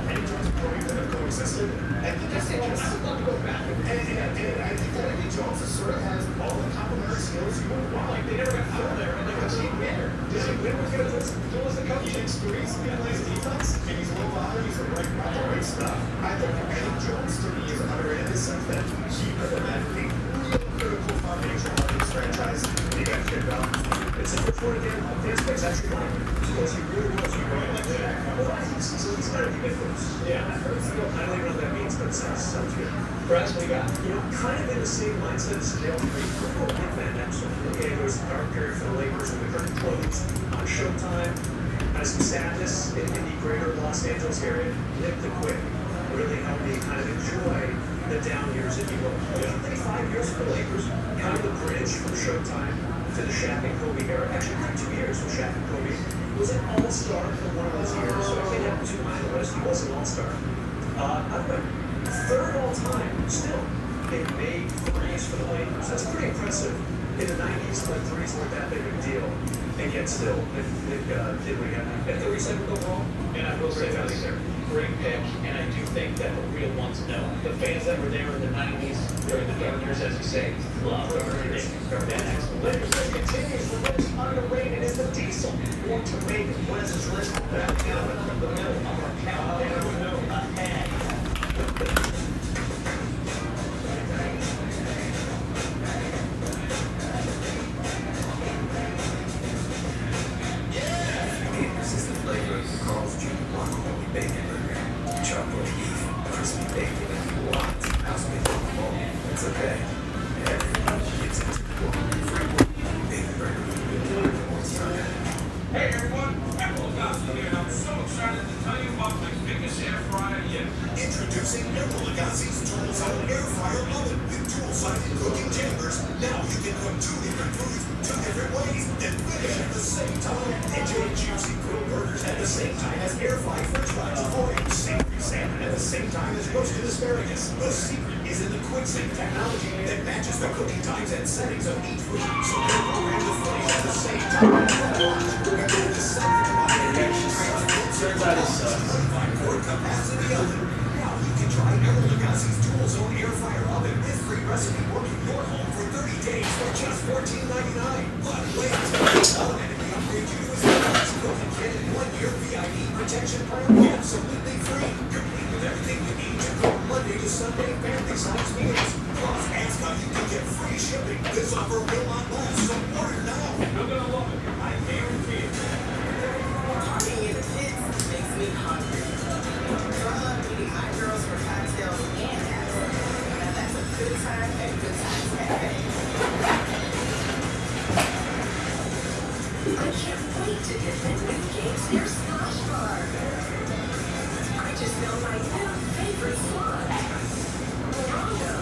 any Jones and Chloe could have coexisted. I think that's interesting. I'd love to go back and I think that Eddie Jones sort of has all the complementary skills you would want. Like they never got out of there, and like a team winner. Does he win with the coach? He takes threes, he plays defense, and he's a little louder, he's the right stuff. I think Eddie Jones to me is underrated in the sense that he could have been a real critical foundation of this franchise. He got kicked out. It's the first one again. Dance Space actually won. Because he really was. He really like that. So he's got to be good for us. Yeah. I don't even know what that means, but it sounds good. Perhaps we got, kind of in the same mindset as Dale Creek. We're a big fan actually. Okay, there was a dark period for the Lakers when the curtain closed on Showtime. Had some sadness in the greater Los Angeles area. Nick the Quick really helped me kind of enjoy the down years, if you will. 35 years for the Lakers, kind of the bridge from Showtime to the Shaq and Kobe era. Actually, 2 years with Shaq and Kobe. He was an all-star for one of those years, so I can't have too high on the list. He was an all-star. I've been third all-time still in made threes for the Lakers. That's pretty impressive. In the 90s, when threes weren't that big of a deal, and yet still, Nick did what he had. At 37th overall, and I will say that there. Great pick, and I do think that the real ones know. The fans that were there in the 90s, during the dark years, as you say, love Lakers. Lakers continues to list underrated is the Diesel. Want to make Wes's list back down in the middle of our countdown ahead. This is the flavor of the Carl's Jr. guacamole bacon burger. Chocolate beef, crispy bacon, and lots of house made guacamole. It's okay. Everybody gets into the guacamole bacon burger. Hey everyone, Apple Lagasse here, and I'm so excited to tell you about my biggest air fryer yet. Introducing Apple Lagasse's dual zone air fryer oven with dual-sided cooking chambers. Now you can cook 2 different foods 2 different ways and finish at the same time. Enjoy juicy grilled burgers at the same time as air-fried french fries or savory salmon at the same time as roasted asparagus. The secret is in the quick-sync technology that matches the cooking times and settings of each food, so they're programmed to flame at the same time as the watch. Remember the second Turns out it sucks. 25-quart capacity oven. Now you can try Apple Lagasse's dual zone air fryer oven with free recipe working your home for 30 days for just $14.99. But wait, automatically upgrade you to a Starbucks cooking kit and 1-year VIP protection plan absolutely free. Complete with everything you need to cook Monday to Sunday family-size meals. Plus, ask how you can get free shipping. This offer will not last, so order now. You're gonna love it, I guarantee it. Talking in the kids makes me hungry. So I love meeting my girls for cocktails and apps. Now that's a good time at Good Times Cafe. I can't wait to get the new games near Splash Bar. I just know my new favorite slot. Morongo.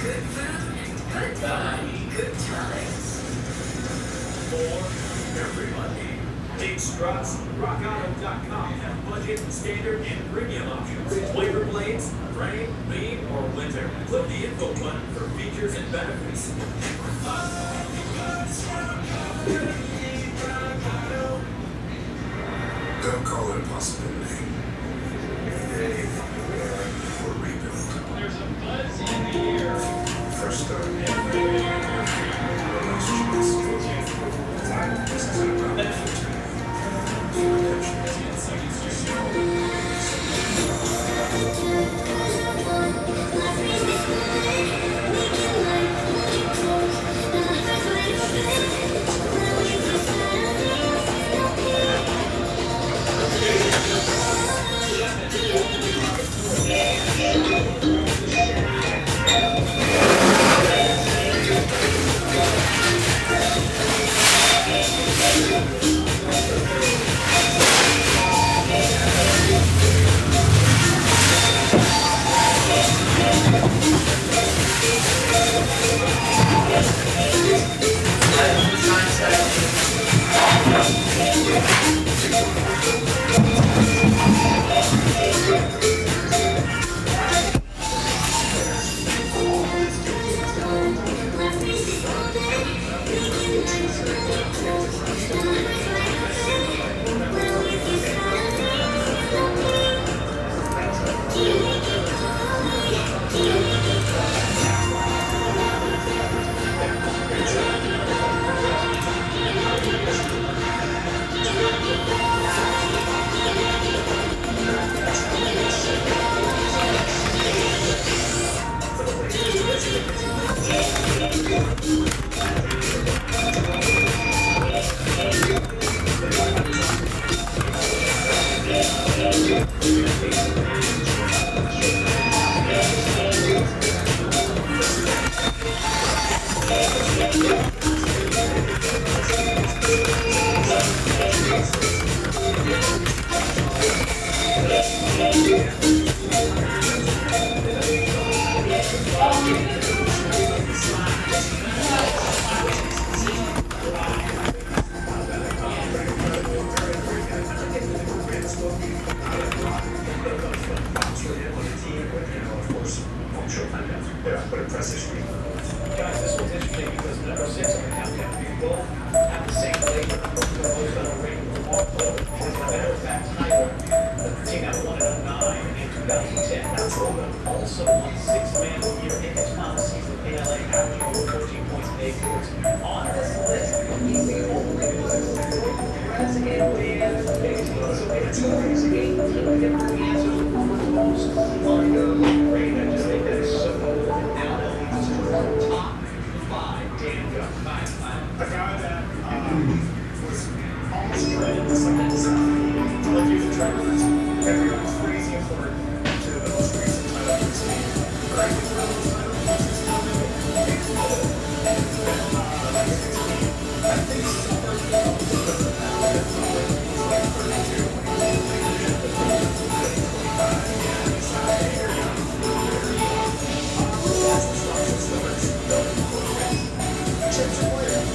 Good food, good fun, good times. For everybody. Dig struts, rockauto.com have budget, standard, and premium options. Flavor blades, rain, beam, or winter. Click the info button for features and benefits. Don't call it a possibility. Mayday or rebuild. There's a buzz in the air. First start. Last chance. Time. This is about the future. Thank you. Stroman also won 6th Man of the Year in his final season at ALA, averaging over 14 points and 8 boards. On this list, he's the only player to Reds and Indians baseball. So we have 2 years a game, different answers for the most underrated. I just think that is so cool. Now that leads to our top 5. Dan, go. A guy that was almost dreaded this like this. Like he was a trend. Everyone was freezing for it to the most recent title we've seen. Right before the title, just coming and it's been I think summer because of that. It's like 32 when he's leadership is really 25. Yeah, he's not a hater young. That's the strongest numbers. Chips player.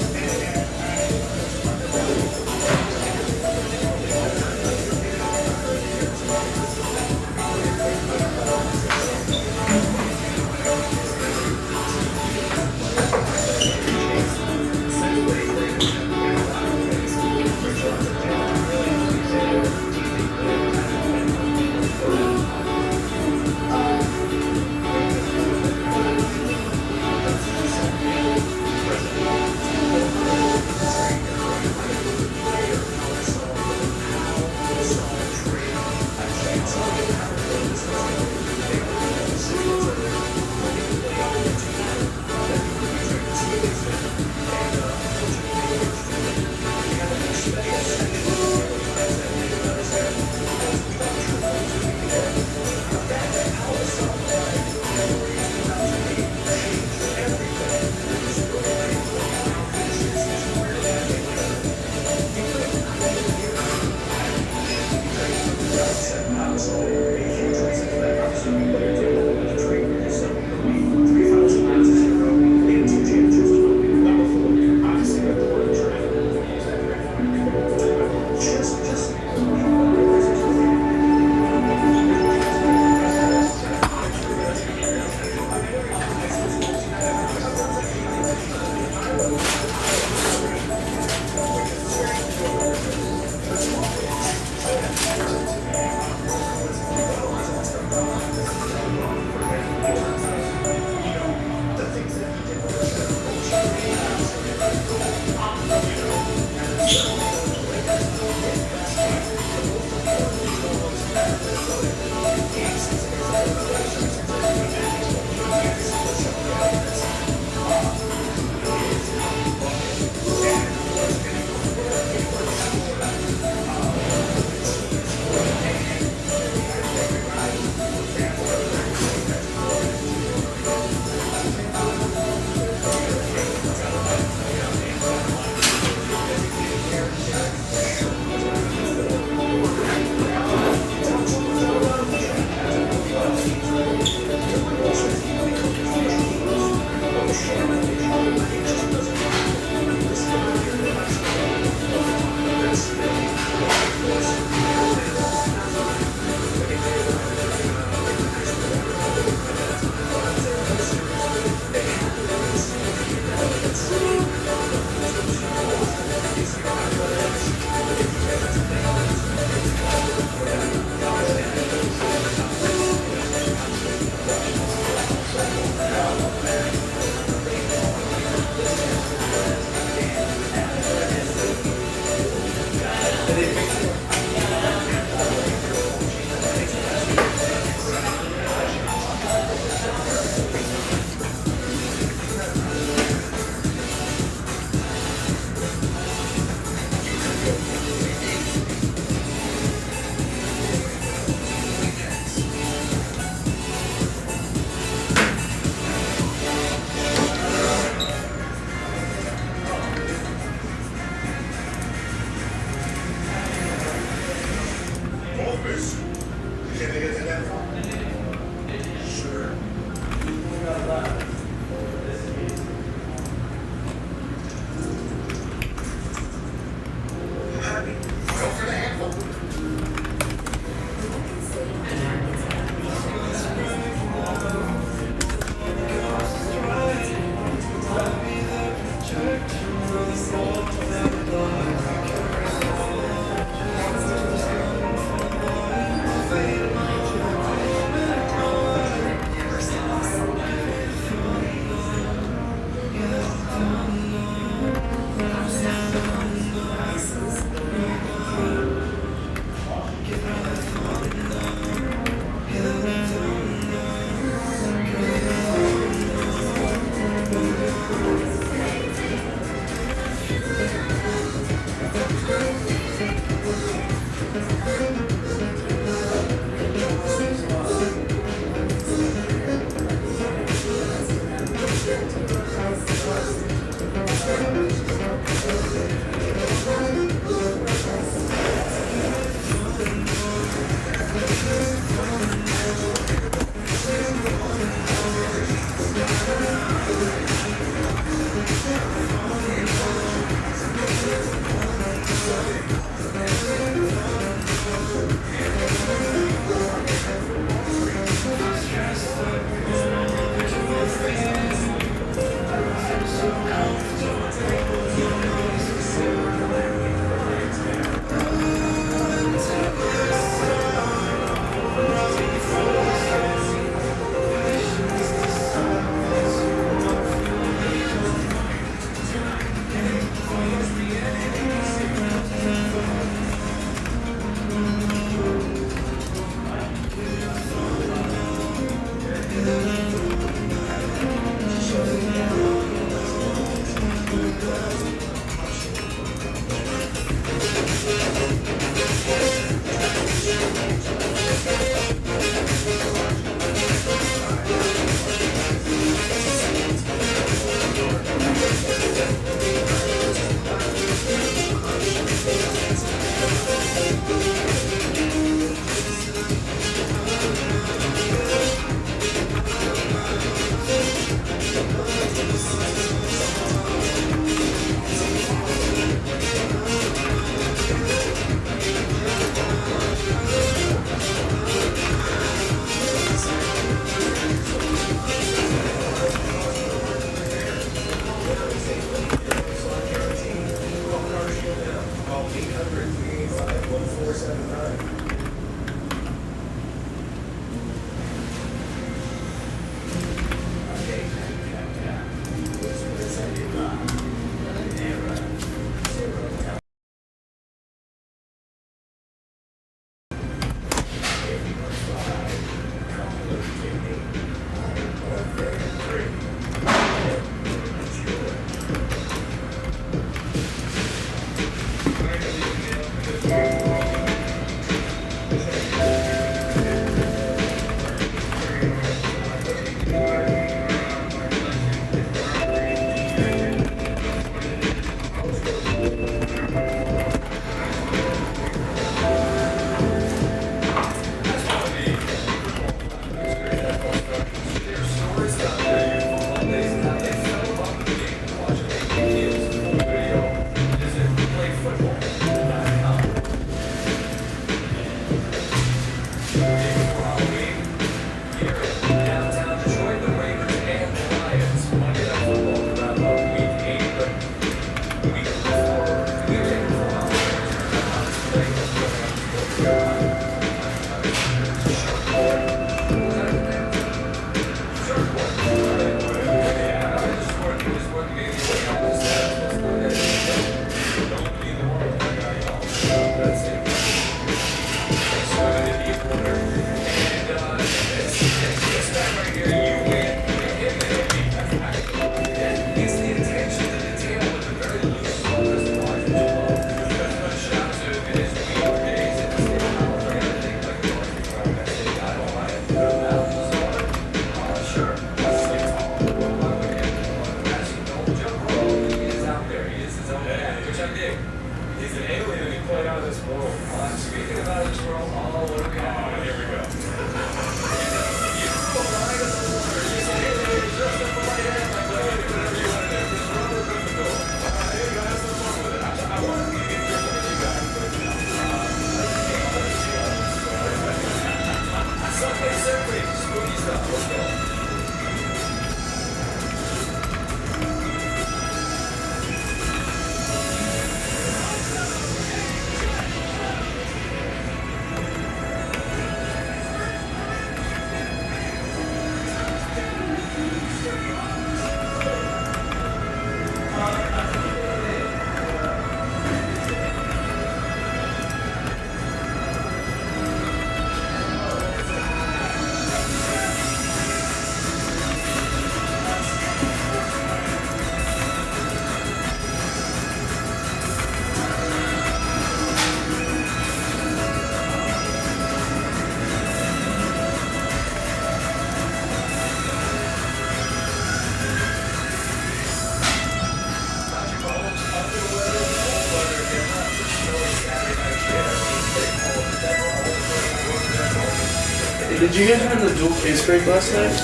Did you guys run the dual case break last night?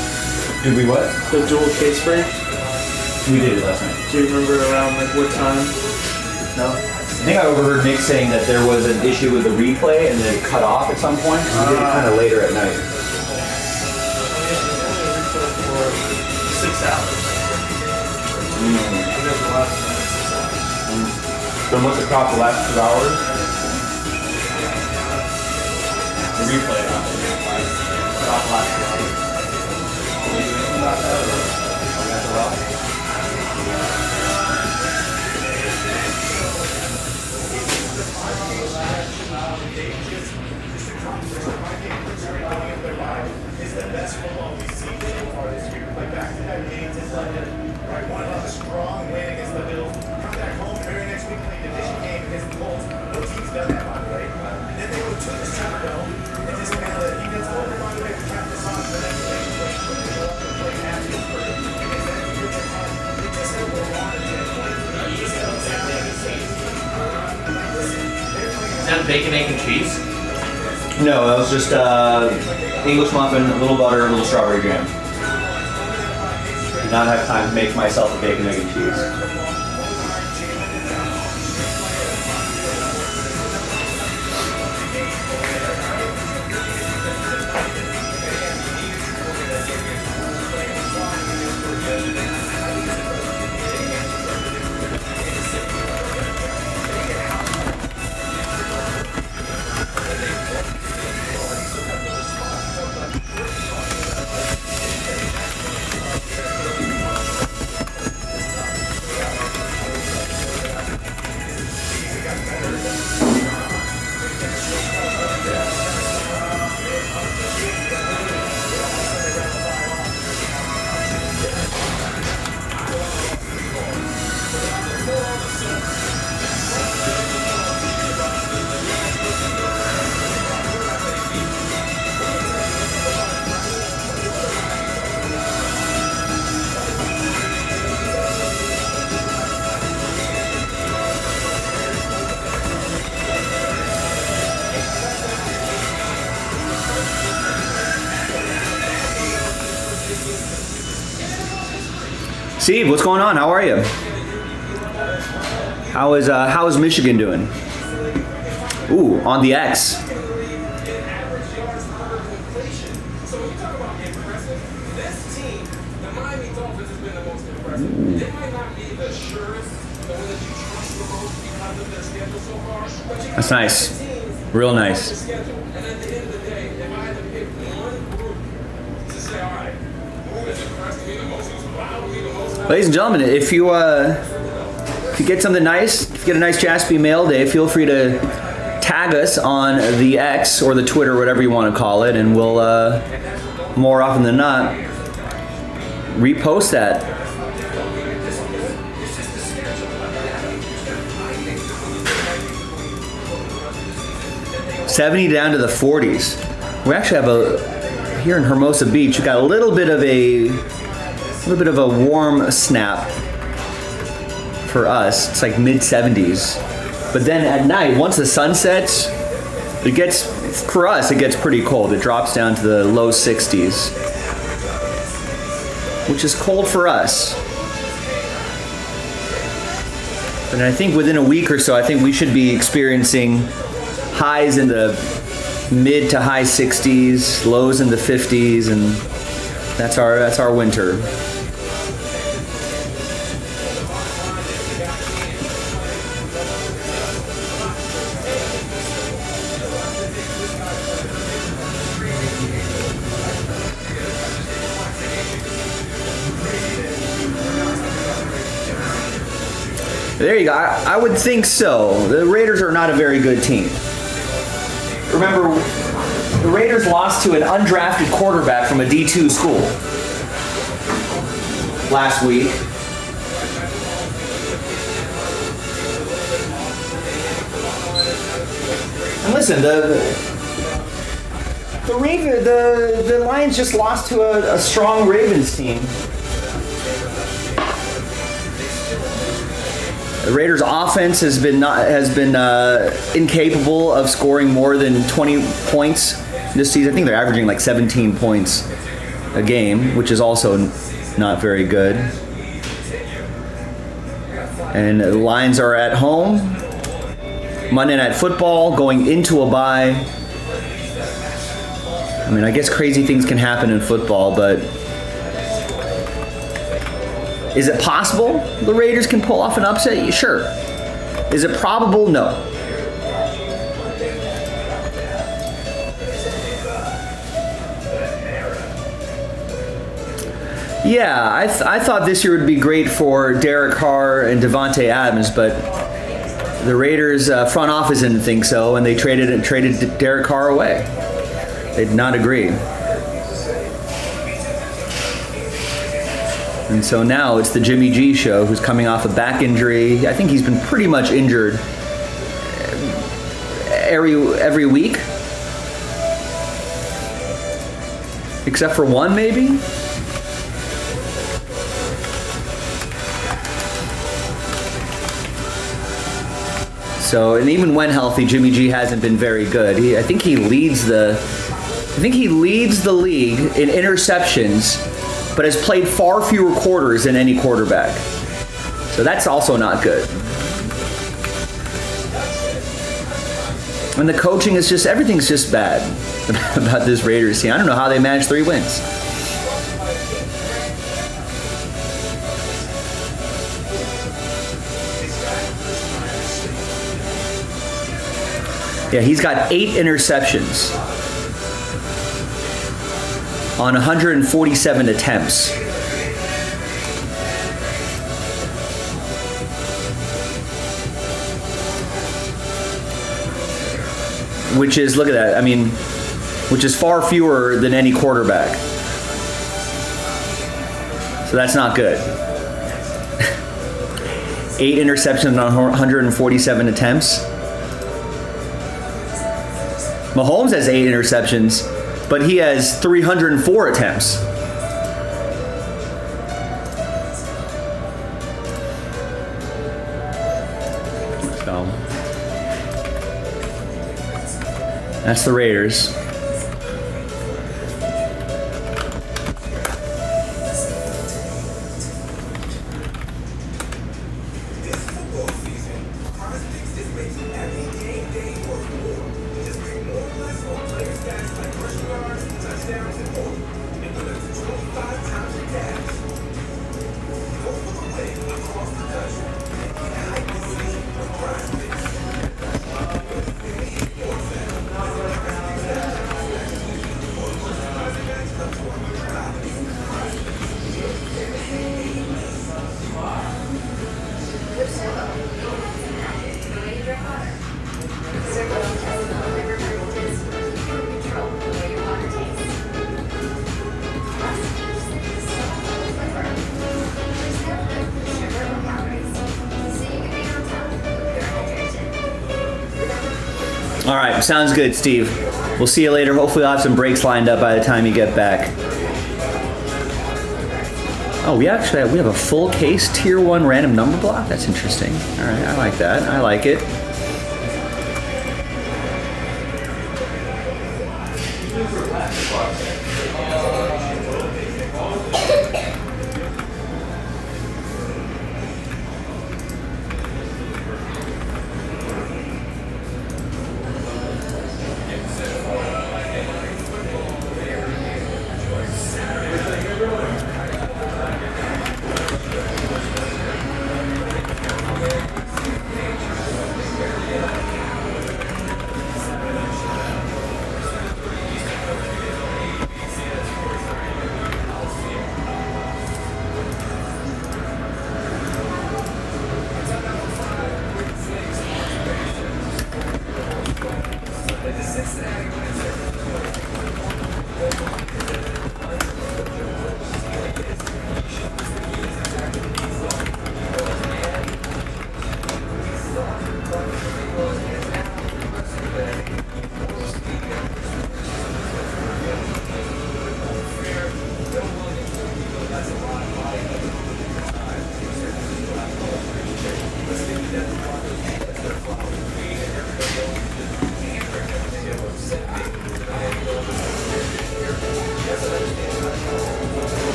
Did we what? The dual case break? We did it last night. Do you remember around like what time? No? I think I overheard Nick saying that there was an issue with the replay and then it cut off at some point. So we did it kind of later at night. 6 hours. So what's it cost the last 2 hours? The replay. Not last hour. About that or that's a lot. It's the best football we've seen so far this year. Like back-to-back games in London, right? One of a strong win against the Bills. Come back home very next week, play a division game against the Colts. No team's done that, by the way. And then they go to the Superdome and just kind of he gets over by the way to cap this off the next day. Play at Pittsburgh. Because then you're just it just had more on it. You just got to say Is that bacon, egg, and cheese? No, that was just English muffin, a little butter, a little strawberry jam. Did not have time to make myself a bacon, egg, and cheese. Steve, what's going on? How are you? How is Michigan doing? Ooh, on the X. So when you talk about impressive, this team, the Miami Dolphins has been the most impressive. They might not be the surest, the one that you trust the most because of their schedule so far. But you That's nice. Real nice. schedule. And at the end of the day, if I had to pick one group to say, all right, who has impressed me the most, who's wowed me the most. Ladies and gentlemen, if you get something nice, if you get a nice Jaspy Mail Day, feel free to tag us on the X or the Twitter, whatever you want to call it, and we'll more often than not repost that. $70 down to the 40s. We actually have here in Hermosa Beach. You got a little bit of a warm snap for us. It's like mid 70s. But then at night, once the sun sets, it gets pretty cold. It drops down to the low 60s, which is cold for us. And I think within a week or so, I think we should be experiencing highs in the mid to high 60s, lows in the 50s, and That's our winter. There you go. I would think so. The Raiders are not a very good team. Remember, the Raiders lost to an undrafted quarterback from a D2 school last week. And listen, the Lions just lost to a strong Ravens team. The Raiders' offense has been incapable of scoring more than 20 points this season. I think they're averaging like 17 points a game, which is also not very good. And the Lions are at home. Monday Night Football, going into a bye. I mean, I guess crazy things can happen in football, but is it possible the Raiders can pull off an upset? Sure. Is it probable? No. Yeah, I thought this year would be great for Derek Carr and Devontae Adams, but the Raiders front office didn't think so, and they traded Derek Carr away. They did not agree. And so now it's the Jimmy G show, who's coming off a back injury. I think he's been pretty much injured every week, except for one, maybe. So, and even when healthy, Jimmy G hasn't been very good. I think he leads the league in interceptions, but has played far fewer quarters than any quarterback. So that's also not good. And the coaching is just, everything's just bad about this Raiders team. I don't know how they managed 3 wins. Yeah, he's got 8 interceptions on 147 attempts. Which is, look at that, I mean, which is far fewer than any quarterback. So that's not good. 8 interceptions on 147 attempts. Mahomes has 8 interceptions, but he has 304 attempts. So that's the Raiders. All right, sounds good, Steve. We'll see you later. Hopefully I'll have some breaks lined up by the time you get back. Oh, we have a full case tier 1 random number block? That's interesting. All right, I like that. I like it.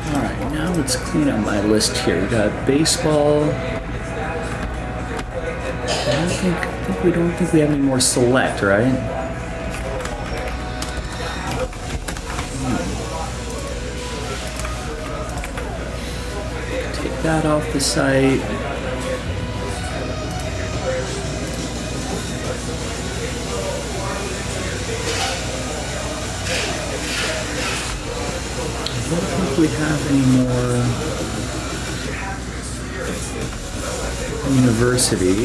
Alright, now let's clean up my list here. We got baseball. We don't think we have any more select, right? Take that off the site. I don't think we have any more university.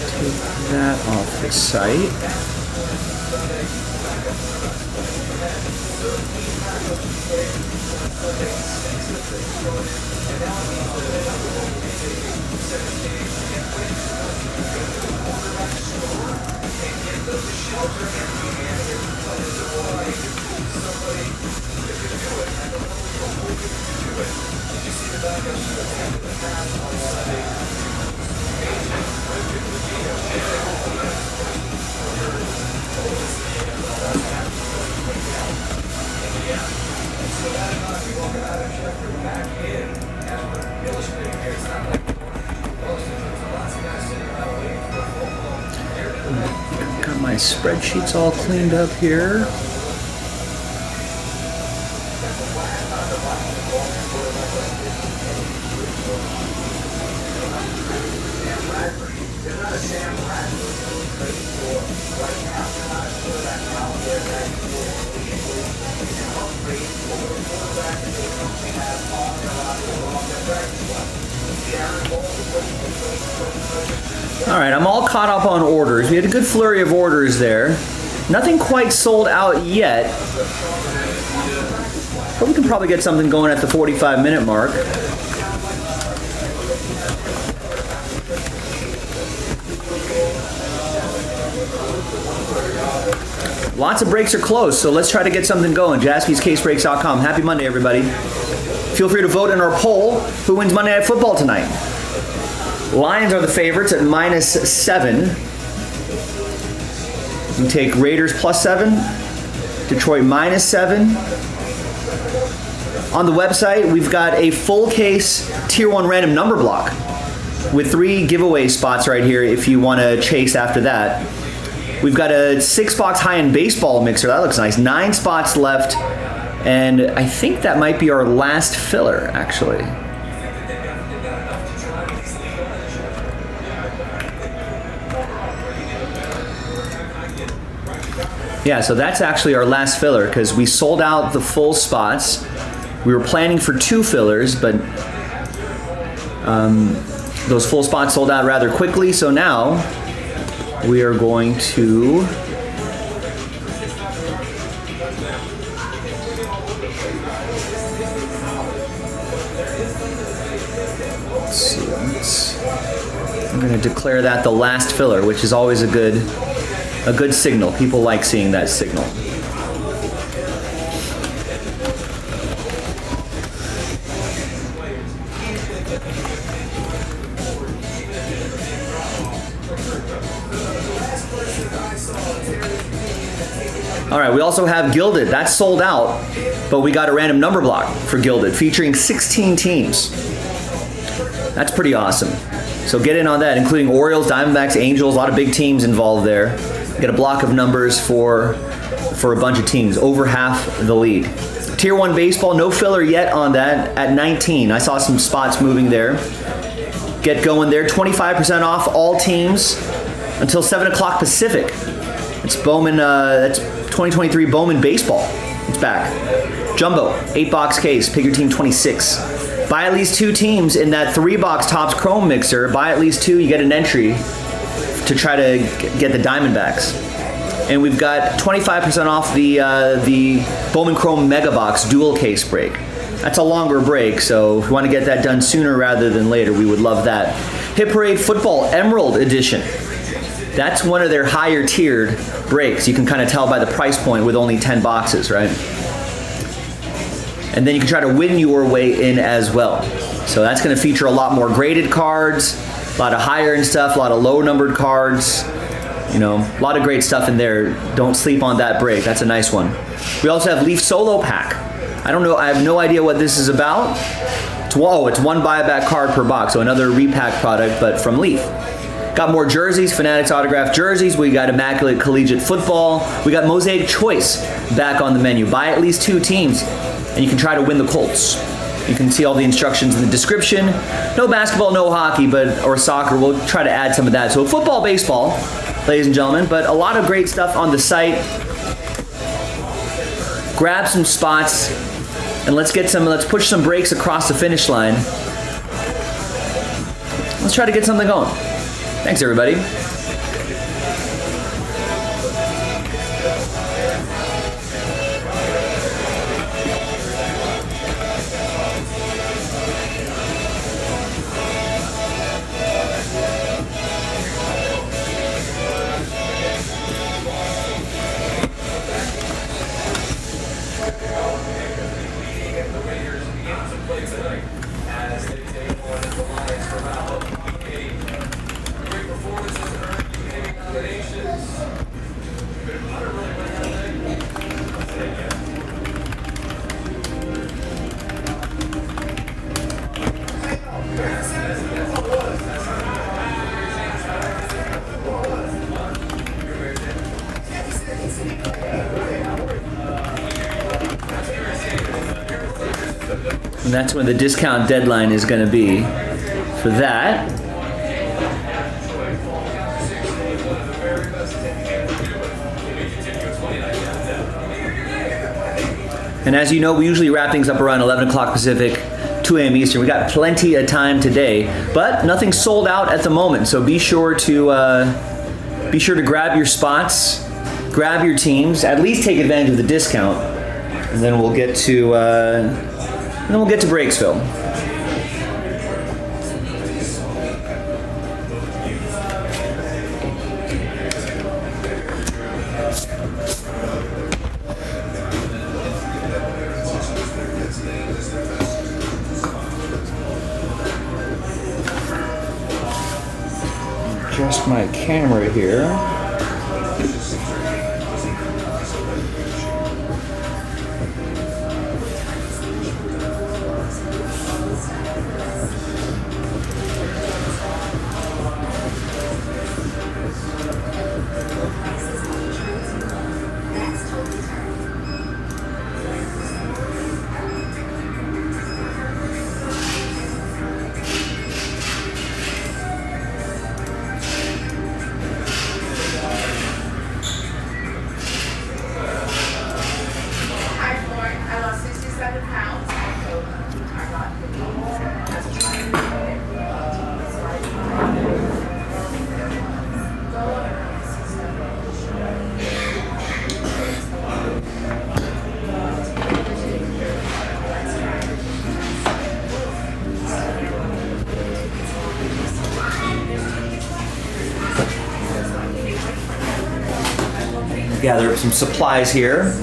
Take that off the site. Got my spreadsheets all cleaned up here. All right, I'm all caught up on orders. We had a good flurry of orders there. Nothing quite sold out yet, but we can probably get something going at the 45-minute mark. Lots of breaks are closed, so let's try to get something going. JaspysCaseBreaks.com. Happy Monday, everybody. Feel free to vote in our poll. Who wins Monday Night Football tonight? Lions are the favorites at -7. You take Raiders +7, Detroit -7. On the website, we've got a full case Tier 1 random number block with 3 giveaway spots right here if you want to chase after that. We've got a 6-box high-end baseball mixer. That looks nice. 9 spots left, and I think that might be our last filler, actually. Yeah, so that's actually our last filler because we sold out the full spots. We were planning for 2 fillers, but those full spots sold out rather quickly. So now we are going to I'm going to declare that the last filler, which is always a good signal. People like seeing that signal. All right, we also have Gilded. That's sold out, but we got a random number block for Gilded featuring 16 teams. That's pretty awesome. So get in on that, including Orioles, Diamondbacks, Angels, a lot of big teams involved there. Get a block of numbers for a bunch of teams, over half the league. Tier 1 baseball, no filler yet on that at 19. I saw some spots moving there. Get going there. 25% off all teams until 7 o'clock Pacific. It's Bowman, that's 2023 Bowman Baseball. It's back. Jumbo, 8-box case, pick your team 26. Buy at least 2 teams in that 3-box Topps Chrome mixer. Buy at least 2, you get an entry to try to get the Diamondbacks. And we've got 25% off the Bowman Chrome Mega Box dual case break. That's a longer break, so if you want to get that done sooner rather than later, we would love that. Hit Parade Football Emerald Edition. That's one of their higher tiered breaks. You can kind of tell by the price point with only 10 boxes, right? And then you can try to win your way in as well. So that's going to feature a lot more graded cards, a lot of higher end stuff, a lot of low numbered cards. You know, a lot of great stuff in there. Don't sleep on that break. That's a nice one. We also have Leaf Solo Pack. I don't know. I have no idea what this is about. It's one buyback card per box. So another repack product, but from Leaf. Got more jerseys, Fanatics autographed jerseys. We got Immaculate Collegiate Football. We got Mosaic Choice back on the menu. Buy at least 2 teams, and you can try to win the Colts. You can see all the instructions in the description. No basketball, no hockey, or soccer. We'll try to add some of that. So football, baseball, ladies and gentlemen, but a lot of great stuff on the site. Grab some spots, and let's push some breaks across the finish line. Let's try to get something going. Thanks, everybody. And that's when the discount deadline is going to be for that. And as you know, we usually wrap things up around 11 o'clock Pacific, 2 a.m. Eastern. We got plenty of time today, but nothing's sold out at the moment. So be sure to grab your spots, grab your teams, at least take advantage of the discount, and then we'll get to Breaksville. Adjust my camera here. Gather up some supplies here.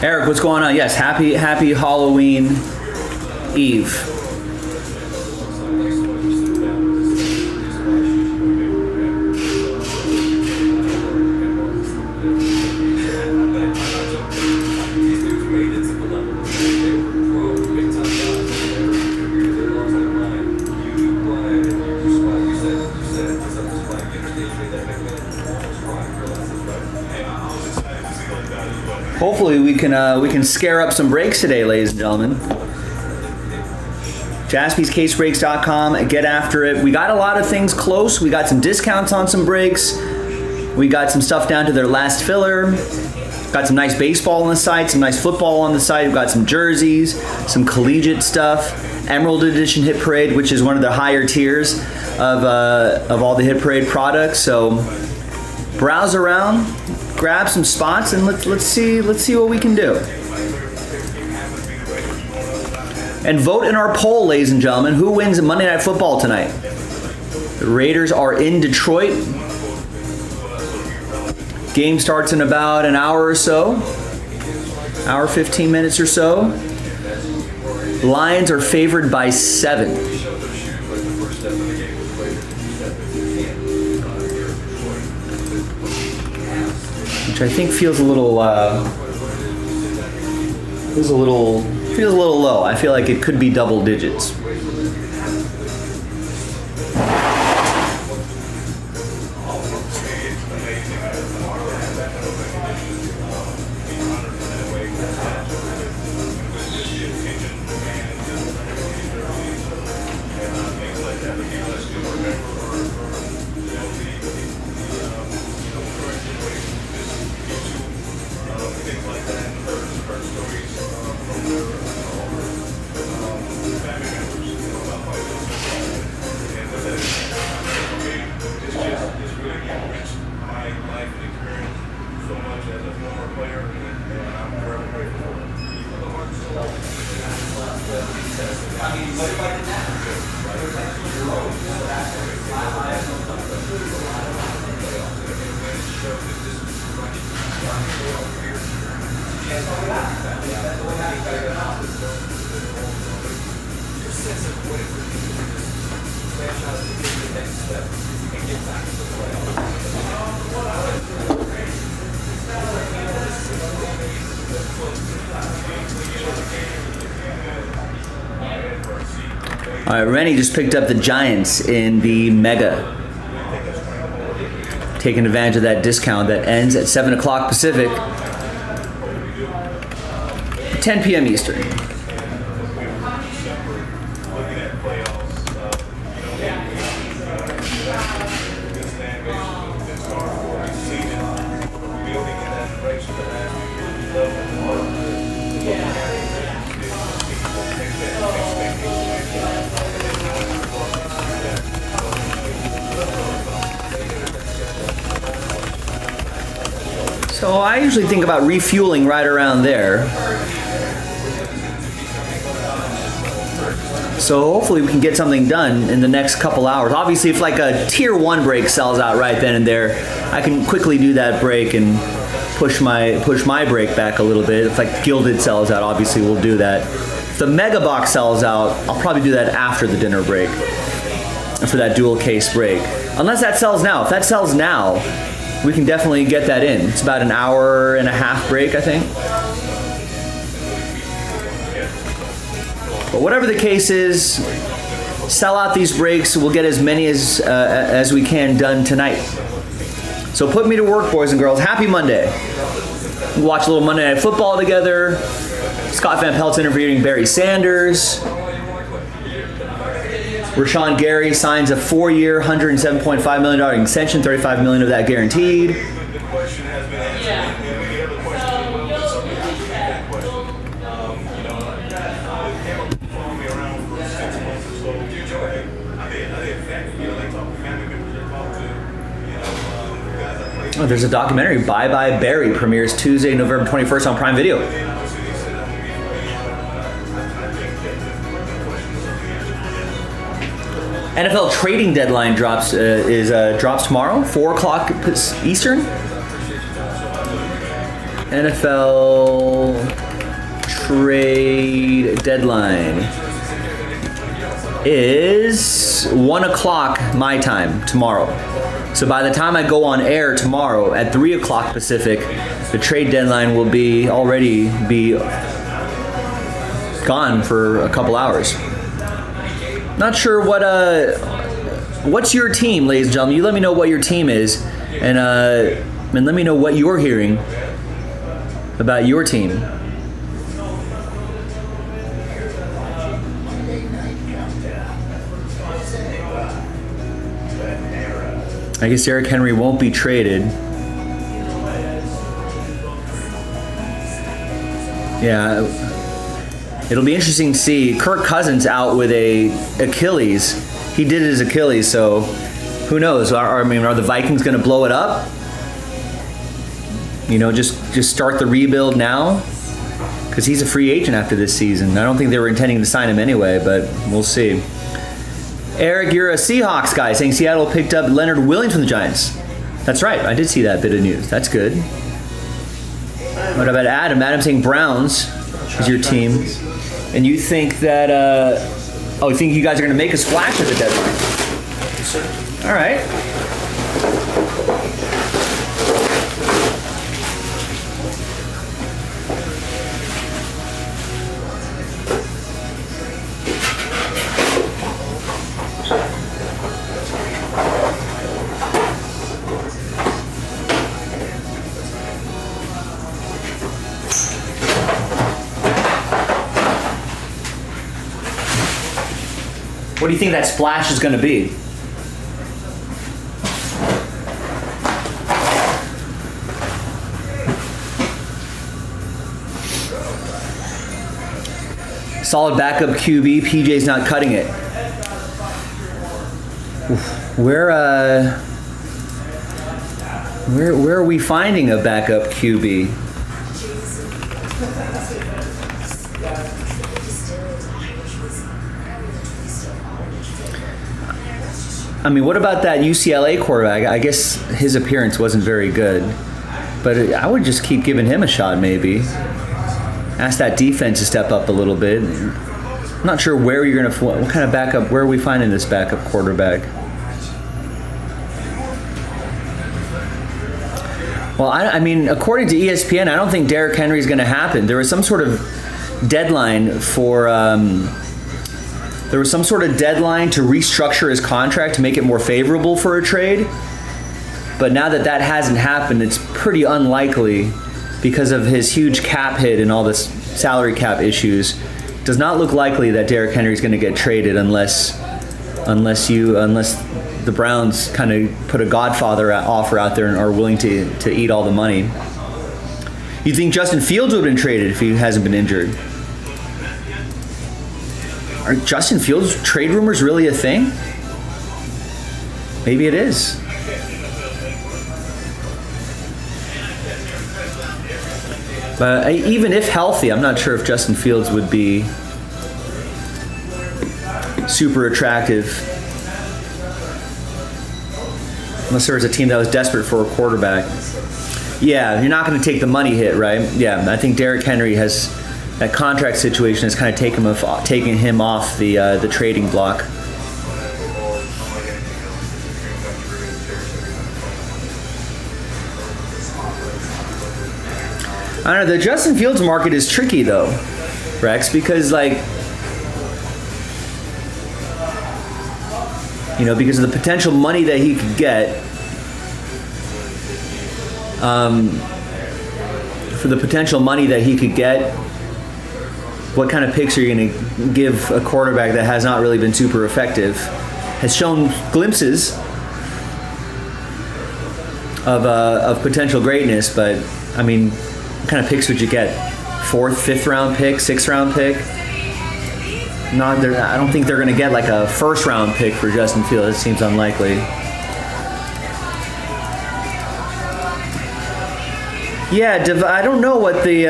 Eric, what's going on? Yes, happy Halloween Eve. Hopefully we can scare up some breaks today, ladies and gentlemen. JaspysCaseBreaks.com. Get after it. We got a lot of things close. We got some discounts on some breaks. We got some stuff down to their last filler. Got some nice baseball on the site, some nice football on the site. We've got some jerseys, some collegiate stuff. Emerald Edition Hit Parade, which is one of the higher tiers of all the Hit Parade products. So browse around, grab some spots, and let's see what we can do. And vote in our poll, ladies and gentlemen. Who wins Monday Night Football tonight? The Raiders are in Detroit. Game starts in about an hour or so. Hour 15 minutes or so. Lions are favored by 7. Which I think feels a little low. I feel like it could be double digits. All right, Rennie just picked up the Giants in the Mega. Taking advantage of that discount that ends at 7 o'clock Pacific, 10 p.m. Eastern. So I usually think about refueling right around there. So hopefully we can get something done in the next couple hours. Obviously, if like a tier 1 break sells out right then and there, I can quickly do that break and push my break back a little bit. If like Gilded sells out, obviously we'll do that. If the Mega Box sells out, I'll probably do that after the dinner break for that dual case break. Unless that sells now. If that sells now, we can definitely get that in. It's about an hour and a half break, I think. But whatever the case is, sell out these breaks. We'll get as many as we can done tonight. So put me to work, boys and girls. Happy Monday. We'll watch a little Monday Night Football together. Scott Van Pelt's interviewing Barry Sanders. Rashawn Gary signs a 4-year, $107.5 million extension, $35 million of that guaranteed. Oh, there's a documentary, Bye Bye Barry, premieres Tuesday, November 21st on Prime Video. NFL trading deadline drops tomorrow, 4 o'clock Eastern. NFL trade deadline is 1 o'clock my time tomorrow. So by the time I go on air tomorrow at 3 o'clock Pacific, the trade deadline will already be gone for a couple hours. Not sure what's your team, ladies and gentlemen. You let me know what your team is, and let me know what you're hearing about your team. I guess Derrick Henry won't be traded. Yeah, it'll be interesting to see. Kirk Cousins out with a Achilles. He did his Achilles, so who knows? Are the Vikings going to blow it up? You know, just start the rebuild now? Because he's a free agent after this season. I don't think they were intending to sign him anyway, but we'll see. Eric, you're a Seahawks guy, saying Seattle picked up Leonard Williams from the Giants. That's right. I did see that bit of news. That's good. What about Adam? Adam saying Browns is your team. And you think that, you think you guys are going to make a splash at the deadline? Yes, sir. All right. What do you think that splash is going to be? Solid backup QB. PJ's not cutting it. Where are we finding a backup QB? I mean, what about that UCLA quarterback? I guess his appearance wasn't very good, but I would just keep giving him a shot maybe. Ask that defense to step up a little bit. I'm not sure where you're going to, what kind of backup, where are we finding this backup quarterback? Well, I mean, according to ESPN, I don't think Derrick Henry is going to happen. There was some sort of deadline for, to restructure his contract to make it more favorable for a trade. But now that hasn't happened, it's pretty unlikely because of his huge cap hit and all this salary cap issues. Does not look likely that Derrick Henry is going to get traded unless the Browns kind of put a Godfather offer out there and are willing to eat all the money. You think Justin Fields would have been traded if he hasn't been injured? Are Justin Fields trade rumors really a thing? Maybe it is. But even if healthy, I'm not sure if Justin Fields would be super attractive. Unless there was a team that was desperate for a quarterback. Yeah, you're not going to take the money hit, right? Yeah, I think Derrick Henry has that contract situation has kind of taken him off the trading block. I don't know. The Justin Fields market is tricky though, Rex, because because of the potential money that he could get. For the potential money that he could get, what kind of picks are you going to give a quarterback that has not really been super effective? Has shown glimpses of potential greatness, but I mean, what kind of picks would you get? 4th, 5th round pick, 6th round pick? I don't think they're going to get like a 1st round pick for Justin Fields. It seems unlikely. Yeah, I don't know what the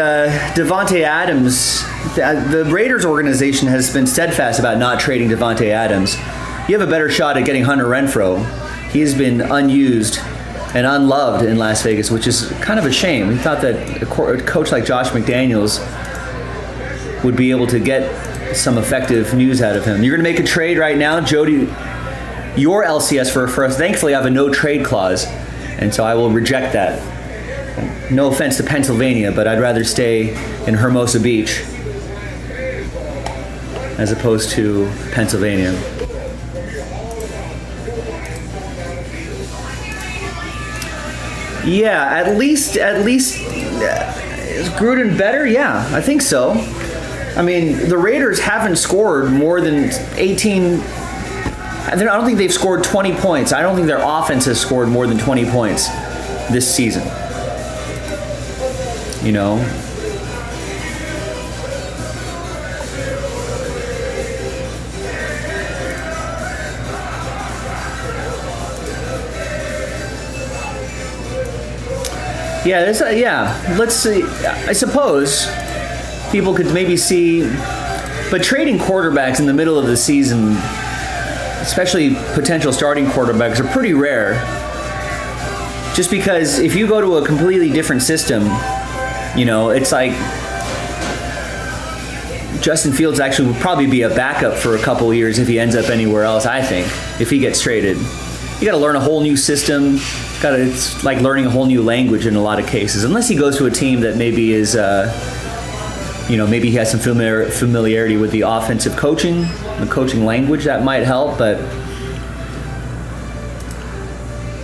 Davante Adams. The Raiders organization has been steadfast about not trading Davante Adams. You have a better shot at getting Hunter Renfrow. He's been unused and unloved in Las Vegas, which is kind of a shame. We thought that a coach like Josh McDaniels would be able to get some effective news out of him. You're going to make a trade right now, Jody. Your LCS for a first. Thankfully, I have a no trade clause, and so I will reject that. No offense to Pennsylvania, but I'd rather stay in Hermosa Beach as opposed to Pennsylvania. Yeah, at least is Gruden better? Yeah, I think so. I mean, the Raiders haven't scored more than 18. I don't think they've scored 20 points. I don't think their offense has scored more than 20 points this season. You know? Yeah, let's see. I suppose people could maybe see, but trading quarterbacks in the middle of the season, especially potential starting quarterbacks, are pretty rare. Just because if you go to a completely different system, you know, it's like Justin Fields actually would probably be a backup for a couple of years if he ends up anywhere else, I think, if he gets traded. You got to learn a whole new system. It's like learning a whole new language in a lot of cases. Unless he goes to a team that maybe is, maybe he has some familiarity with the offensive coaching, the coaching language, that might help. But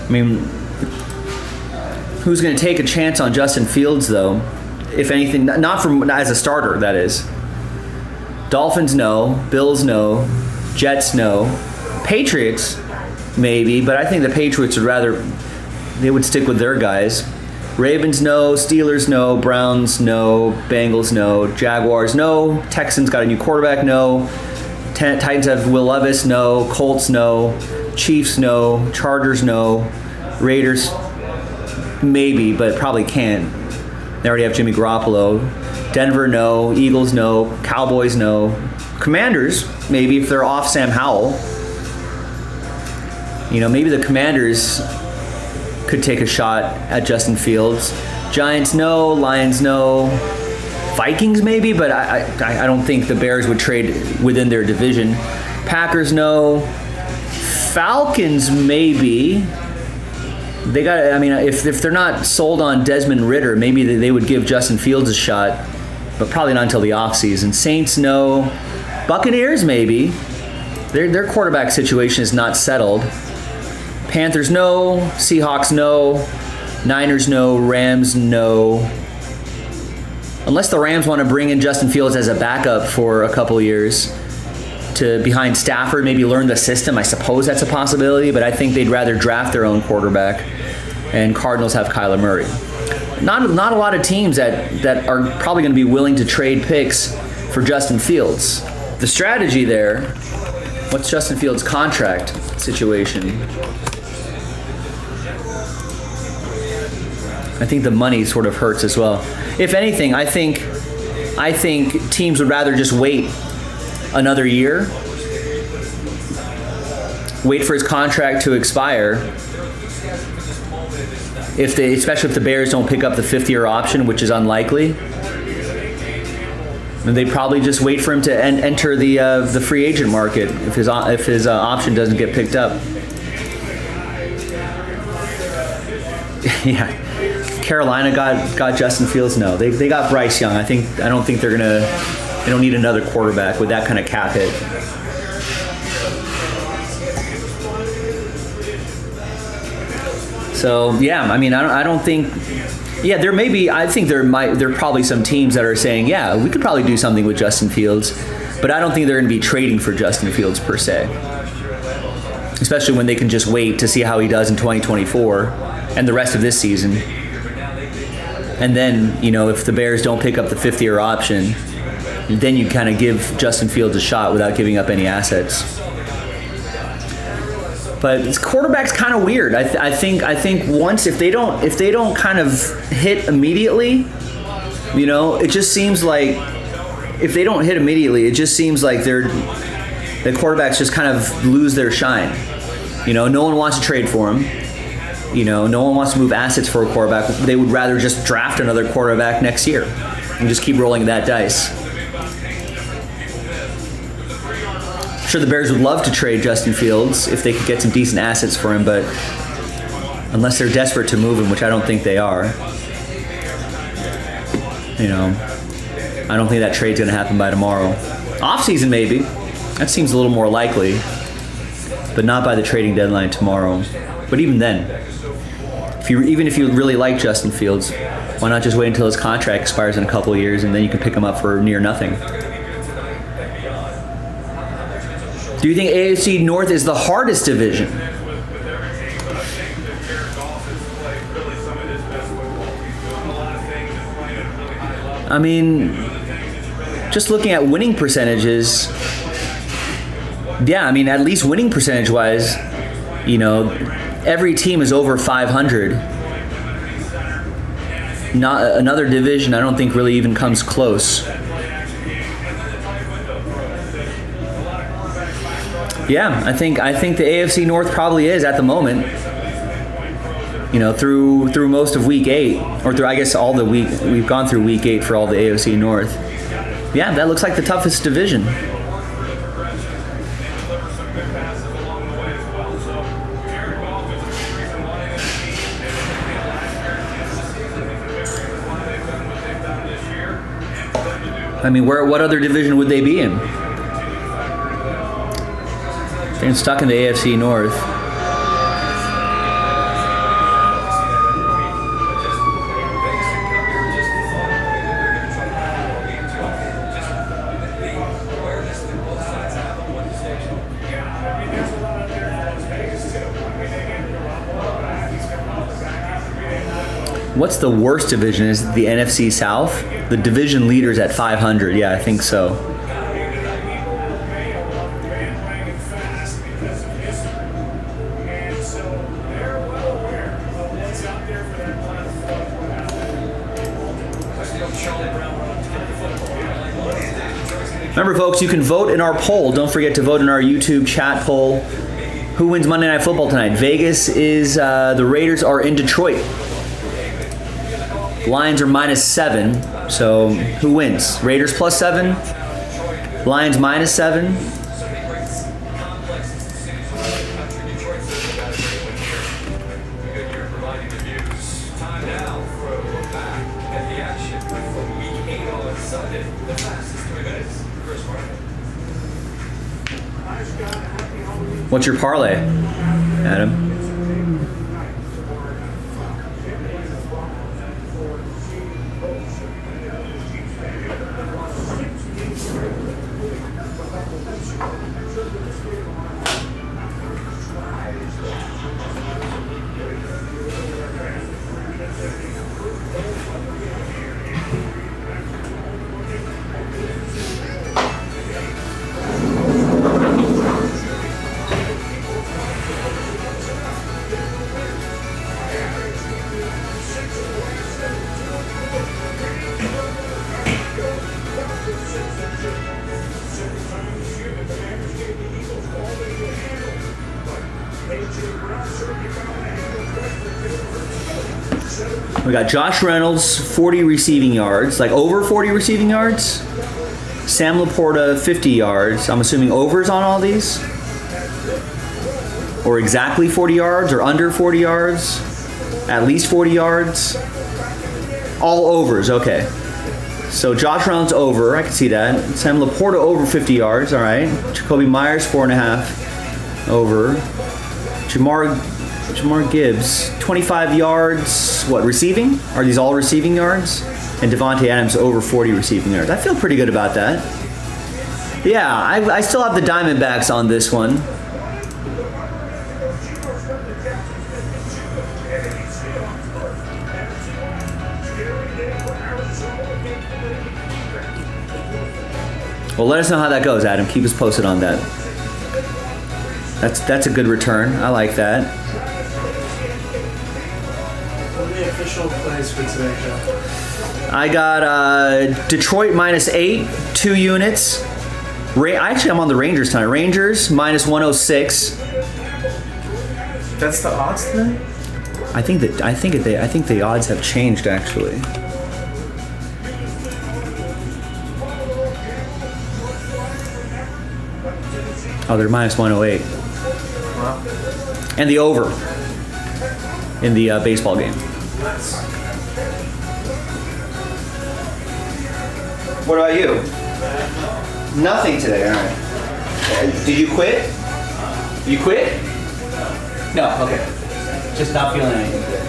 I mean, who's going to take a chance on Justin Fields, though? If anything, not as a starter, that is. Dolphins, no. Bills, no. Jets, no. Patriots, maybe, but I think the Patriots they would stick with their guys. Ravens, no. Steelers, no. Browns, no. Bengals, no. Jaguars, no. Texans got a new quarterback, no. Titans have Will Levis, no. Colts, no. Chiefs, no. Chargers, no. Raiders, maybe, but probably can't. They already have Jimmy Garoppolo. Denver, no. Eagles, no. Cowboys, no. Commanders, maybe, if they're off Sam Howell. You know, maybe the Commanders could take a shot at Justin Fields. Giants, no. Lions, no. Vikings, maybe, but I don't think the Bears would trade within their division. Packers, no. Falcons, maybe. They got. I mean, if they're not sold on Desmond Ridder, maybe they would give Justin Fields a shot, but probably not until the offseason. Saints, no. Buccaneers, maybe. Their quarterback situation is not settled. Panthers, no. Seahawks, no. Niners, no. Rams, no. Unless the Rams want to bring in Justin Fields as a backup for a couple years to behind Stafford, maybe learn the system. I suppose that's a possibility, but I think they'd rather draft their own quarterback. And Cardinals have Kyler Murray. Not a lot of teams that are probably going to be willing to trade picks for Justin Fields. The strategy there, what's Justin Fields' contract situation? I think the money sort of hurts as well. If anything, I think teams would rather just wait another year, wait for his contract to expire. Especially if the Bears don't pick up the 5th-year option, which is unlikely, then they'd probably just wait for him to enter the free agent market if his option doesn't get picked up. Yeah. Carolina got Justin Fields. No, they got Bryce Young. I don't think they don't need another quarterback with that kind of cap hit. So yeah, I mean, I don't think. Yeah, there may be. I think there are probably some teams that are saying, yeah, we could probably do something with Justin Fields, but I don't think they're going to be trading for Justin Fields per se. Especially when they can just wait to see how he does in 2024 and the rest of this season. And then, if the Bears don't pick up the 5th-year option, then you kind of give Justin Fields a shot without giving up any assets. But this quarterback's kind of weird. I think once if they don't kind of hit immediately, it just seems like if they don't hit immediately, it just seems like the quarterbacks just kind of lose their shine. No one wants to trade for him. No one wants to move assets for a quarterback. They would rather just draft another quarterback next year and just keep rolling that dice. I'm sure the Bears would love to trade Justin Fields if they could get some decent assets for him, but unless they're desperate to move him, which I don't think they are, I don't think that trade's going to happen by tomorrow. Offseason, maybe. That seems a little more likely, but not by the trading deadline tomorrow. But even then, even if you really like Justin Fields, why not just wait until his contract expires in a couple of years and then you can pick him up for near nothing? Do you think AFC North is the hardest division? I mean, just looking at winning percentages, yeah, I mean, at least winning percentage-wise, every team is over 500. Not another division, I don't think really even comes close. Yeah, I think the AFC North probably is at the moment. Through most of Week 8, or through I guess all the week we've gone through Week 8 for all the AFC North. Yeah, that looks like the toughest division. I mean, what other division would they be in? They're stuck in the AFC North. What's the worst division? Is it the NFC South? The division leader's at 500. Yeah, I think so. Remember, folks, you can vote in our poll. Don't forget to vote in our YouTube chat poll. Who wins Monday Night Football tonight? Vegas is, the Raiders are in Detroit. Lions are -7, so who wins? Raiders +7, Lions -7. What's your parlay, Adam? We got Josh Reynolds, 40 receiving yards, like over 40 receiving yards. Sam Laporta, 50 yards. I'm assuming overs on all these? Or exactly 40 yards or under 40 yards? At least 40 yards? All overs, okay. So Josh Reynolds over, I can see that. Sam Laporta over 50 yards, all right. Jacoby Myers, 4.5 over. Jamar Gibbs, 25 yards, what, receiving? Are these all receiving yards? And Devontae Adams over 40 receiving yards. I feel pretty good about that. But yeah, I still have the Diamondbacks on this one. Well, let us know how that goes, Adam. Keep us posted on that. That's a good return. I like that. What are the official plays for today, Joe? I got Detroit -8, 2 units. Actually, I'm on the Rangers tonight. Rangers -106. That's the odds today? I think the odds have changed actually. Oh, they're -108. Wow. And the over in the baseball game. Nice. What about you? Nothing today, all right. Did you quit? You quit? No, okay. Just not feeling anything today.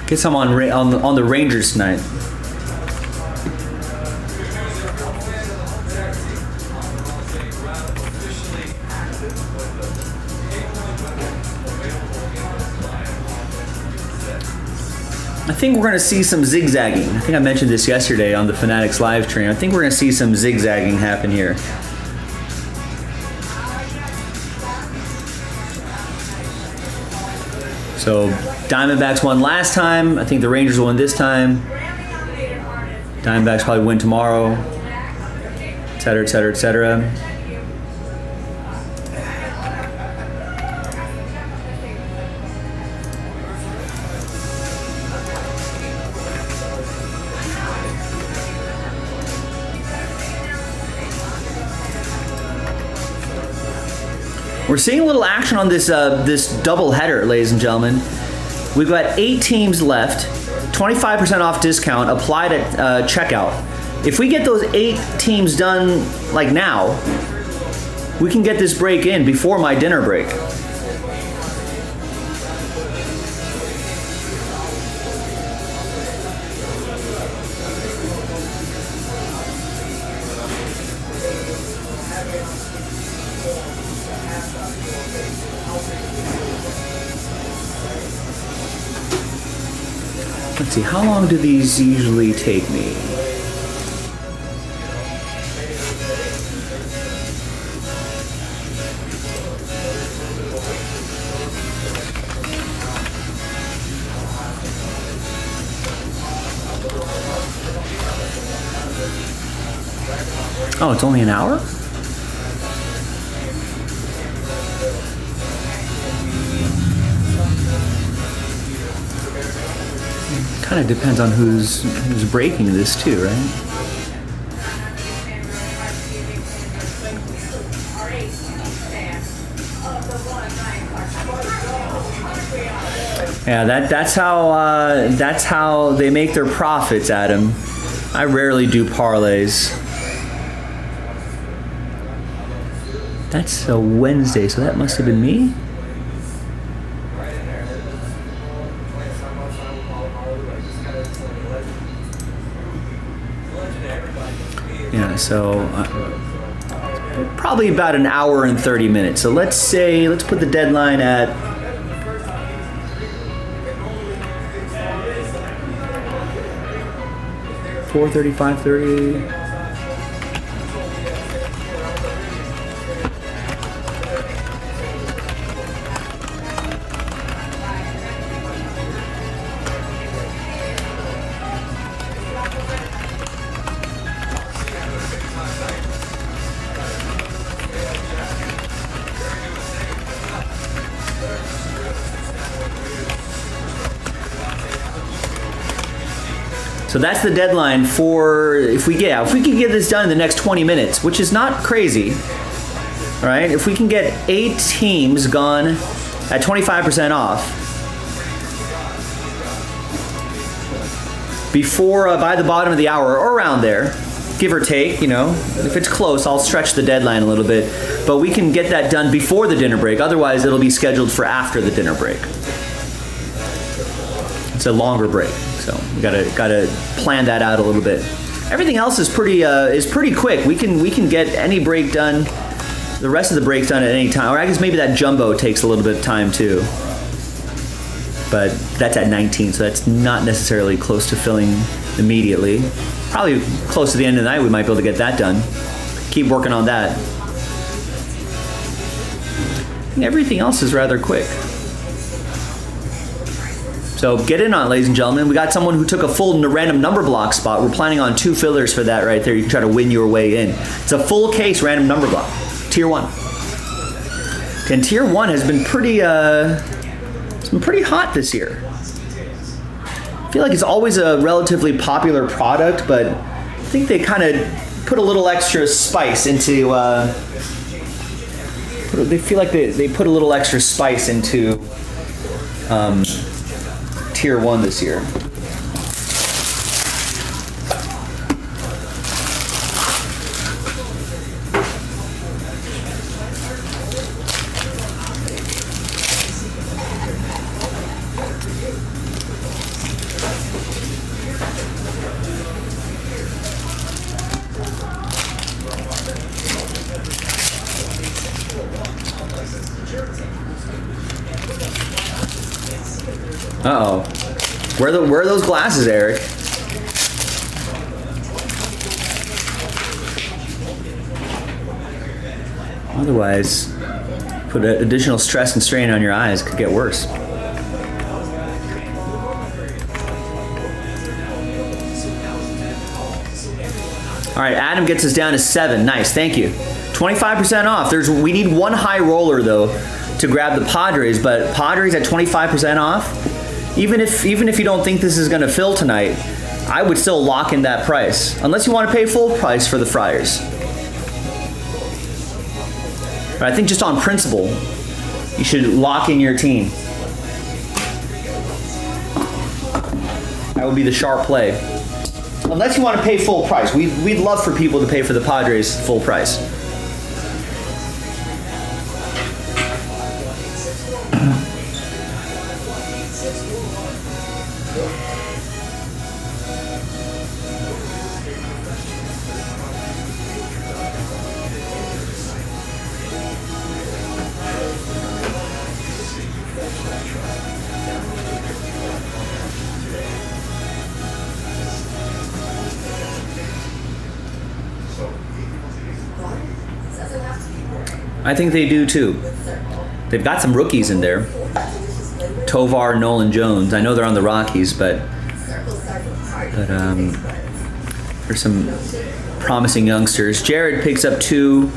Guess I'm on the Rangers tonight. I think we're going to see some zigzagging. I think I mentioned this yesterday on the Fanatics live stream. I think we're going to see some zigzagging happen here. So Diamondbacks won last time. I think the Rangers will win this time. Diamondbacks probably win tomorrow, et cetera, et cetera, et cetera. We're seeing a little action on this this double header, ladies and gentlemen. We've got 8 teams left, 25% off discount applied at checkout. If we get those 8 teams done like now, we can get this break in before my dinner break. Let's see, how long do these usually take me? Oh, it's only an hour? Kind of depends on who's breaking this too, right? Yeah, that's how they make their profits, Adam. I rarely do parlays. That's a Wednesday, so that must have been me. Yeah, so probably about an hour and 30 minutes. So let's put the deadline at 4:30, 5:30. So that's the deadline for if we can get this done in the next 20 minutes, which is not crazy. All right, if we can get 8 teams gone at 25% off before by the bottom of the hour or around there, give or take, you know, if it's close, I'll stretch the deadline a little bit, but we can get that done before the dinner break. Otherwise, it'll be scheduled for after the dinner break. It's a longer break. So we gotta plan that out a little bit. Everything else is pretty quick. We can get any break done, the rest of the breaks done at any time. Or I guess maybe that jumbo takes a little bit of time too. But that's at 19, so that's not necessarily close to filling immediately. Probably close to the end of the night we might be able to get that done. Keep working on that. I think everything else is rather quick. So get in on it, ladies and gentlemen. We got someone who took a full random number block spot. We're planning on 2 fillers for that right there. You can try to win your way in. It's a full case random number block, tier 1. And tier 1 has been pretty hot this year. I feel like it's always a relatively popular product, but I think they kind of put a little extra spice into. They feel like they put a little extra spice into. Tier 1 this year. Uh-oh. Where are those glasses, Eric? Otherwise, put additional stress and strain on your eyes. Could get worse. All right, Adam gets us down to 7. Nice, thank you. 25% off. We need one high roller though to grab the Padres, but Padres at 25% off. Even if you don't think this is going to fill tonight, I would still lock in that price, unless you want to pay full price for the Friars. But I think just on principle, you should lock in your team. That would be the sharp play. Unless you want to pay full price. We'd love for people to pay for the Padres full price. I think they do too. They've got some rookies in there. Tovar, Nolan Jones. I know they're on the Rockies, but there's some promising youngsters. Jared picks up 2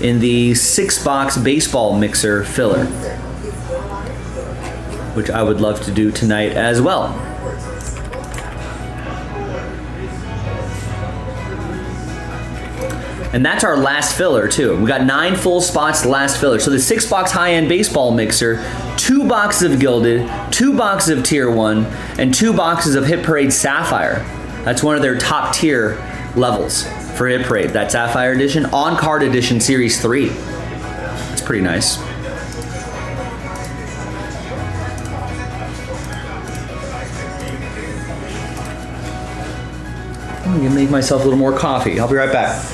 in the 6-box baseball mixer filler, which I would love to do tonight as well. And that's our last filler too. We got 9 full spots, the last filler. So the 6-box high-end baseball mixer, 2 boxes of Gilded, 2 boxes of Tier 1, and 2 boxes of Hit Parade Sapphire. That's one of their top tier levels for Hit Parade. That Sapphire Edition, on-card edition Series 3. It's pretty nice. I'm gonna make myself a little more coffee. I'll be right back.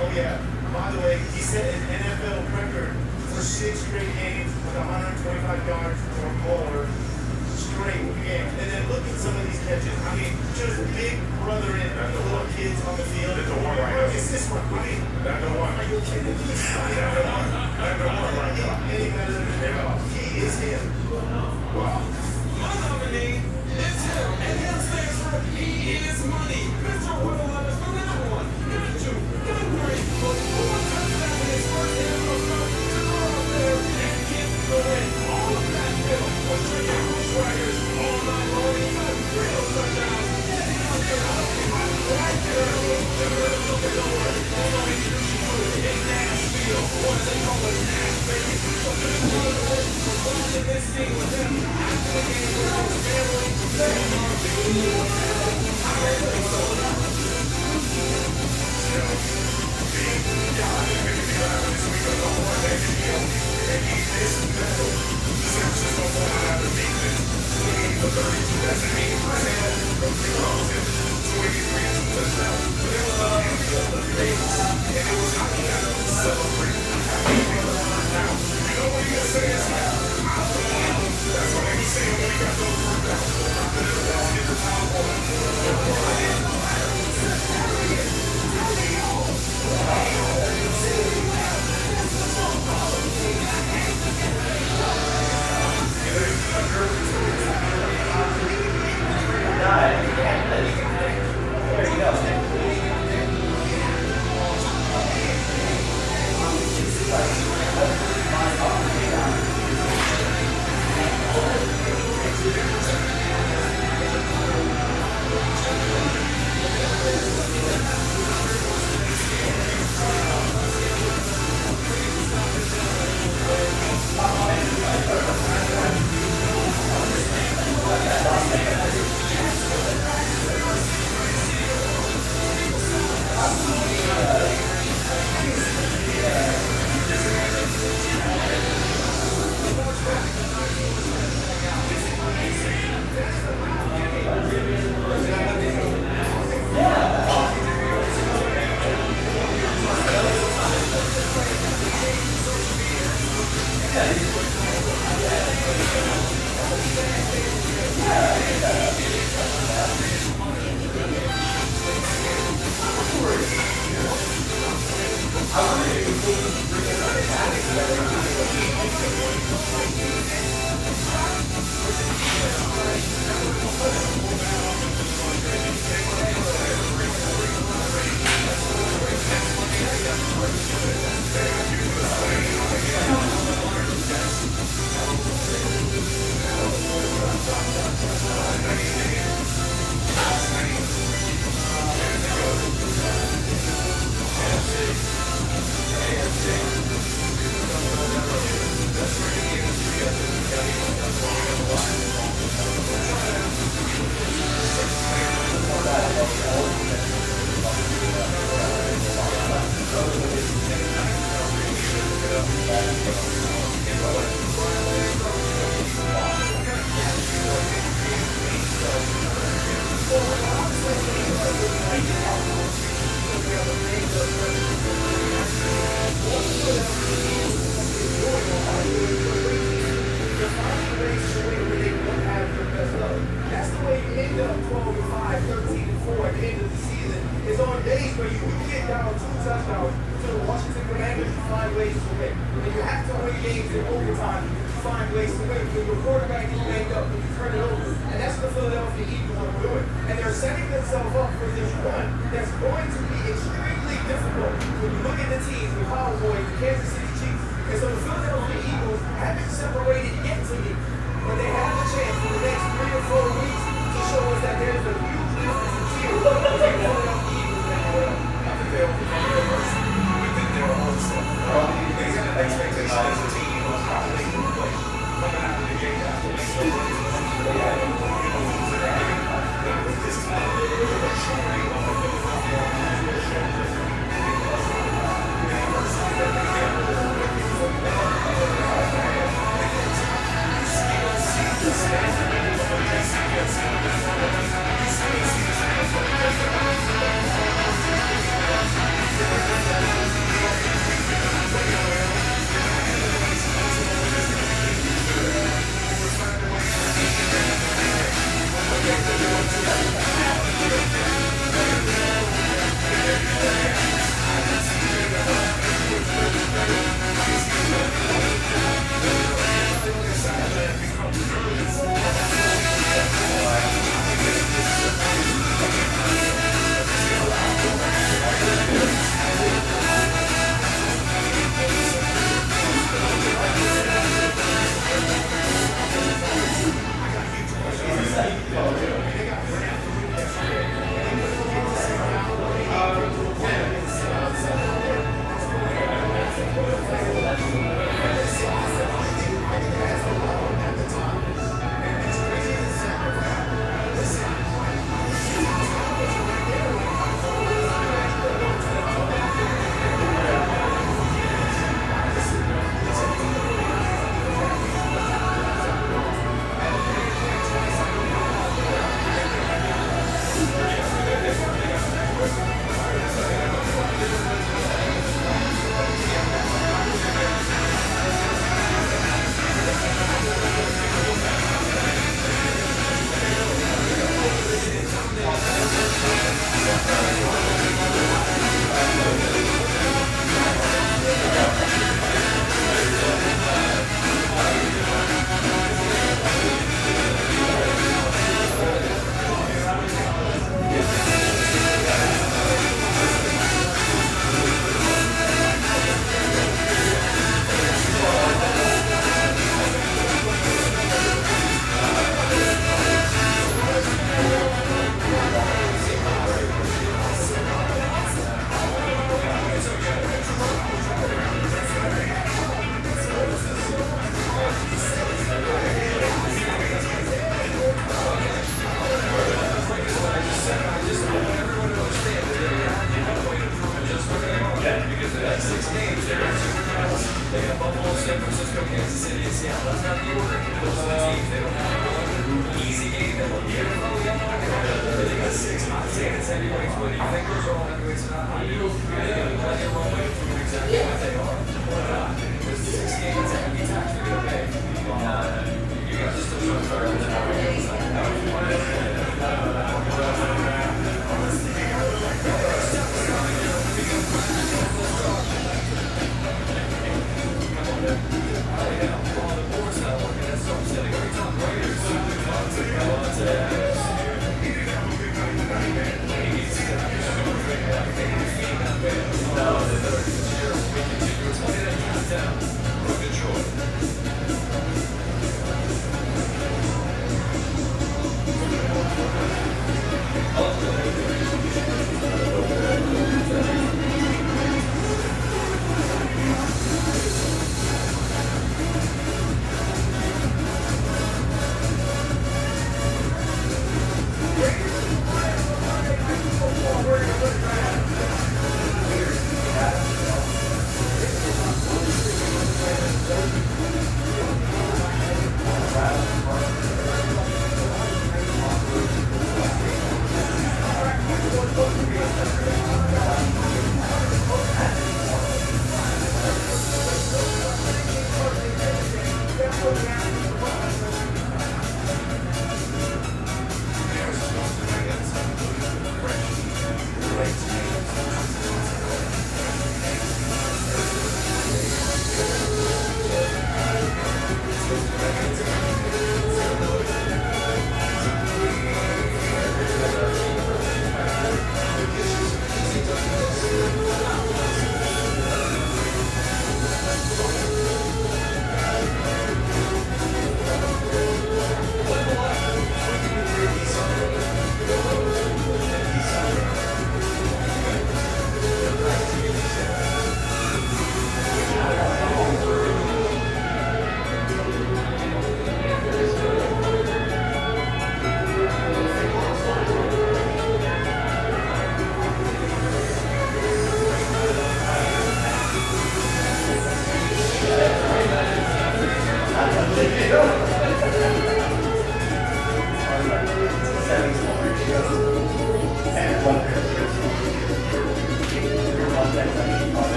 Oh yeah. By the way, he set an NFL record for 6 straight games with 125 yards or more. Straight games. And then look at some of these catches. I mean, just big brother in the little kids on the field. It's the one right now. It's this one. I mean, that's the one. Are you kidding me? That's the one. That's the one right now. Any better than him? He is him. Wow. My nominee is him, and him stands for He Is Money. Mr. Will Levis from that one. Not 2, not 3, but 4 touchdowns in his first NFL start to go out there and get the win. All of that film was drinking Goose Riders all night long. He got 3 of those touchdowns. And out there, right there, the middle of the door. They don't introduce you to it in Nashville. What do they call it? Nash, baby. So this is one of the ones who was in this scene with them after the game with his family. They are That's what they say when we got those. end of the season is on days where you get down 2 touchdowns to the Washington Commanders, you find ways to win. When you have to win games in overtime, you find ways to win. When your quarterback is made up, when you turn it over. And that's what the Philadelphia Eagles are doing. And they're setting themselves up for this run that's going to be extremely difficult when you look at the teams, the Cowboys, the Kansas City Chiefs. And so the Philadelphia Eagles haven't separated yet to me, but they have the chance for the next 3 or 4 weeks to show us that there's a huge difference in tier between the Philadelphia Eagles and the I think they'll perform their worst. We think they're also. They got expectations as a team of how they can play. Coming out of the gate after they so they had this time. Showing on the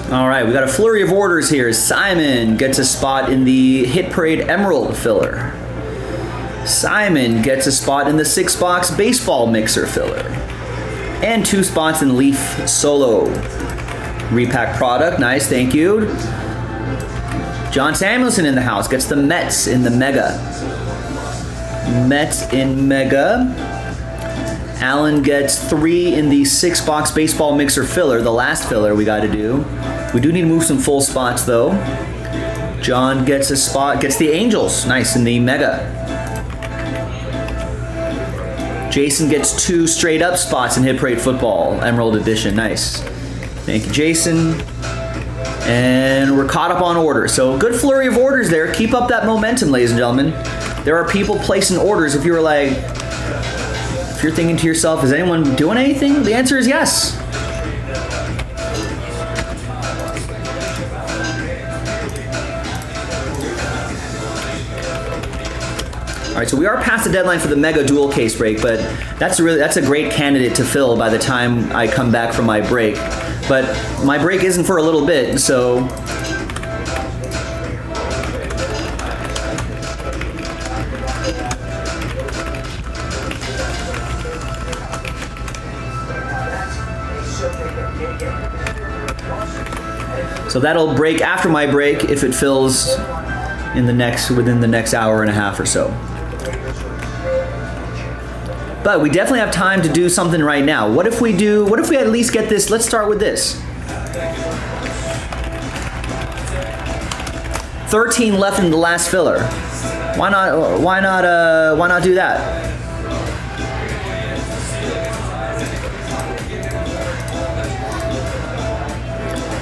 All right, we got a flurry of orders here. Simon gets a spot in the Hit Parade Emerald filler. Simon gets a spot in the 6-box Baseball Mixer filler. And 2 spots in Leaf Solo. Repack product, nice, thank you. John Samuelson in the house gets the Mets in the Mega. Mets in Mega. Alan gets 3 in the 6-box Baseball Mixer filler, the last filler we got to do. We do need to move some full spots though. John gets a spot, gets the Angels, nice, in the Mega. Jason gets 2 straight up spots in Hit Parade Football, Emerald Edition, nice. Thank you, Jason. And we're caught up on orders. So good flurry of orders there. Keep up that momentum, ladies and gentlemen. There are people placing orders. If you're like, if you're thinking to yourself, is anyone doing anything? The answer is yes. All right, so we are past the deadline for the Mega Dual Case break, but that's a great candidate to fill by the time I come back from my break. But my break isn't for a little bit, so that'll break after my break if it fills within the next hour and a half or so. But we definitely have time to do something right now. What if we at least get this? Let's start with this. 13 left in the last filler. Why not do that?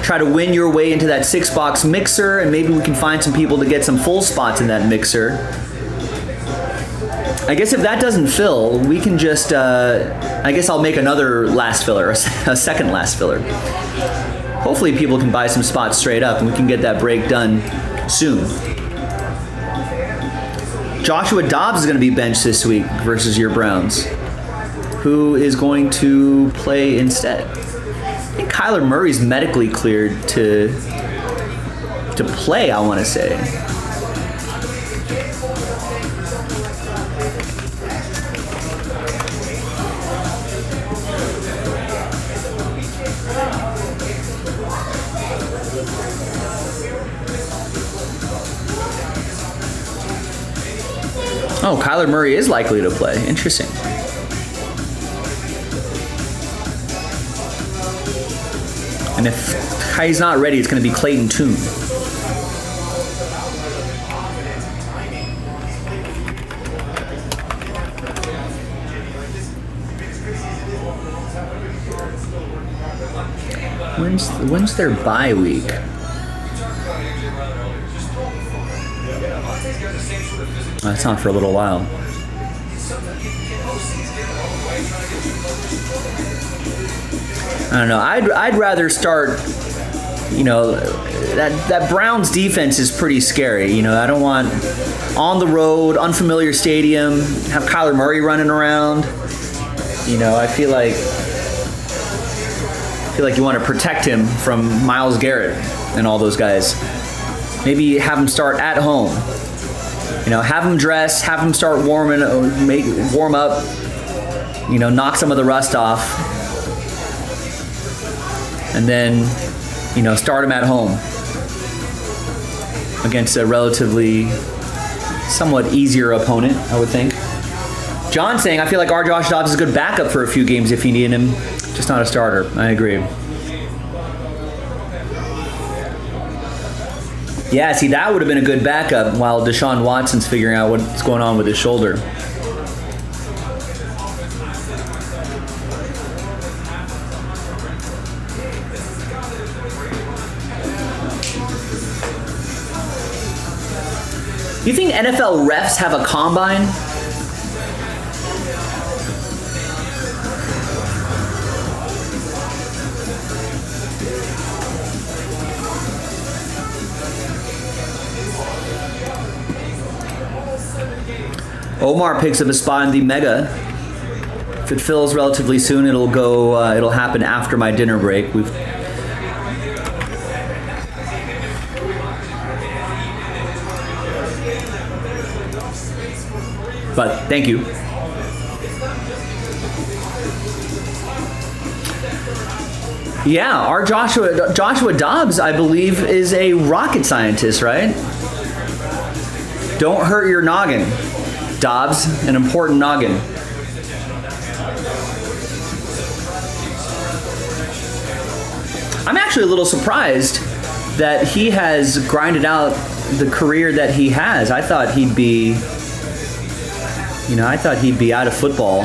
Try to win your way into that 6-box mixer, and maybe we can find some people to get some full spots in that mixer. I guess if that doesn't fill, we can just, I guess I'll make another last filler, a second last filler. Hopefully people can buy some spots straight up and we can get that break done soon. Joshua Dobbs is going to be benched this week versus your Browns. Who is going to play instead? I think Kyler Murray's medically cleared to play, I want to say. Oh, Kyler Murray is likely to play. Interesting. And if he's not ready, it's going to be Clayton Tune. When's their bye week? That's not for a little while. I don't know. I'd rather start. You know, that Browns defense is pretty scary. You know, I don't want on the road, unfamiliar stadium, have Kyler Murray running around. You know, I feel like you want to protect him from Myles Garrett and all those guys. Maybe have him start at home. You know, have him dress, have him start warm up. You know, knock some of the rust off. And then, you know, start him at home against a relatively somewhat easier opponent, I would think. John saying, I feel like our Josh Dobbs is a good backup for a few games if you need him, just not a starter. I agree. Yeah, see, that would have been a good backup while Deshaun Watson's figuring out what's going on with his shoulder. You think NFL refs have a combine? Omar picks up a spot in the Mega. If it fills relatively soon, it'll go. It'll happen after my dinner break. But thank you. Yeah, our Joshua Dobbs, I believe, is a rocket scientist, right? Don't hurt your noggin. Dobbs, an important noggin. I'm actually a little surprised that he has grinded out the career that he has. I thought he'd be out of football,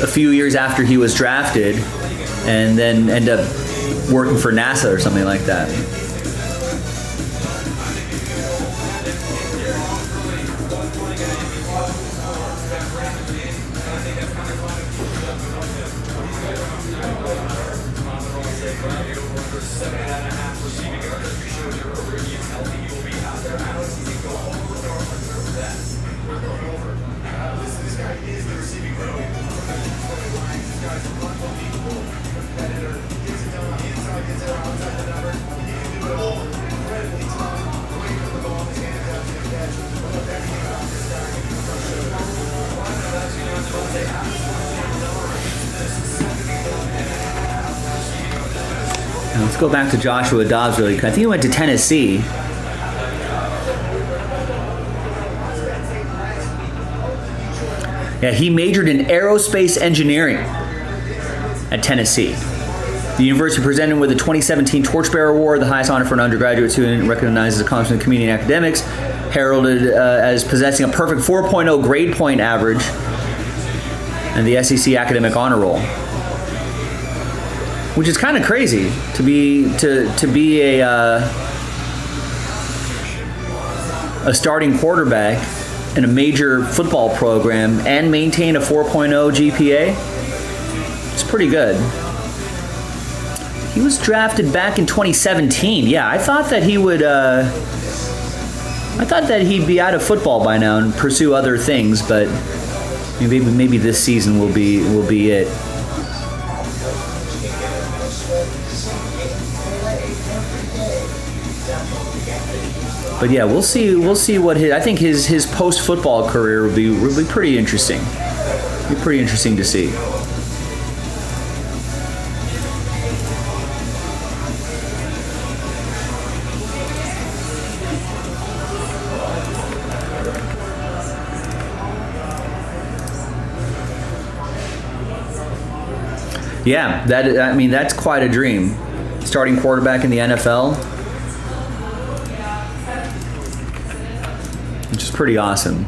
a few years after he was drafted, and then end up working for NASA or something like that. Let's go back to Joshua Dobbs really quick. I think he went to Tennessee. Yeah, he majored in aerospace engineering at Tennessee. The university presented him with the 2017 Torchbearer Award, the highest honor for an undergraduate student, recognized as a accomplishment in community and academics, heralded as possessing a perfect 4.0 grade point average, and the SEC Academic Honor Roll. Which is kind of crazy to be a a starting quarterback in a major football program and maintain a 4.0 GPA, it's pretty good. He was drafted back in 2017. Yeah, I thought that he would. I thought that he'd be out of football by now and pursue other things, but maybe this season will be it. But yeah, we'll see what I think his post football career will be pretty interesting. Be pretty interesting to see. Yeah, that's quite a dream. Starting quarterback in the NFL. Which is pretty awesome.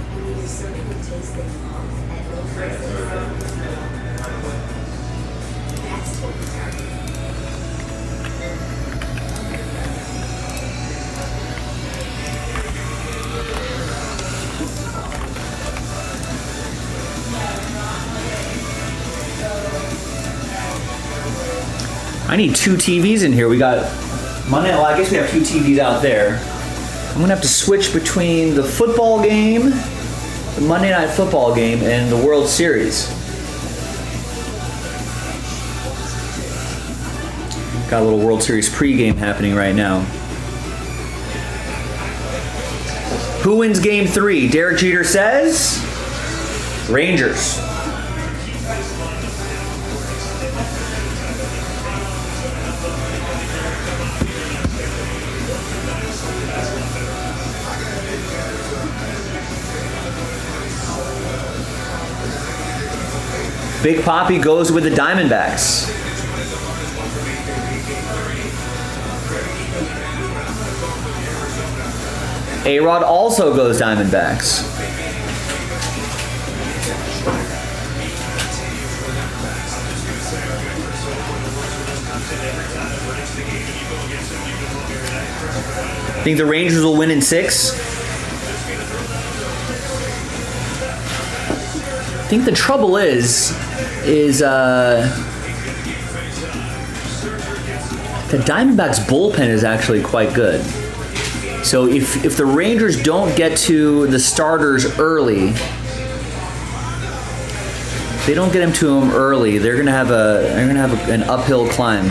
I need 2 TVs in here. We got Monday. Well, I guess we have 2 TVs out there. I'm gonna have to switch between the football game, the Monday Night Football game, and the World Series. Got a little World Series pregame happening right now. Who wins Game 3? Derek Jeter says Rangers. Big Papi goes with the Diamondbacks. A-Rod also goes Diamondbacks. Think the Rangers will win in 6? I think the trouble is the Diamondbacks bullpen is actually quite good. So if the Rangers don't get to the starters early, if they don't get them to them early, they're gonna have an uphill climb.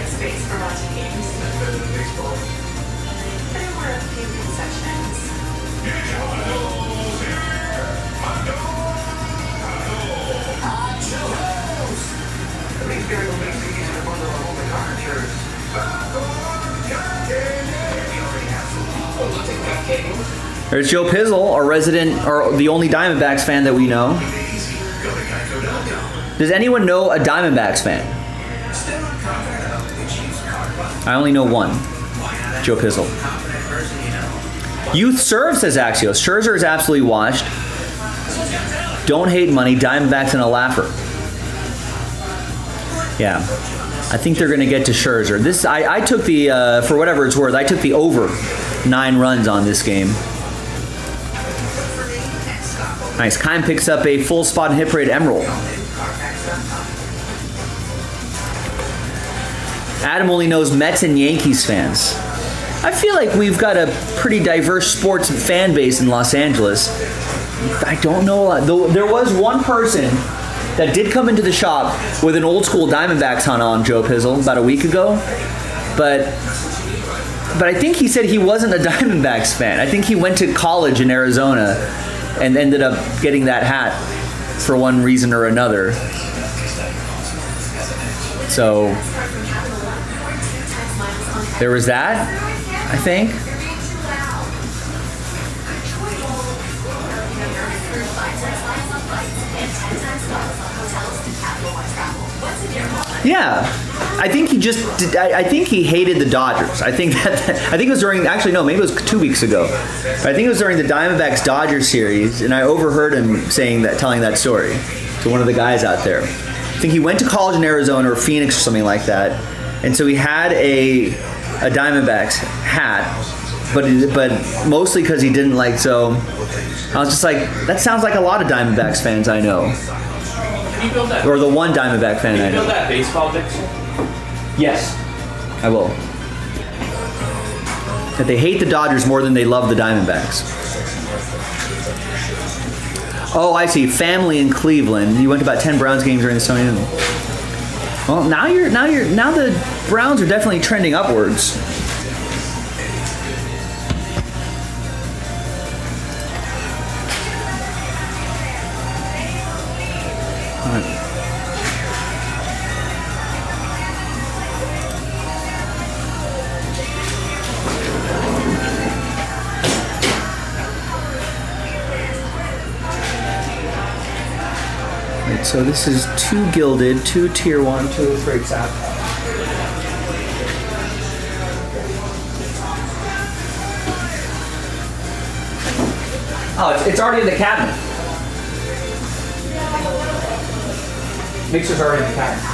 Space for watching games. There were a few concessions. There's Joe Pizzle, our resident, or the only Diamondbacks fan that we know. Does anyone know a Diamondbacks fan? I only know one. Joe Pizzle. Youth Serve, says Axios. Scherzer is absolutely washed. Don't hate money. Diamondbacks and a laugher. Yeah. I think they're going to get to Scherzer. I took the, for whatever it's worth, I took the over 9 runs on this game. Nice. Kime picks up a full spot and hit parade emerald. Adam only knows Mets and Yankees fans. I feel like we've got a pretty diverse sports fan base in Los Angeles. I don't know a lot. Though there was one person that did come into the shop with an old school Diamondbacks hunt on, Joe Pizzle, about a week ago. But I think he said he wasn't a Diamondbacks fan. I think he went to college in Arizona and ended up getting that hat for one reason or another. So there was that, I think. Yeah, I think he just. I think he hated the Dodgers. I think it was during. Actually, no, maybe it was 2 weeks ago. I think it was during the Diamondbacks Dodgers series, and I overheard him telling that story to one of the guys out there. I think he went to college in Arizona or Phoenix or something like that, and so he had a Diamondbacks hat, but mostly because he didn't like. So I was just like, that sounds like a lot of Diamondbacks fans I know. Can you build that? Or the one Diamondback fan I Can you know. build that baseball picture? Yes, I will. That they hate the Dodgers more than they love the Diamondbacks. Oh, I see. Family in Cleveland. You went to about 10 Browns games during the summer. Well, now the Browns are definitely trending upwards. So this is 2 gilded, 2 tier 1, 2 breaks out. Oh, it's already in the cabinet. Mixer's already in the cabinet.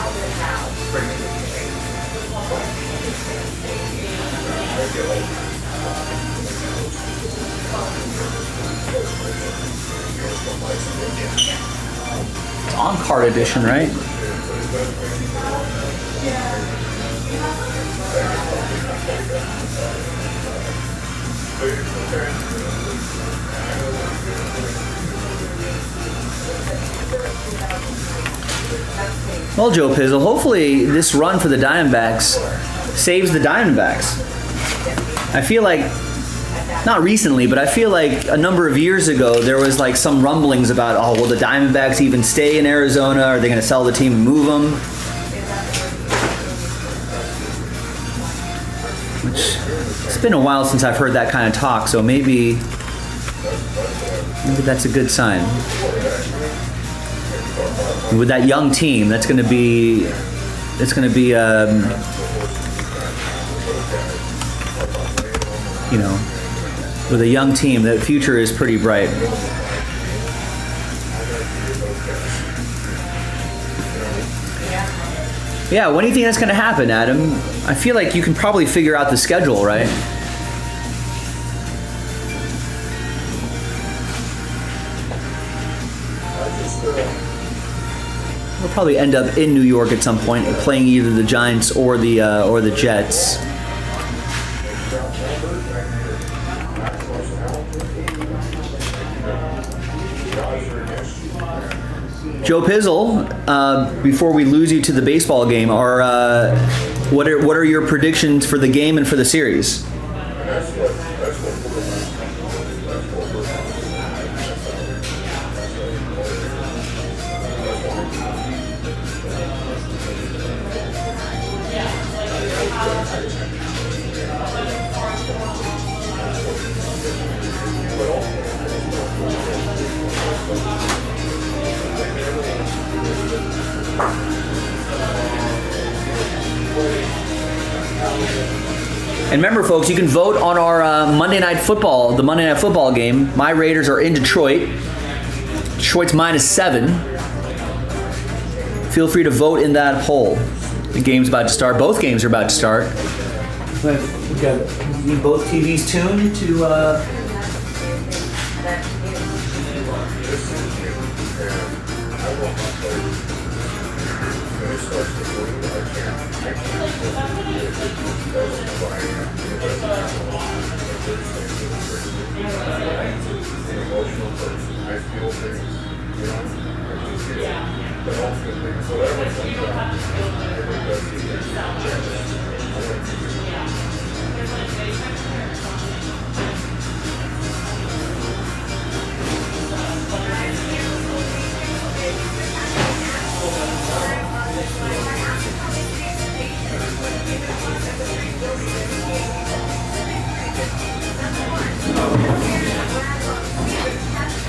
It's on card edition, right? Well, Joe Pizzle, hopefully this run for the Diamondbacks saves the Diamondbacks. I feel like, not recently, but I feel like a number of years ago there was like some rumblings about, oh, will the Diamondbacks even stay in Arizona? Are they going to sell the team and move them? Which, it's been a while since I've heard that kind of talk, so maybe that's a good sign. With that young team, it's going to be, you know, with a young team, the future is pretty bright. Yeah, when do you think that's going to happen, Adam? I feel like you can probably figure out the schedule, right? We'll probably end up in New York at some point, playing either the Giants or the Jets. Joe Pizzle, before we lose you to the baseball game, what are your predictions for the game and for the series? And remember, folks, you can vote on our Monday Night Football game. My Raiders are in Detroit. Detroit's -7. Feel free to vote in that poll. The game's about to start. Both games are about to start. We need both TVs tuned to.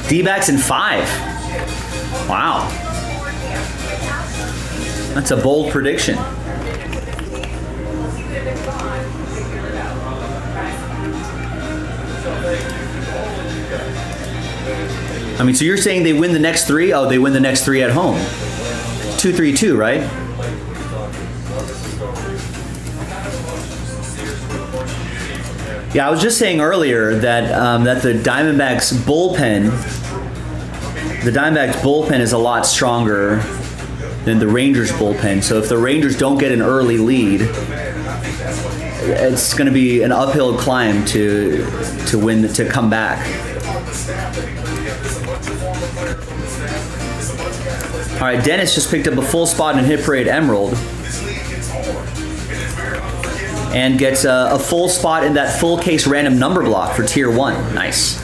D-backs in 5. Wow. That's a bold prediction. I mean, so you're saying they win the next 3? Oh, they win the next 3 at home. 2-3-2, right? Yeah, I was just saying earlier that that the Diamondbacks bullpen is a lot stronger than the Rangers bullpen. So if the Rangers don't get an early lead, it's going to be an uphill climb to win, to come back. All right, Dennis just picked up a full spot in Hit Parade Emerald and gets a full spot in that full case random number block for Tier 1. Nice.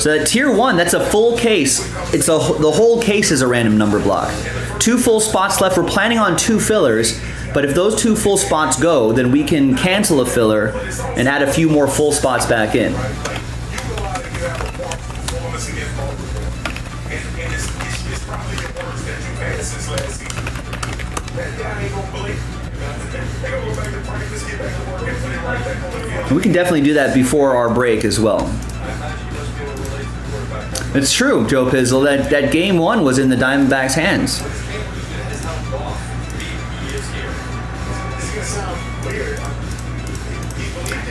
So that Tier 1, that's a full case. The whole case is a random number block. 2 full spots left. We're planning on 2 fillers, but if those 2 full spots go, then we can cancel a filler and add a few more full spots back in. And we can definitely do that before our break as well. It's true, Joe Pizzle, that game 1 was in the Diamondbacks' hands.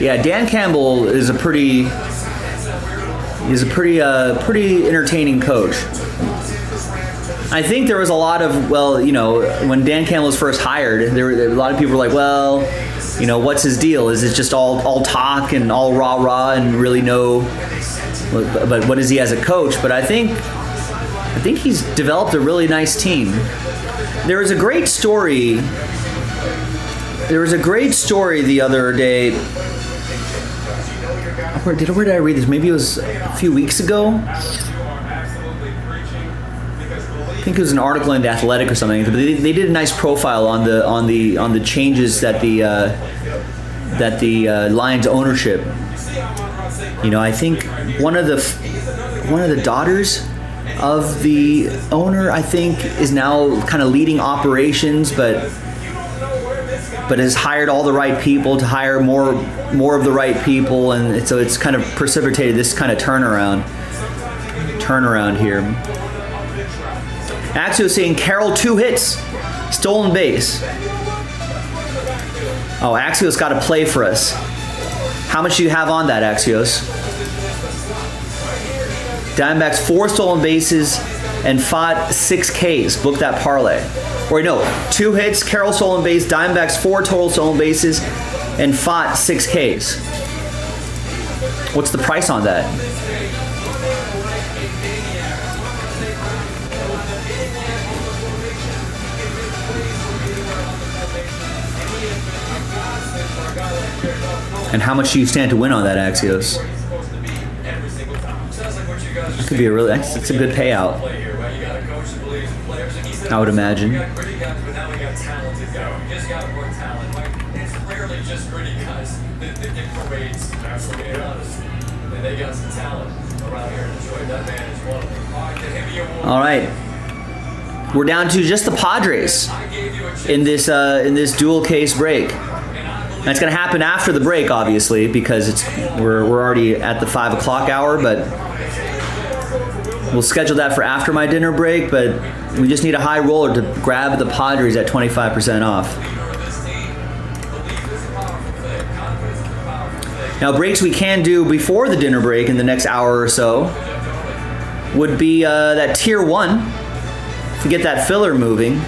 Yeah, Dan Campbell is a pretty entertaining coach. I think there was a lot of, well, you know, when Dan Campbell was first hired, a lot of people were like, well, you know, what's his deal? Is it just all talk and all rah-rah and really no, but what is he as a coach? But I think he's developed a really nice team. There was a great story the other day. Where did I read this? Maybe it was a few weeks ago. I think it was an article in The Athletic or something. But they did a nice profile on the changes that the Lions ownership. You know, I think one of the daughters of the owner, I think, is now kind of leading operations, but has hired all the right people to hire more of the right people, and so it's kind of precipitated this kind of turnaround here. Axios saying Carroll 2 hits, stolen base. Oh, Axios got a play for us. How much do you have on that, Axios? Diamondbacks 4 stolen bases and fought 6 Ks. Book that parlay. Or no, 2 hits, Carroll stolen base, Diamondbacks 4 total stolen bases, and fought 6 Ks. What's the price on that? And how much do you stand to win on that, Axios? That could be it's a good payout, I would imagine. All right, we're down to just the Padres in this dual case break. And it's going to happen after the break, obviously, because we're already at the 5 o'clock hour, but we'll schedule that for after my dinner break. But we just need a high roller to grab the Padres at 25% off. Now, breaks we can do before the dinner break in the next hour or so would be that Tier 1, to get that filler moving.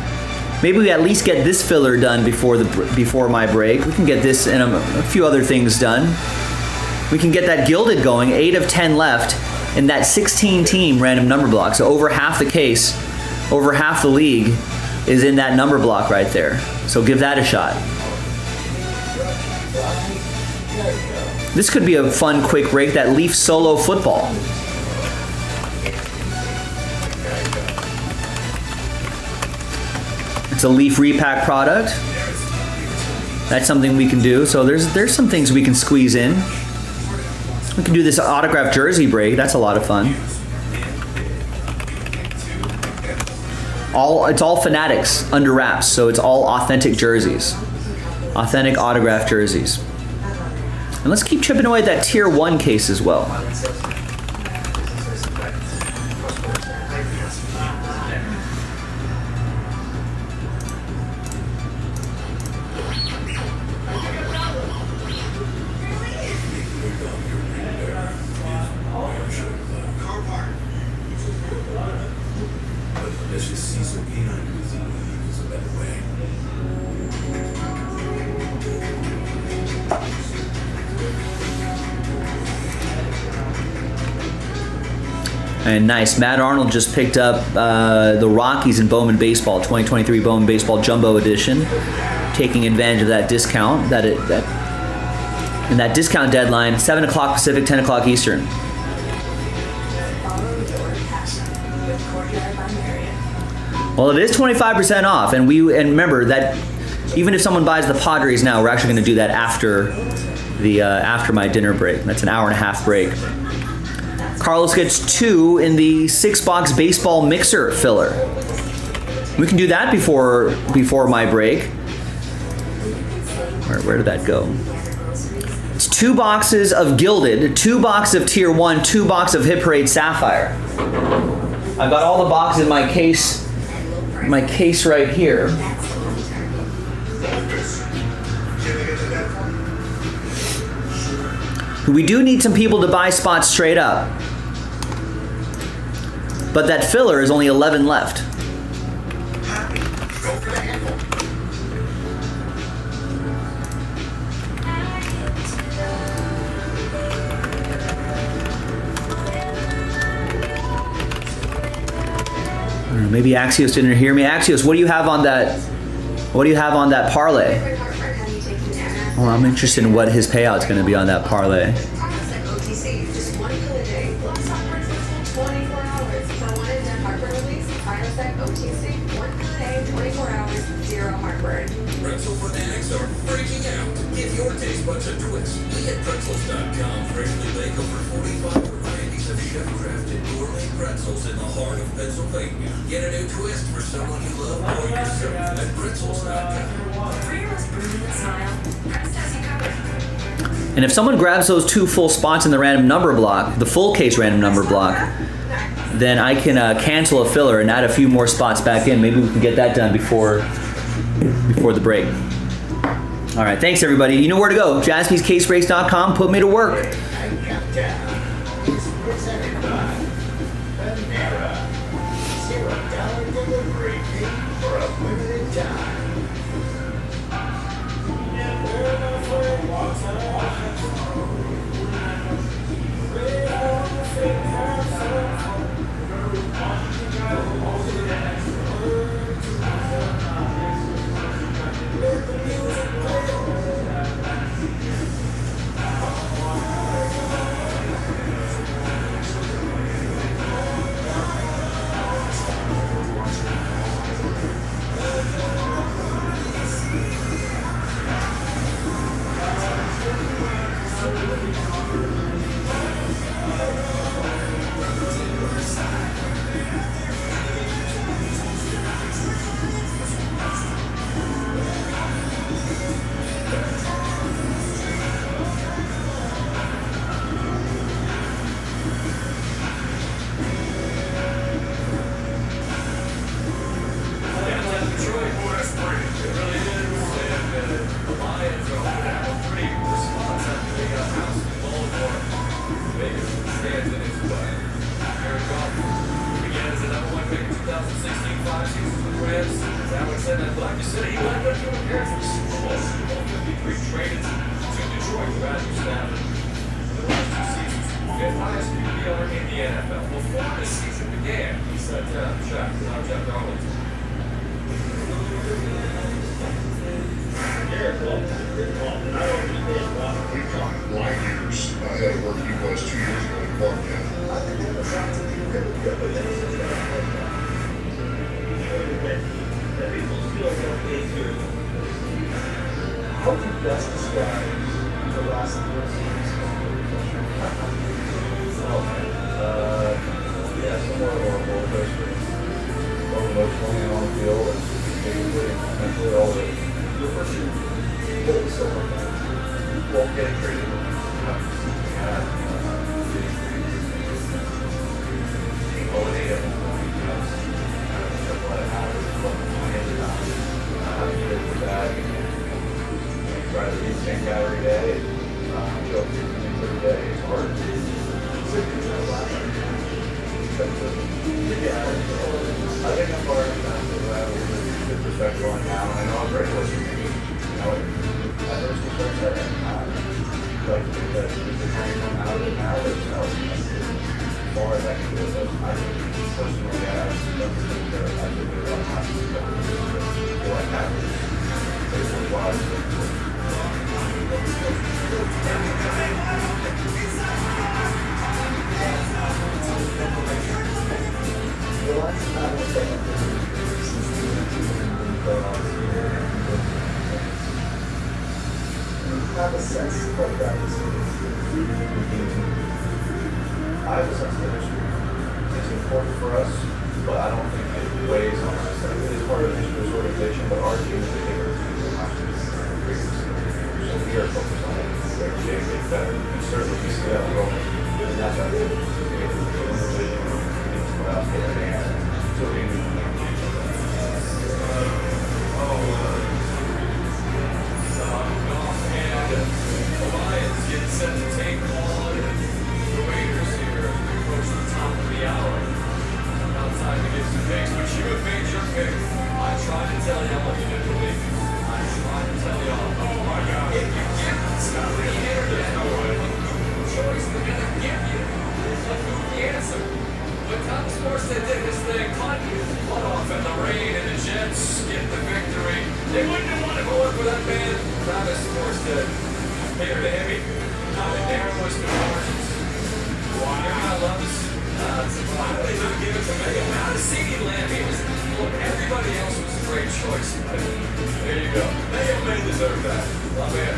Maybe we at least get this filler done before my break. We can get this and a few other things done. We can get that Gilded going, 8 of 10 left, in that 16-team random number block. So over half the case, over half the league is in that number block right there. So give that a shot. This could be a fun, quick break, that Leaf Solo Football. It's a Leaf repack product. That's something we can do. So there's some things we can squeeze in. We can do this autographed jersey break. That's a lot of fun. It's all Fanatics under wraps, so it's all authentic jerseys, authentic autographed jerseys. And let's keep chipping away at that tier 1 case as well. Car park. But let's just see some canine cuisine is a better way. And nice, Matt Arnold just picked up the Rockies in Bowman Baseball, 2023 Bowman Baseball Jumbo Edition, taking advantage of that discount, and that discount deadline, 7 o'clock Pacific, 10 o'clock Eastern. Follow your passion with Courtyard by Marriott. Well, it is 25% off, and remember that even if someone buys the Padres now, we're actually going to do that after my dinner break. That's an hour and a half break. Carlos gets 2 in the 6-box baseball mixer filler. We can do that before my break. Where did that go? It's 2 boxes of Gilded, 2 boxes of Tier 1, 2 boxes of Hit Parade Sapphire. I've got all the boxes in my case right here. We do need some people to buy spots straight up. But that filler is only 11 left. Maybe Axios didn't hear me. Axios, what do you have on that? What do you have on that parlay? Well, I'm interested in what his payout's going to be on that parlay. OTC, just 1 pill a day. Plus Heartburn for 24 hours. For 1 in 10 heartburn relief, Pyrosec OTC, 1 pill a day, 24 hours, 0 heartburn. Pretzel fanatics are freaking out. Give your taste buds a twist. We at Pretzels.com freshly bake over 45 varieties of chef-crafted gourmet pretzels in the heart of Pennsylvania. Get a new twist for someone you love or yourself at Pretzels.com. Fearless brilliant smile. Press has you covered. And if someone grabs those 2 full spots in the random number block, the full case random number block, then I can cancel a filler and add a few more spots back in. Maybe we can get that done before the break. All right, thanks everybody. You know where to go. JaspysCaseBreaks.com. Put me to work. Yeah, somewhere more emotional. won't get traded. Try to be the same guy every day, show up every day, it's hard. Yeah, I think I'm far enough to have a good perspective on now, and I know I'm very close to you. You know, at first we started like the training come out of it now, but you know, as far as I can do it, I personally have done the things that I do a lot of times. So I have to wise. Have a sense of what that is. I have a sense of history. It's important for us, but I don't think it weighs on us. It is part of the history of this organization, but our team is a bigger team than last year. So we are focused on it. We're getting better. And certainly we see that growing. And that's our team. What else can I add? So we need to Lions get set to take on the Raiders here as we approach the top of the hour. Now time to get some picks, but you have made your pick. I tried to tell y'all you didn't believe me. I tried to tell y'all. Oh my God. If you give stuff the internet, no choice they're going to give you. Like who the answer? But Thomas Morstead did his thing, cut off in the rain, and the Jets get the victory. They wouldn't have wanted to work with that man, Travis Morstead. Here to heavy, not the narrowest of margins. You're gonna love this. Why did they not give it to me? Not a CeeDee Lamb. Look, everybody else was a great choice. There you go. They deserve that. Love it.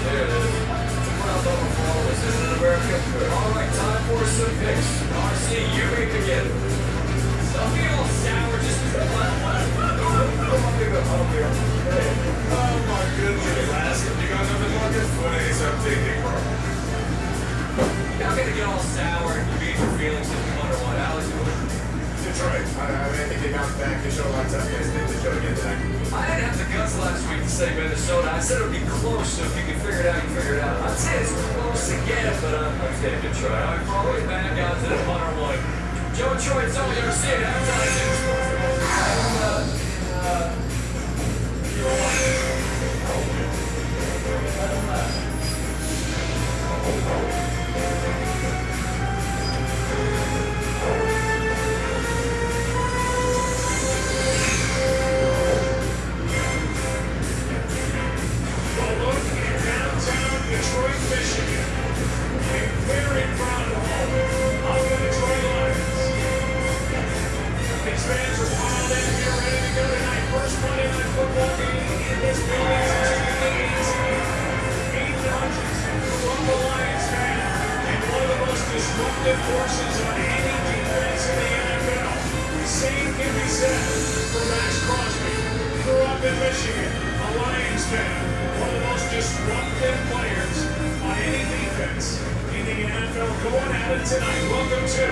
There it is. It's a proud moment for all of us, isn't it, America? All right, time for some picks. RC, you may begin. Don't be all sour just because I'm oh my goodness. Last, you guys have been looking for days I'm taking from. You're not going to get all sour and beat your feelings if you wonder what Alex doing. Detroit. I think they bounced back. They showed a lot of tough guys. They showed again tonight. I didn't have the guts last week to say Minnesota. I said it would be close, so if you can figure it out, you figure it out. I'd say it's close again, but I'm saying Detroit. I'm always back out to the punter one. Joe Troy, it's all you're seeing. Detroit, Michigan. I'm very proud of the Detroit Lions. These fans are piled in here, ready to go tonight. First Monday Night Football game in this building since 2018. 800 from the Lions fan, and one of the most disruptive forces on any defense in the NFL. Same can be said for Max Crosby. Grew up in Michigan, a Lions fan. One of the most disruptive players on any defense in the NFL going at it tonight. Welcome to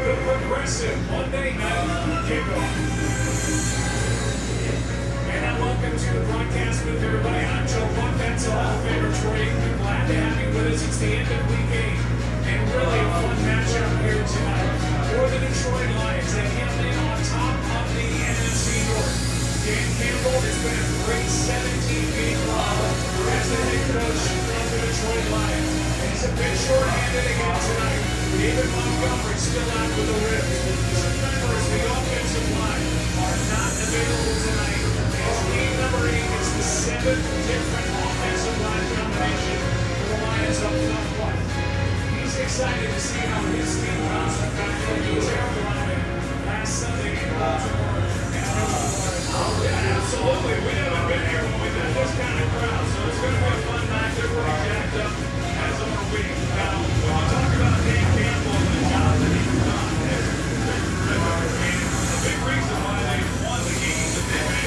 the Progressive Monday Night Kickoff. And now welcome to the broadcast with everybody. I'm Joe Buck. That's a Hall of Famer Troy. Glad to have you with us. It's the end of week 8. And really a fun matchup here tonight for the Detroit Lions. They come in on top of the NFC North. Dan Campbell has been a great 17-game run as the head coach of the Detroit Lions. And he's a bit short-handed again tonight. David Montgomery still out with the ribs. Two members of the offensive line are not available tonight. As game number 8 is the 7th different offensive line combination for the Lions up front. He's excited to see how his team bounces back from the terrible line last Sunday in Baltimore. Yeah, absolutely. We haven't been here when we've had this kind of crowd, so it's going to be a fun night. They're pretty jacked up as of our week. Now, when you talk about Dan Campbell and the job that he's done, a big reason why they've won the games that they've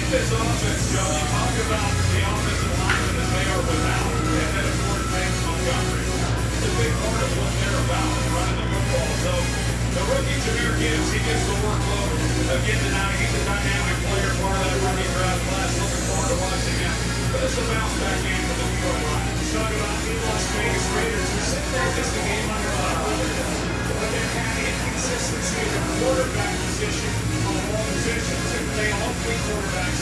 this offense, Joe, you talk about the offensive lineman that they are without, and then of course James Montgomery. It's a big part of what they're about, running the football. So the rookie Jahmyr Gibbs, he gets the workload again tonight. He's a dynamic player, part of that rookie draft class. Looking forward to watching him. But it's a bounce back game for the New York Lions. Talk about the Las Vegas Raiders, who sit there just a game under 500. But they've had inconsistency in the quarterback position on all positions. They all three quarterbacks.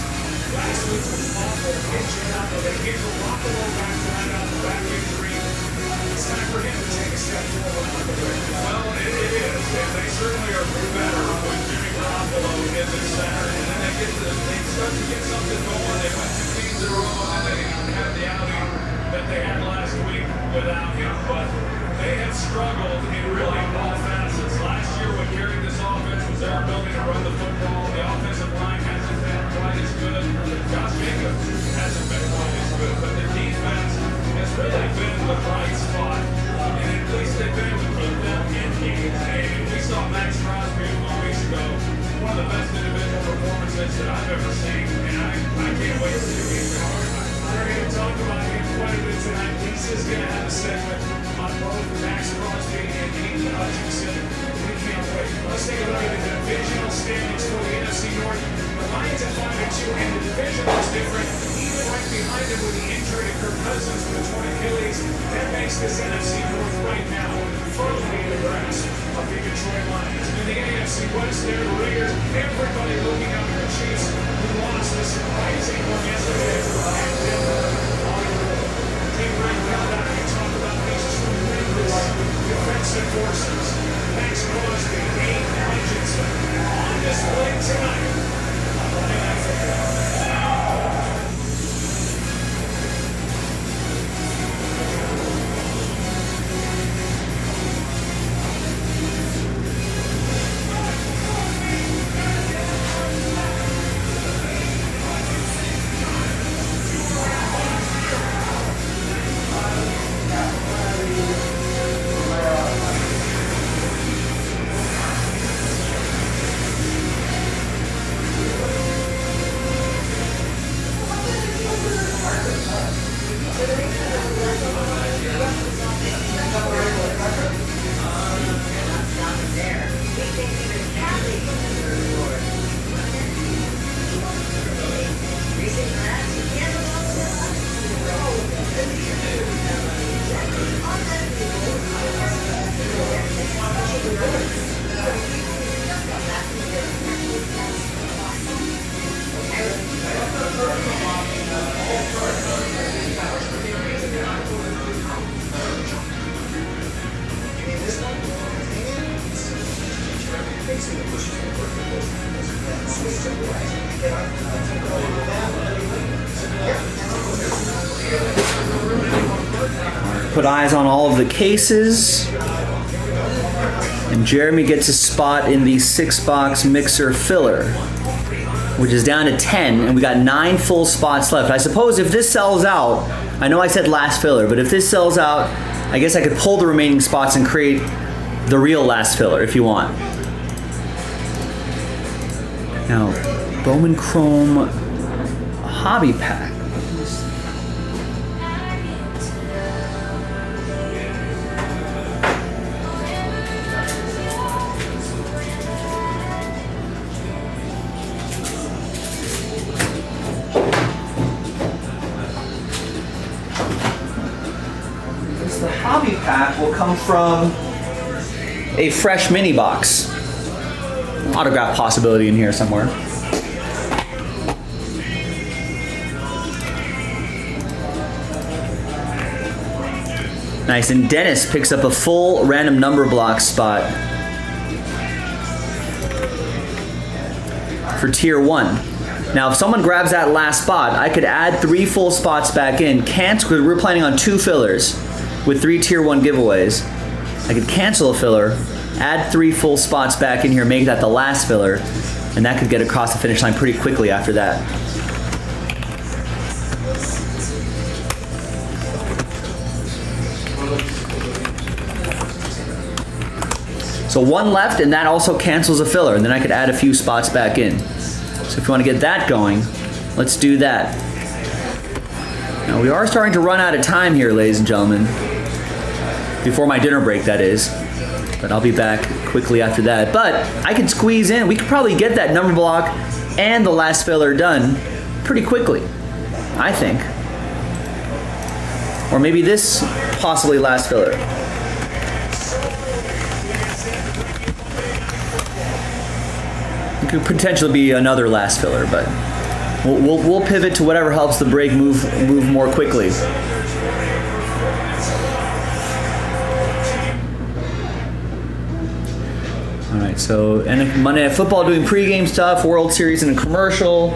Last week was awful. Pitching out, but they get Garoppolo back tonight out the back injury. It's time for him to take a step forward. Well, it is. And they certainly are better with Jimmy Garoppolo in the center. And then they start to get something going. They went 2 games in a row, and they didn't have the outing that they had last week without him. But they have struggled in really all facets. Last year, what carried this offense was their ability to run the football. The offensive line hasn't been quite as good. Josh Jacobs hasn't been quite as good. But the defense has really been the bright spot. And at least they've been able to keep them in games. And we saw Max Crosby a few weeks ago. One of the best individual performances that I've ever seen. And I can't wait to see him get hard. We're going to talk about him quite a bit tonight. Lisa's going to have a segment on both Max Crosby and Aiden Hutchinson. We can't wait. Let's take a look at the divisional standings for the NFC North. The Lions at 5-2, and the division looks different. Even right behind them with the injury to Kirk Cousins with a torn Achilles. That makes this NFC North right now firmly in the grasp of the Detroit Lions. In the AFC West, there the Raiders. Everybody looking out for the Chiefs, who lost a surprising one yesterday at Denver on the road. Take right now that I can talk about these tremendous defensive forces. Max Crosby, Aiden Hutchinson, on display tonight on Monday Night Football. Put eyes on all of the cases. And Jeremy gets a spot in the 6-box mixer filler, which is down to 10, and we got 9 full spots left. I suppose if this sells out, I know I said last filler, but if this sells out, I guess I could pull the remaining spots and create the real last filler if you want. Now, Bowman Chrome Hobby Pack. The hobby pack will come from a fresh mini box. Autograph possibility in here somewhere. Nice, and Dennis picks up a full random number block spot for tier 1. Now, if someone grabs that last spot, I could add 3 full spots back in. Cancel, we're planning on 2 fillers with 3 tier 1 giveaways. I could cancel a filler, add 3 full spots back in here, make that the last filler, and that could get across the finish line pretty quickly after that. So 1 left, and that also cancels a filler, and then I could add a few spots back in. So if you want to get that going, Let's do that. Now we are starting to run out of time here, ladies and gentlemen. Before my dinner break, that is. But I'll be back quickly after that. But I could squeeze in. We could probably get that number block and the last filler done pretty quickly, I think. Or maybe this possibly last filler. It could potentially be another last filler, but we'll pivot to whatever helps the break move more quickly. All right, so and Monday Night Football doing pregame stuff, World Series and a commercial.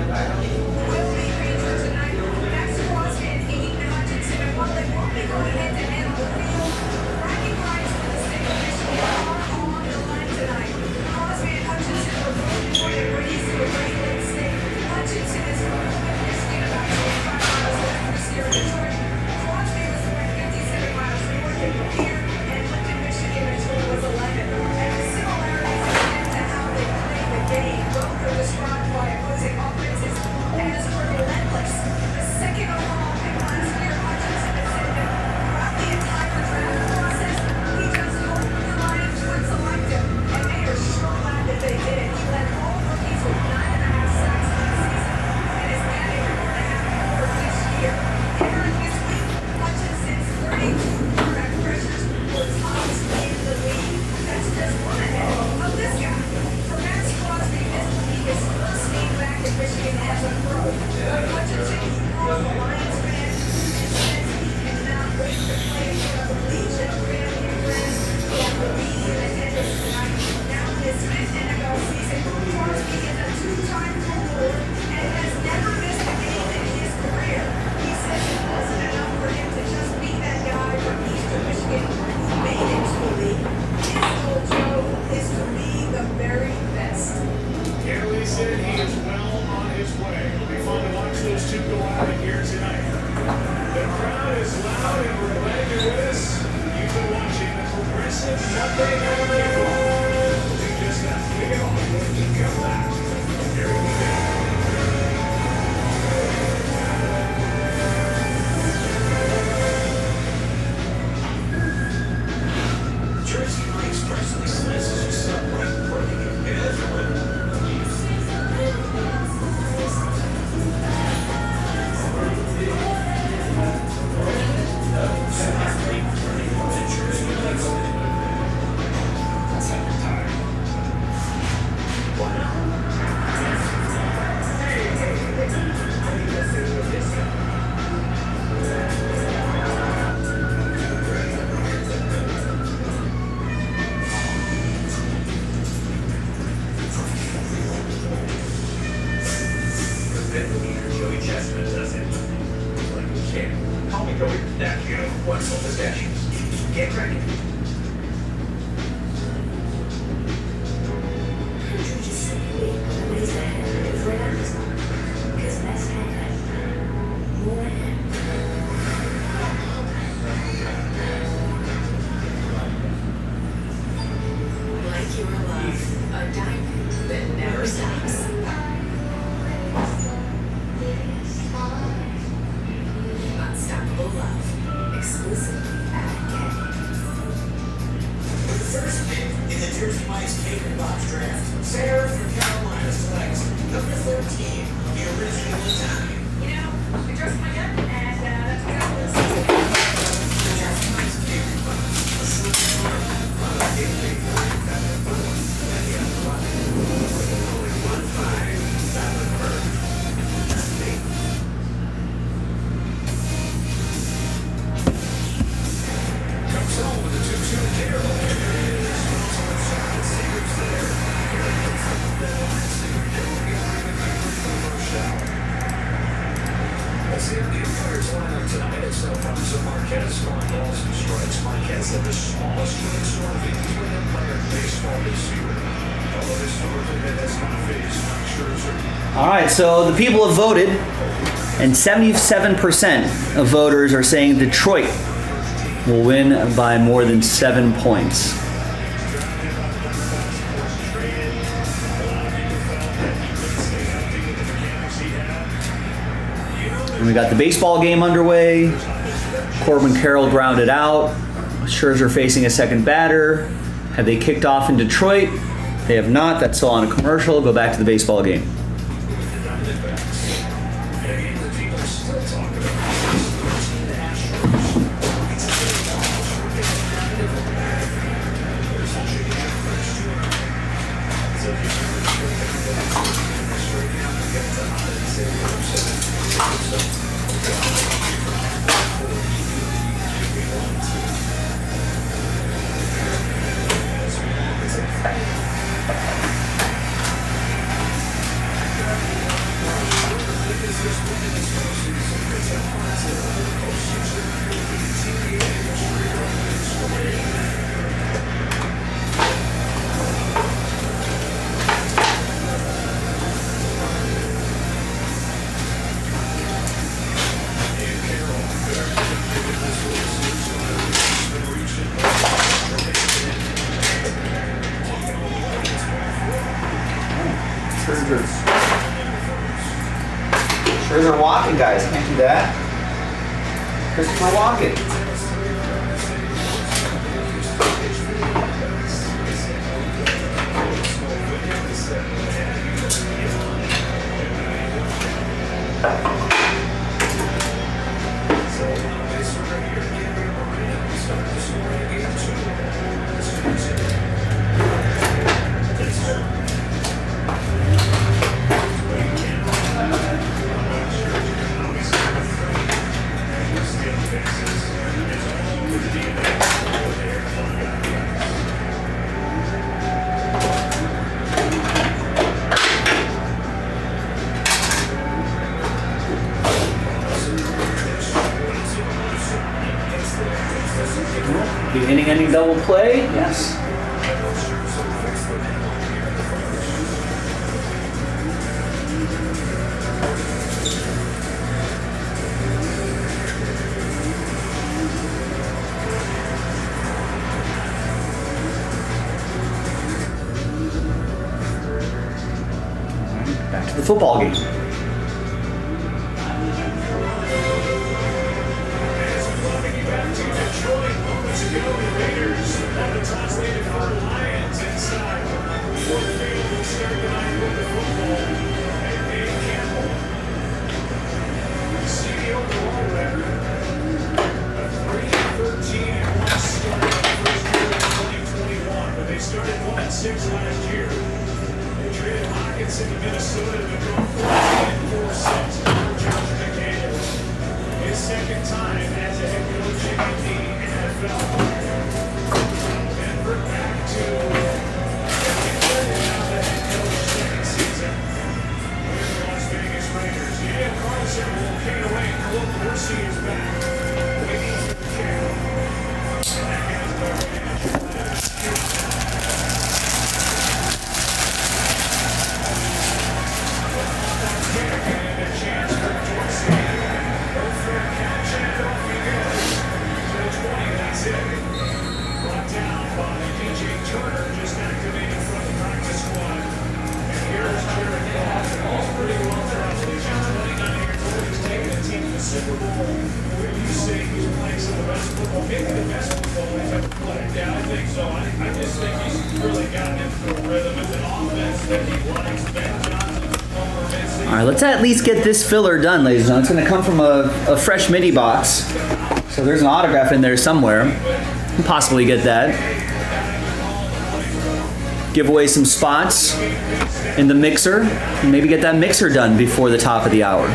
All right, so the people have voted, and 77% of voters are saying Detroit will win by more than 7 points. And we got the baseball game underway. Corbin Carroll grounded out. Scherzer facing a second batter. Have they kicked off in Detroit? They have not. That's still on a commercial. Go back to the baseball game. Scherzer walking, guys. Can't do that. Christopher walking. The inning-ending double play, yes. Back to the football game. Last year, they traded Hawkins into Minnesota to go 4-6. Josh McDaniels, his second time as a head coach in the NFL. Denver back to now the head coach second season with the Las Vegas Raiders. Yeah, Carlson will kick it away. Cole Dorsey is back. Waiting for the kick. That guy's better. Super Bowl, where you say he's playing some of the best football, maybe the best football he's ever played. Yeah, I think so. I just think he's really gotten into a rhythm. It's an offense that he likes. Ben Johnson, All right, let's at least get this filler done, ladies and gentlemen. It's going to come from a fresh MIDI box. So there's an autograph in there somewhere. Can possibly get that. Give away some spots in the mixer. Maybe get that mixer done before the top of the hour.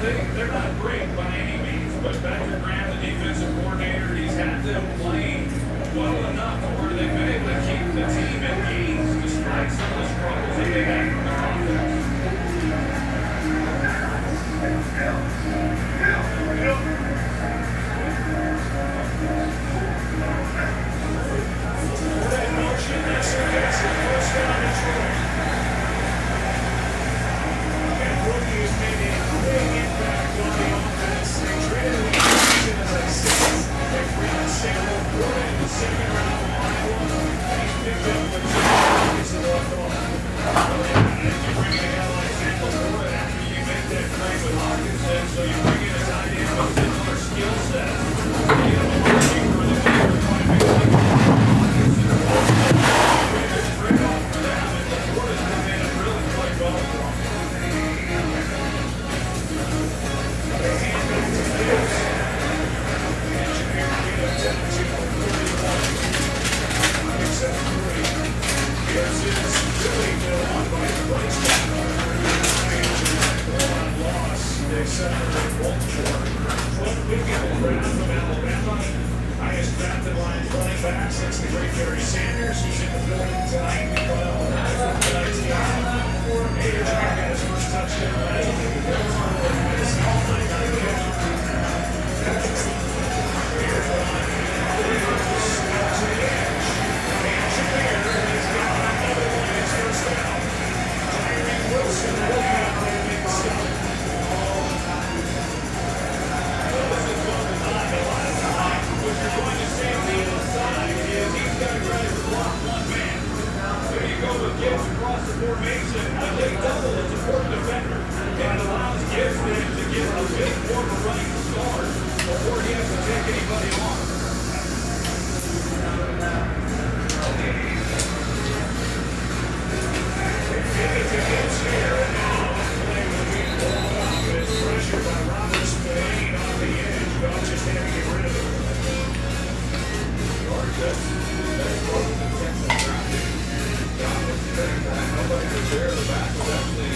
they're not great by any means, but Patrick Graham, the defensive coordinator, he's had them playing well enough to where they've been able to keep the team in games despite some of the struggles that they had from the offense. So you bring in a tight end with similar skill set. You know, looking for the bigger playmaker. Trade-off for them, and the Florida's come in and really played well for them. They hand back to Gibbs. And Jameer Gibbs at 2:41. Picks up 3. Gibbs is really on by the right side. They separated Baltimore. 12th weekend draft from Alabama. Highest drafted line running back since the great Barry Sanders. He's in the building tonight. Tonight's the hour. Jameer got his first touchdown last week. It's all night Wilson will have a big stop. Gibbs across the formation, a late double is a fourth defender, and it allows Gibbs then to get a bit more of a running start before he has to take anybody on. Gibbs against here, and now play will be blown off. It's pressured by Robert Spillane on the edge. God just had to get rid of him. That's one of the Texans drafted. Nobody was there. The back was actually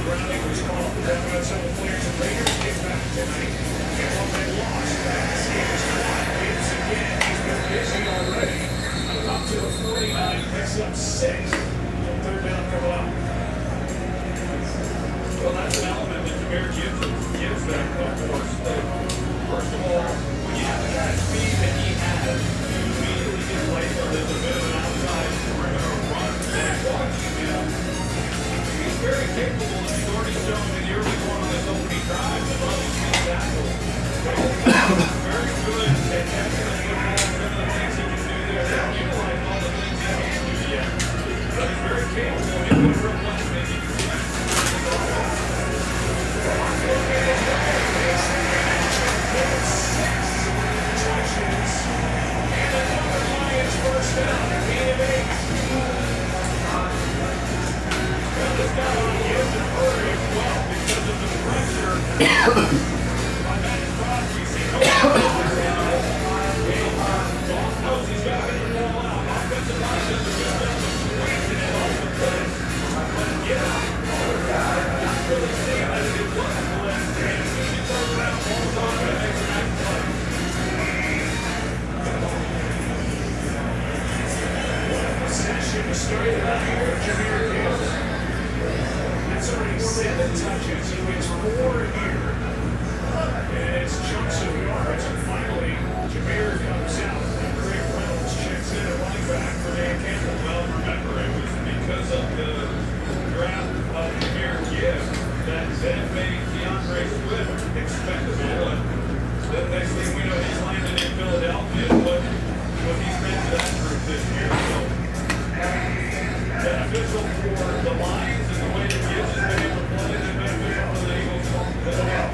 Browning was called. We've got some players and Raiders get back tonight. And what they lost, that's Gibbs again. He's been busy already. Up to the 49, picks up 6. Third down coming up. Well, that's an element that Jameer gives them, of course. First of all, when you have the kind of speed that he has, you immediately get placed on this a bit of an outside perimeter run. And watching him, he's very capable, and he's already shown in the early part of this opening drive to run these big tackles. Very good at definitely some of the things he can do there. They don't utilize all the things he can do yet. But he's very capable of input replacement. You can see that. And another Lions first down. Gain of 8. Well, this guy on Gibbs in a hurry as well because of the pressure by Matt Crosby. Goff knows he's got to get the ball out. Offensive line does a good job of squeezing it off the place. But yeah, really seeing that it was blessed. And as soon as he throws it out, ball's on and makes a nice play. What a possession to start it out here, Jameer Gibbs. That's already 7 touches. He wins 4 here. And it's chunks of yards. And finally, Jameer comes out. And Craig Reynolds checks in at running back for Dan Campbell. Well, remember, it was because of the draft of Jameer Gibbs that then made DeAndre Swift expendable. And the next thing we know, he's landed in Philadelphia. What he's meant to that group this year. So, beneficial for the Lions and the way that Gibbs has been able to play, and beneficial for the Eagles as well.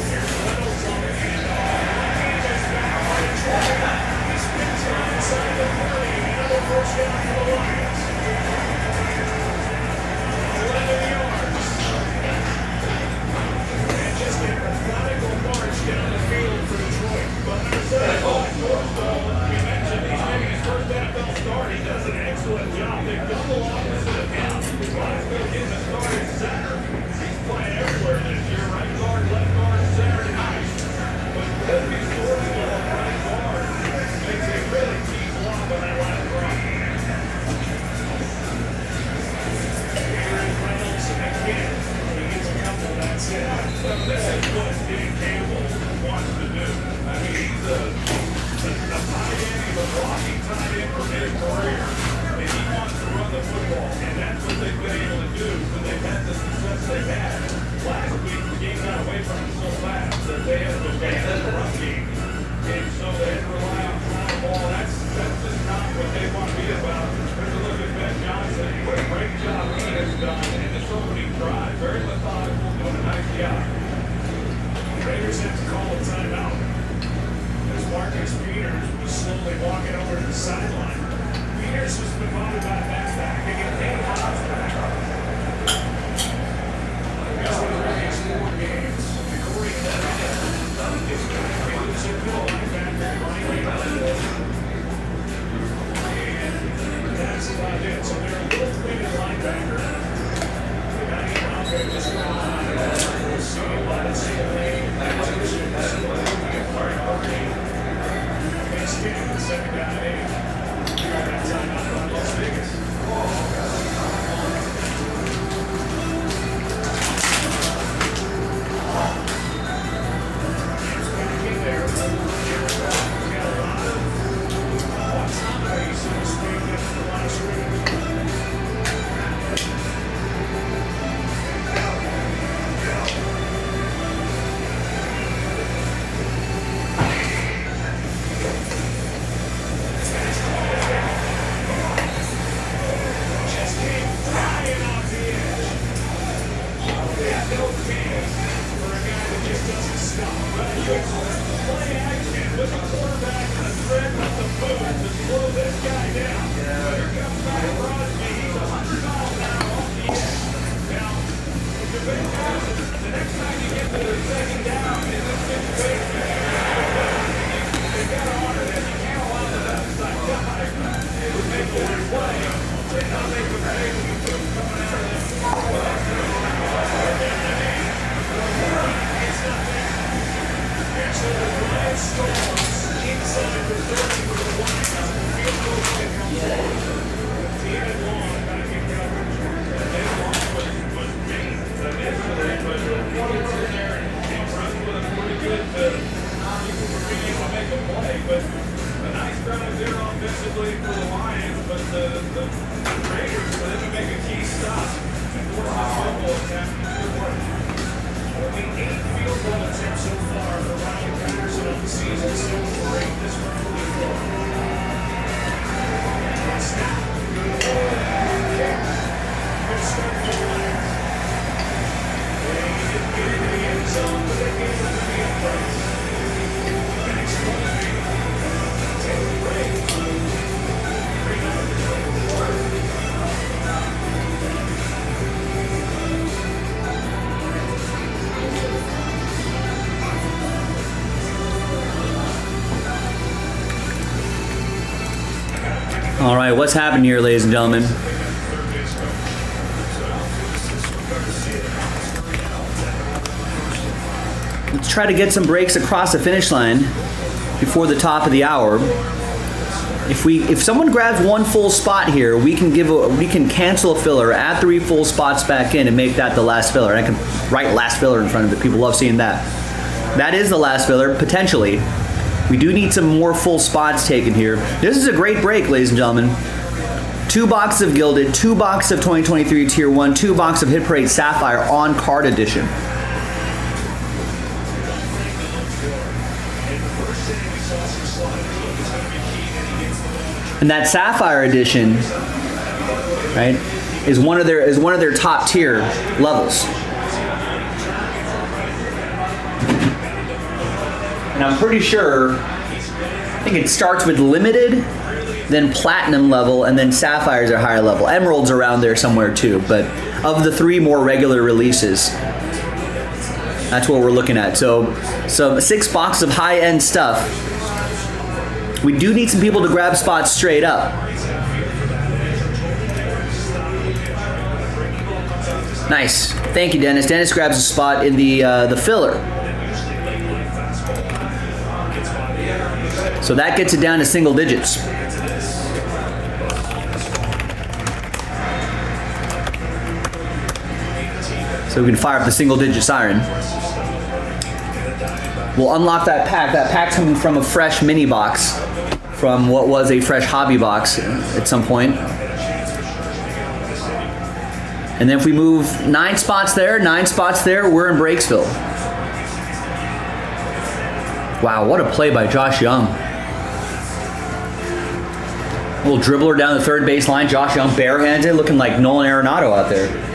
Here's Reynolds on the handoff. He is back on the track. start. He does an excellent job. They double opposite of him. Glasgow getting the start at center. He's playing everywhere this year. Right guard, left guard, center tonight. But Kobe's scoring on right guard makes a really key block on that last run. Here is Reynolds again. He gets a couple, that's it. So this is what Dan Campbell wants to do. I mean, he's a tight end, he's a blocking tight end for his career. And he wants to run the football. And that's what they've been able to do when they've had the success they've had. Last week, the game got away from them so fast that they had to abandon the run game. And so they had to rely on throwing the ball. That's just not what they want to be about. There's a look at Ben Johnson. What a great job he has done in this opening drive. Very methodical, doing a nice job. Raiders have to call a timeout. As Marcus Peters was slowly walking over to the sideline. Peters was promoted by that back. They get Dave Hobbs back. That's one of the next 4 games. Corey Levitt is going to lose a middle linebacker. And that's about it. So they're a little three-man linebacker. They got him out there just gone. We'll see a lot of second down and 8. That time out on Las Vegas. Here's back in there. We got a lot of pace in the swing after the last scrimmage. All right, what's happened here, ladies and gentlemen? Let's try to get some breaks across the finish line before the top of the hour. If someone grabs one full spot here, we can cancel a filler, add 3 full spots back in, and make that the last filler. And I can write last filler in front of it. People love seeing that. That is the last filler, potentially. We do need some more full spots taken here. This is a great break, ladies and gentlemen. 2 boxes of Gilded, 2 boxes of 2023 Tier 1, 2 boxes of Hit Parade Sapphire on card edition. And that Sapphire edition, right, is one of their top tier levels. And I'm pretty sure, I think it starts with limited, then platinum level, and then sapphires are higher level. Emeralds around there somewhere too, but of the 3 more regular releases, that's what we're looking at. So 6 boxes of high-end stuff. We do need some people to grab spots straight up. Nice. Thank you, Dennis. Dennis grabs a spot in the filler. So that gets it down to single digits. So we can fire up the single digit siren. We'll unlock that pack. That pack's coming from a fresh mini box from what was a fresh hobby box at some point. And then if we move 9 spots there, 9 spots there, we're in Breaksville. Wow, what a play by Josh Young. Little dribbler down the third baseline. Josh Young barehanded, looking like Nolan Arenado out there.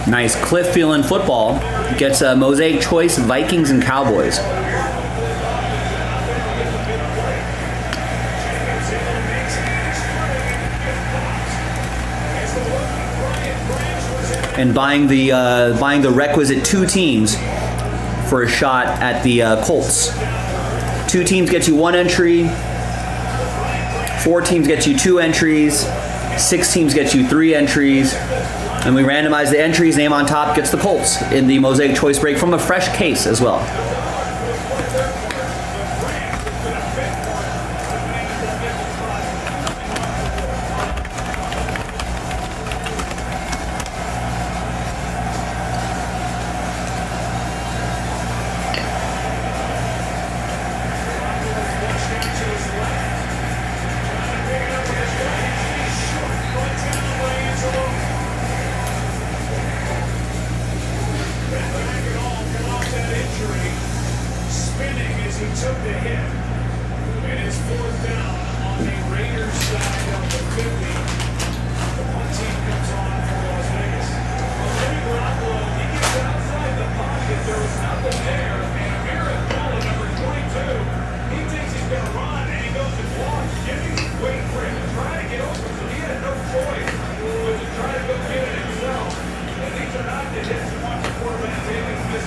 Nice. Cliff feeling football gets a Mosaic Choice Vikings and Cowboys. And buying the requisite 2 teams for a shot at the Colts. 2 teams gets you 1 entry. 4 teams gets you 2 entries. 6 teams gets you 3 entries. And we randomize the entries. Name on top gets the Colts in the Mosaic Choice break from a fresh case as well.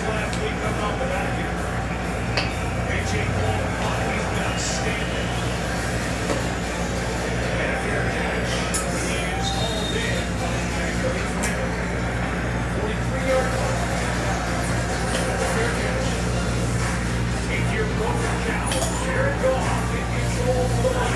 last week coming off the back here. AJ Cole, he's not standing. He is hauled in. 43-yard punt. If you're broken cow, Jared Goff in control of the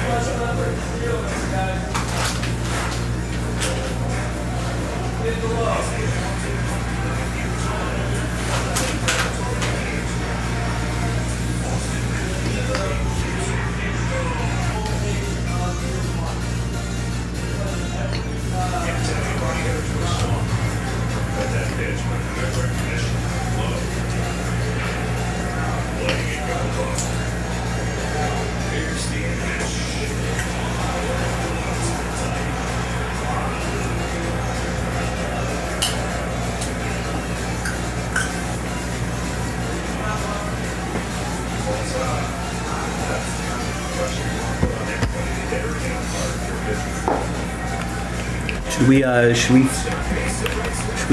Should we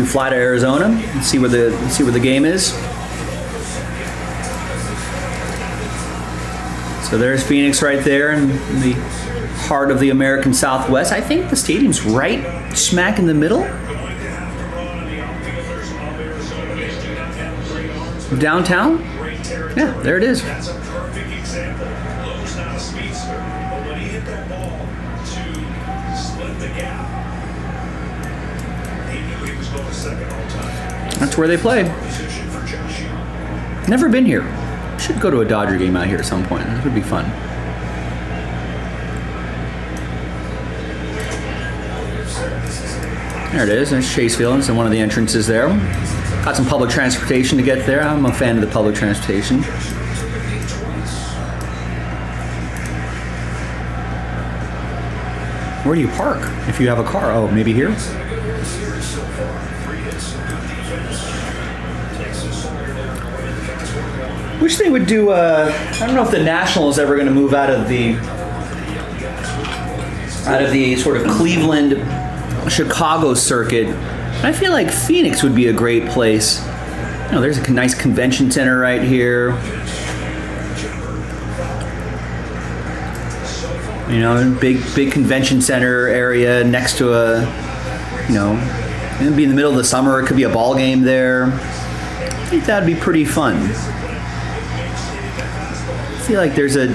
fly to Arizona and see where the game is? So there's Phoenix right there in the heart of the American Southwest. I think the stadium's right smack in the middle. Downtown? Yeah, there it is. That's a perfect example. Lowe's not a speedster, but when he hit that ball to split the gap, he knew he was going second all time. That's where they play. Position for Josh Young. Never been here. Should go to a Dodger game out here at some point. It would be fun. There it is. There's Chase Field. It's in one of the entrances there. Got some public transportation to get there. I'm a fan of the public transportation. Where do you park if you have a car? Oh, maybe here? Wish they would do, I don't know if the National is ever going to move out of the sort of Cleveland, Chicago circuit. I feel like Phoenix would be a great place. You know, there's a nice convention center right here. You know, big convention center area next to a, you know, it'd be in the middle of the summer. It could be a ball game there. I think that'd be pretty fun. I feel like there's a,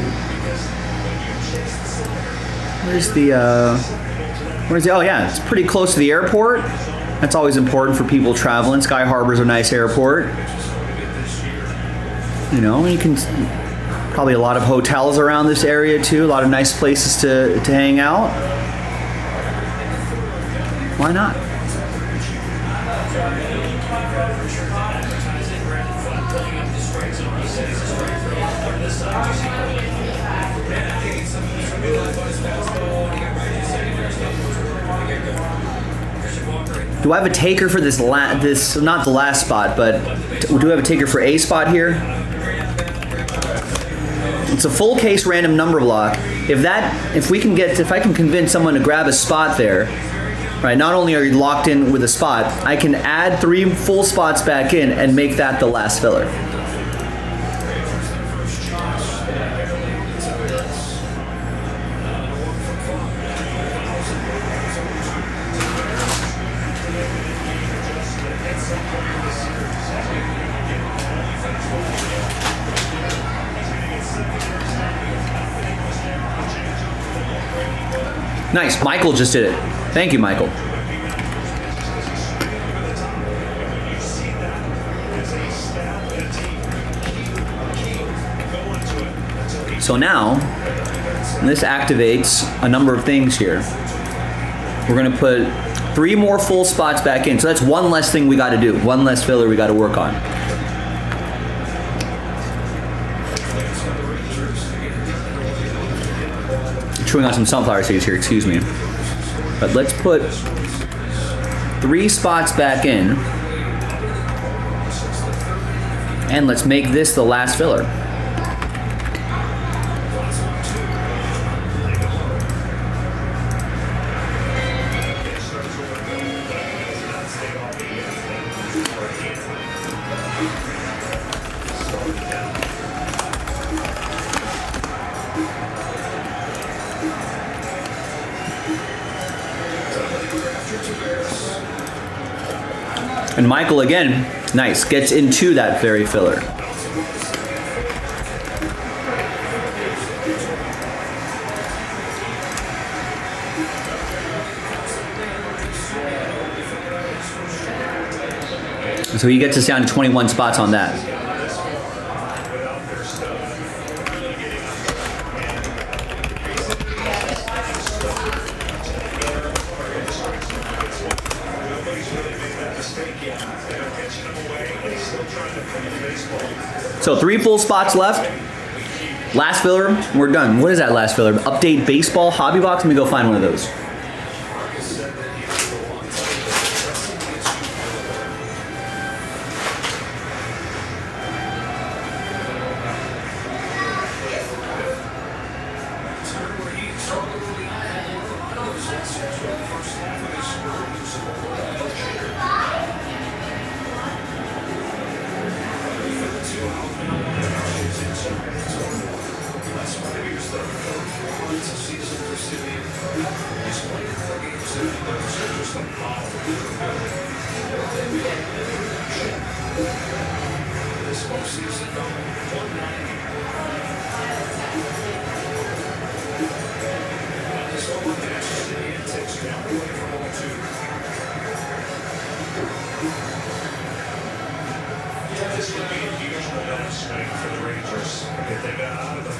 oh yeah, it's pretty close to the airport. That's always important for people traveling. Sky Harbor's a nice airport. You know, you can, probably a lot of hotels around this area too, a lot of nice places to hang out. Why not? Do I have a taker for this not the last spot, but do I have a taker for a spot here? It's a full case random number block. If I can convince someone to grab a spot there, right, not only are you locked in with a spot, I can add 3 full spots back in and make that the last filler. Nice. Michael just did it. Thank you, Michael. So now, this activates a number of things here. We're going to put 3 more full spots back in. So that's one less thing we got to do. One less filler we got to work on. Chewing on some sunflower seeds here, excuse me. But let's put 3 spots back in. And let's make this the last filler. And Michael again, nice, gets into that very filler. So he gets us down to 21 spots on that. So 3 full spots left. Last filler, we're done. What is that last filler? Update baseball hobby box. Let me go find one of those. This would be a huge momentum swing for the Rangers if they got out of the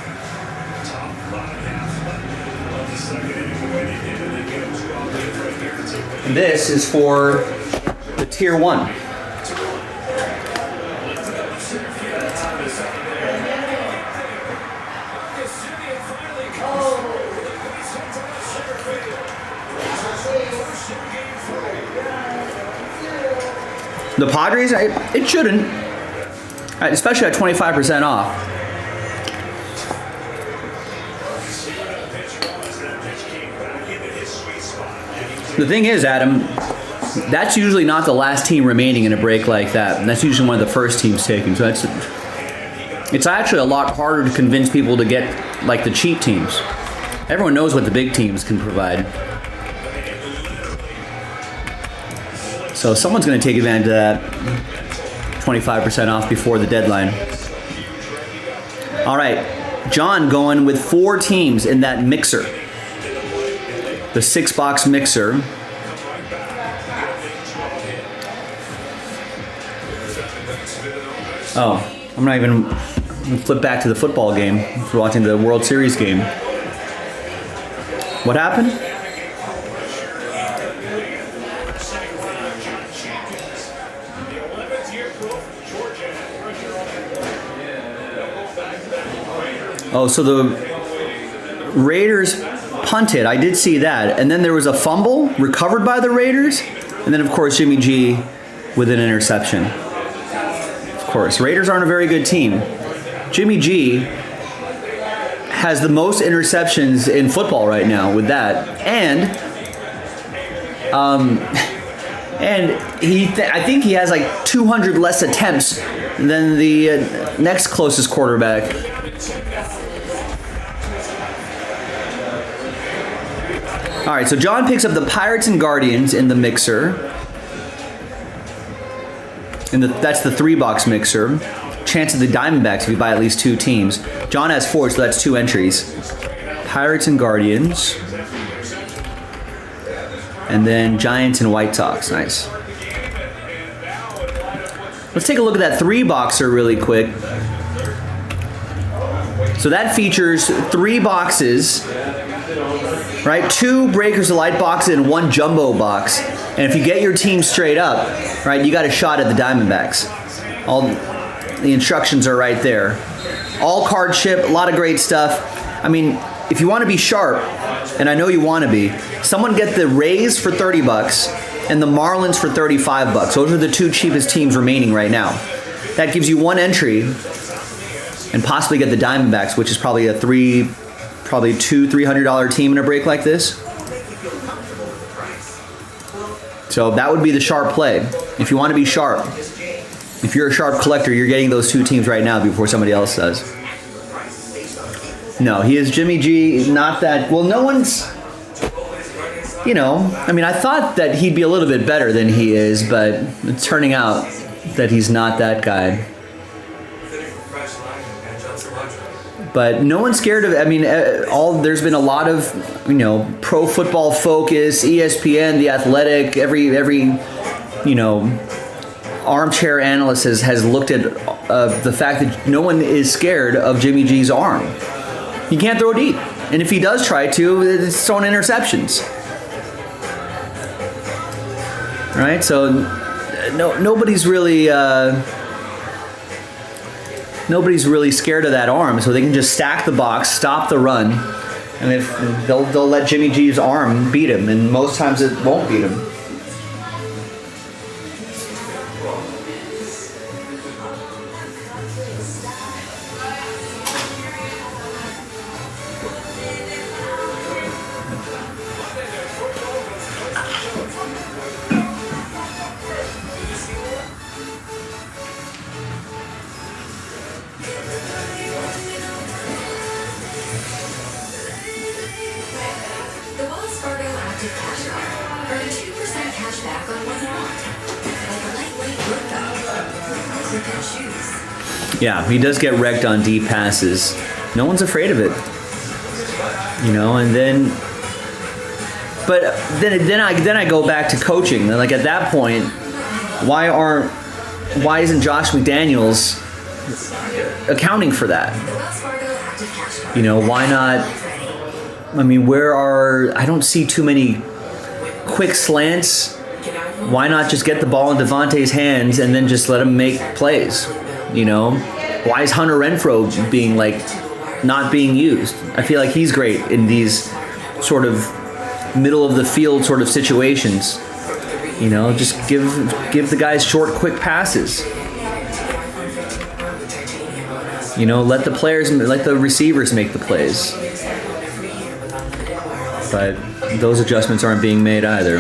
top bottom half of the second inning the way they did, and they get them 2 out there right here to take And this is for the tier 1. The Padres, it shouldn't, especially at 25% off. The thing is, Adam, that's usually not the last team remaining in a break like that. And that's usually one of the first teams taken. So it's actually a lot harder to convince people to get like the cheap teams. Everyone knows what the big teams can provide. So someone's going to take advantage of that 25% off before the deadline. All right, John going with 4 teams in that mixer. The 6-box mixer. Oh, I'm not even going to flip back to the football game if we're watching the World Series game. What happened? Oh, so the Raiders punted. I did see that. And then there was a fumble recovered by the Raiders. And then, of course, Jimmy G with an interception. Of course, Raiders aren't a very good team. Jimmy G has the most interceptions in football right now with that. And I think he has like 200 less attempts than the next closest quarterback. All right, so John picks up the Pirates and Guardians in the mixer. And that's the 3-box mixer. Chance of the Diamondbacks if you buy at least 2 teams. John has 4, so that's 2 entries. Pirates and Guardians. And then Giants and White Sox. Nice. Let's take a look at that 3-boxer really quick. So that features 3 boxes, right? 2 breakers of light boxes and 1 jumbo box. And if you get your team straight up, right, you got a shot at the Diamondbacks. All the instructions are right there. All card chip, a lot of great stuff. I mean, if you want to be sharp, and I know you want to be, someone get the Rays for $30 and the Marlins for $35. Those are the 2 cheapest teams remaining right now. That gives you 1 entry. And possibly get the Diamondbacks, which is probably a $200-$300 team in a break like this. So that would be the sharp play. If you want to be sharp, if you're a sharp collector, you're getting those 2 teams right now before somebody else does. No, he is Jimmy G. Not that. Well, no one's. you know, I mean, I thought that he'd be a little bit better than he is, but it's turning out that he's not that guy. But no one's scared of. I mean, there's been a lot of, you know, Pro Football Focus, ESPN, The Athletic, every you know, armchair analyst has looked at the fact that no one is scared of Jimmy G's arm. He can't throw deep, and if he does try to, it's throwing interceptions. Right, so nobody's really scared of that arm, so they can just stack the box, stop the run, and if they'll let Jimmy G's arm beat him, and most times it won't beat him. The Wells Fargo Active Cash Card. Earn 2% cash back on what you want. Like a lightweight workout. Click and choose. Yeah, he does get wrecked on deep passes. No one's afraid of it. You know, and then I go back to coaching. Like at that point, why isn't Josh McDaniels accounting for that? The Wells Fargo Active Cash Card. You know, why not? I mean, I don't see too many quick slants. Why not just get the ball in Devontae's hands and then just let him make plays? You know, why is Hunter Renfrow not being used? I feel like he's great in these sort of middle of the field sort of situations. You know, just give the guys short, quick passes. You know, let the receivers make the plays. But those adjustments aren't being made either.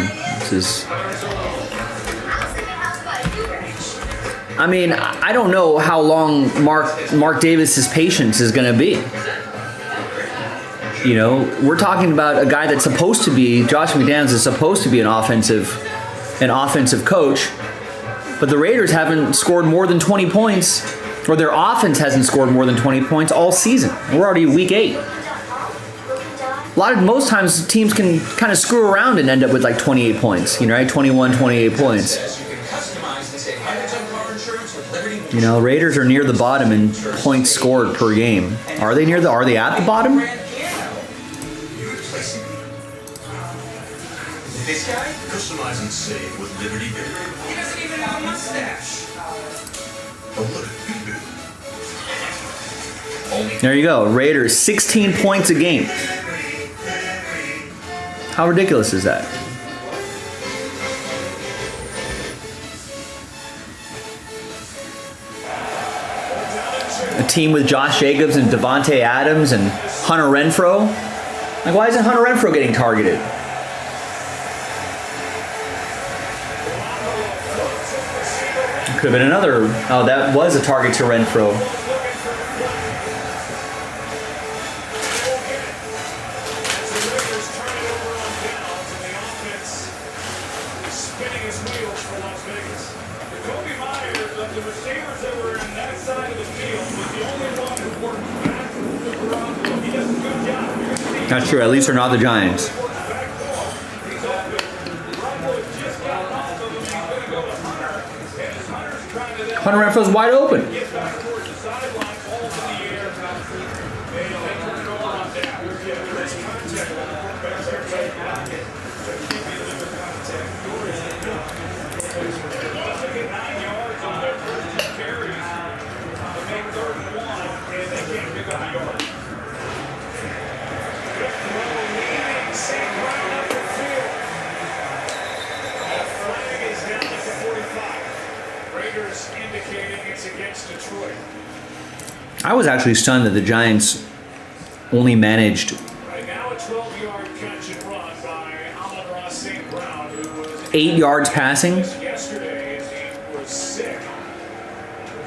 I mean, I don't know how long Mark Davis's patience is going to be. You know, we're talking about a guy that's supposed to be, Josh McDaniels is supposed to be an offensive coach, but the Raiders haven't scored more than 20 points, or their offense hasn't scored more than 20 points all season. We're already week 8. Most times teams can kind of screw around and end up with like 28 points, you know, right? 21, 28 points. You know, Raiders are near the bottom in points scored per game. Are they at the bottom? This guy? Customize and save with Liberty Boo. He doesn't even have a mustache. Oh, look at Boo. There you go. Raiders, 16 points a game. How ridiculous is that? A team with Josh Jacobs and Devontae Adams and Hunter Renfrow? Like, why isn't Hunter Renfrow getting targeted? Could have been another. Oh, that was a target to Renfrow. Spinning his wheels for Las Vegas. Kobe Myers, of the receivers that were in that side of the field, was the only one who worked back to Garoppolo. He does a good job. Not true. At least they're not the Giants. He's all good. Garoppolo just got off of him. He's going to go to Hunter. And as Hunter's trying to Hunter Renfrow's wide open. get back towards the sideline, balls in the air. They turn it over on down. There's contact on the quarterback's here. Indicating it's against Detroit. I was actually stunned that the Giants only managed Right now, a 12-yard catch and run by Amon-Ra St. Brown, who was 8 yards passing. yesterday as he was sick.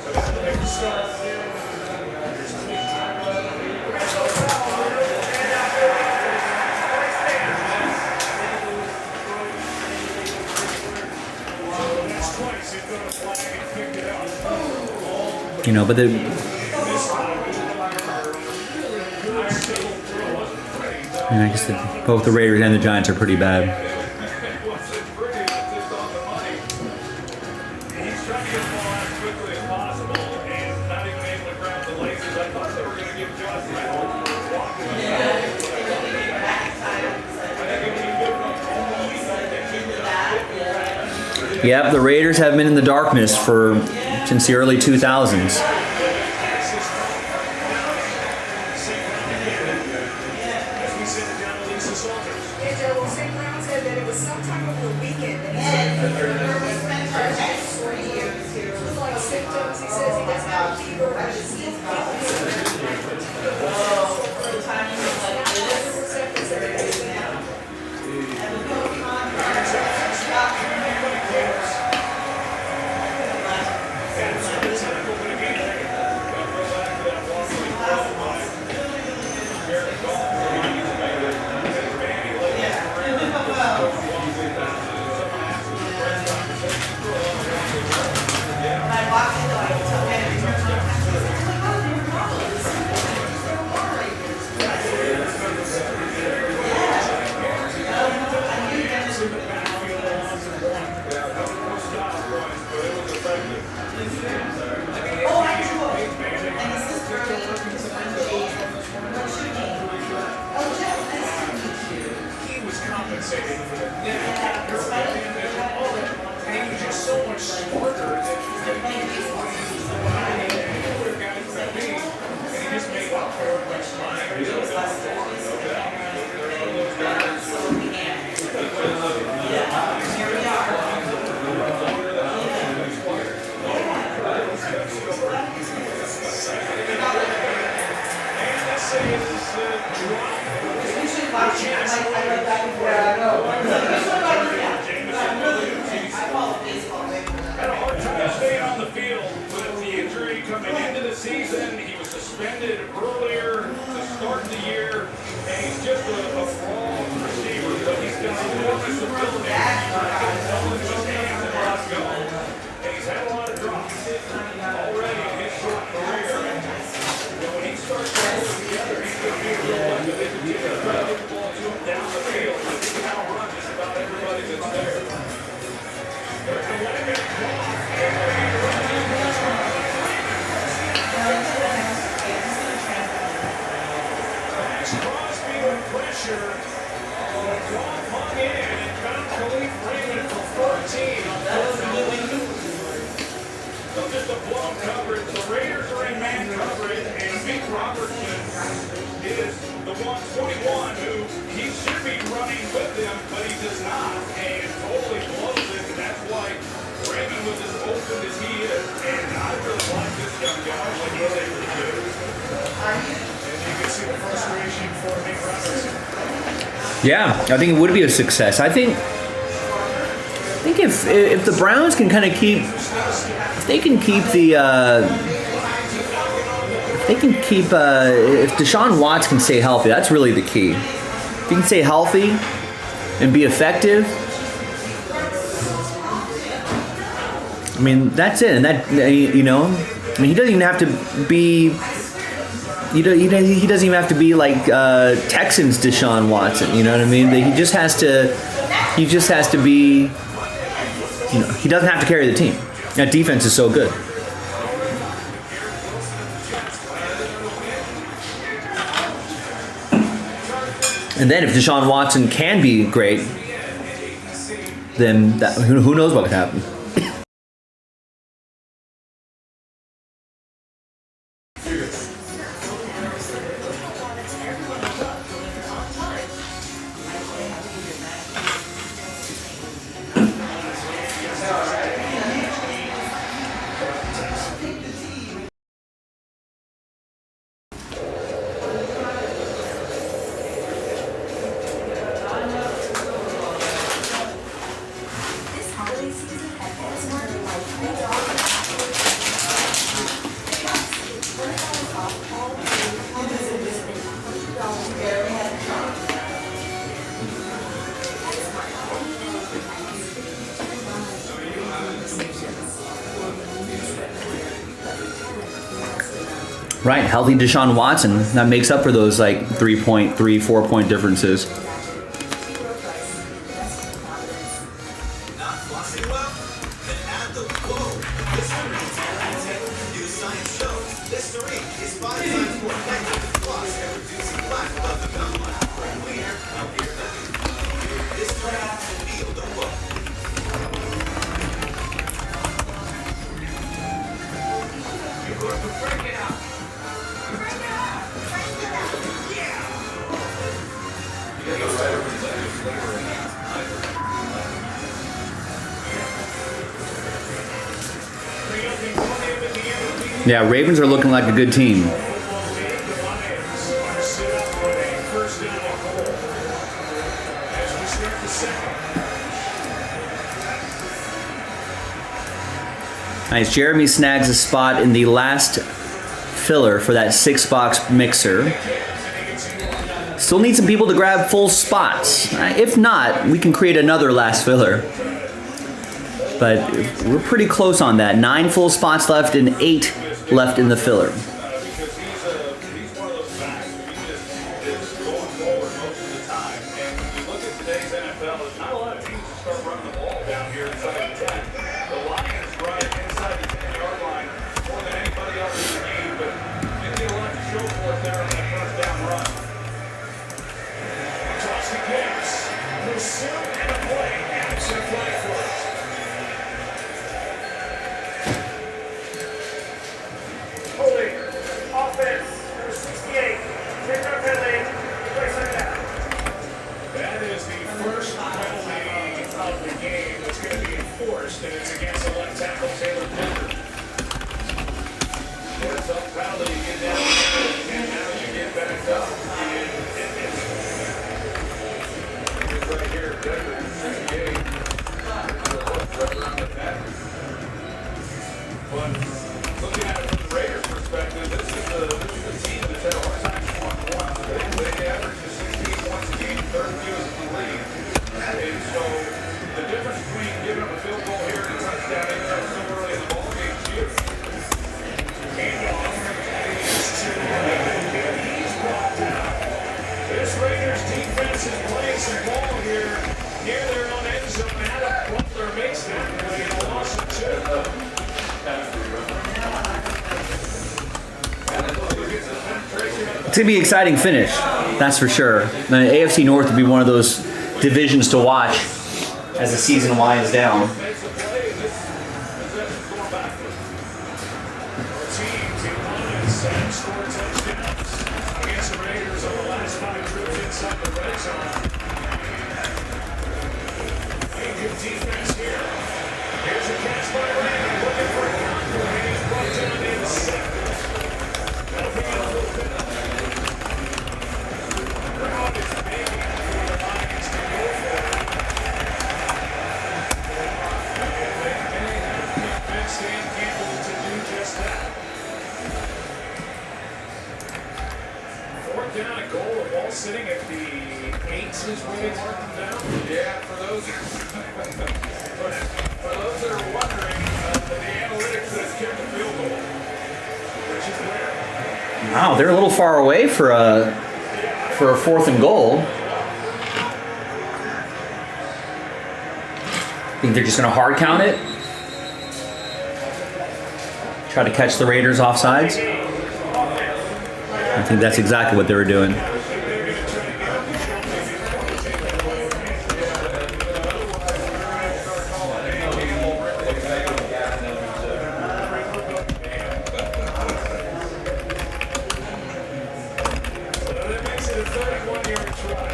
So that's the next start. You know, but the and I guess both the Raiders and the Giants are pretty bad. He's trying to get the ball out as quickly as possible and not even able to grab the laces. I thought they were going to give Josh Allen a walk. I think it would be good for him. Yep, the Raiders have been in the darkness since the early 2000s. St. Brown said that it was sometime over the weekend that he said it was like symptoms. He says he doesn't have a fever, but he's compensating for the and he was just so much smarter than me, and he just made up for it. Had a hard time staying on the field with the injury coming into the season. He was suspended earlier to start the year, and he's just a raw receiver, but he's got enormous ability. He can double his hands and let go. And he's had a lot of drops already in his short career. And when he starts to pull it together, he's going to be a real one. They continue to try to get the ball to him down the field, but he can outrun just about everybody that's there. There's a 1-minute clock. Crosby with pressure. Goff hung in and found Khalif Raymond for 14 on third down. So just a blown coverage. The Raiders are in man coverage, and Vic Robertson is the 121 who he should be running with them, but he does not, and totally blows it, and that's why Raymond was as open as he is, and I really like this young guy, what he's able to do. And you can see the frustration for Vic Robertson. Yeah, I think it would be a success. I think if the Browns can kind of keep, if they can keep the, if Deshaun Watts can stay healthy, that's really the key. If he can stay healthy and be effective, I mean, that's it. And that, you know, I mean, he doesn't even have to be. He doesn't even have to be like Texans Deshaun Watson. You know what I mean? He just has to. He just has to be. You know, he doesn't have to carry the team. That defense is so good. And then if Deshaun Watson can be great, then who knows what could happen. This holiday season at Right, healthy Deshaun Watson. That makes up for those like 3-point, 4-point differences. Not flossing well? Then add the Whoa. Listerine T10. New science shows Listerine is 5 times more effective than floss at reducing plaque above the gum line. Cleaner, healthier living. Listerine, feel the Whoa. Break it out. Yeah, Ravens are looking like a good team. Nice. Jeremy snags a spot in the last filler for that 6-box mixer. Still need some people to grab full spots. If not, we can create another last filler. But we're pretty close on that. 9 full spots left and 8 left in the filler. Because he's one of those guys who is going forward most of the time. And when you look at today's NFL, there's not a lot of teams that start running the ball down here inside the 10. The Lions run inside the 10-yard line more than anybody else in the game, but they get a lot to show for it there on that first down run. Toss the pass. Pursuit and a play. Absent play for it. Holding. Offense. Number 68. Take our penalty. Place it down. That is the first penalty of the game that's going to be enforced, and it's against the left tackle, Taylor Pinder. It's up penalty, you get down there, and now you get back up. And it's right here, Denver, 68. Right around the back. But looking at it from the Raiders' perspective, this is the team that's had a hard time scoring points. They average 16 points a game, third fewest in the league. And so the difference between giving up a field goal here and a touchdown in there so early in the ball game is huge. This Raiders defense is playing some ball here near their own end zone. Adam Butler makes that play and a loss of 2. It's going to be an exciting finish, that's for sure. The AFC North will be one of those divisions to watch as the season winds down. Makes a play, and this possession's going backwards. Teams in lines and score touchdowns against the Raiders on the last 5 trips inside the red zone. A good defense here. Here's a catch by Randy looking for a conquer, and he's brought down in 7. That'll be a little bit. Crowd is begging for the Lions to go for it. Dan Campbell to do just that. 4th down and goal. The ball sitting at the 8 is where they mark them down. Yeah, for those that are wondering, the analytics says kick the field goal. Which is where? Wow, they're a little far away for a 4th and goal. Think they're just going to hard count it? Try to catch the Raiders offsides? I think that's exactly what they were doing. That makes it a 31-yard try.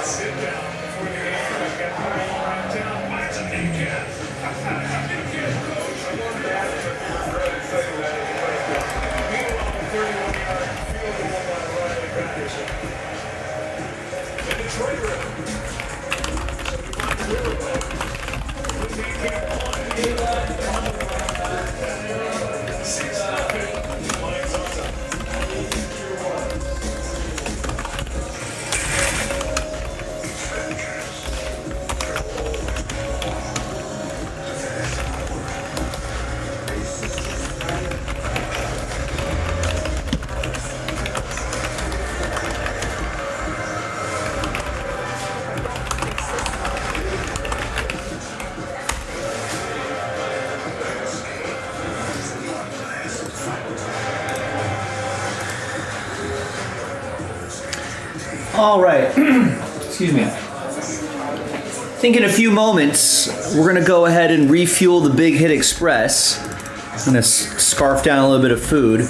Sit down before the game. He's got the ball right down. Watch a big cat. Coach. Meanwhile, the 31-yard field goal by Riley Patterson. The Detroit River. So we find the riverboat. With the game on. 6-0. Lions on top. All right. Excuse me. I think in a few moments we're gonna go ahead and refuel the Big Hit Express. I'm gonna scarf down a little bit of food,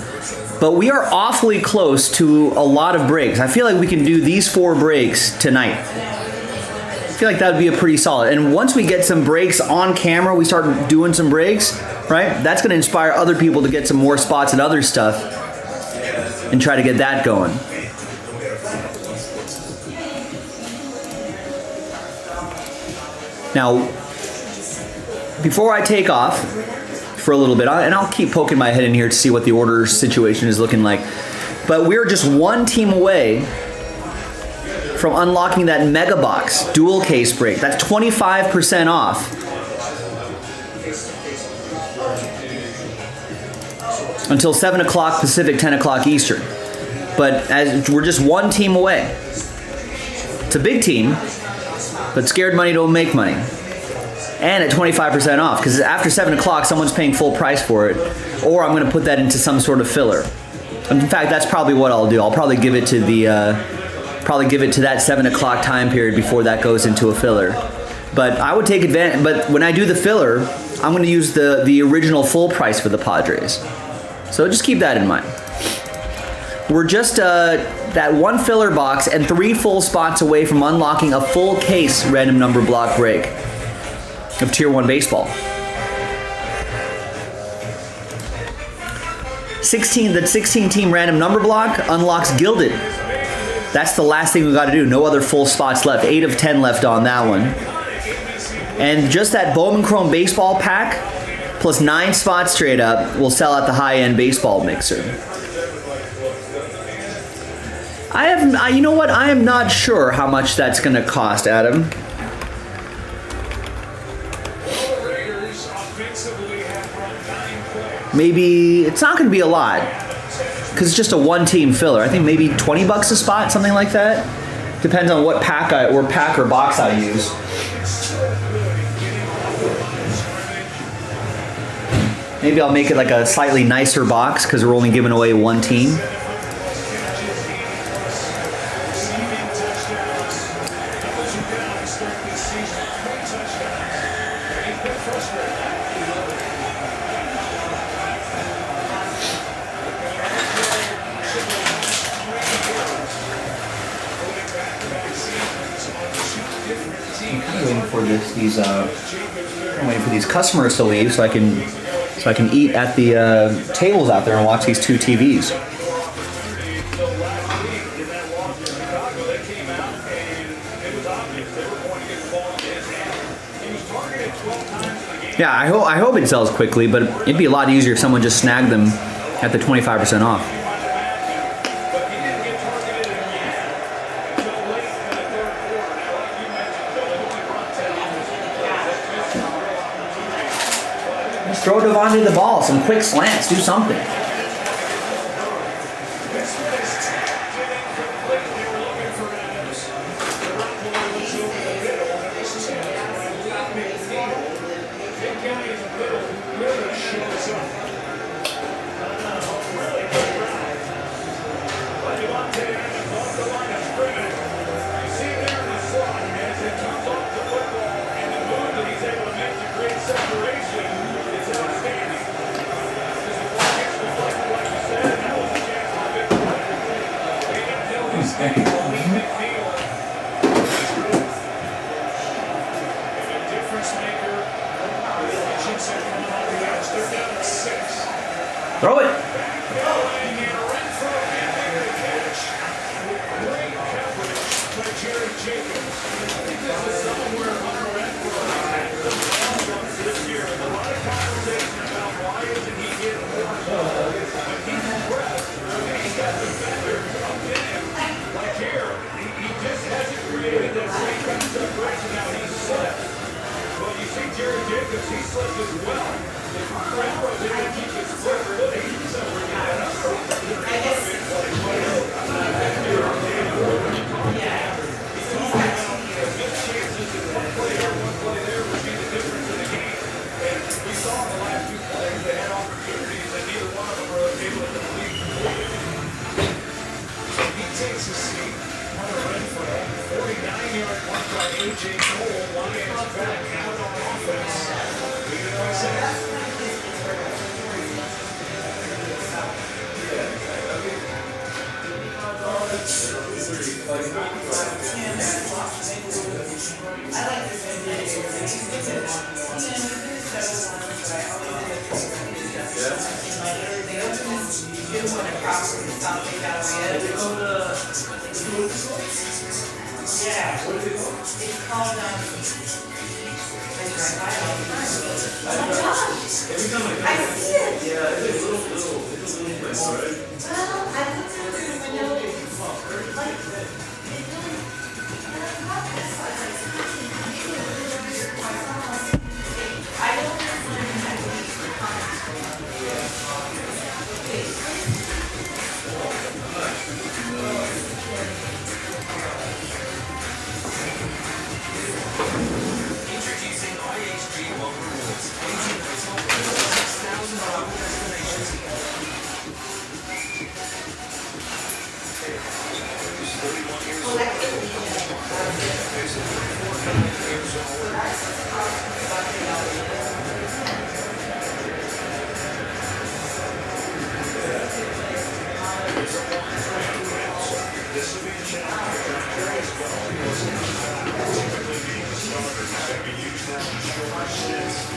but we are awfully close to a lot of breaks. I feel like we can do these 4 breaks tonight. I feel like that would be a pretty solid. And once we get some breaks on camera, we start doing some breaks, right? That's gonna inspire other people to get some more spots and other stuff and try to get that going. Now, before I take off for a little bit, and I'll keep poking my head in here to see what the order situation is looking like, but we're just one team away from unlocking that Mega Box dual case break. That's 25% off. Until 7 o'clock Pacific, 10 o'clock Eastern. But as we're just one team away. It's a big team, but scared money don't make money. And at 25% off, because after 7 o'clock, someone's paying full price for it, or I'm going to put that into some sort of filler. In fact, that's probably what I'll do. I'll probably give it to that 7 o'clock time period before that goes into a filler. But I would take advantage. But when I do the filler, I'm going to use the original full price for the Padres. So just keep that in mind. We're just that one filler box and 3 full spots away from unlocking a full case random number block break of Tier 1 baseball. The 16 team random number block unlocks Gilded. That's the last thing we got to do. No other full spots left. 8 of 10 left on that one. And just that Bowman Chrome baseball pack plus 9 spots straight up will sell at the high-end baseball mixer. You know what? I am not sure how much that's going to cost, Adam. Maybe it's not going to be a lot because it's just a one-team filler. I think maybe $20 a spot, something like that. Depends on what pack or box I use. Maybe I'll make it like a slightly nicer box because we're only giving away one team. I'm waiting for these customers to leave so I can eat at the tables out there and watch these 2 TVs. Yeah, I hope it sells quickly, but it'd be a lot easier if someone just snagged them at the 25% off. Throw Devontae the ball, some quick slants, do something. Throw it. 49-yard punt by A.J. Cole. Lions back out on offense. Leave it on his head. Introducing IHG One Rewards. 18 hotel rewards, 6,000 travel destinations. This will be a challenge for John Kerry as well. Typically being the starter, he's going to be used now in shorter stints.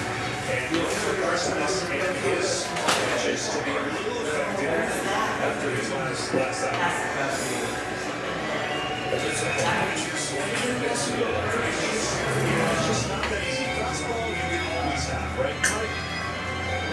And William Parsons and his pitches to be a little effective after his last outing. It's just not that easy. Fastball you can always have, right? Might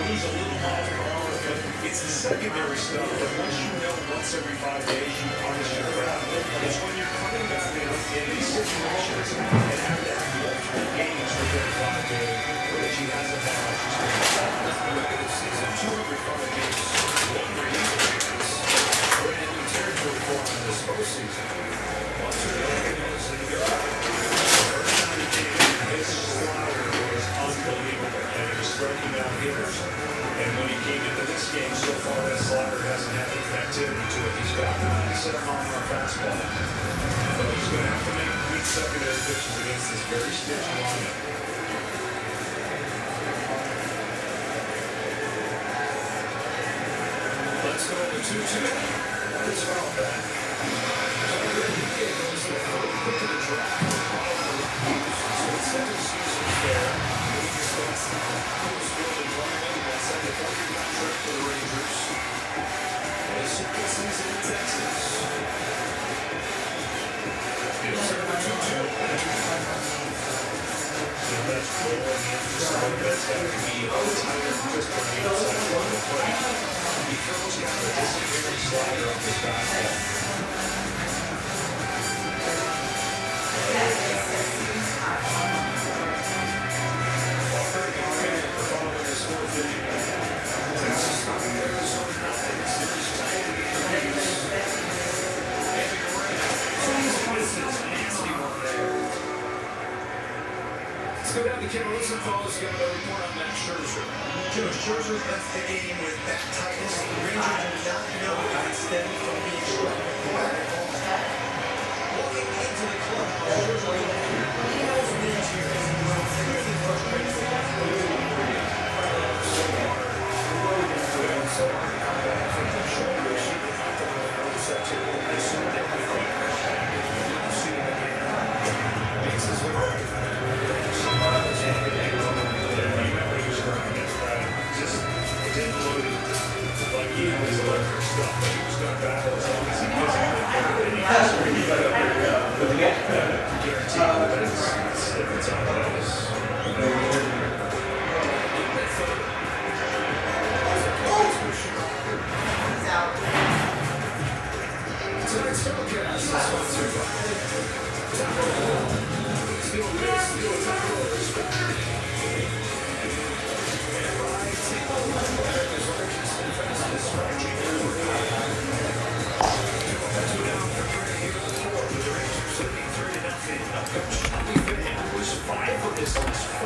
lose a little miles per hour, but it's the secondary stuff that once you know once every 5 days you punish your craft. It's when you're coming back in these situations and have to have multiple games within 5 days, which he hasn't had much experience. Look at this season, 205 games, 1 relief appearance. We're in new territory for him this postseason. Once again, his slider was unbelievable, and he was striking out hitters. And when he came into this game, so far that slider hasn't had the connectivity to it. He's got 97 on our fastball. So he's going to have to make good secondary pitches against this very stiff lineup. Let's go to 2-2. This foul back. Slider off his fastball. Let's go down to Ken Rosenthal who's got a report on Max Scherzer. Joe Scherzer left the game with back tightness. The Rangers do not know if it stemmed from being struck by a ball. Walking into the club, Scherzer he has been tears. Seriously frustrated with that. So hard to come back from the shoulder. She did not go to the section. They saw that before. Now see him again. Makes his way back. Just didn't look like he had his electric stuff, but he was going to battle as long as he was. Guaranteed that it's on those. Tonight's telecast is sponsored by Taco Bell. Still this, still Taco Respect. And by Taco America's largest and fastest fried chicken network. As we now prepare to hear the score with the Rangers leading 3-0. Now Coach Tommy Van was 5 of his last 5.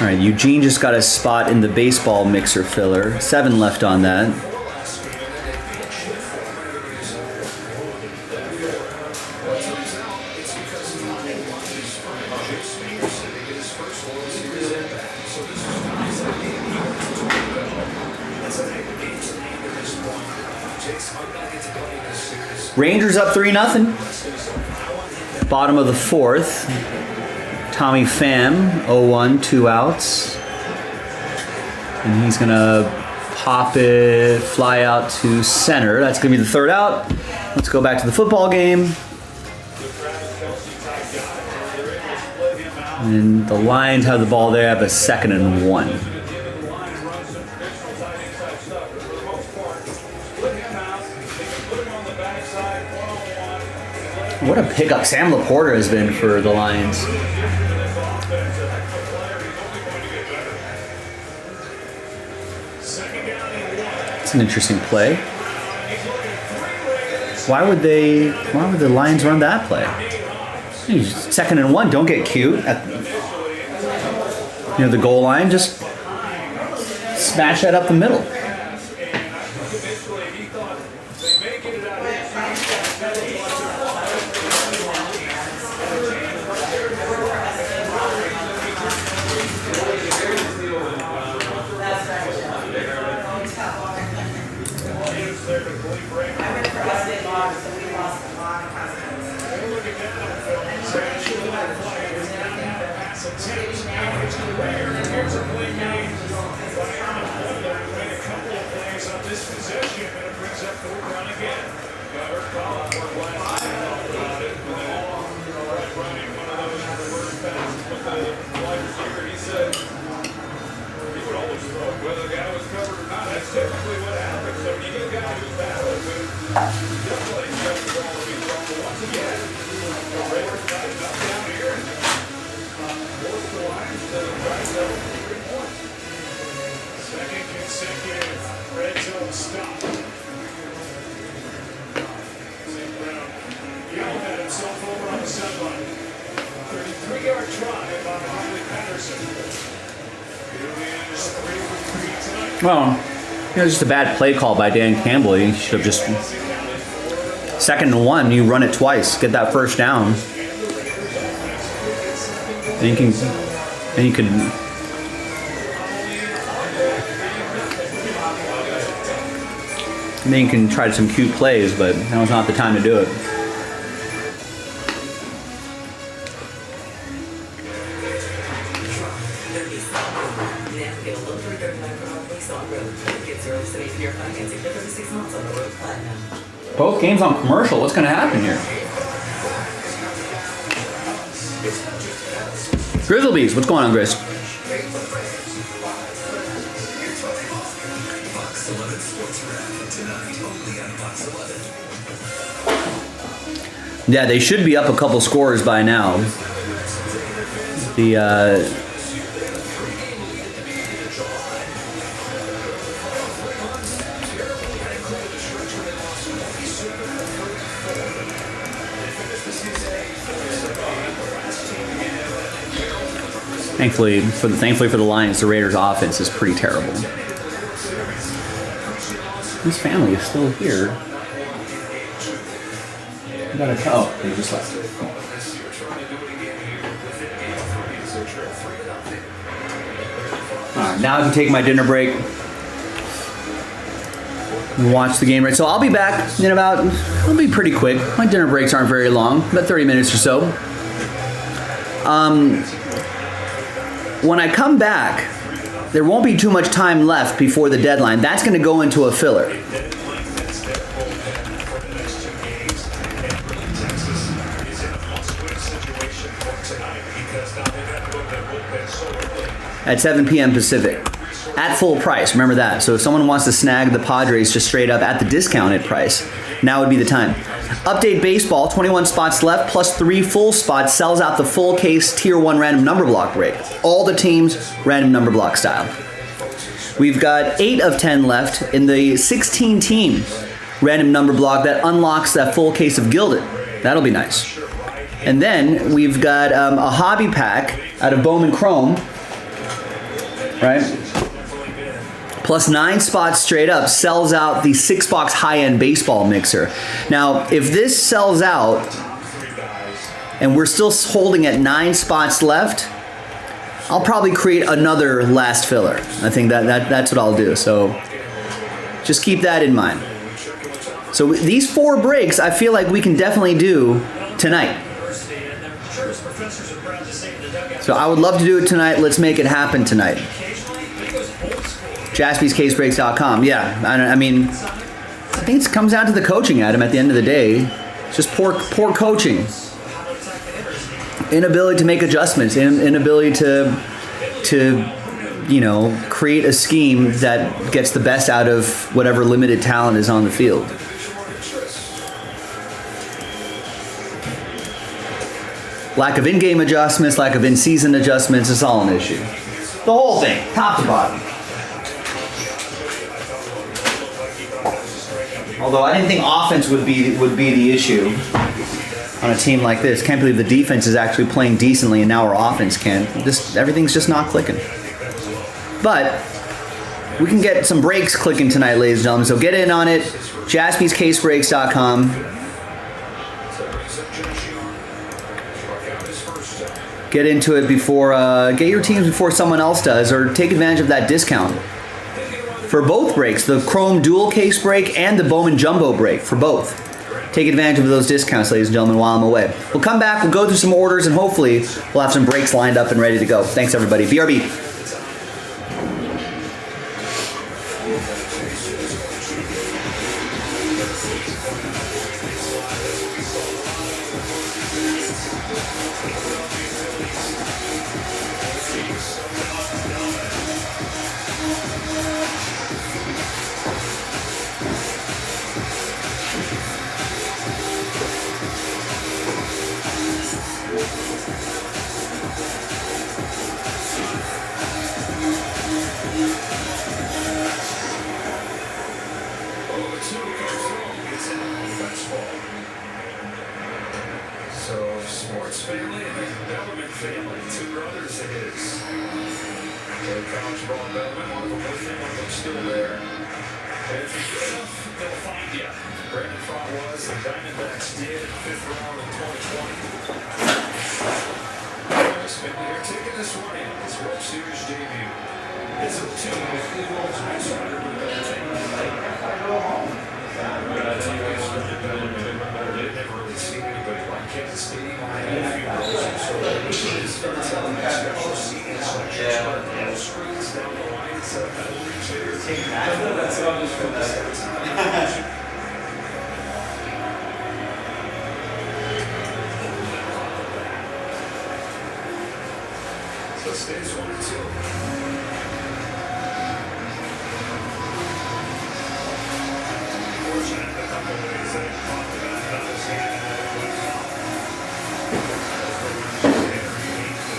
All right, Eugene just got a spot in the baseball mixer filler. 7 left on that. Last game, and then a pinch hit for Rangers up 3-0. Bottom of the fourth. Tommy Pham, 0-1, 2 outs. And he's going to pop it, fly out to center. That's going to be the third out. Let's go back to the football game. And the Lions have the ball there, have a 2nd and 1. What a pickup Sam Laporta has been for the Lions. It's an interesting play. Why would the Lions run that play? 2nd and 1, don't get cute. At the goal line, just smash that up the middle. Second consecutive red zone stop. St. Brown yelled at himself over on the sideline. 33-yard drive on Riley Patterson. Is 3 for 3 tonight. Well, just a bad play call by Dan Campbell. He should have just 2nd and 1. You run it twice, get that first down. And you can And then you can try some cute plays, but that was not the time to do it. Both games on commercial. What's going to happen here? Grizzlebees, what's going on, Grizz? Yeah, they should be up a couple scores by now. Thankfully for the Lions, the Raiders' offense is pretty terrible. This family is still here. Oh, they just left. All right, now I can take my dinner break and watch the game. Right, so I'll be back in about. It'll be pretty quick. My dinner breaks aren't very long, about 30 minutes or so. When I come back, there won't be too much time left before the deadline. That's going to go into a filler. At 7 p.m. Pacific. At full price, remember that. So if someone wants to snag the Padres just straight up at the discounted price, now would be the time. Update Baseball, 21 spots left, plus 3 full spots, sells out the full case Tier 1 random number block break. All the teams, random number block style. We've got 8 of 10 left in the 16-team random number block that unlocks that full case of Gilded. That'll be nice. And then we've got a hobby pack out of Bowman Chrome, right? Plus 9 spots straight up, sells out the 6-box high-end baseball mixer. Now, if this sells out and we're still holding at 9 spots left, I'll probably create another last filler. I think that's what I'll do. So just keep that in mind. So these 4 breaks, I feel like we can definitely do tonight. So I would love to do it tonight. Let's make it happen tonight. JaspysCaseBreaks.com. Yeah, I mean, I think it comes down to the coaching, Adam, at the end of the day. It's just poor coaching. Inability to make adjustments, inability to create a scheme that gets the best out of whatever limited talent is on the field. Lack of in-game adjustments, lack of in-season adjustments is all an issue. The whole thing, top to bottom. Although I didn't think offense would be the issue on a team like this. Can't believe the defense is actually playing decently and now our offense can. Everything's just not clicking. But we can get some breaks clicking tonight, ladies and gentlemen. So get in on it. JaspysCaseBreaks.com. Get into it before, get your teams before someone else does, or take advantage of that discount for both breaks, the Chrome Dual Case break and the Bowman Jumbo break for both. Take advantage of those discounts, ladies and gentlemen, while I'm away. We'll come back, we'll go through some orders, and hopefully we'll have some breaks lined up and ready to go. Thanks, everybody. BRB. So, sports family and Bellman family, 2 brothers it is. Play college ball in Bellman, one of them with him, one of them still there. And if you're good enough, they'll find you. Brandon Fromm was, the Diamondbacks did, 5th round in 2020. Harris maybe here taking this one in, his World Series debut. It's a 2 with the World's nice rider with the team. They've never really seen anybody like Kansas City. So special seating sections, screens down the line. It's a so it stays 1-2. Fortunate a couple of ways that I talked about how this game went off.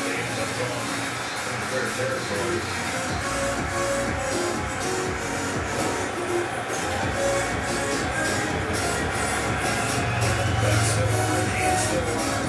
They ended up going in their territory. That's the one, he's the one.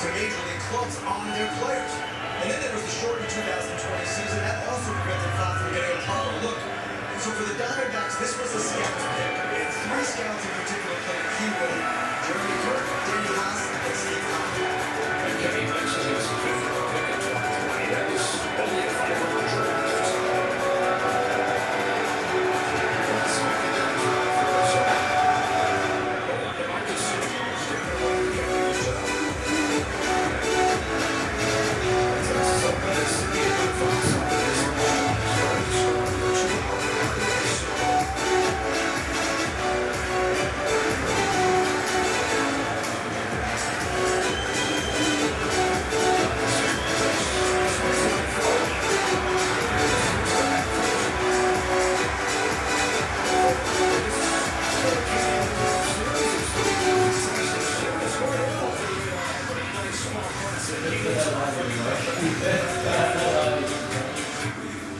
to Major League clubs on their players. And then there was the shortened 2020 season. That also prevented Fox from getting a proper look. So for the Diamondbacks, this was a scout's pick. And three scouts in particular played a key role. Jeremy Kirk, Danny Haas, and Steve Cohen. And Kenny mentioned he was a fifth round pick in 2020. That was only a 500 draft.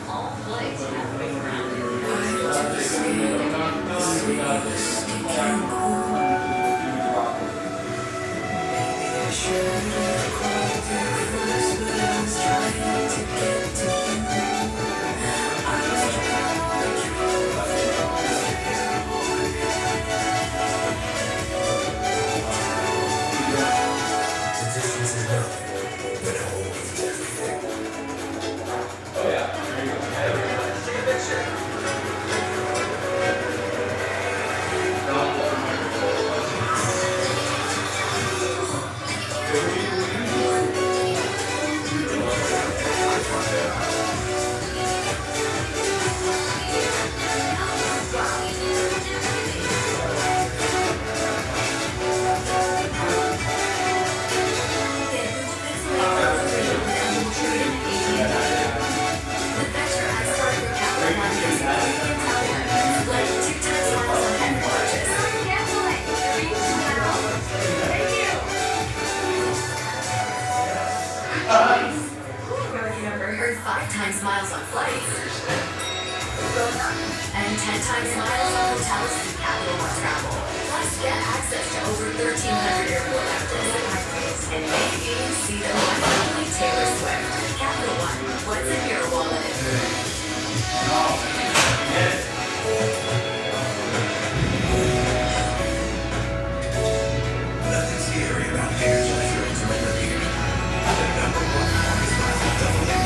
All flights have been grounded. The distance is nothing, but home means everything. Earn 5 times miles on flights. And 10 times miles on hotels through Capital One Travel. Plus, get access to over 1,300 airport outlets. And maybe see the one and only Taylor Swift. Capital One, what's in your wallet? Nothing scary about air insurance right here. The number one longest lasting double A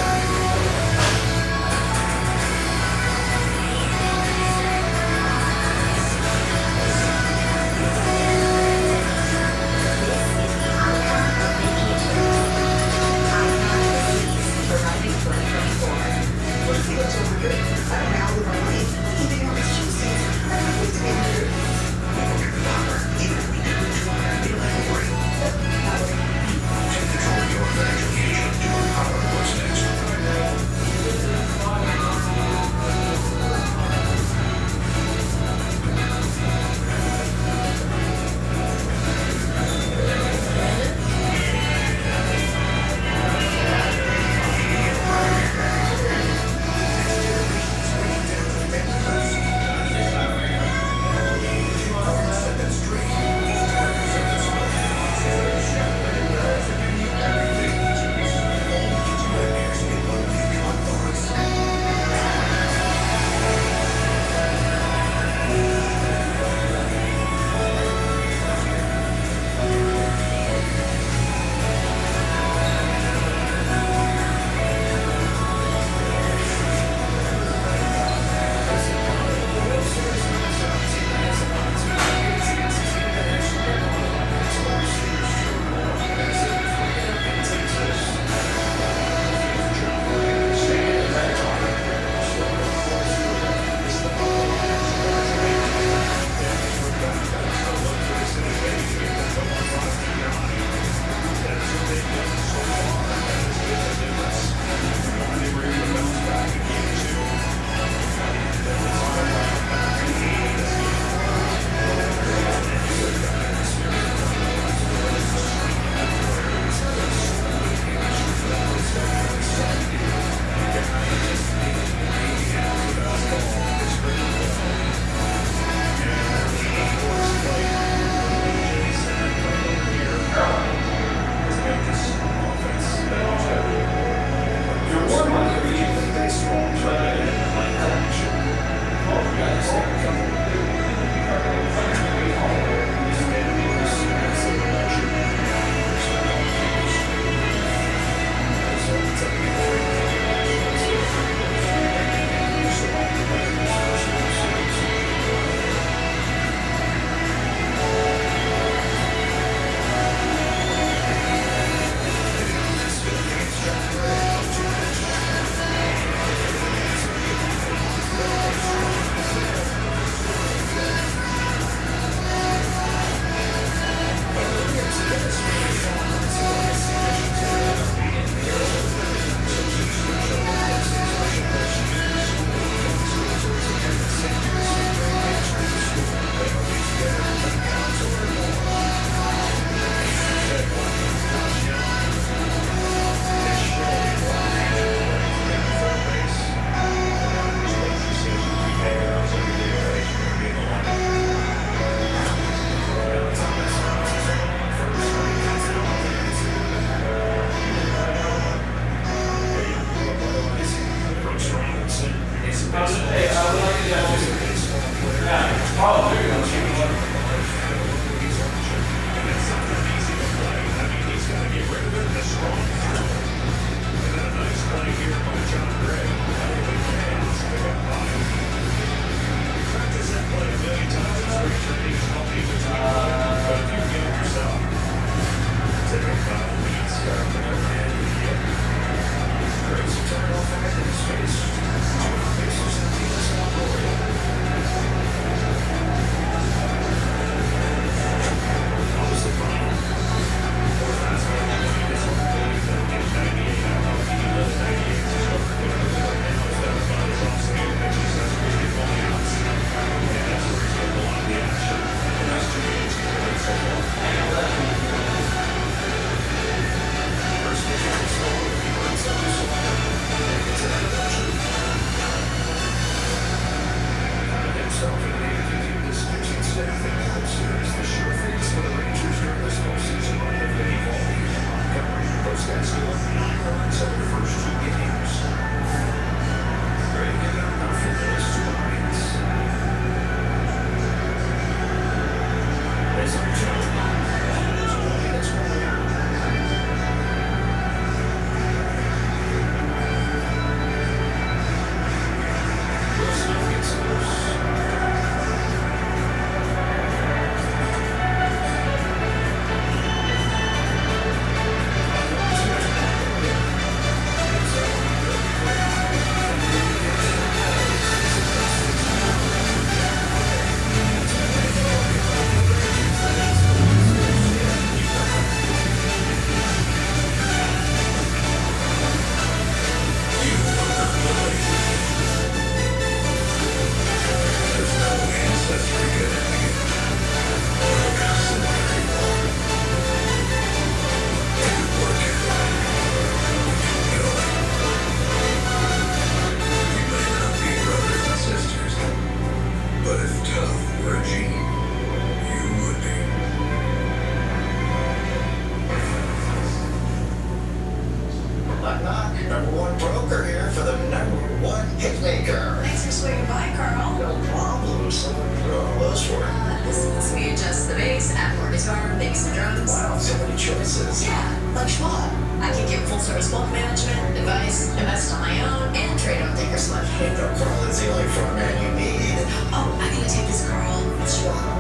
not, #1 broker here for the #1 hitmaker. Thanks for swinging by, Carl. No problem. So what are all those for? This lets me adjust the bass, add more guitar, maybe some drums. Wow, so many choices. Yeah, like Schwab. I can get full service wealth management, advice, invest on my own, and trade on Thinkorswim. Hey, no, Carl, it's the only front man you need. Oh, I gotta take this, Carl. Schwab.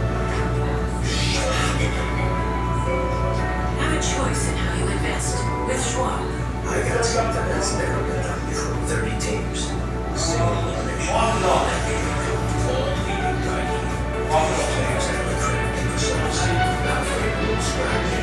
Have a choice in how you invest with Schwab. I got something that's never been done before. 30 teams. Single elimination. All leading right. Players have a credit in the sauce. Not for a rule scratch.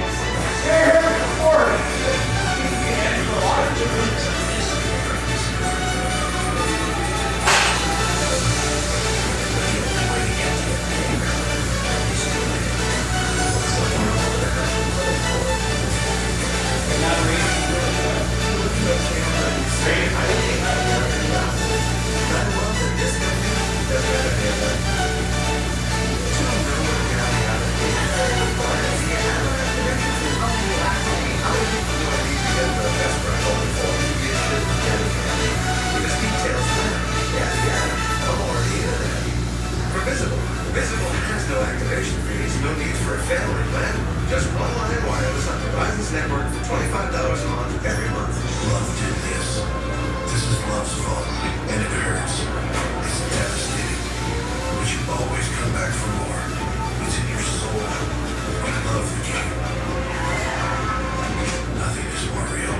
Visible has no activation fees, no need for a family plan. Just one line wireless on Verizon's network for $25 a month every month. Love did this. This is love's fault, and it hurts. It's devastating. But you always come back for more. It's in your soul. You love the game. Nothing is more real.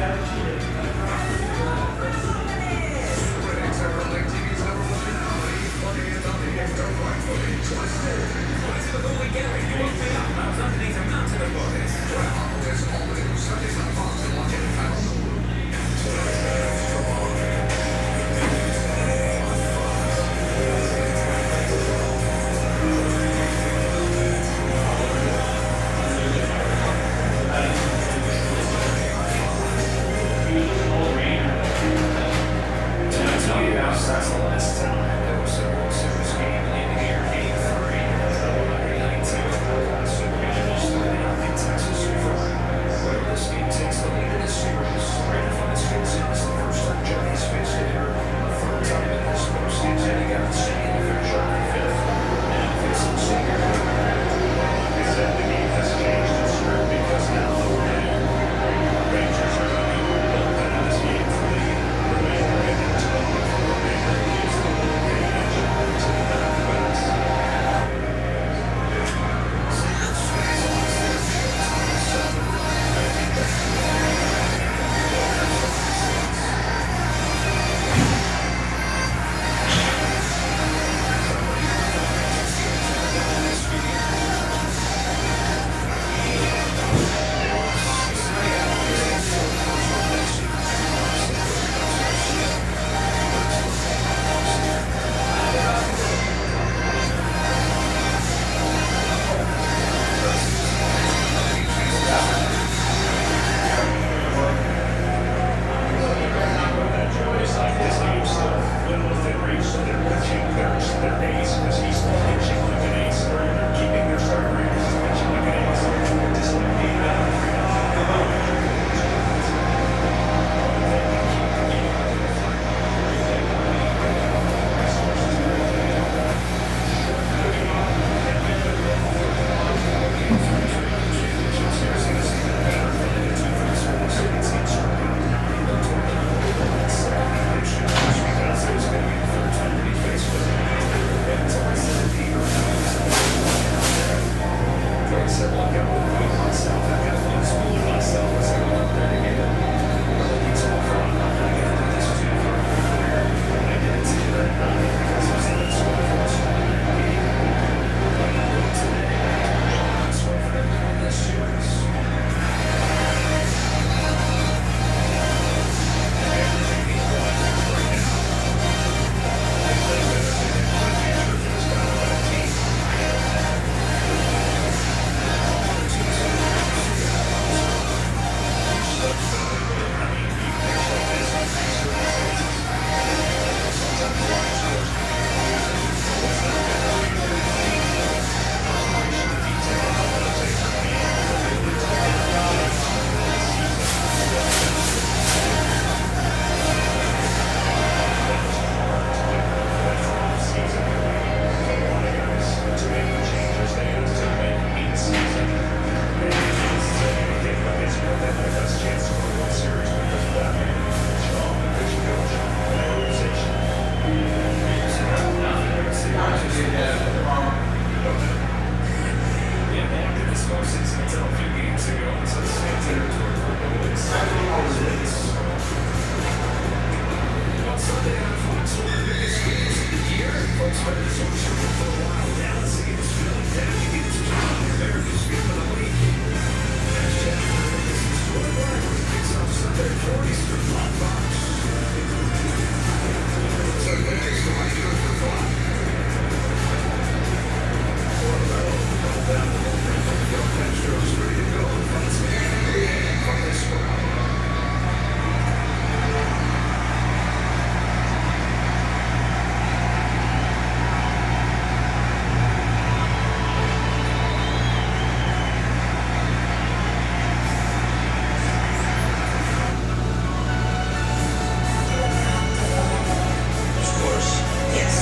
Of course. Yes.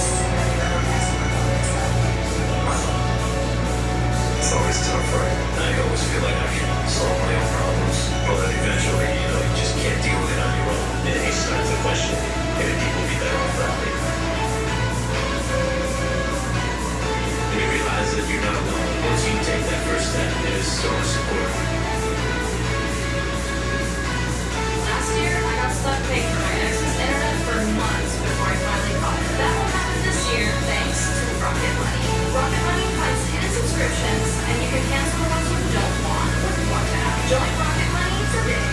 It's always tough, right? I always feel like I can solve my own problems, but eventually, you just can't deal with it on your own. And it starts to question, maybe people be better off that way. And you realize that you're not alone. Once you take that first step, there's so much support. Last year, I got stuck paying for my ex's internet for months before I finally caught it. That won't happen this year, thanks to Rocket Money. Rocket Money finds hidden subscriptions, and you can cancel the ones you don't want with one tap. Join Rocket Money today.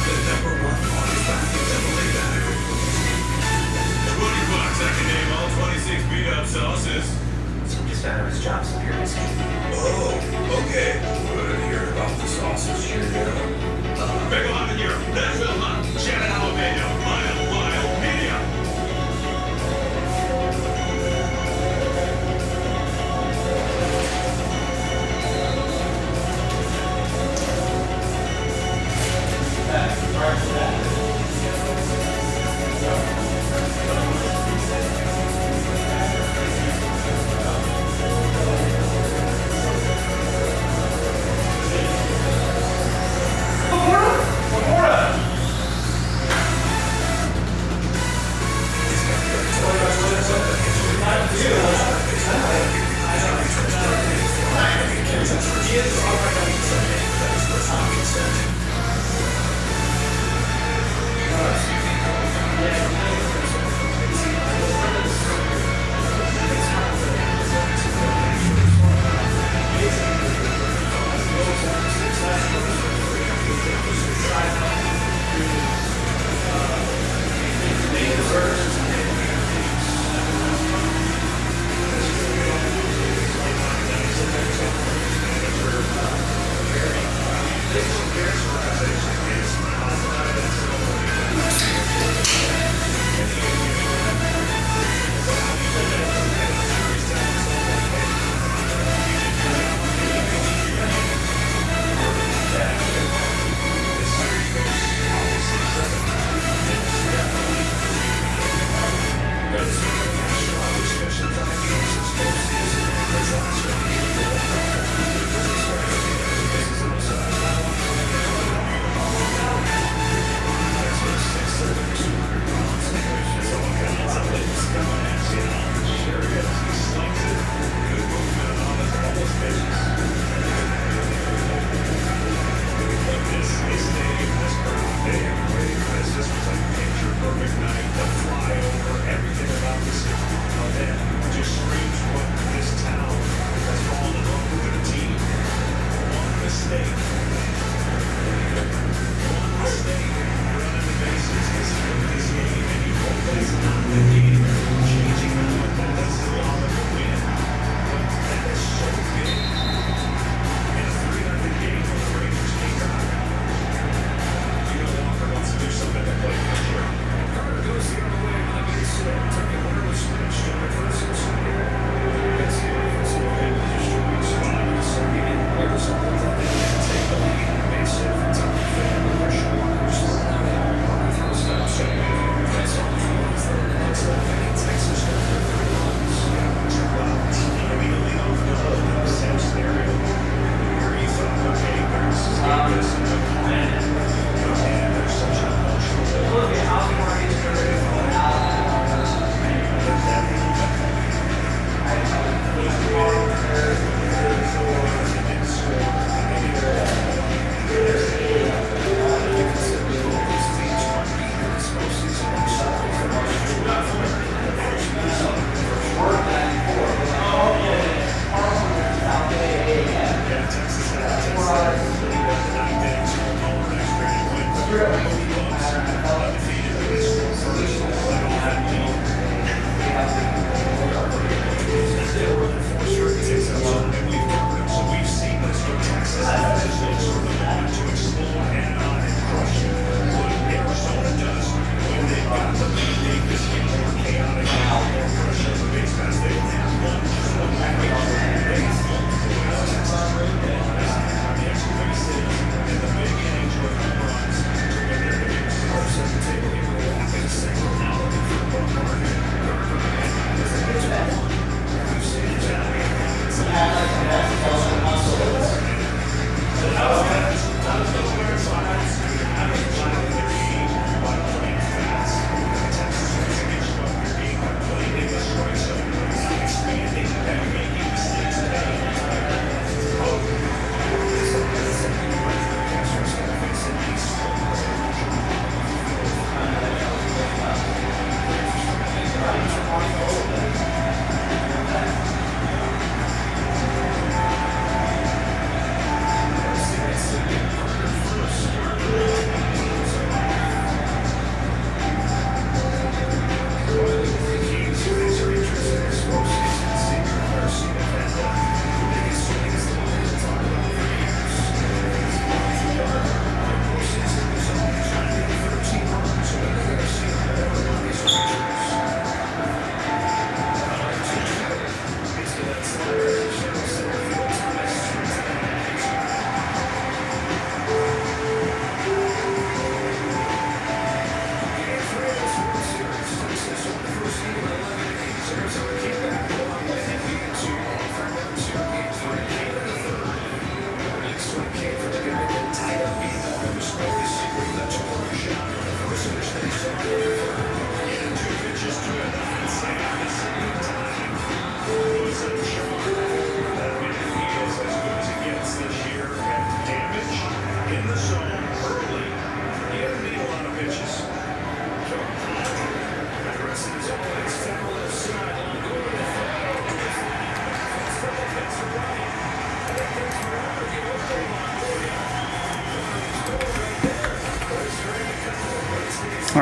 The number one automatic double A battery. $20, I can name all 26 beat-up sauces. Tim just found out his job security scheme. Oh, okay. Good to hear about the sauces here now. Bagel Hot in here. Nashville Hot. Shannon Jalapeno. Mild media.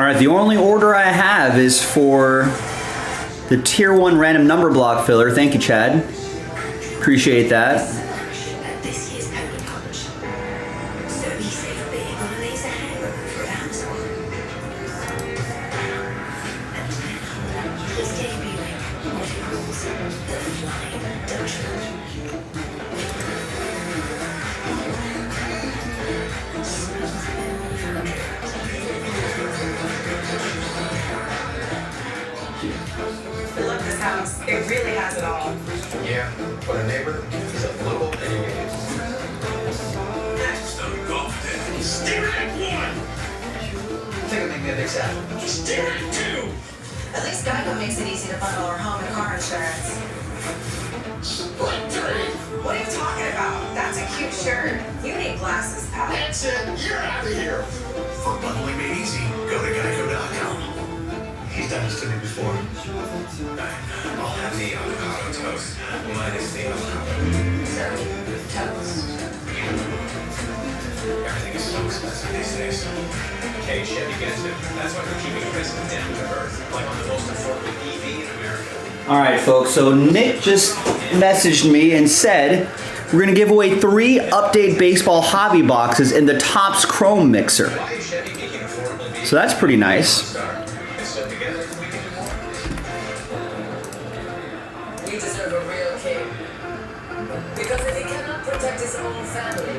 right, the only order I have is for the Tier 1 random number block filler. Thank you, Chad. Appreciate that. At this year's Polar Punch. So he saved big on a laser hanger for Amazon. His debut rules the Flying Dutchman. I love this house. It really has it all. Yeah, but a neighbor is a little idiot. That's the golf day. Steer at one. I think it'd be good example. Steer at two. At least Geico makes it easy to bundle our home and car insurance. Strike three. What are you talking about? That's a cute shirt. You need glasses, pal. That's it. You're out of here. For bundling made easy, go to geico.com. He's done this to me before. I'll have the avocado toast minus the avocado. So, toast. Everything is so expensive these days. Okay, Chevy gets it. That's why they're keeping prices down to earth, like on the most affordable EV in America. All right, folks. So Nick just messaged me and said we're gonna give away 3 Update Baseball hobby boxes in the Topps Chrome mixer. Why is Chevy making affordable vehicles? So that's pretty nice. Star. And so together we can do more. You deserve a real king. Because if he cannot protect his own family,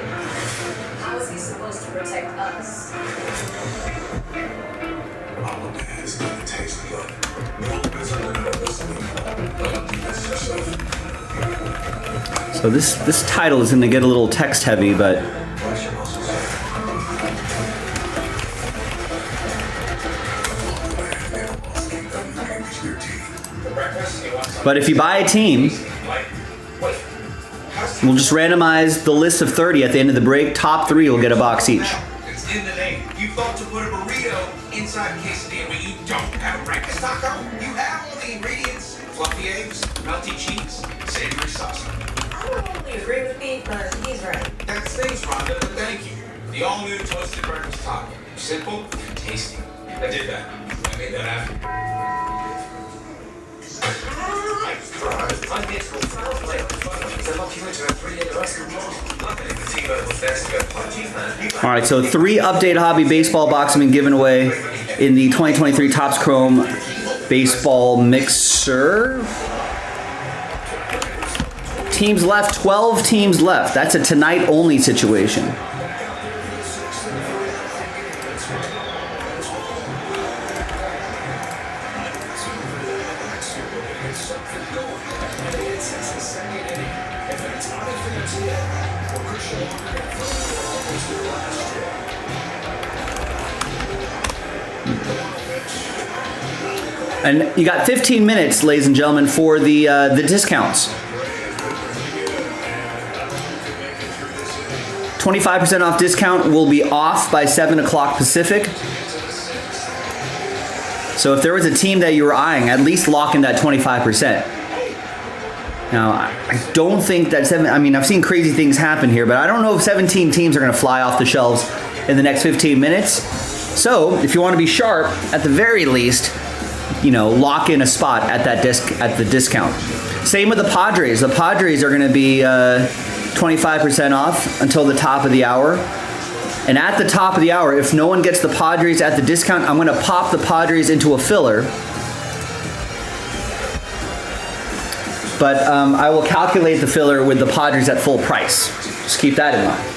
how is he supposed to protect us? Mama has gonna taste good. No business in listening. That's yourself. So this title is gonna get a little text heavy, but Flex your muscles. For breakfast, you want something if you buy a team, like, wait, how's we'll just randomize the list of 30 at the end of the break. Top 3 will get a box each. It's in the name. You thought to put a burrito inside a quesadilla, but you don't have a breakfast taco? You have all the ingredients. Fluffy eggs, melty cheese, savory sauce. I don't only agree with Pete, but he's right. That stings, Rhonda, but thank you. The all-new toasted breakfast taco. Simple and tasty. I did that. I made that after. All right, so 3 Update Hobby Baseball boxes have been given away in the 2023 Topps Chrome Baseball Mixer. Teams left, 12 teams left. That's a tonight only situation. And you got 15 minutes, ladies and gentlemen, for the discounts. 25% off discount will be off by 7 o'clock Pacific. So if there was a team that you were eyeing, at least lock in that 25%. Now, I don't think that I've seen crazy things happen here, but I don't know if 17 teams are going to fly off the shelves in the next 15 minutes. So if you want to be sharp, at the very least, lock in a spot at that at the discount. Same with the Padres. The Padres are going to be 25% off until the top of the hour. And at the top of the hour, if no one gets the Padres at the discount, I'm going to pop the Padres into a filler. But I will calculate the filler with the Padres at full price. Just keep that in mind.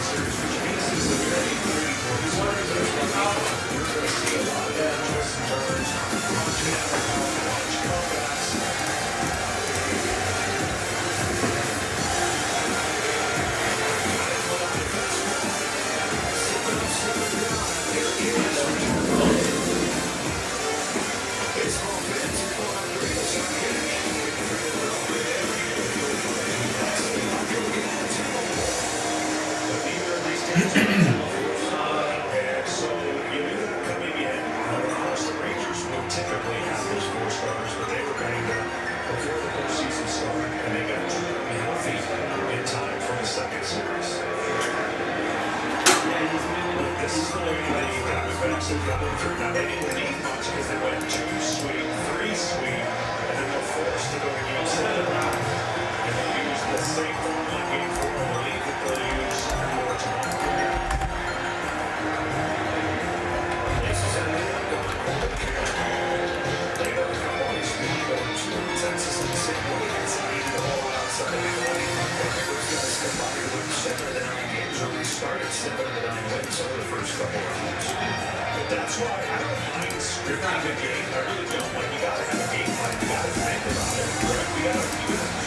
That's why I don't mind scripting the game. I really don't. Like, you gotta have a game plan. You gotta think about it. Right? You gotta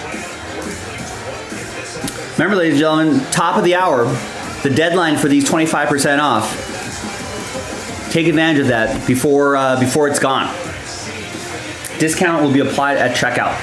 plan accordingly to what if this happens. Remember, ladies and gentlemen, top of the hour, the deadline for these 25% off. Take advantage of that before it's gone. Discount will be applied at checkout.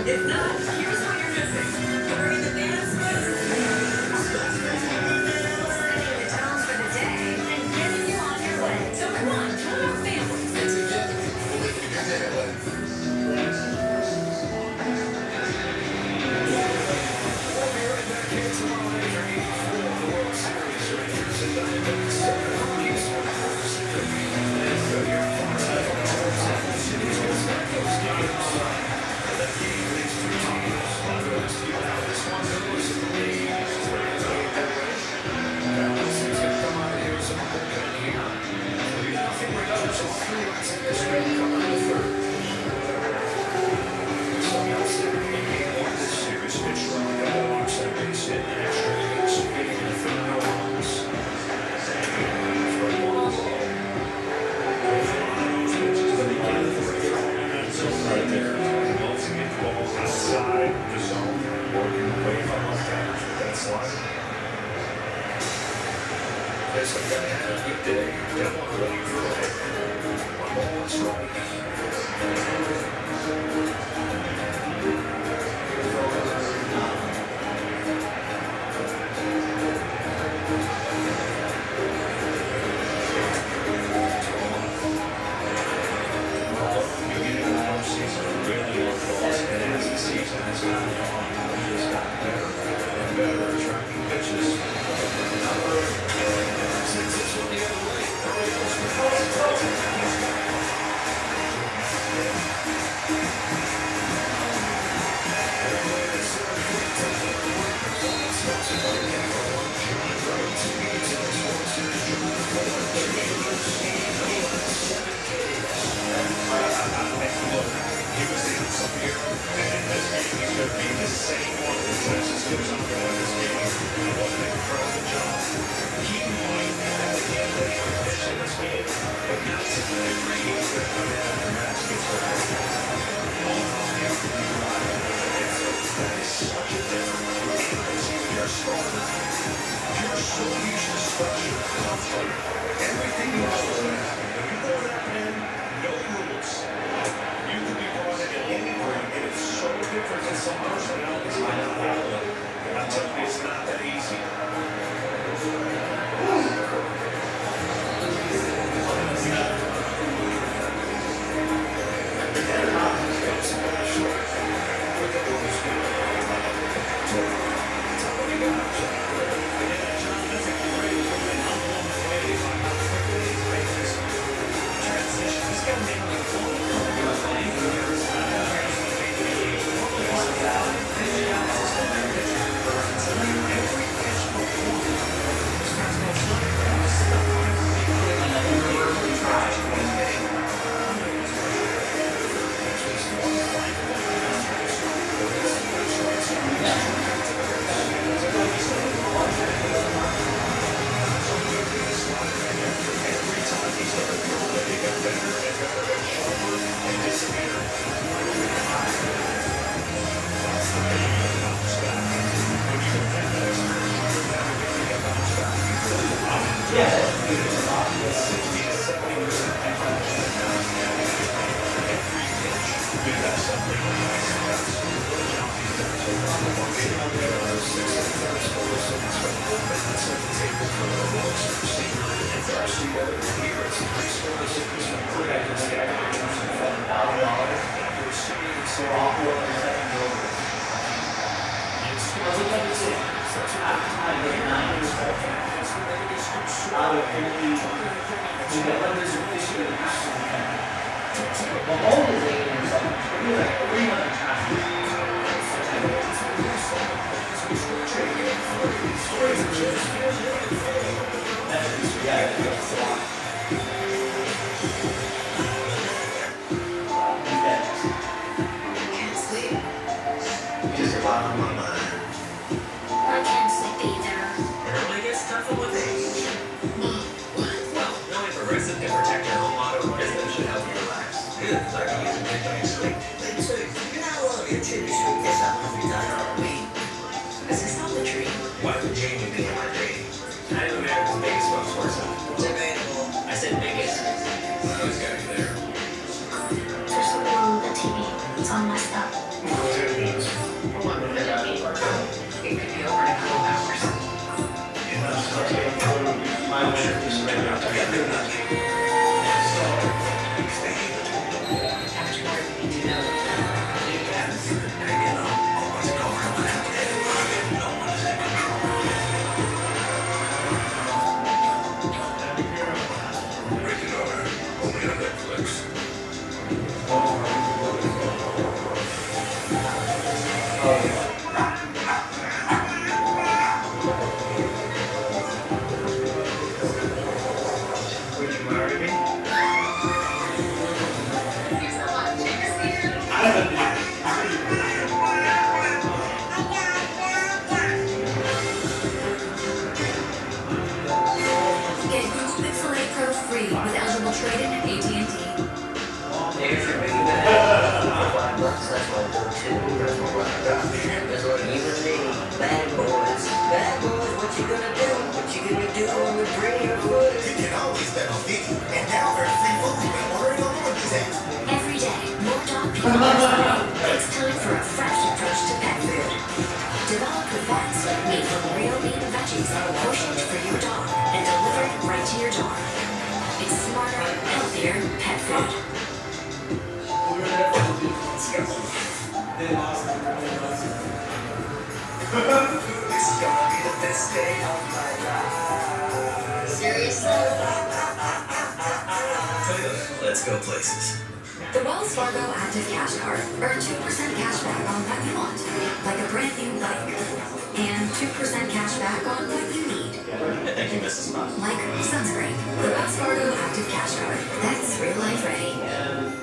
If not, here's what you're missing. We're in the dance mode. Setting the tone for the day and getting you on your way. So come on, join our family. Some guy had a good day. Don't want to run you right. One ball and strike. Really on balls, and as the season has gone on, he's gotten better and better at tracking pitches. Since this one the other way, Orioles he was in some here, and in this game, he's going to be the same one as Texas goes on to win this game. What an incredible job. Keep in mind that the game that he pitched in this game, but not to the degree he's going to come in after Max gets hurt. All in all, the afternoon ride, that is such a difference. Because when you're stronger, you're so used to structure, comfort, everything you know is going to happen. When you go to that pen, no rules. You can be brought in at any point, and it's so different than some personalities might not have. I'm telling you, it's not that easy. Bad boys, what you gonna do? What you gonna do when we bring You can always bet on Didi, and now there's free food when ordering on the Wendy's app. Every day, more dog people are It's time for a fresh approach to pet food. Developed with vets, made from real meat and veggies, portioned for your dog, and delivered right to your door. It's smarter, healthier pet food. This is gonna be the best day of my life. Seriously? Toyota, let's go places. The Wells Fargo Active Cash Card. Earn 2% cash back on what you want, like a brand new bike. And 2% cash back on what you need, Thank you, Mrs. Spock. like sunscreen. The Wells Fargo Active Cash Card. That's real life ready.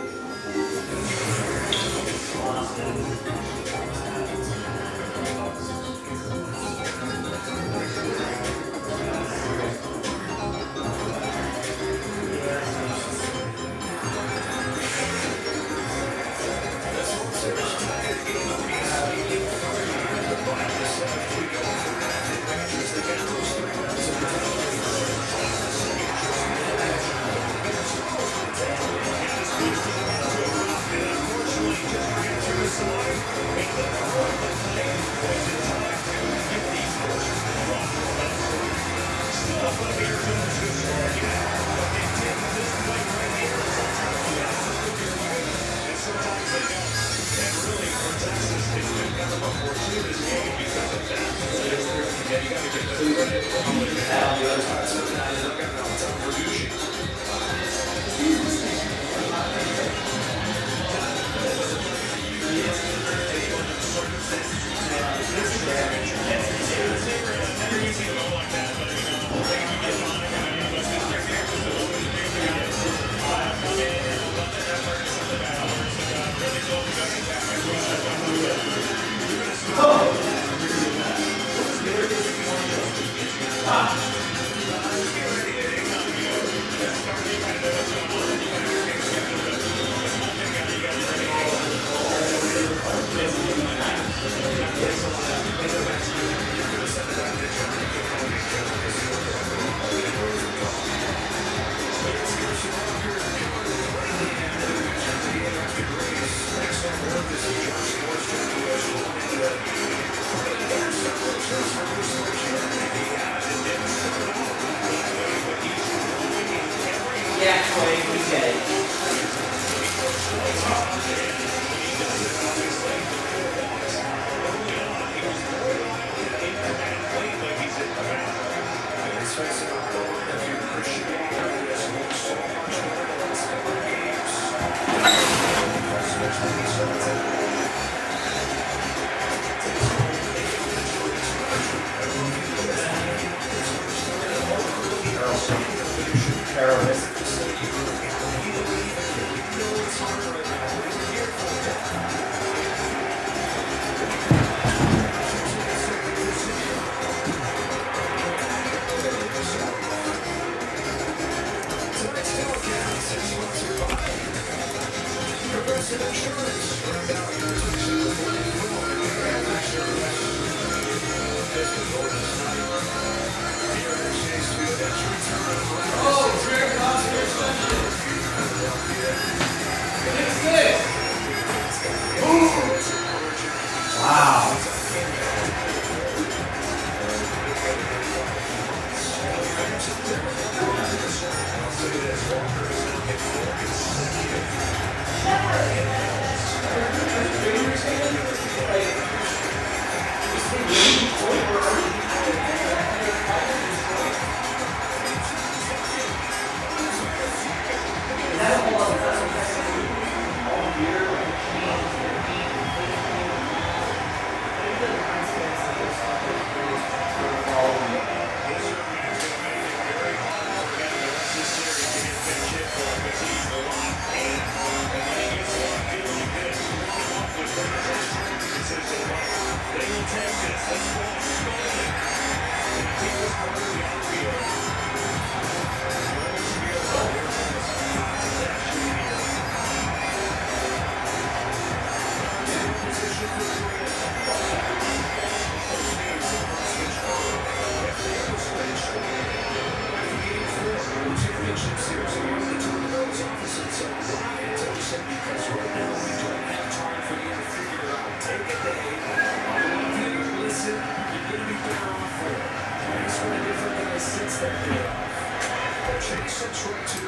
Detroit 2.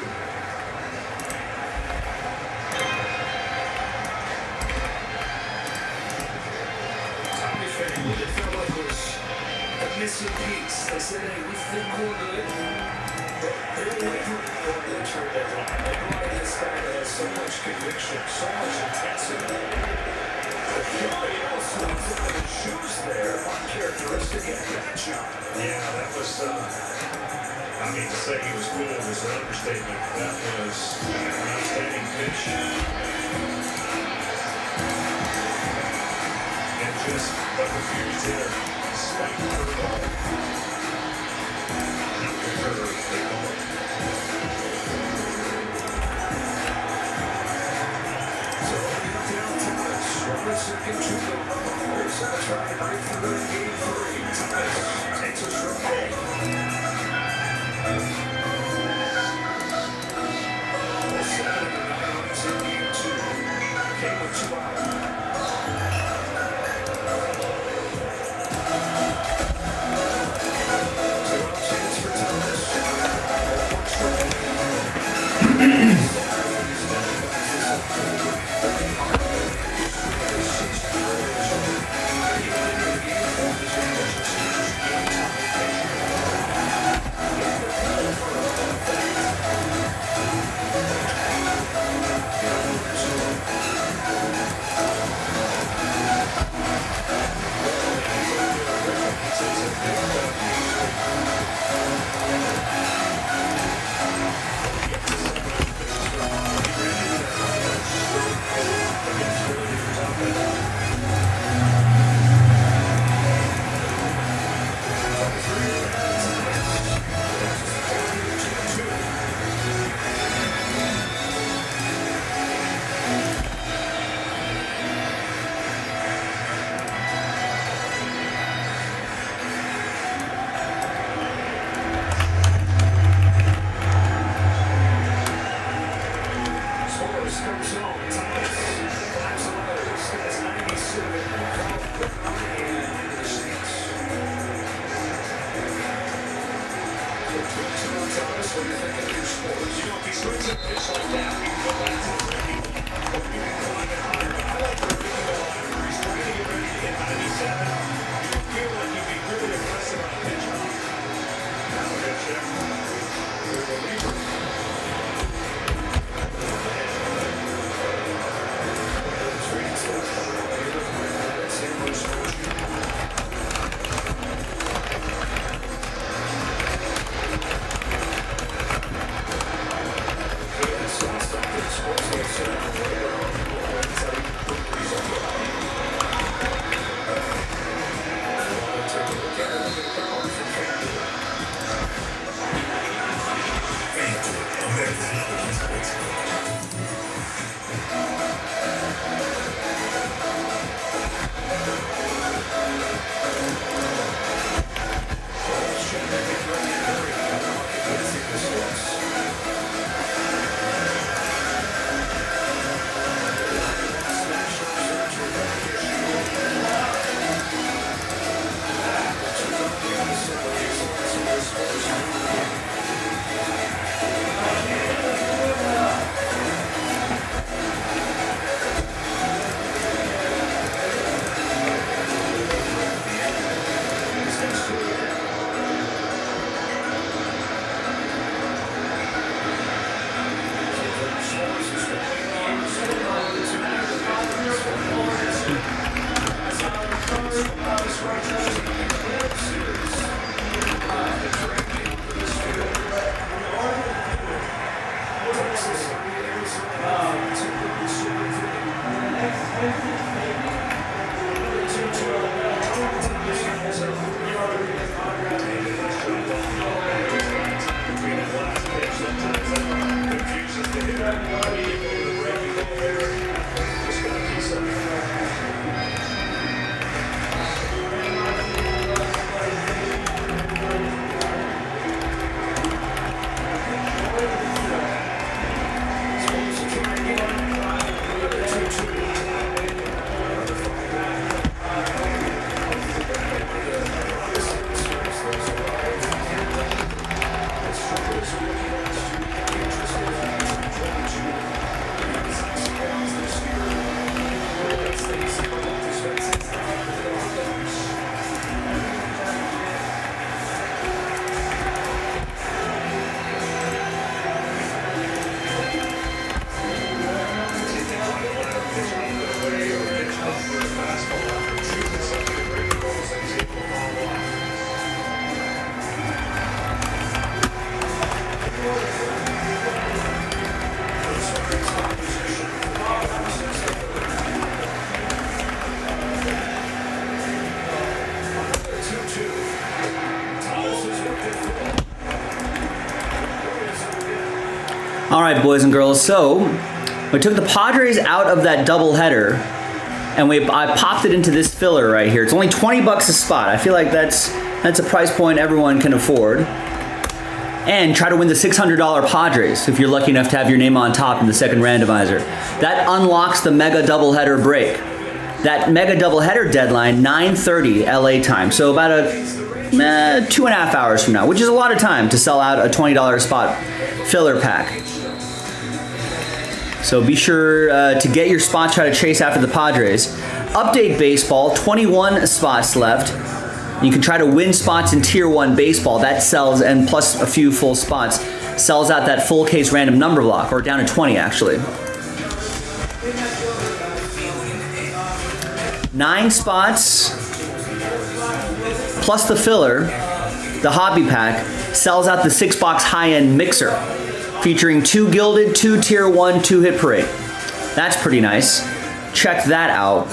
Tommy Fang, what it felt like was a missing piece. They said, hey, we think we're good. They were wavering before they turned it on. They brought in this guy that has so much conviction, so much intensity. But Joey also was in the shoes there, uncharacteristic at that shot. Yeah, that was, I mean, to say he was cool was an understatement. That was an outstanding pitch. And just like a few years there, spike curveball. Not the curve, they call it. So down Thomas, Robinson can shoot the Ramones. They'll try to break through in game 3. Thomas takes a shot. Oh, 7 of the 9 runs in game 2. Came with 2 out. All right, boys and girls. So we took the Padres out of that doubleheader, and I popped it into this filler right here. It's only 20 bucks a spot. I feel like that's a price point everyone can afford. And try to win the $600 Padres if you're lucky enough to have your name on top in the second randomizer. That unlocks the mega doubleheader break. That mega doubleheader deadline, 9:30 LA time. So about 2.5 hours from now, which is a lot of time to sell out a $20 spot filler pack. So be sure to get your spot, try to chase after the Padres. Update baseball, 21 spots left. You can try to win spots in Tier 1 baseball. That sells, and plus a few full spots, sells out that full case random number block, or down to 20 actually. 9 spots, plus the filler, the hobby pack, sells out the 6-box high-end mixer, featuring 2 gilded, 2 Tier 1, 2 hit parade. That's pretty nice. Check that out.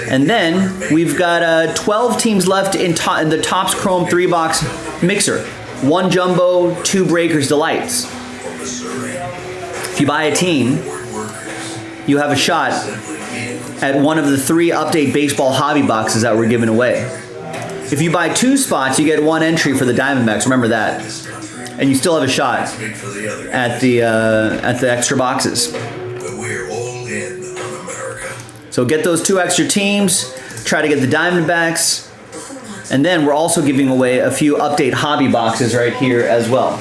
And then we've got 12 teams left in the Topps Chrome 3-box mixer. 1 jumbo, 2 breakers delights. If you buy a team, you have a shot at one of the 3 update baseball hobby boxes that we're giving away. If you buy 2 spots, you get 1 entry for the Diamondbacks. Remember that. And you still have a shot at the extra boxes. So get those 2 extra teams, try to get the Diamondbacks, and then we're also giving away a few update hobby boxes right here as well.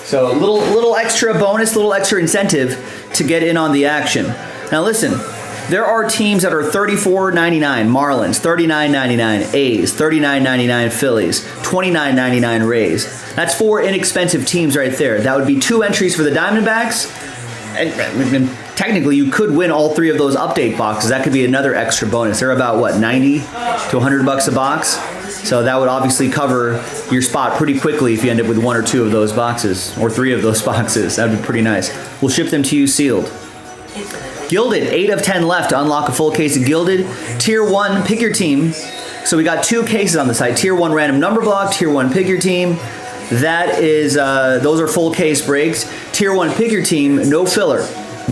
So a little extra bonus, little extra incentive to get in on the action. Now listen, there are teams that are $34.99 Marlins, $39.99 A's, $39.99 Phillies, $29.99 Rays. That's 4 inexpensive teams right there. That would be 2 entries for the Diamondbacks. And technically, you could win all 3 of those update boxes. That could be another extra bonus. They're about, what, 90 to 100 bucks a box? So that would obviously cover your spot pretty quickly if you end up with 1 or 2 of those boxes, or 3 of those boxes. That would be pretty nice. We'll ship them to you sealed. Gilded, 8 of 10 left to unlock a full case of Gilded. Tier 1, pick your team. So we got 2 cases on the site. Tier 1 random number block, Tier 1 pick your team. That is, those are full case breaks. Tier 1 pick your team, no filler.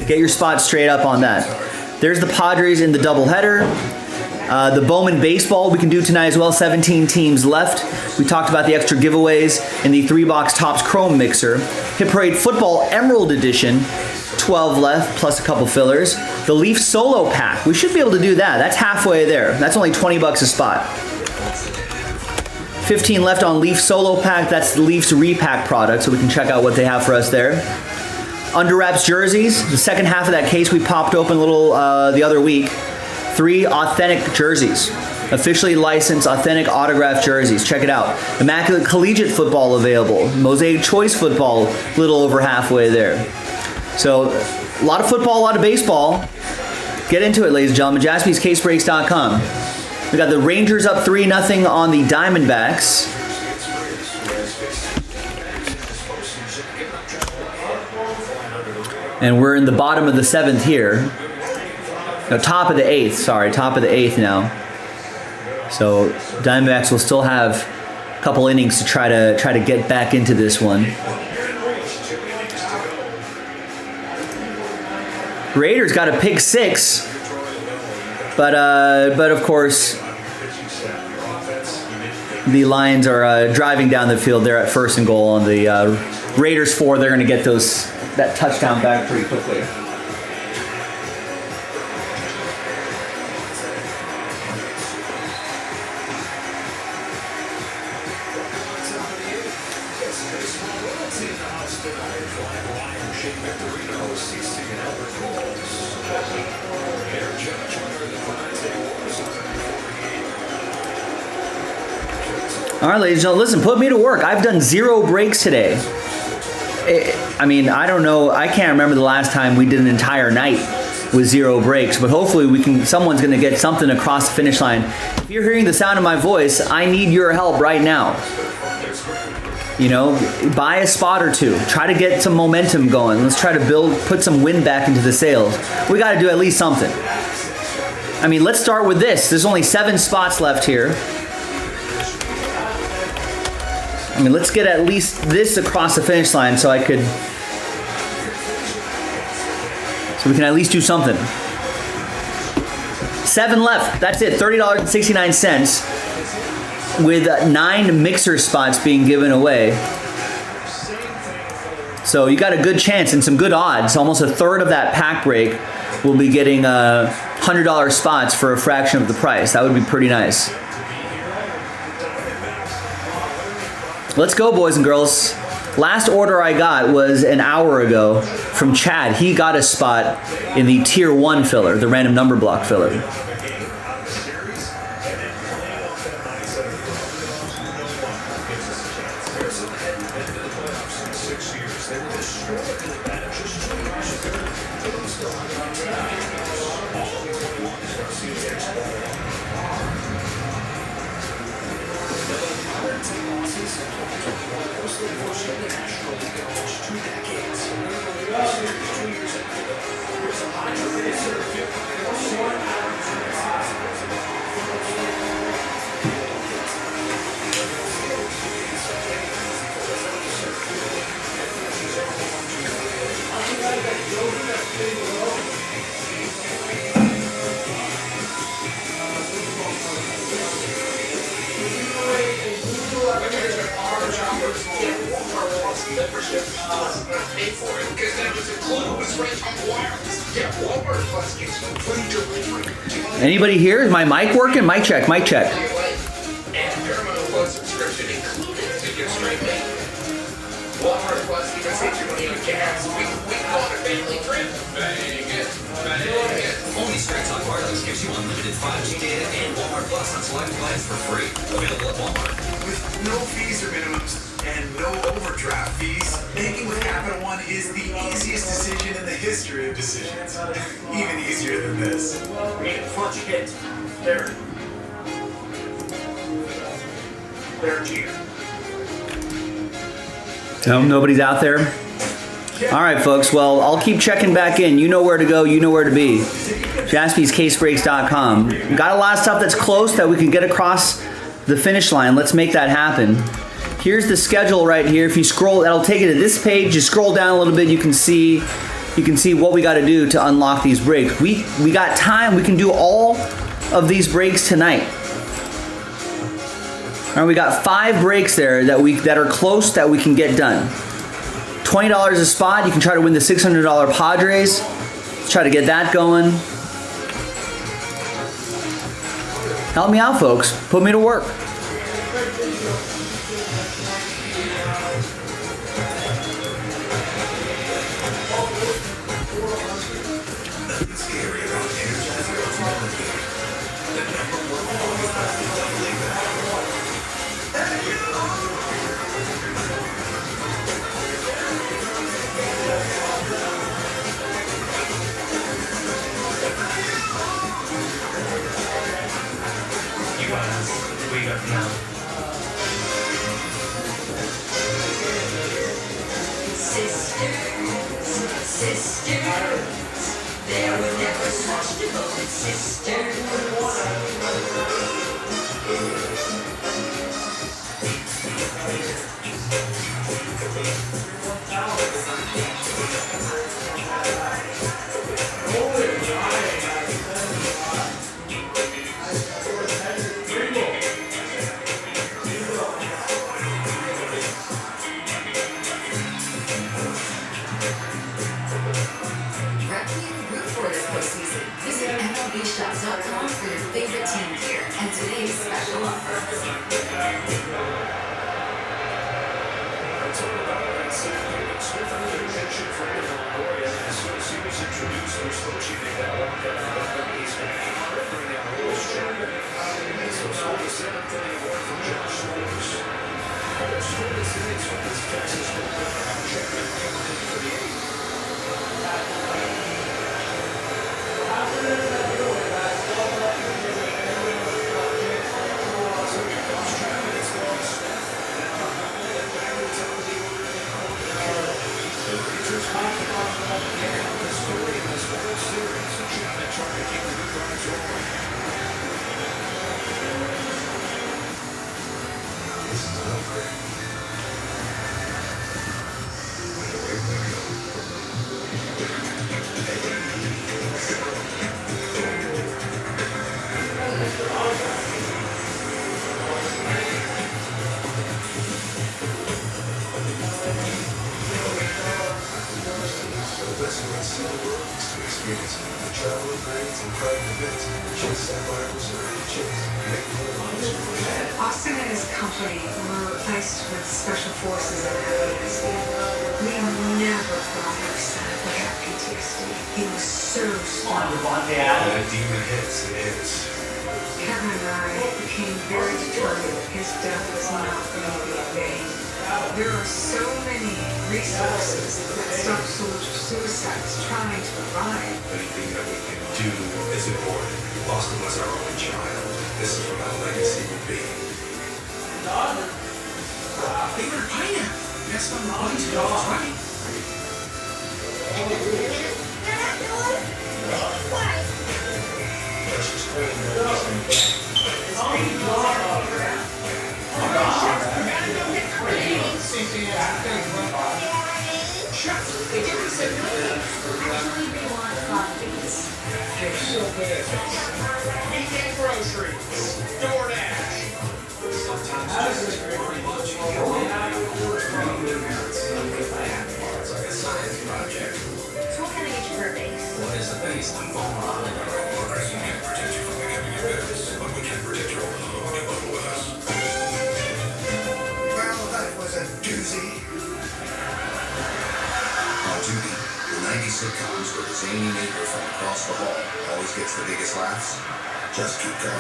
Get your spot straight up on that. There's the Padres in the doubleheader. The Bowman Baseball we can do tonight as well. 17 teams left. We talked about the extra giveaways in the 3-box Topps Chrome mixer. Hit Parade Football Emerald Edition. 12 left, plus a couple fillers. The Leaf Solo Pack. We should be able to do that. That's halfway there. That's only 20 bucks a spot. 15 left on Leaf Solo Pack. That's the Leafs repack product, so we can check out what they have for us there. Under Wraps jerseys. The second half of that case we popped open a little the other week. 3 authentic jerseys. Officially licensed, authentic autographed jerseys. Check it out. Immaculate Collegiate Football available. Mosaic Choice Football, a little over halfway there. So, a lot of football, a lot of baseball. Get into it, ladies and gentlemen. JaspysCaseBreaks.com. We got the Rangers up 3-0 on the Diamondbacks. And we're in the bottom of the 7th here. No, top of the 8th, sorry. Top of the 8th now. So, Diamondbacks will still have a couple innings to try to get back into this one. Raiders got a pick 6, but of course the Lions are driving down the field. They're at 1st and goal on the Raiders 4. They're going to get that touchdown back pretty quickly. All right, ladies and gentlemen, listen, put me to work. I've done 0 breaks today. I mean, I don't know. I can't remember the last time we did an entire night with 0 breaks, but hopefully someone's going to get something across the finish line. If you're hearing the sound of my voice, I need your help right now. You know, buy a spot or two. Try to get some momentum going. Let's try to put some wind back into the sails. We got to do at least something. I mean, let's start with this. There's only 7 spots left here. I mean, let's get at least this across the finish line so we can at least do something. 7 left. That's it. $30.69 with 9 mixer spots being given away. So you got a good chance and some good odds. Almost a third of that pack break will be getting $100 spots for a fraction of the price. That would be pretty nice. Let's go, boys and girls. Last order I got was an hour ago from Chad. He got a spot in the tier 1 filler, the random number block filler. Anybody here? Is my mic working? Mic check, mic check. Walmart Plus even saves you money on gas. We go on a family trip. Bang it. Only Straight Talk Wireless gives you unlimited 5G data and Walmart Plus on select plans for free. Available at Walmart. With no fees or minimums and no overdraft fees, banking with Capital One is the easiest decision in the history of decisions. Even easier than this. Need a punch hit. There. There, Jeter. No, nobody's out there. All right, folks. Well, I'll keep checking back in. You know where to go. You know where to be. JaspysCaseBreaks.com. Got a lot of stuff that's close that we can get across the finish line. Let's make that happen. Here's the schedule right here. If you scroll, that'll take you to this page. You scroll down a little bit, you can see what we got to do to unlock these breaks. We got time. We can do all of these breaks tonight. All right, we got 5 breaks there that are close that we can get done. $20 a spot. You can try to win the $600 Padres. Let's try to get that going. Help me out, folks. Put me to work. MLBShop.com for your favorite team gear and today's special offer. Restaurant Silver is to experience the travel upgrades and private events. Chase Sapphire Reserve. Chase. Make more money. Austin and his company were faced with special forces in Afghanistan. We never thought our son would have PTSD. He was so strong. That demon hits, it hits. Kevin and I became very determined that his death was not going to be in vain. There are so many resources that stop soldier suicides trying to provide. Anything that we can do is important. Austin was our only child. This is what our legacy will be. Favorite pineapple. That's what I'm going to do. Right? Weekend groceries. DoorDash. Sometimes just very much. It's like a science project. So what can I get you for a base? What is a base? I'm falling on it. We can't protect you from becoming a base, but we can protect your own when you bundle with us. Well, that was a doozy. On duty, the 90s sitcoms where the zany neighbor from across the hall always gets the biggest laughs. Just keep going.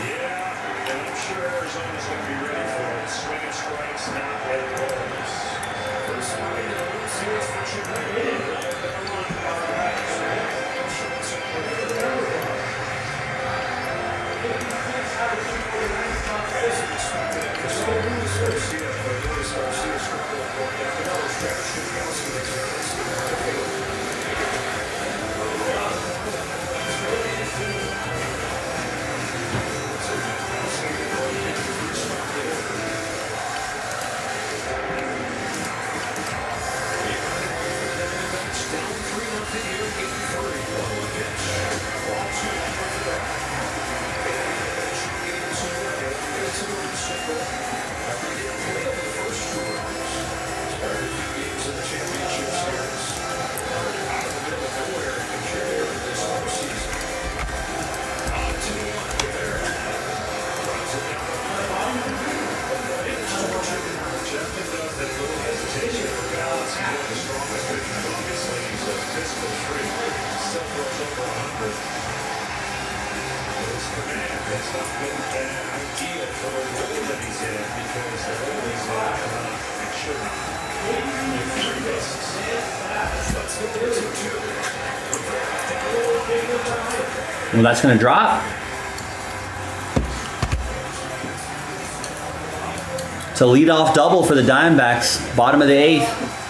Yeah, and I'm sure Arizona's going to be ready for it. Swinging strikes, not red balls. First series for Well, that's going to drop. It's a leadoff double for the Diamondbacks, bottom of the eighth.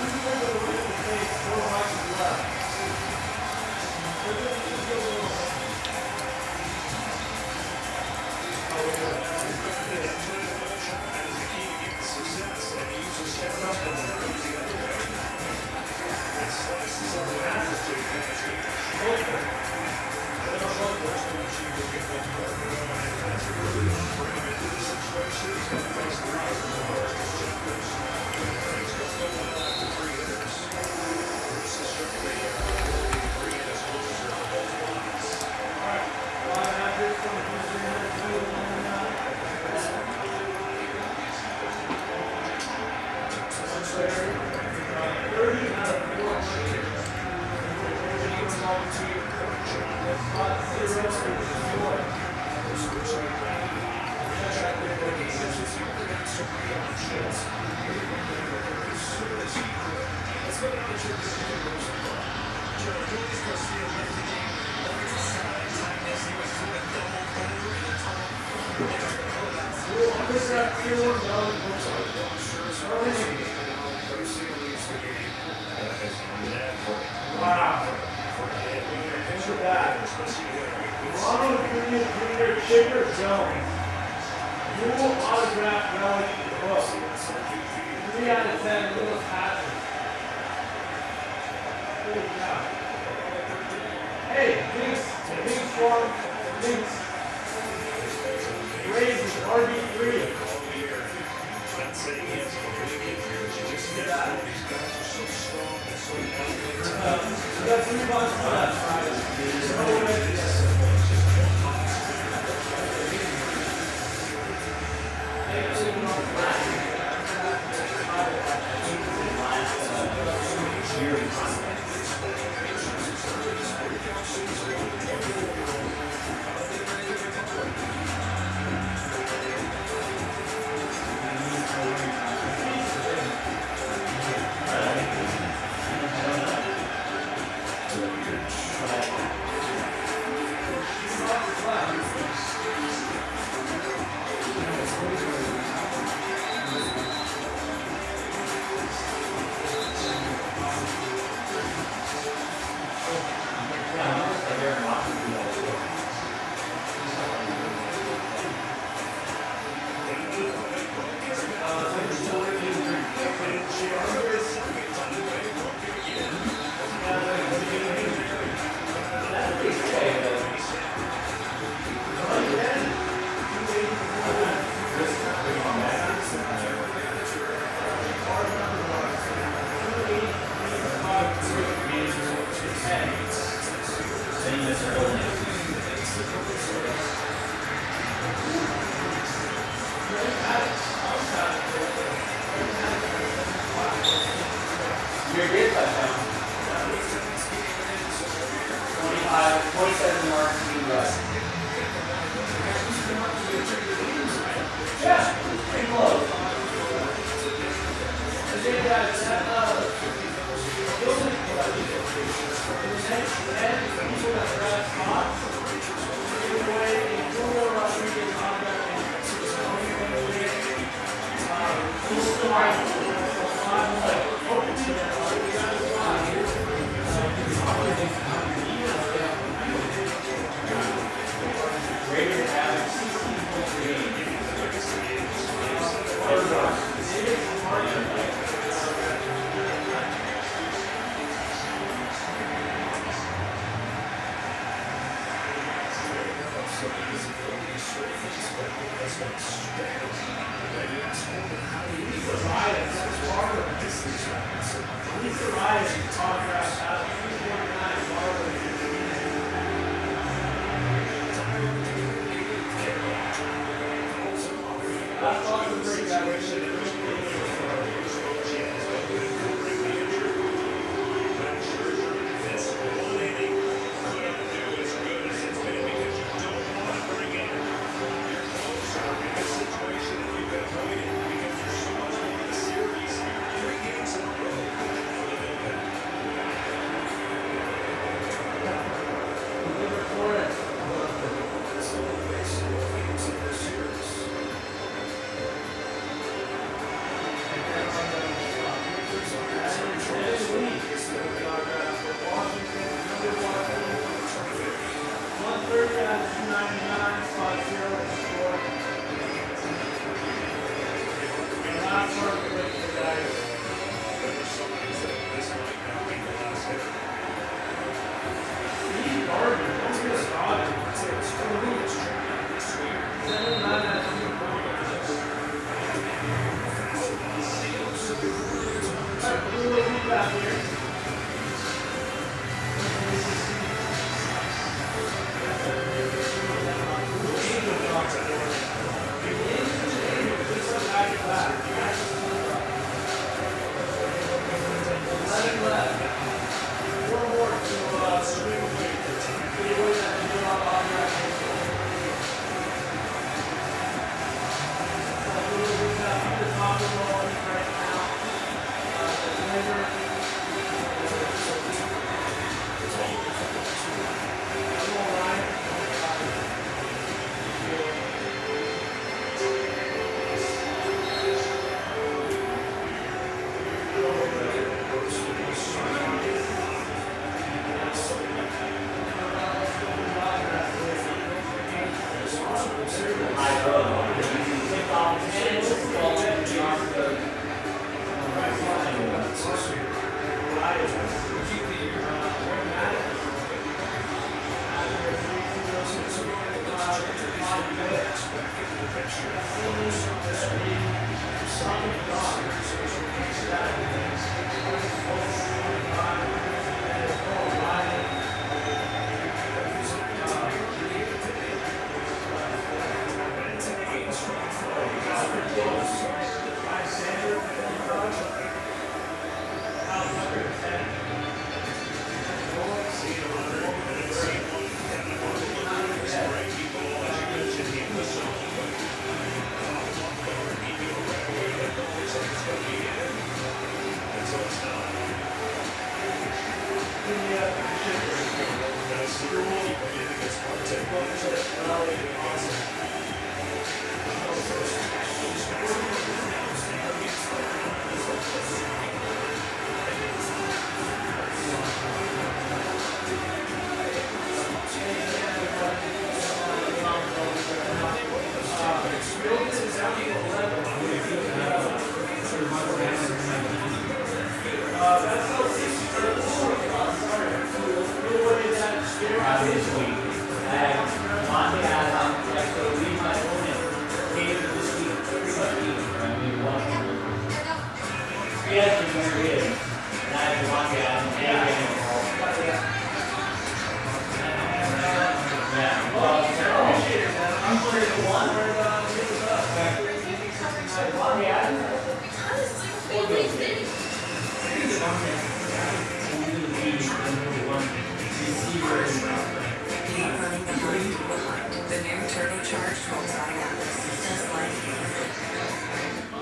Keep running behind. The new turbocharged Volkswagen Atlas. Just like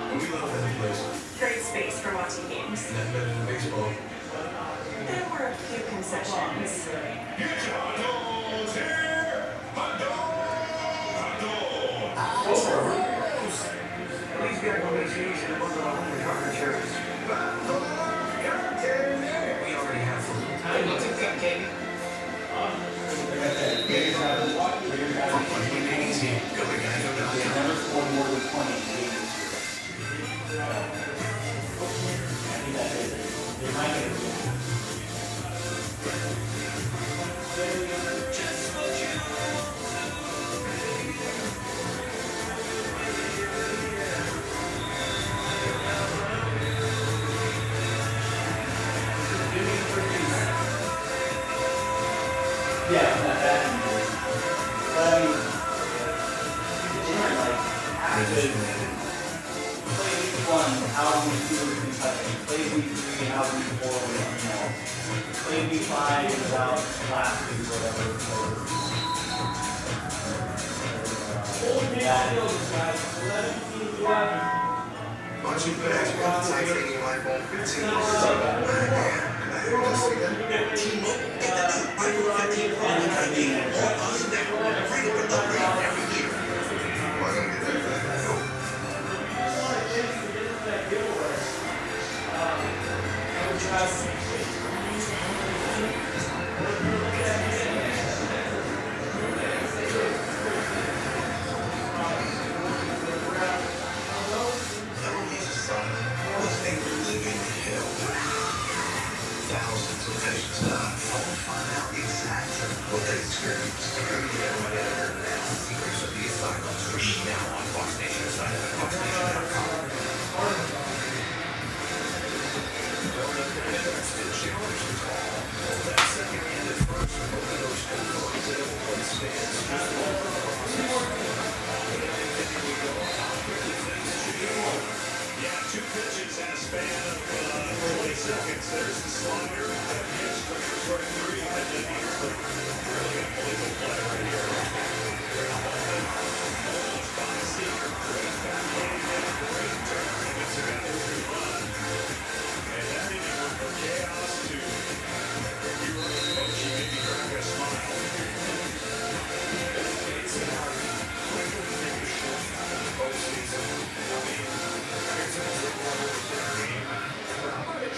We love that place. Great space for watching games. Nothing better than baseball. There were a few concessions. Get your dogs here! Hot dog! Please get accommodations and a bundle of home and car insurance. We already have food. Hey, what's it got, Katie? For plenty of days, go to Geico.com. Once you imagine what the titanium iPhone 15 is about, T-Mobile and the new iPhone 15 Pro with ID all us now. Freedom to upgrade every year. Well, I gotta get that back. Nope. Thousands of patients die. I will find out exactly what they experienced. Everybody out there now. Secrets of the Asylum. Streaming now on Fox Nation Asylum at foxnation.com. Yeah, 2 pitches in a span of 20 seconds. There's the slider. That pitch, strikers for 3. And then here's the really unbelievable play right here. Almost by Seager. Great backhand and great turn. Gets it out of 3-1. And that inning went from chaos to you were a coach. You made me crack a smile. It's an art. Quickly finish postseason. I mean,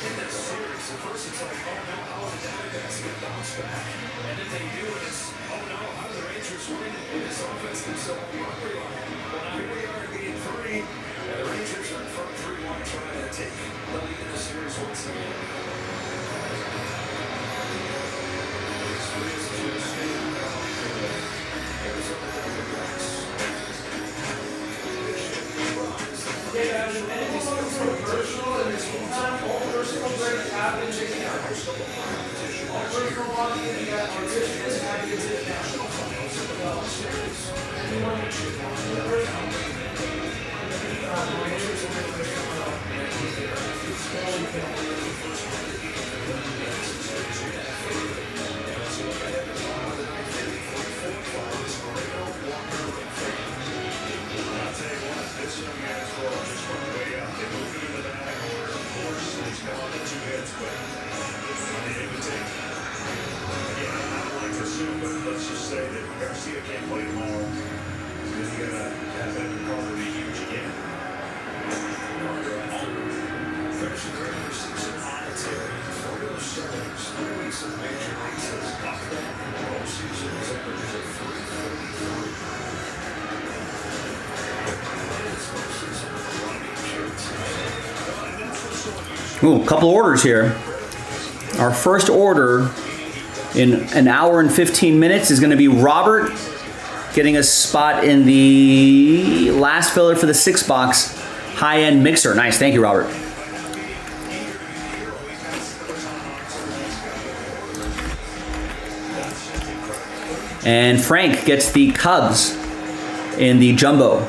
in this series, at first it's like, oh no, how are the Diamondbacks going to bounce back? And then they do, and it's, oh no, how do the Rangers win? And this offense themselves run. Well, now here we are in Game 3, and the Rangers are in front 3-1, trying to take the lead in the series once again. This is just Arizona Diamondbacks. say that Garcia can't play tomorrow because he's going to have that recovery huge again. Finishing the regular season on a tear for those Stars. 3 weeks of Major League has up them. Postseason temperatures of 343. Ooh, couple orders here. Our first order in an hour and 15 minutes is going to be Robert getting a spot in the last filler for the 6-box high-end mixer. Nice, thank you, Robert. And Frank gets the Cubs in the jumbo.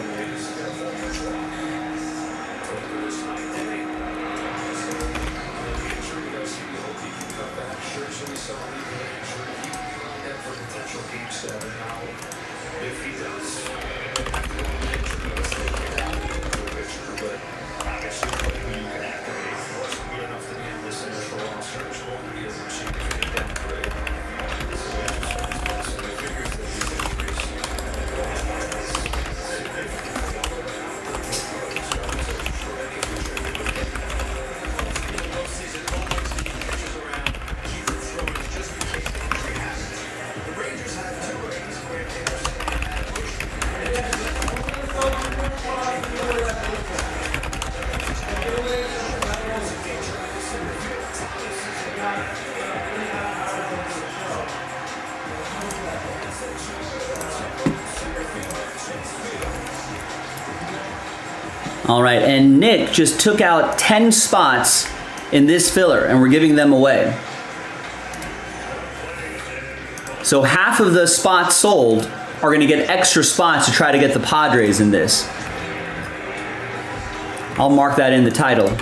All right, and Nick just took out 10 spots in this filler, and we're giving them away. So half of the spots sold are going to get extra spots to try to get the Padres in this. I'll mark that in the title.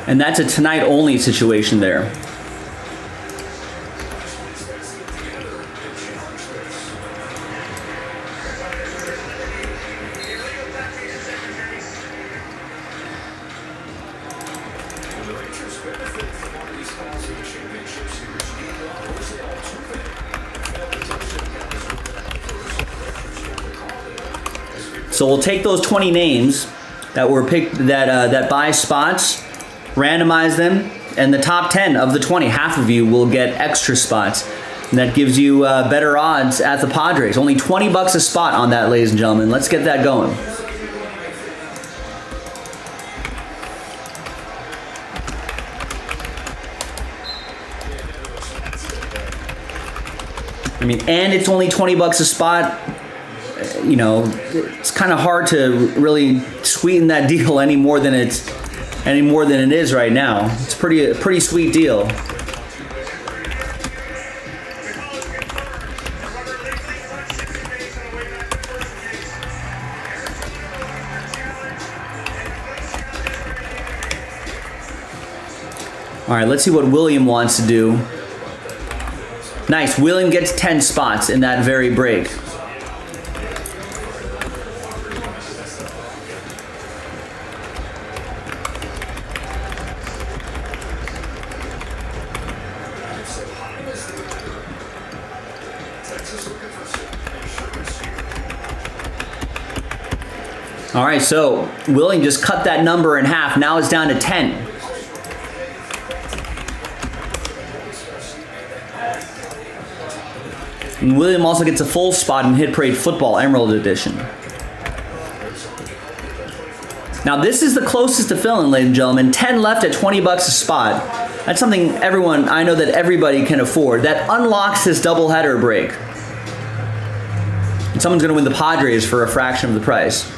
And that's a tonight only situation there. So we'll take those 20 names that were picked that buy spots, randomize them, and the top 10 of the 20, half of you will get extra spots. And that gives you better odds at the Padres. Only 20 bucks a spot on that, ladies and gentlemen. Let's get that going. I mean, and it's only 20 bucks a spot. You know, it's kind of hard to really sweeten that deal any more than it is right now. It's a pretty sweet deal. All right, let's see what William wants to do. Nice, William gets 10 spots in that very break. All right, so William just cut that number in half. Now it's down to 10. And William also gets a full spot in Hit Parade Football Emerald Edition. Now this is the closest to filling, ladies and gentlemen. 10 left at 20 bucks a spot. That's something I know that everybody can afford. That unlocks this doubleheader break. And someone's going to win the Padres for a fraction of the price.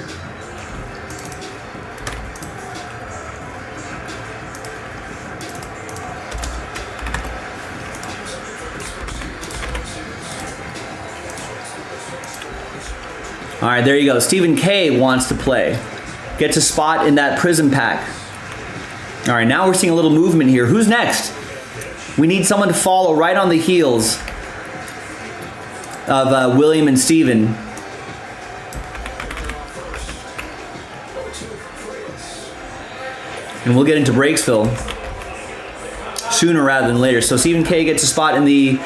All right, there you go. Stephen K wants to play. Gets a spot in that Prism pack. All right, now we're seeing a little movement here. Who's next? We need someone to follow right on the heels of William and Steven. And we'll get into Breaksville sooner rather than later. So Stephen K gets a spot in the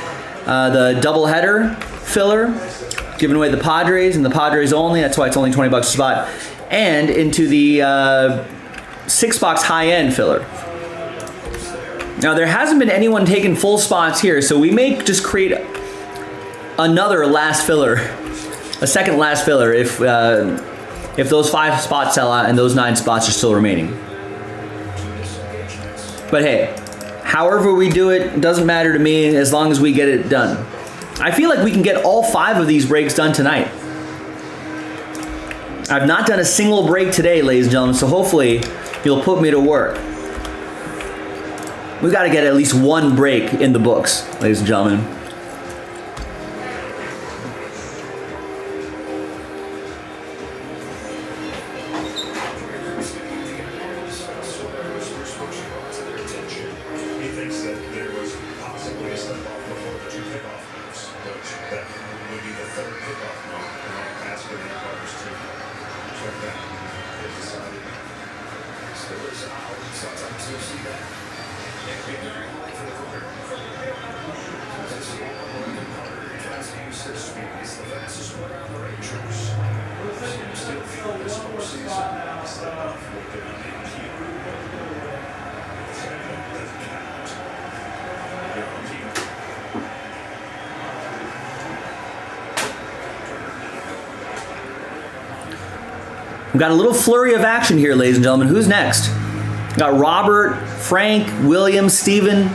doubleheader filler, giving away the Padres and the Padres only. That's why it's only $20 a spot. And into the 6-box high-end filler. Now there hasn't been anyone taking full spots here, so we may just create another last filler, a second last filler if those 5 spots sell out and those 9 spots are still remaining. But hey, however we do it, doesn't matter to me as long as we get it done. I feel like we can get all 5 of these breaks done tonight. I've not done a single break today, ladies and gentlemen, so hopefully you'll put me to work. We've got to get at least 1 break in the books, ladies and gentlemen. He thinks that there was possibly a step off before the 2 pickoff moves, but that would be the 3rd pickoff move, and all pass for the Cardinals to check that. They decided Steelers out. Sometimes you'll see that. It can be very high for the corner. That's the Oregon Carter tries to use his speed. He's the fastest one on the Rangers. Still feel this postseason. Step off with the key. We've got a little flurry of action here, ladies and gentlemen. Who's next? We've got Robert, Frank, William, Steven,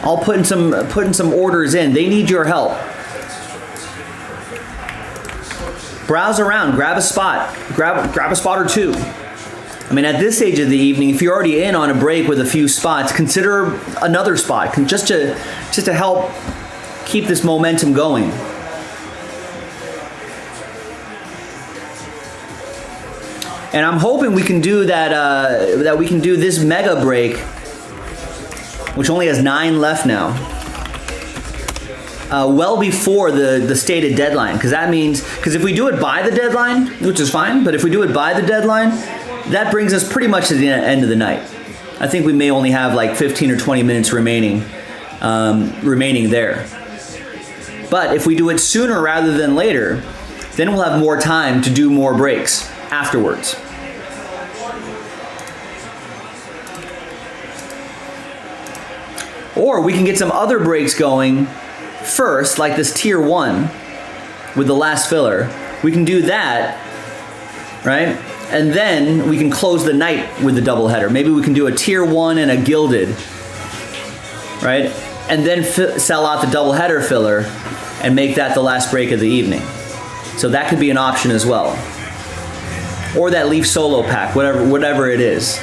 all putting some orders in. They need your help. Browse around, grab a spot. Grab a spot or 2. I mean, at this stage of the evening, if you're already in on a break with a few spots, consider another spot just to help keep this momentum going. And I'm hoping we can do that we can do this mega break, which only has 9 left now, well before the stated deadline. Because if we do it by the deadline, which is fine, but if we do it by the deadline, that brings us pretty much to the end of the night. I think we may only have like 15 or 20 minutes remaining there. But if we do it sooner rather than later, then we'll have more time to do more breaks afterwards. Or we can get some other breaks going first, like this tier 1 with the last filler. We can do that, right? And then we can close the night with the doubleheader. Maybe we can do a tier 1 and a gilded, right? And then sell out the doubleheader filler and make that the last break of the evening. So that could be an option as well. Or that Leaf solo pack, whatever it is.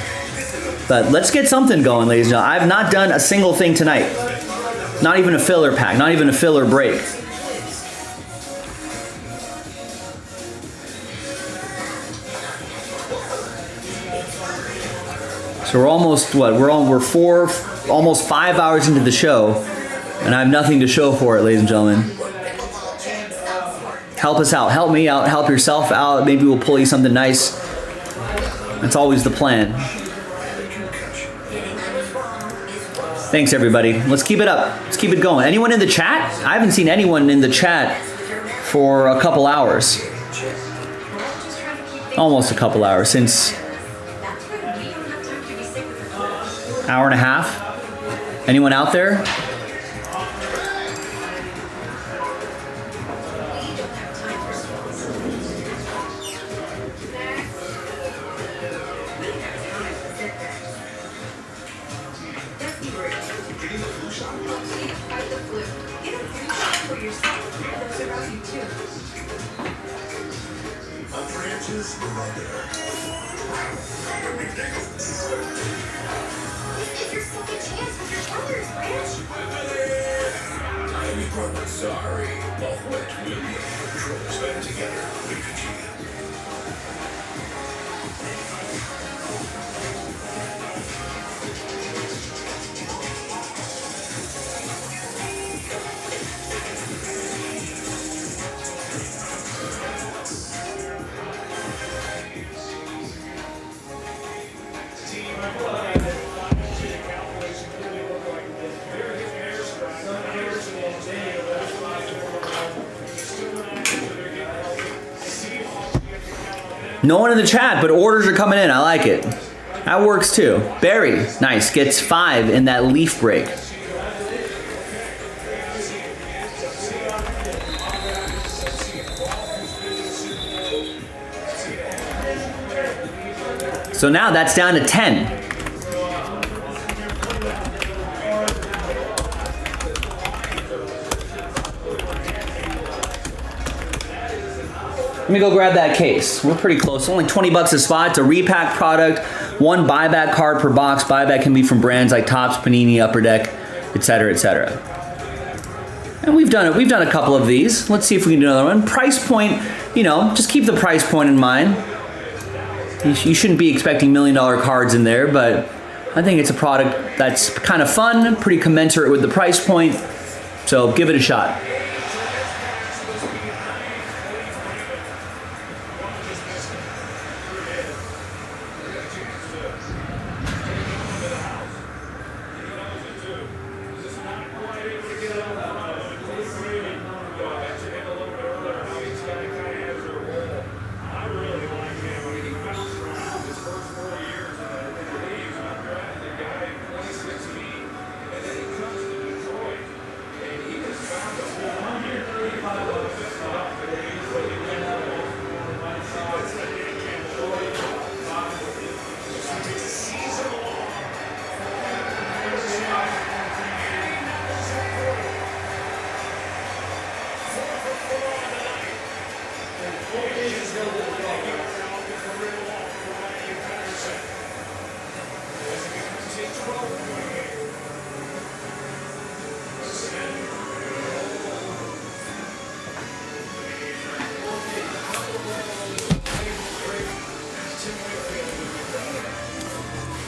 But let's get something going, ladies and gentlemen. I've not done a single thing tonight. Not even a filler pack, not even a filler break. So we're almost, we're almost 5 hours into the show, and I have nothing to show for it, ladies and gentlemen. Help us out. Help me out. Help yourself out. Maybe we'll pull you something nice. That's always the plan. Thanks, everybody. Let's keep it up. Let's keep it going. Anyone in the chat? I haven't seen anyone in the chat for a couple hours. Almost a couple hours, since hour and a half. Anyone out there? Sorry, but what will you? controls better together with Kachika. No one in the chat, but orders are coming in. I like it. That works too. Barry, nice, gets 5 in that leaf break. So now that's down to 10. Let me go grab that case. We're pretty close. Only 20 bucks a spot. It's a repack product. 1 buyback card per box. Buyback can be from brands like Topps, Panini, Upper Deck, etc., etc. And we've done it. We've done a couple of these. Let's see if we can do another one. Price point, you know, just keep the price point in mind. You shouldn't be expecting $1 million cards in there, but I think it's a product that's kind of fun, pretty commensurate with the price point. So give it a shot.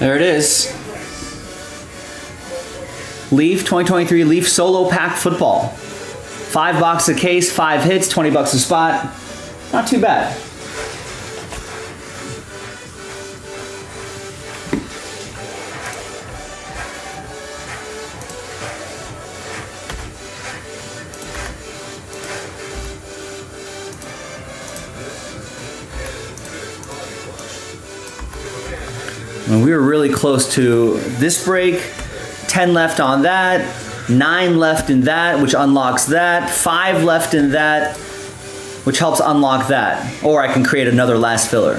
There it is. Leaf 2023 Leaf Solo Pack Football. 5 bucks a case, 5 hits, 20 bucks a spot. Not too bad. And we were really close to this break. 10 left on that. 9 left in that, which unlocks that. 5 left in that, which helps unlock that. Or I can create another last filler.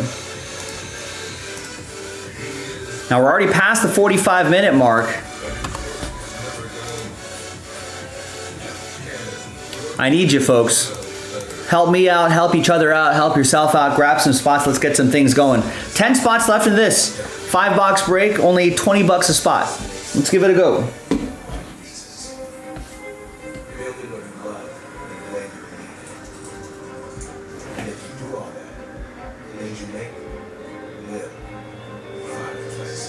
Now we're already past the 45-minute mark. I need you folks. Help me out, help each other out, help yourself out, grab some spots, let's get some things going. 10 spots left in this. 5 box break, only 20 bucks a spot. Let's give it a go. Building what you love in the way you believe. And if you do all that, things you make will find a place.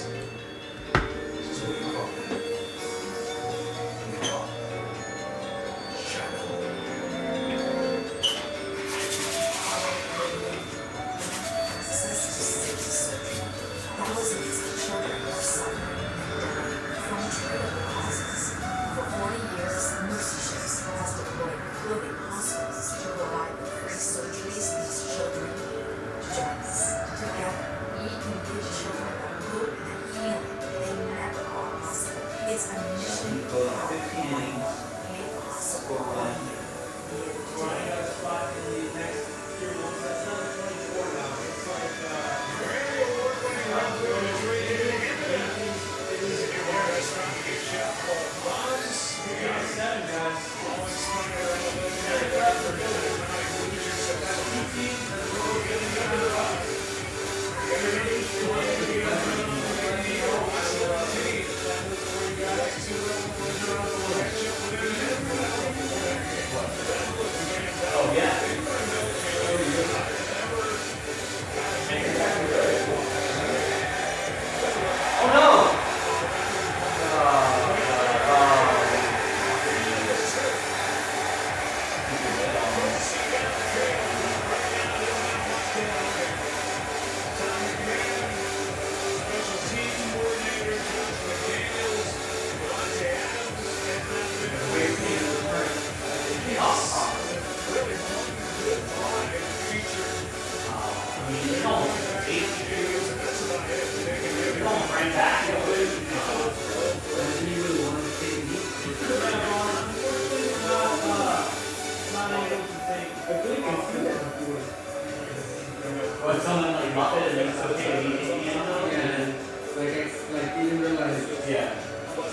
So we call it. We talk. Shadow. It's a mission Oh, yeah.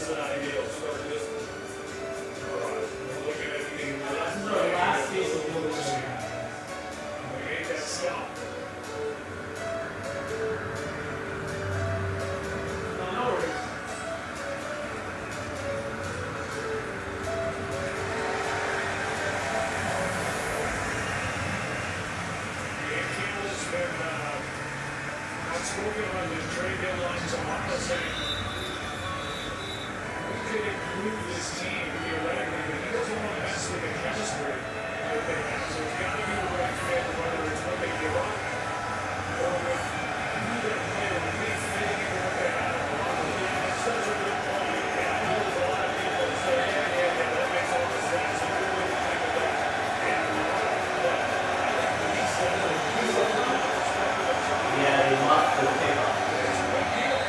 isn't ideal. Start this. Looking at the last piece of wood. We made that stop. No worries. Ian Campbell's been outspoken on the trade deadline tomorrow, saying we could improve this team theoretically, but he doesn't want to mess with the chemistry that they have. So it's got to be the right fit, whether it's what they give up or with who they're playing, really fitting into what they have. It's such a good point. And I know there's a lot of people that say, yeah, that makes all the sense. You can really think of that. And but I like what he said. He's a lot of perspective of trying. Yeah, they lost the kickoff. It's a big deal.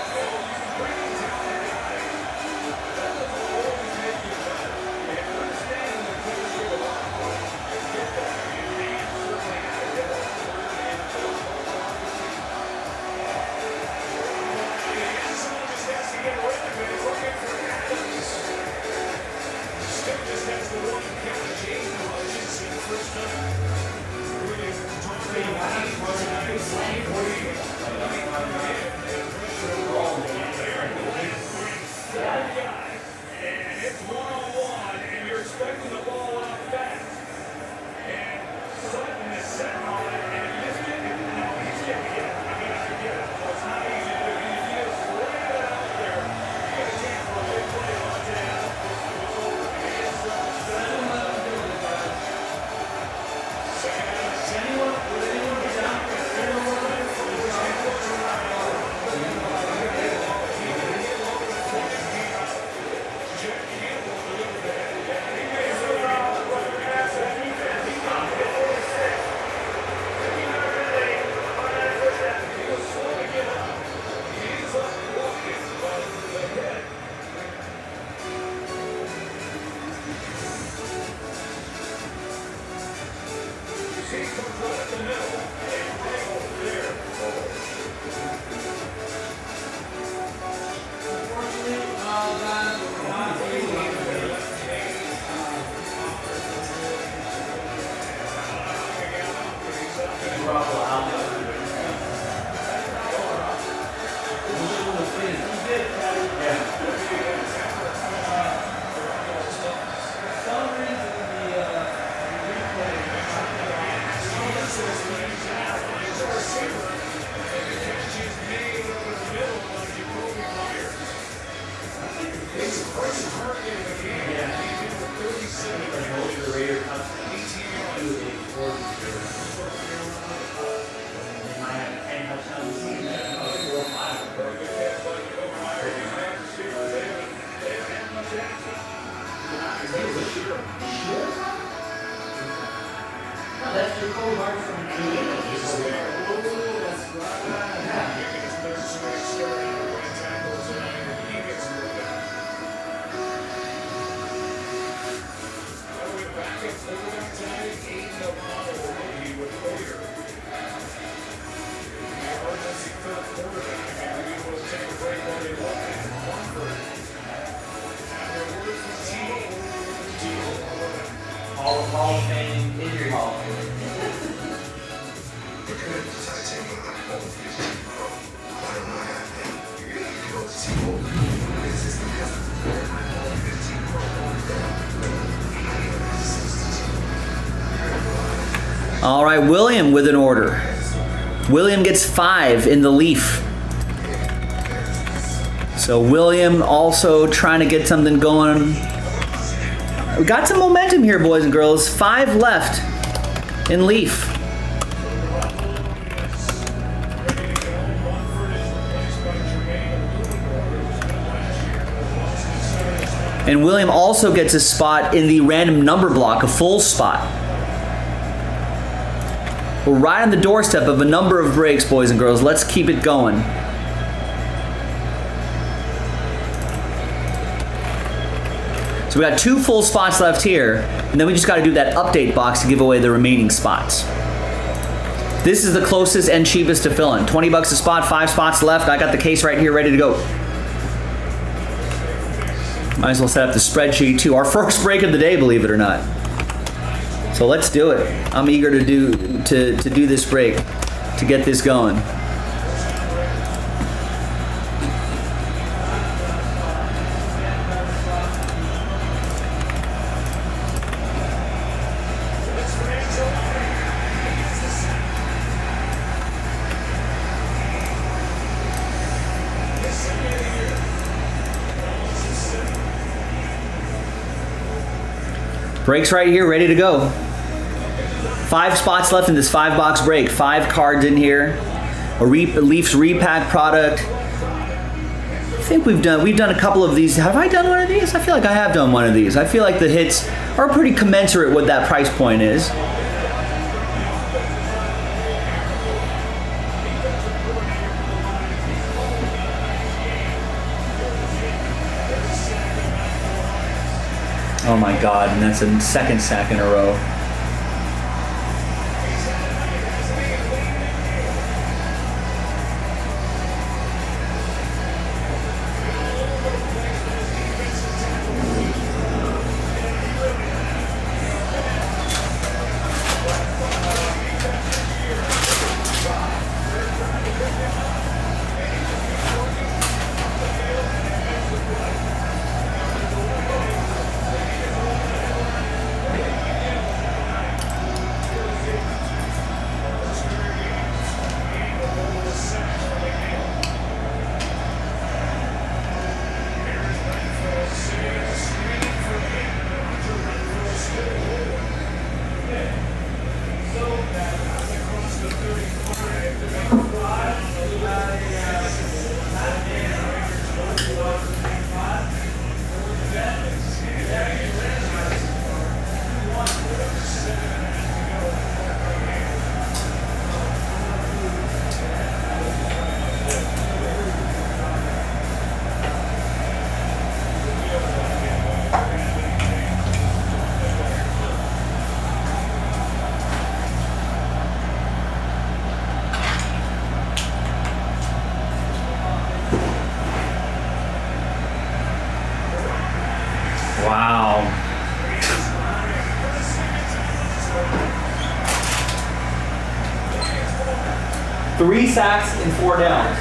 So you can bring in talented guys. That will always make you better. And understanding the chemistry of a lot of players, I get that. And certainly had a good one. Someone just has to get rid of it. It's looking for Adams. Still just has the one catch. James Hutchinson, first time. Really talking and it's one-on-one, and you're expecting the ball out fast. And Sutton is set on it, and he just getting it. No, he's getting it. I mean, I get it. It's not easy to do. You just lay it out there. You get a chance for a big play on that. Hall of Fame, injury Hall of Fame. We're gonna decide to take all of these pro. I don't know how to you're gonna go to T-Mobile. This is because all 15 pro. All right, William with an order. William gets 5 in the Leaf. So William also trying to get something going. We got some momentum here, boys and girls. 5 left in Leaf. And William also gets a spot in the random number block, a full spot. We're right on the doorstep of a number of breaks, boys and girls. Let's keep it going. So we got 2 full spots left here, and then we just got to do that update box to give away the remaining spots. This is the closest and cheapest to fill in. $20 a spot, 5 spots left. I got the case right here ready to go. Might as well set up the spreadsheet too. Our first break of the day, believe it or not. So let's do it. I'm eager to do this break, to get this going. Break's right here, ready to go. 5 spots left in this 5-box break. 5 cards in here. A Leafs repack product. I think we've done a couple of these. Have I done one of these? I feel like I have done one of these. I feel like the hits are pretty commensurate with that price point is. Oh my God, and that's a second sack in a row. Wow. Three sacks and 4 downs.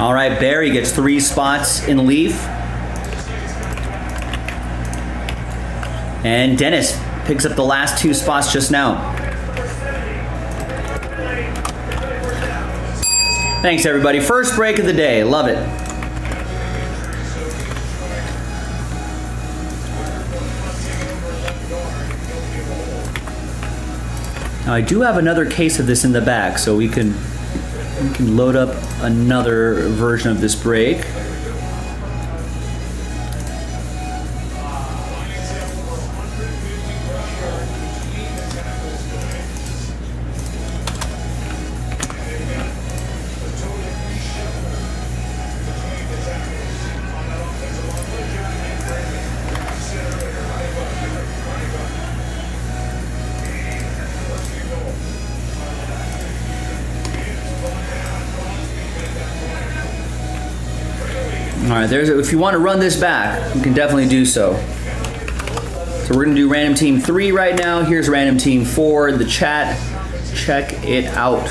All right, Barry gets 3 spots in Leaf. And Dennis picks up the last 2 spots just now. Thanks, everybody. First break of the day. Love it. Now, I do have another case of this in the back, so we can load up another version of this break. All right, if you want to run this back, you can definitely do so. So we're going to do random team 3 right now. Here's random team 4 in the chat. Check it out.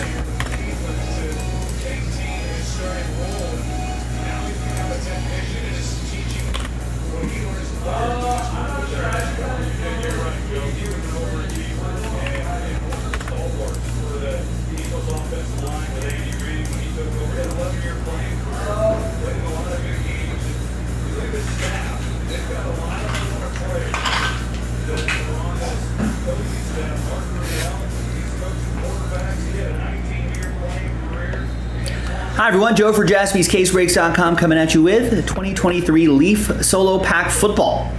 Hi everyone, Joe for JaspysCaseBreaks.com coming at you with 2023 Leaf Solo Pack Football.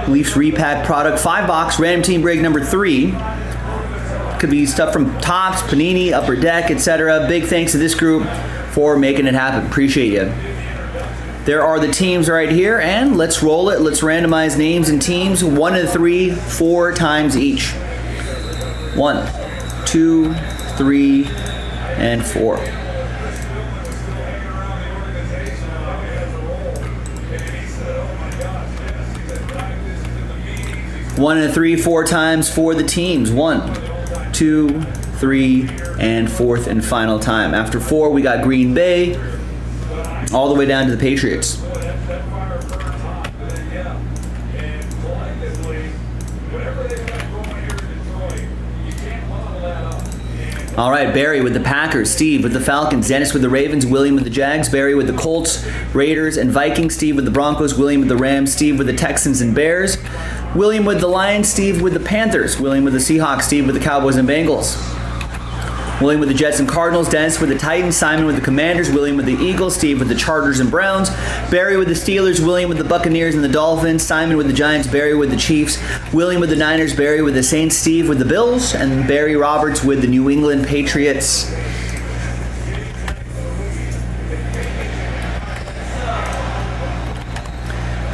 Leafs repack product, 5-box, random team break number 3. Could be stuff from Topps, Panini, Upper Deck, etc. Big thanks to this group for making it happen. Appreciate you. There are the teams right here, and let's roll it. Let's randomize names and teams, 1 to 3, 4 times each. 1, 2, 3, and 4. 1 and 3, 4 times for the teams. 1, 2, 3, and 4th and final time. After 4, we got Green Bay, all the way down to the Patriots. All right, Barry with the Packers, Steve with the Falcons, Dennis with the Ravens, William with the Jags, Barry with the Colts, Raiders, and Vikings, Steve with the Broncos, William with the Rams, Steve with the Texans and Bears, William with the Lions, Steve with the Panthers, William with the Seahawks, Steve with the Cowboys and Bengals, William with the Jets and Cardinals, Dennis with the Titans, Simon with the Commanders, William with the Eagles, Steve with the Chargers and Browns, Barry with the Steelers, William with the Buccaneers and the Dolphins, Simon with the Giants, Barry with the Chiefs, William with the Niners, Barry with the Saints, Steve with the Bills, and Barry Roberts with the New England Patriots.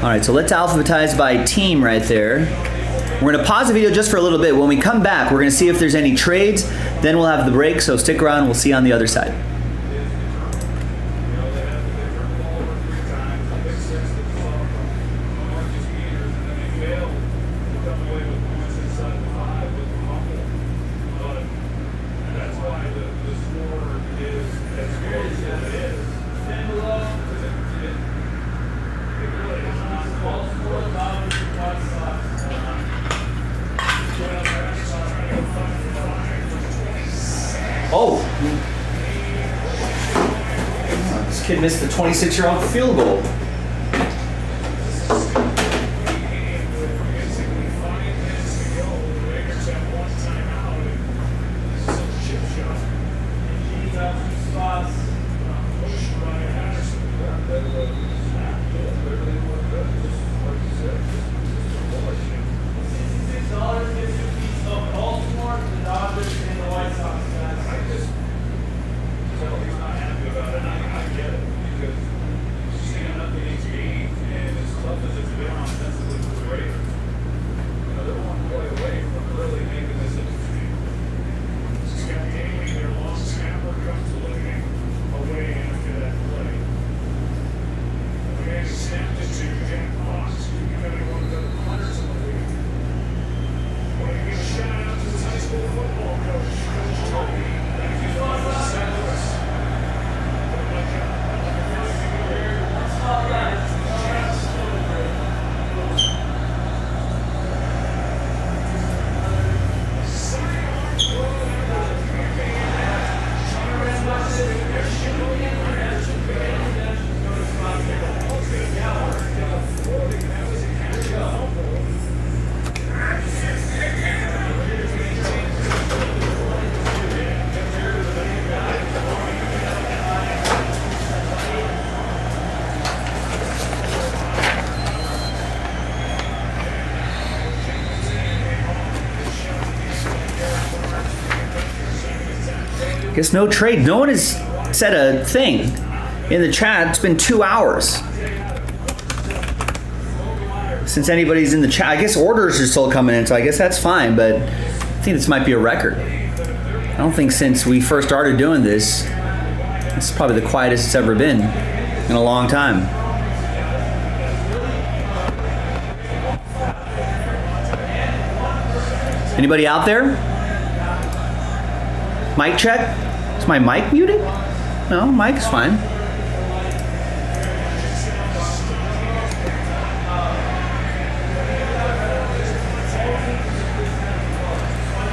All right, so let's alphabetize by team right there. We're going to pause the video just for a little bit. When we come back, we're going to see if there's any trades. Then we'll have the break, so stick around. We'll see you on the other side. Oh, this kid missed the 26-year-old field goal. Guess no trade. No one has said a thing in the chat. It's been 2 hours since anybody's in the chat. I guess orders are still coming in, so I guess that's fine, but I think this might be a record. I don't think since we first started doing this, it's probably the quietest it's ever been in a long time. Anybody out there? Mic check? Is my mic muted? No, mic's fine.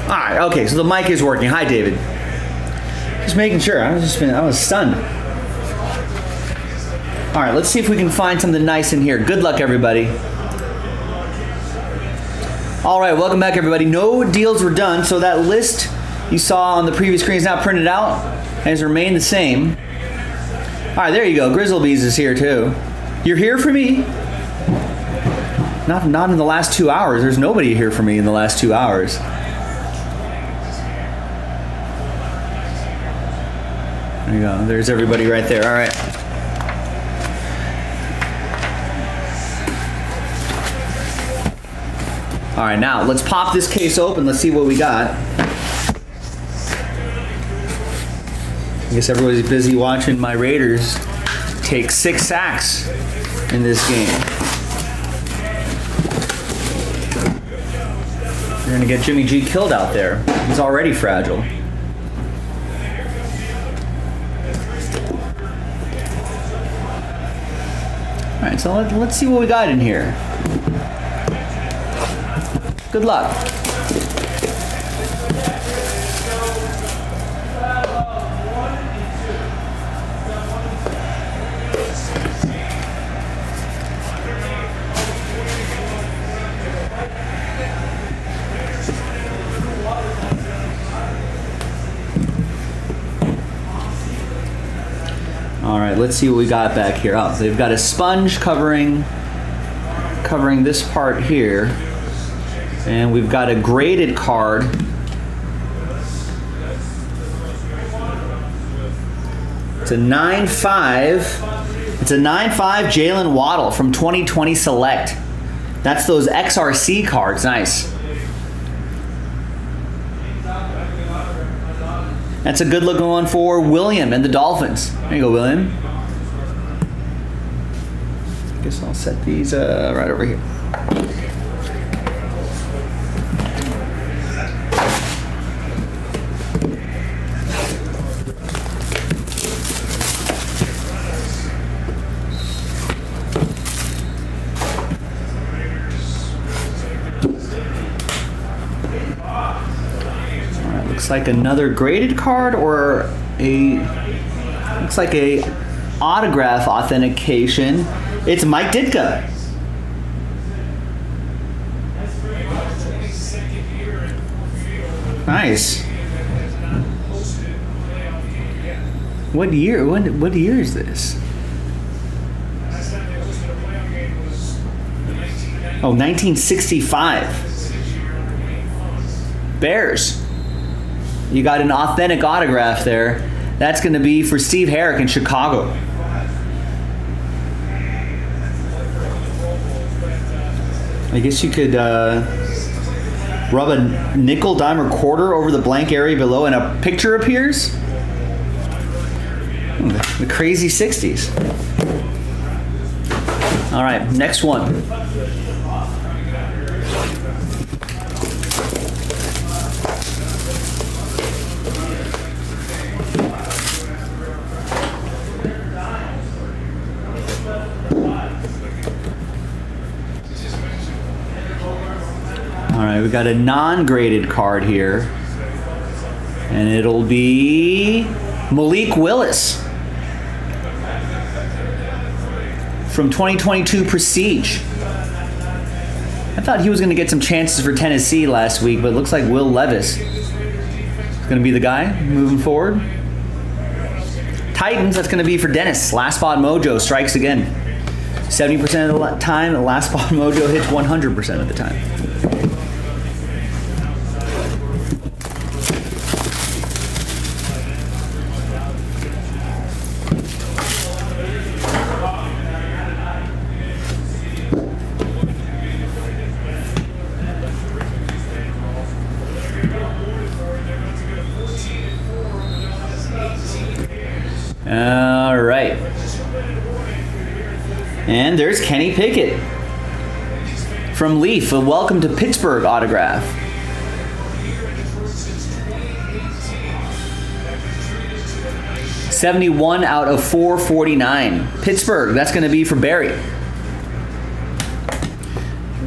All right, okay, so the mic is working. Hi, David. Just making sure. I was stunned. All right, let's see if we can find something nice in here. Good luck, everybody. All right, welcome back, everybody. No deals were done, so that list you saw on the previous screen is now printed out and has remained the same. All right, there you go. Grizzlebees is here too. You're here for me. Not in the last 2 hours. There's nobody here for me in the last 2 hours. There you go. There's everybody right there. All right. All right, now let's pop this case open. Let's see what we got. I guess everybody's busy watching my Raiders take 6 sacks in this game. They're gonna get Jimmy G killed out there. He's already fragile. All right, so let's see what we got in here. Good luck. All right, let's see what we got back here. Oh, they've got a sponge covering this part here. And we've got a graded card. It's a 9.5. It's a 9.5 Jalen Waddle from 2020 Select. That's those XRC cards. Nice. That's a good looking one for William and the Dolphins. There you go, William. I guess I'll set these right over here. Looks like another graded card or looks like a autograph authentication. It's Mike Ditka. Nice. What year? What year is this? Oh, 1965. Bears. You got an authentic autograph there. That's going to be for Steve Herrick in Chicago. I guess you could rub a nickel, dime, or quarter over the blank area below and a picture appears. The crazy 60s. All right, next one. All right, we got a non-graded card here, and it'll be Malik Willis from 2022 Prestige. I thought he was going to get some chances for Tennessee last week, but it looks like Will Levis is going to be the guy moving forward. Titans, that's going to be for Dennis. Last Spot Mojo strikes again. 70% of the time, the Last Spot Mojo hits 100% of the time. All right. And there's Kenny Pickett from Leaf. A welcome to Pittsburgh autograph. $71 out of $449. Pittsburgh, that's going to be for Barry.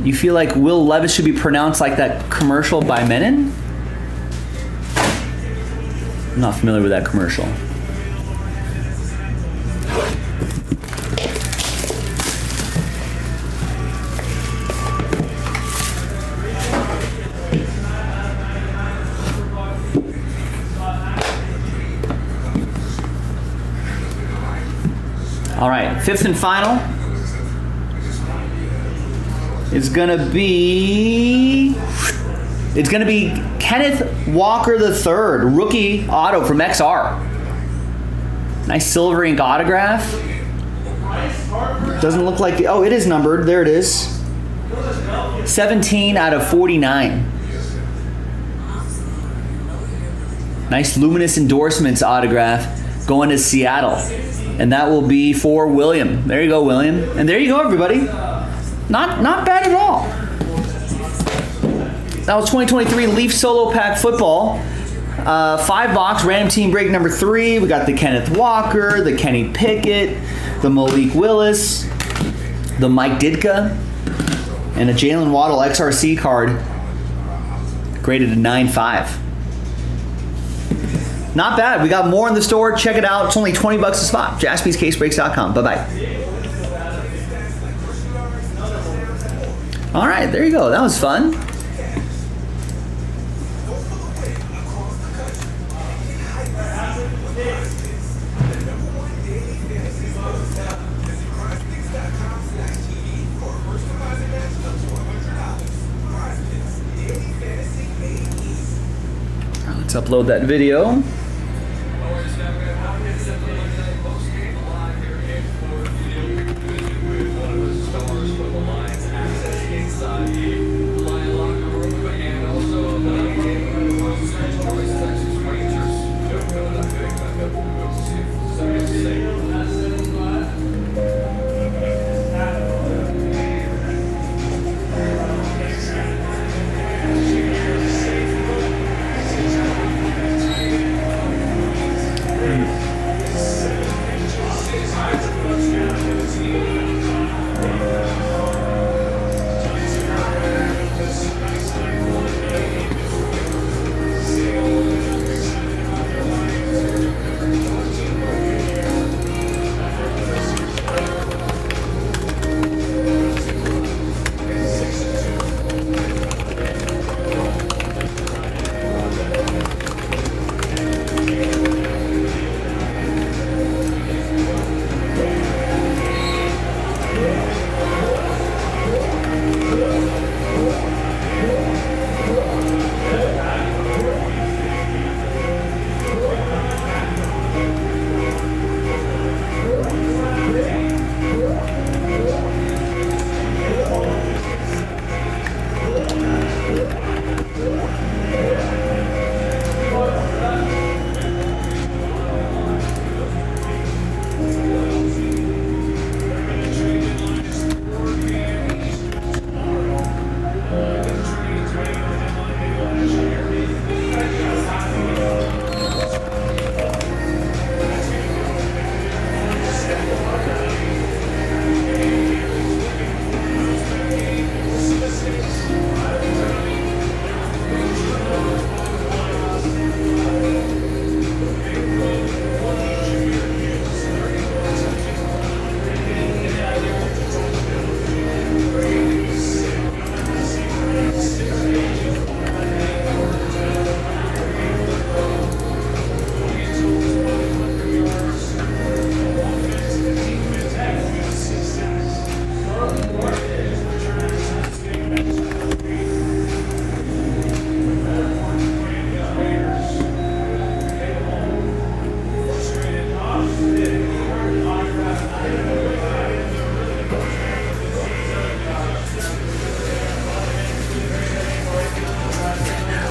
You feel like Will Levis should be pronounced like that commercial by Menon? I'm not familiar with that commercial. All right, fifth and final is gonna be Kenneth Walker III, rookie auto from XR. Nice silver ink autograph. Doesn't look like oh, it is numbered. There it is. 17 out of 49. Nice luminous endorsements autograph going to Seattle. And that will be for William. There you go, William. And there you go, everybody. Not bad at all. That was 2023 Leaf Solo Pack Football. 5-box, random team break number 3. We got the Kenneth Walker, the Kenny Pickett, the Malik Willis, the Mike Ditka, and a Jalen Waddle XRC card graded a 9.5. Not bad. We got more in the store. Check it out. It's only $20 a spot. JaspysCaseBreaks.com. Bye-bye. All right, there you go. That was fun. Let's upload that video.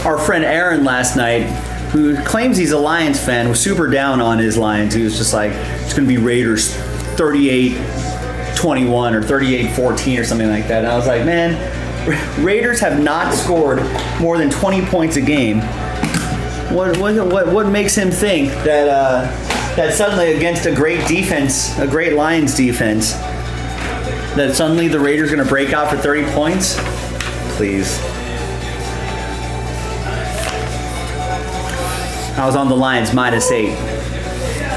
Our friend Aaron last night who claims he's a Lions fan, was super down on his Lions. He was just like, it's going to be Raiders 38-21 or 38-14 or something like that. And I was like, man, Raiders have not scored more than 20 points a game. What makes him think that that suddenly against a great defense, a great Lions defense, that suddenly the Raiders are going to break out for 30 points? Please. I was on the Lions -8.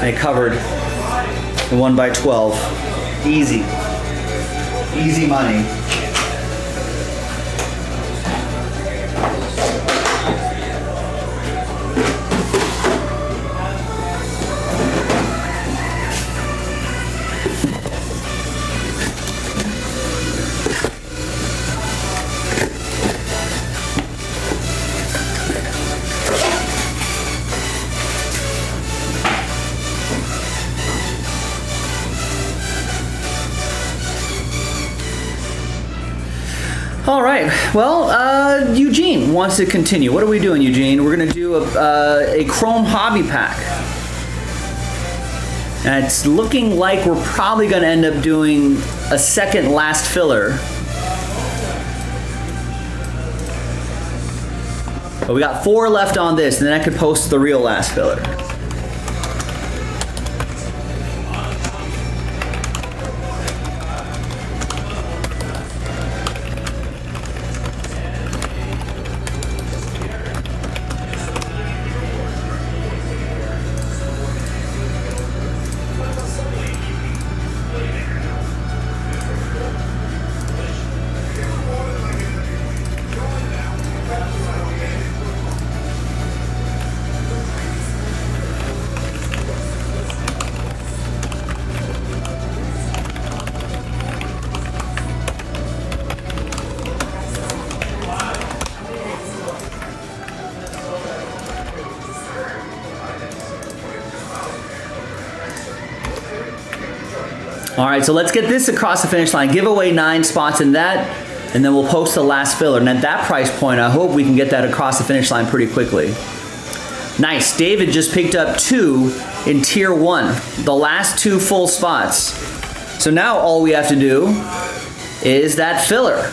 They covered and won by 12. Easy. Easy money. All right. Well, Eugene wants to continue. What are we doing, Eugene? We're going to do a Chrome Hobby Pack. And it's looking like we're probably going to end up doing a second last filler. But we got 4 left on this, and then I could post the real last filler. All right, so let's get this across the finish line. Give away 9 spots in that, and then we'll post the last filler. And at that price point, I hope we can get that across the finish line pretty quickly. Nice. David just picked up 2 in Tier 1, the last 2 full spots. So now all we have to do is that filler.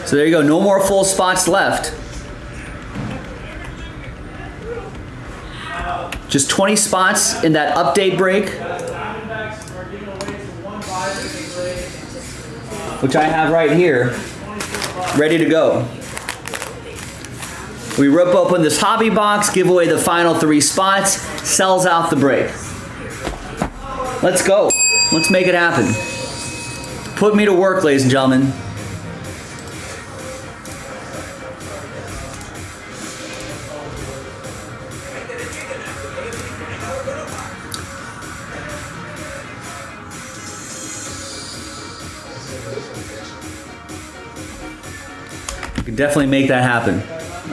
So there you go, no more full spots left. Just 20 spots in that update break, which I have right here, ready to go. We rip open this hobby box, give away the final 3 spots, sells out the break. Let's go. Let's make it happen. Put me to work, ladies and gentlemen. We can definitely make that happen.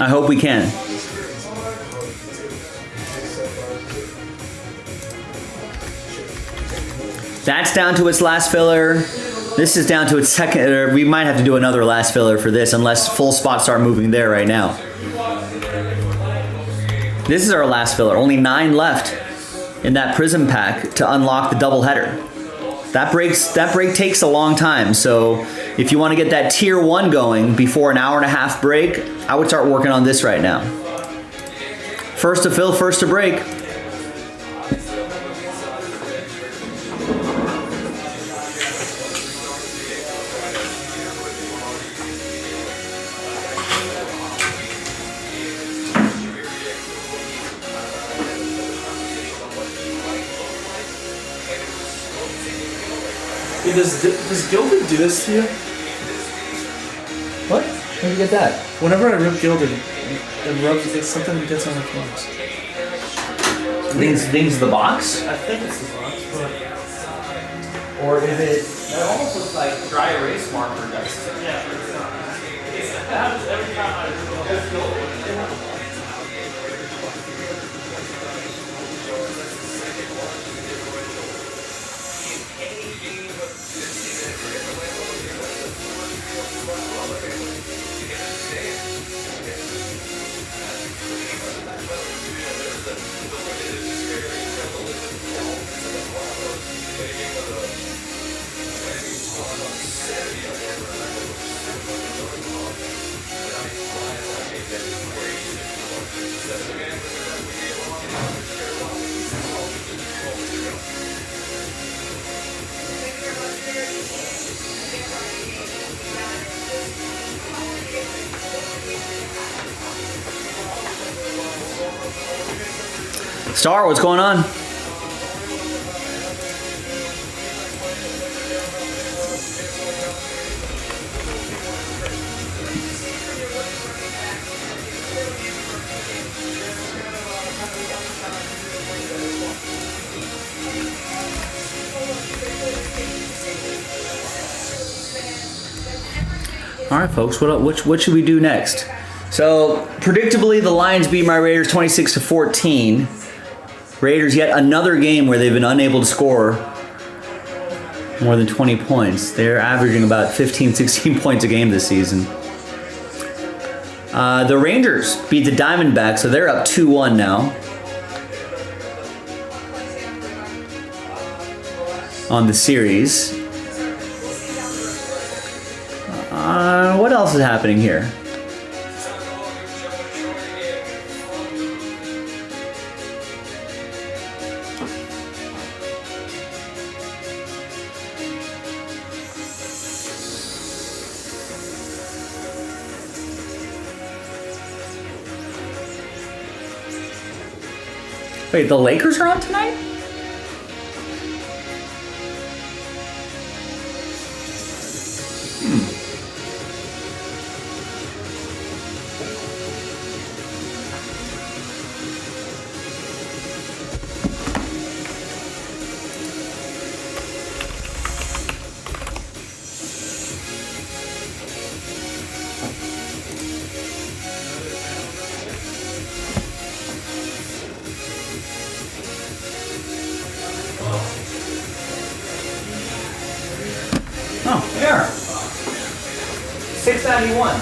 I hope we can. That's down to its last filler. This is down to its second, or we might have to do another last filler for this unless full spots start moving there right now. This is our last filler. Only 9 left in that Prism pack to unlock the double header. That break takes a long time, so if you want to get that Tier 1 going before an hour-and-a-half break, I would start working on this right now. First to fill, first to break. Hey, does Gilded do this to you? What? Where'd you get that? Whenever I rip Gilded, it rubs, it's something that gets on my thumbs. Things the box? I think it's the box, but... Or is it That almost looks like dry erase marker dust. Yeah. It happens every time I do the whole field. Star, what's going on? All right, folks, what should we do next? So, predictably, the Lions beat my Raiders 26-14. Raiders yet another game where they've been unable to score more than 20 points. They're averaging about 15, 16 points a game this season. The Rangers beat the Diamondbacks, so they're up 2-1 now on the series. What else is happening here? Wait, the Lakers are on tonight? Oh, there. 691.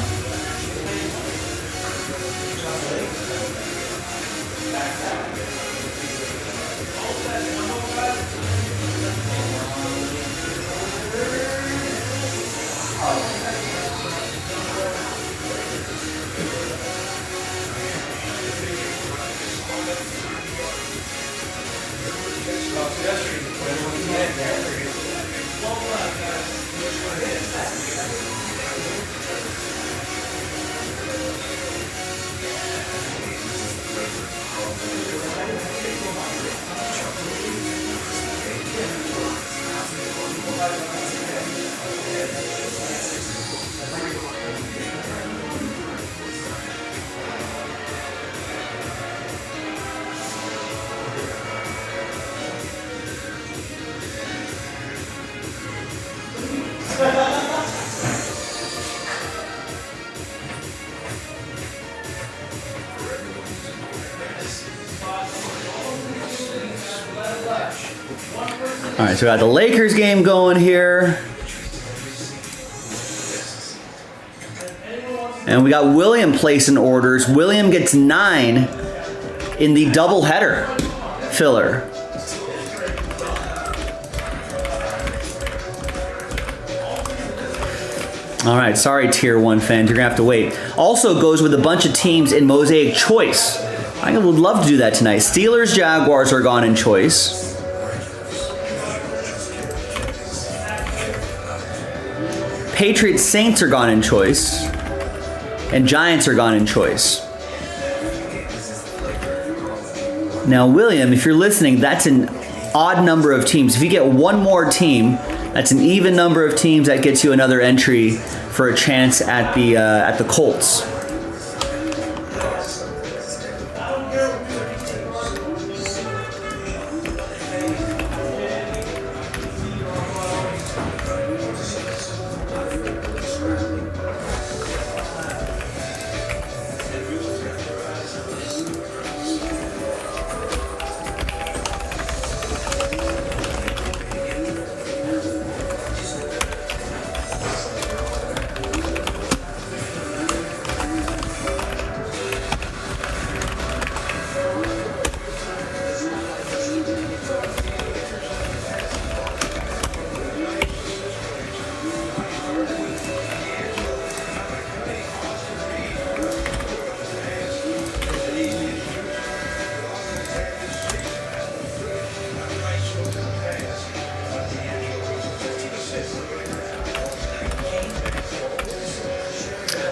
All right, so we got the Lakers game going here. And we got William placing orders. William gets 9 in the doubleheader filler. All right, sorry, Tier 1 fans, you're going to have to wait. Also goes with a bunch of teams in Mosaic Choice. I would love to do that tonight. Steelers, Jaguars are gone in Choice. Patriots, Saints are gone in Choice. And Giants are gone in Choice. Now, William, if you're listening, that's an odd number of teams. If you get one more team, that's an even number of teams. That gets you another entry for a chance at the Colts.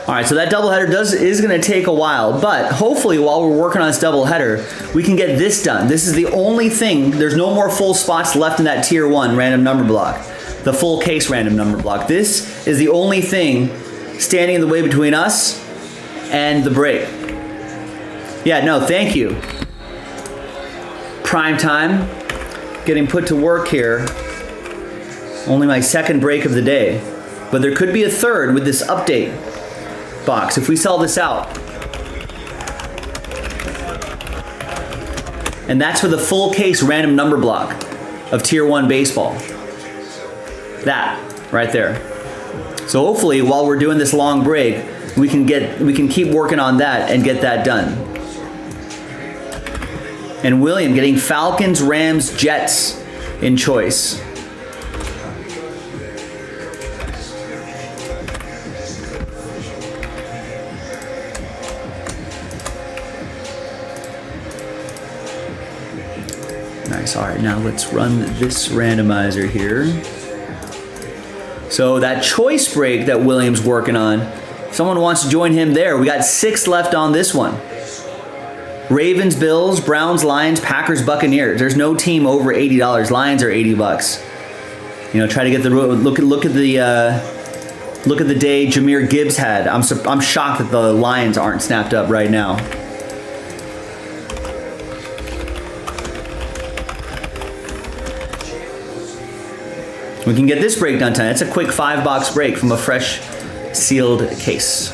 All right, so that doubleheader is going to take a while, but hopefully while we're working on this doubleheader, we can get this done. This is the only thing. There's no more full spots left in that tier 1 random number block, the full case random number block. This is the only thing standing in the way between us and the break. Yeah, no, thank you. Prime time, getting put to work here. Only my second break of the day, but there could be a third with this update box if we sell this out. And that's for the full case random number block of tier 1 baseball. That right there. So hopefully while we're doing this long break, we can keep working on that and get that done. And William getting Falcons, Rams, Jets in choice. Nice. All right, now let's run this randomizer here. So that choice break that William's working on, if someone wants to join him there, we got 6 left on this one. Ravens, Bills, Browns, Lions, Packers, Buccaneers. There's no team over $80. Lions are $80. You know, try to get the look at the day Jahmyr Gibbs had. I'm shocked that the Lions aren't snapped up right now. We can get this break done tonight. It's a quick 5-box break from a fresh sealed case.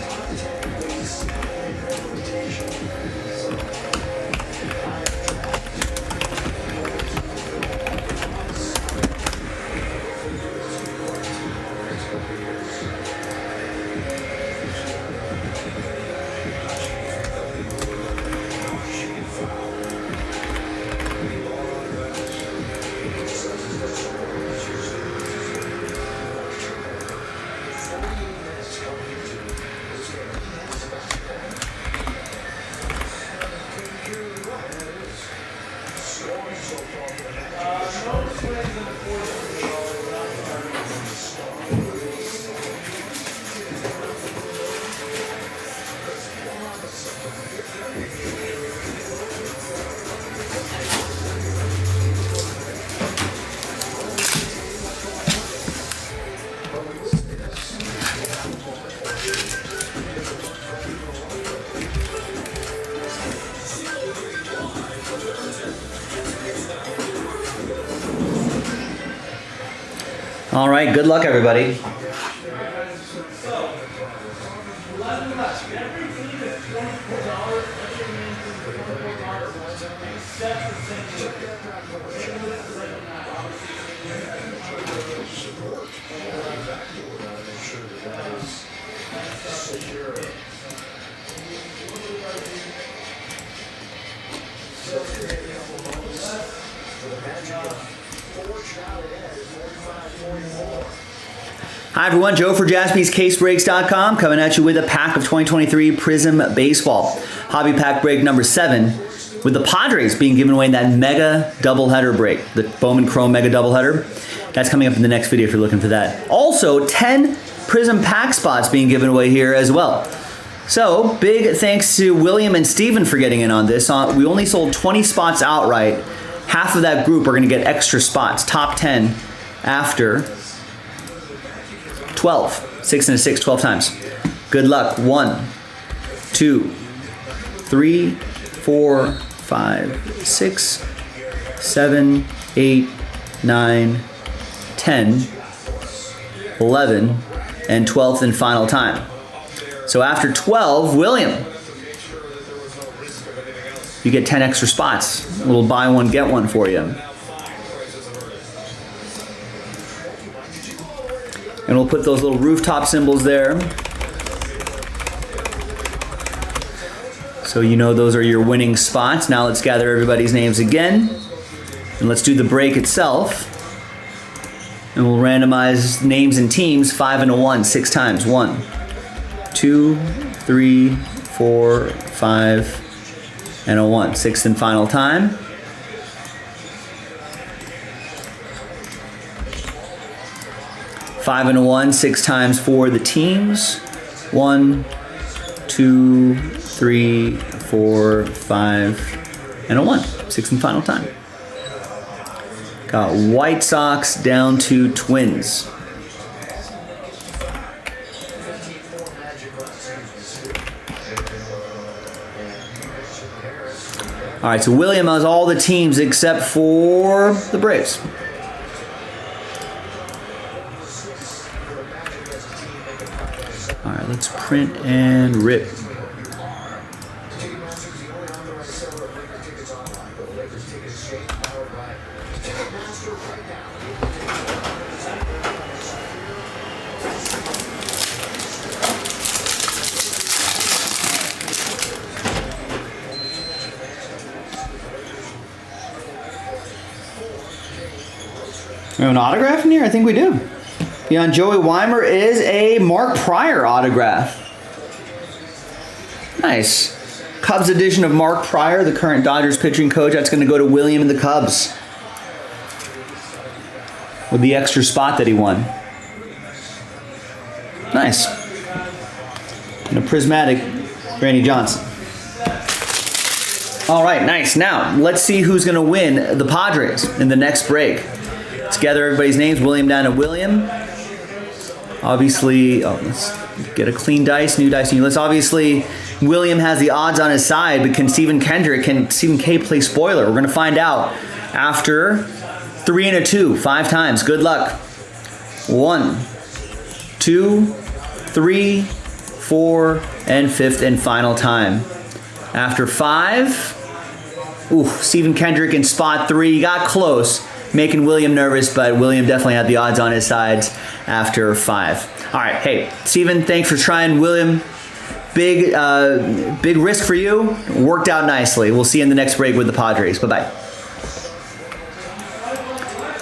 All right, good luck, everybody. Hi everyone, Joe for JaspysCaseBreaks.com coming at you with a pack of 2023 Prism Baseball. Hobby pack break number 7 with the Padres being given away in that mega doubleheader break. The Bowman Chrome mega doubleheader. That's coming up in the next video if you're looking for that. Also, 10 Prism pack spots being given away here as well. So, big thanks to William and Steven for getting in on this. We only sold 20 spots outright. Half of that group are going to get extra spots. Top 10 after 12. 6 and a 6, 12 times. Good luck. 1, 2, 3, 4, 5, 6, 7, 8, 9, 10, 11, and 12th and final time. So after 12, William, you get 10 extra spots. A little buy one, get one for you. And we'll put those little rooftop symbols there. So you know those are your winning spots. Now let's gather everybody's names again. And let's do the break itself. And we'll randomize names and teams 5 and a 1, 6 times. 1, 2, 3, 4, 5, and a 1. 6th and final time. Five and a 1, 6 times for the teams. 1, 2, 3, 4, 5, and a 1. Sixth and final time. Got White Sox down to Twins. All right, so William has all the teams except for the Braves. All right, let's print and rip. We have an autograph in here? I think we do. Beyond Joey Weimer is a Mark Pryor autograph. Nice. Cubs edition of Mark Pryor, the current Dodgers pitching coach. That's going to go to William and the Cubs. With the extra spot that he won. Nice. And a prismatic Randy Johnson. All right, nice. Now, let's see who's going to win the Padres in the next break. Let's gather everybody's names. William down to William. Obviously, let's get a clean dice, new dice, new list. Obviously, William has the odds on his side, but can Stephen K play spoiler? We're going to find out after 3 and a 2, 5 times. Good luck. 1, 2, 3, 4, and 5th and final time. After 5, Stephen Kendrick in spot 3. You got close, making William nervous, but William definitely had the odds on his sides after 5. All right, hey, Stephen, thanks for trying. William, big risk for you. Worked out nicely. We'll see you in the next break with the Padres. Bye-bye.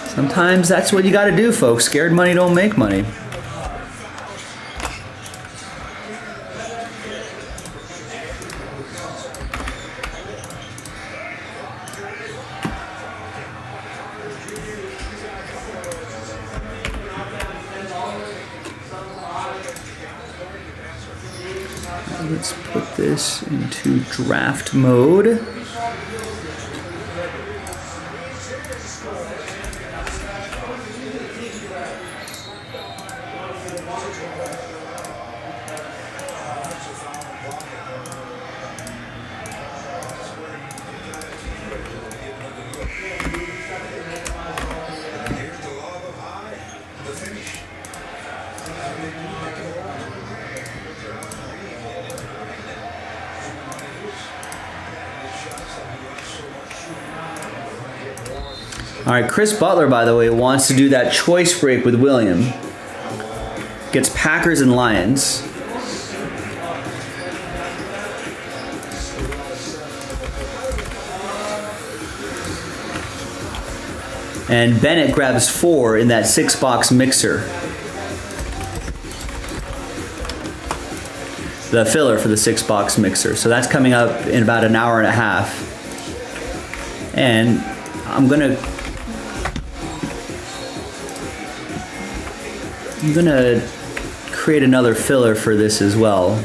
Sometimes that's what you got to do, folks. Scared money don't make money. Let's put this into draft mode. All right, Chris Butler, by the way, wants to do that choice break with William. Gets Packers and Lions. And Bennett grabs 4 in that 6-box mixer. The filler for the 6-box mixer. So that's coming up in about an hour and a half. And I'm gonna create another filler for this as well.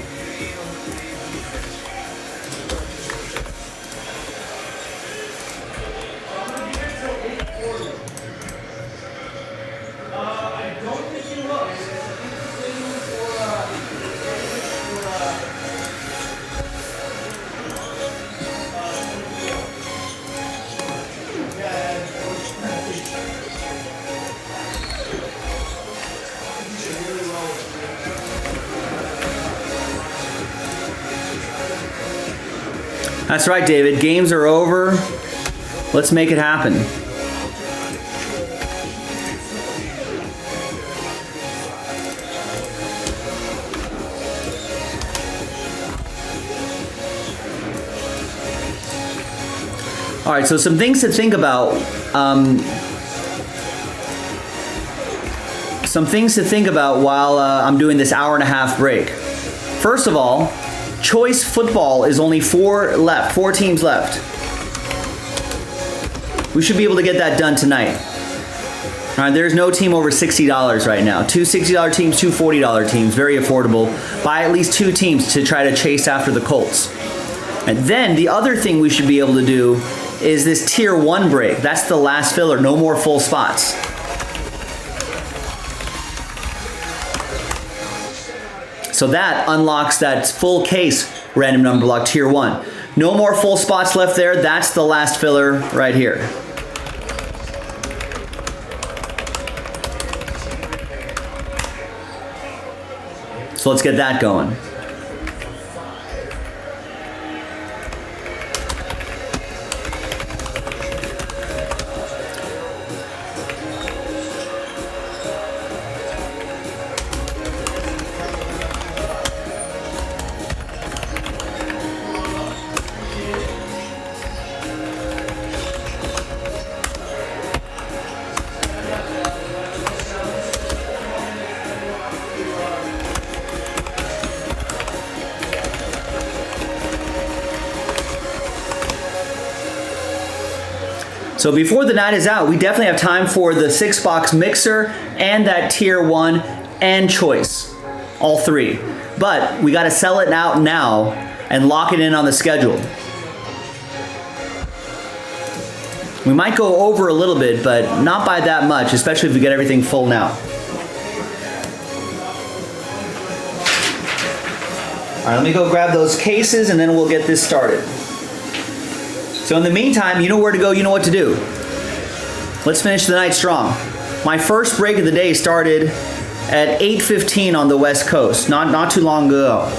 That's right, David. Games are over. Let's make it happen. All right, so some things to think about. While I'm doing this hour and a half break. First of all, Choice Football is only 4 teams left. We should be able to get that done tonight. All right, there's no team over $60 right now. Two $60 teams, two $40 teams, very affordable. Buy at least two teams to try to chase after the Colts. And then the other thing we should be able to do is this tier 1 break. That's the last filler, no more full spots. So that unlocks that full case random number block tier 1. No more full spots left there. That's the last filler right here. So let's get that going. So before the night is out, we definitely have time for the 6-box mixer and that tier 1 and choice, all three. But we got to sell it out now and lock it in on the schedule. We might go over a little bit, but not by that much, especially if we get everything full now. All right, let me go grab those cases and then we'll get this started. So in the meantime, you know where to go, you know what to do. Let's finish the night strong. My first break of the day started at 8:15 on the West Coast, not too long ago.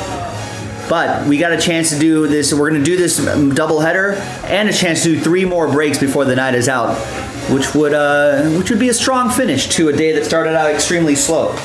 But we got a chance to do this. We're going to do this double header and a chance to do 3 more breaks before the night is out, which would be a strong finish to a day that started out extremely slow.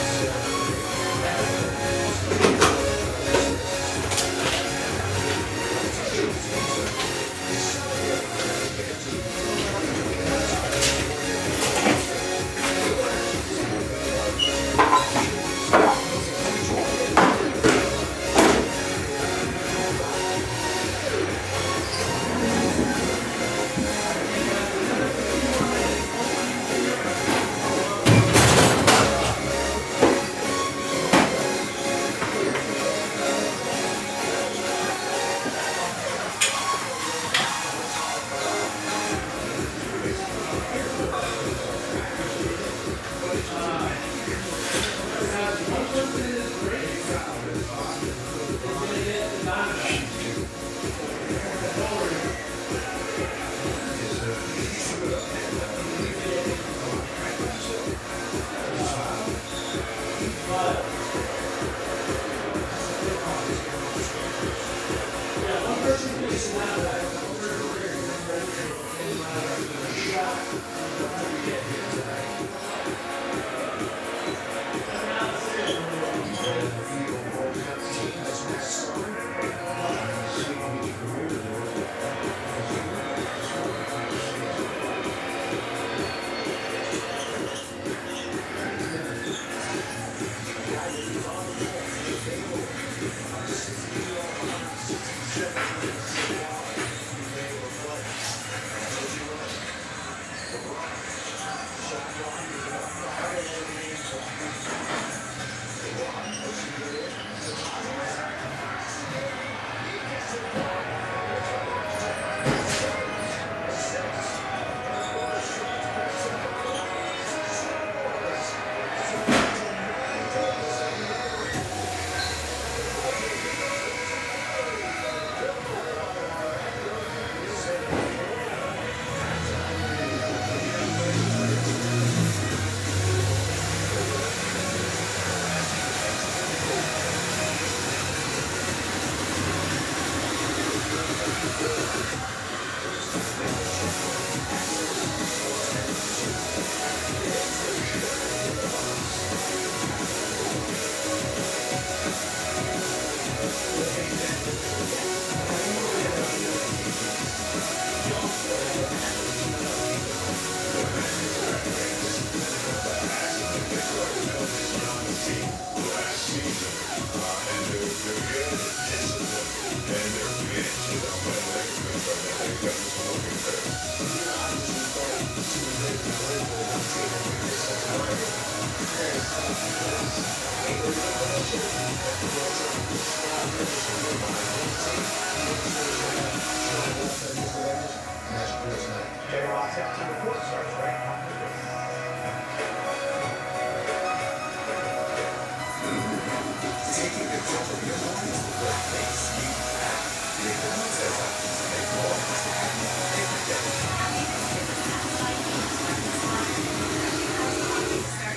Start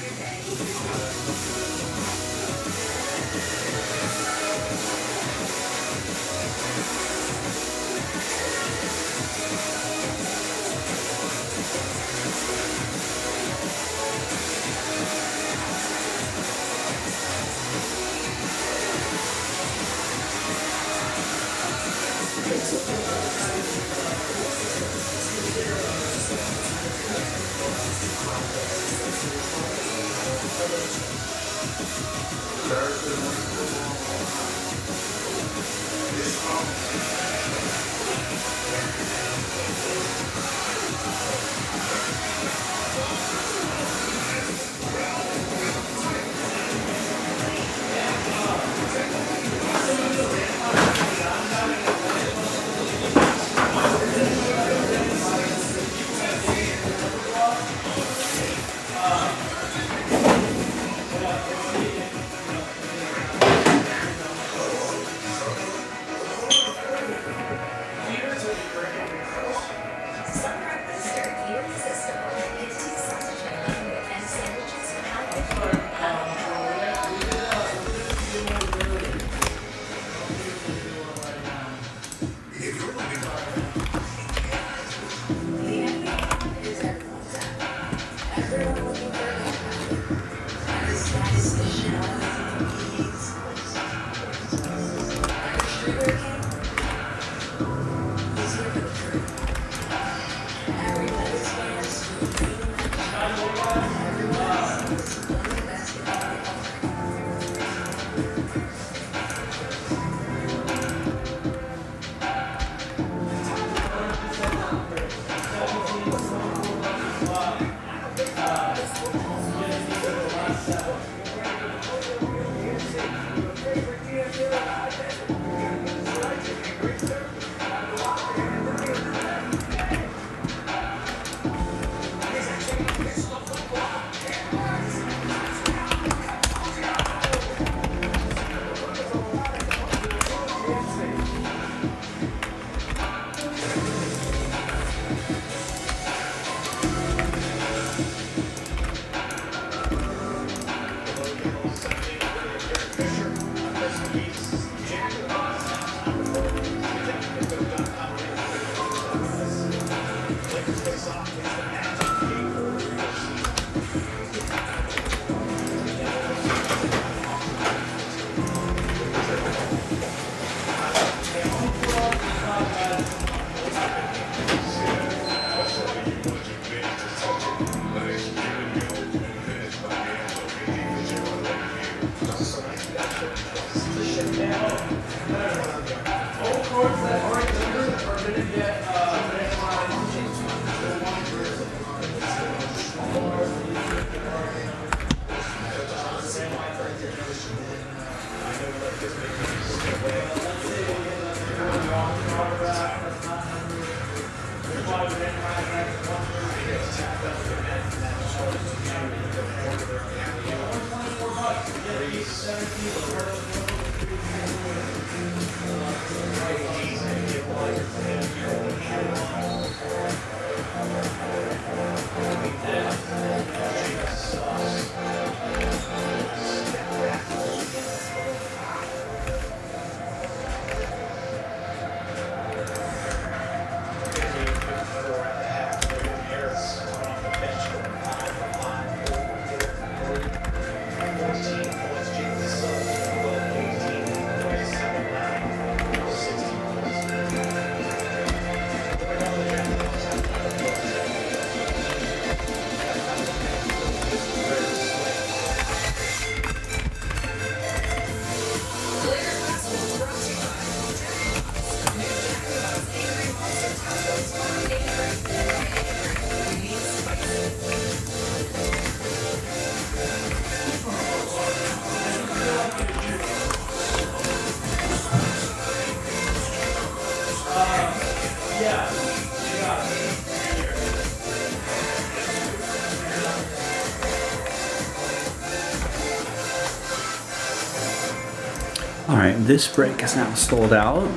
your day. Sunrise Booster Irresistible Anti-Sandwich and sandwiches pounded If you're living The enemy is everyone's enemy. Everyone looking for a impact. And the statistician needs. And the Streetwear King is here for the truth. Every Nuggets fan is screaming at everyone is one of the best in the world. Just making All right, this break is now sold out.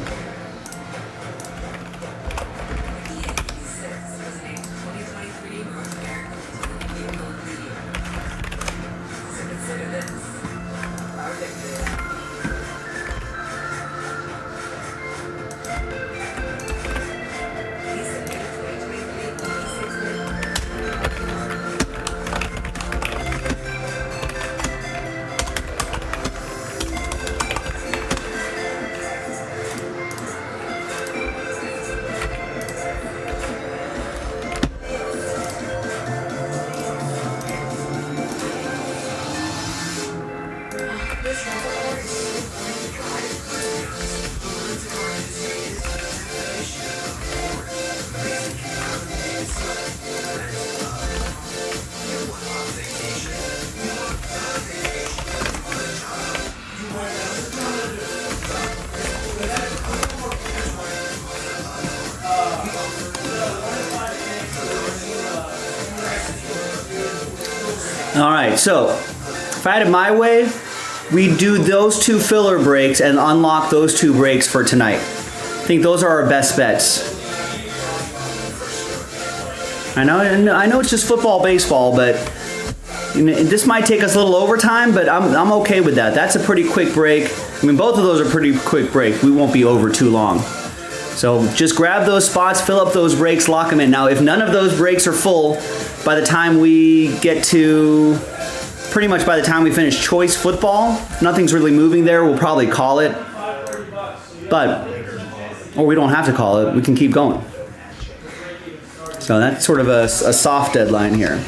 All right, so if I had it my way, we'd do those 2 filler breaks and unlock those 2 breaks for tonight. I think those are our best bets. I know it's just football, baseball, but this might take us a little overtime, but I'm okay with that. That's a pretty quick break. I mean, both of those are pretty quick breaks. We won't be over too long. So just grab those spots, fill up those breaks, lock them in. Now, if none of those breaks are full by the time we get to, pretty much by the time we finish choice football, if nothing's really moving there, we'll probably call it. Or we don't have to call it, we can keep going. So that's sort of a soft deadline here.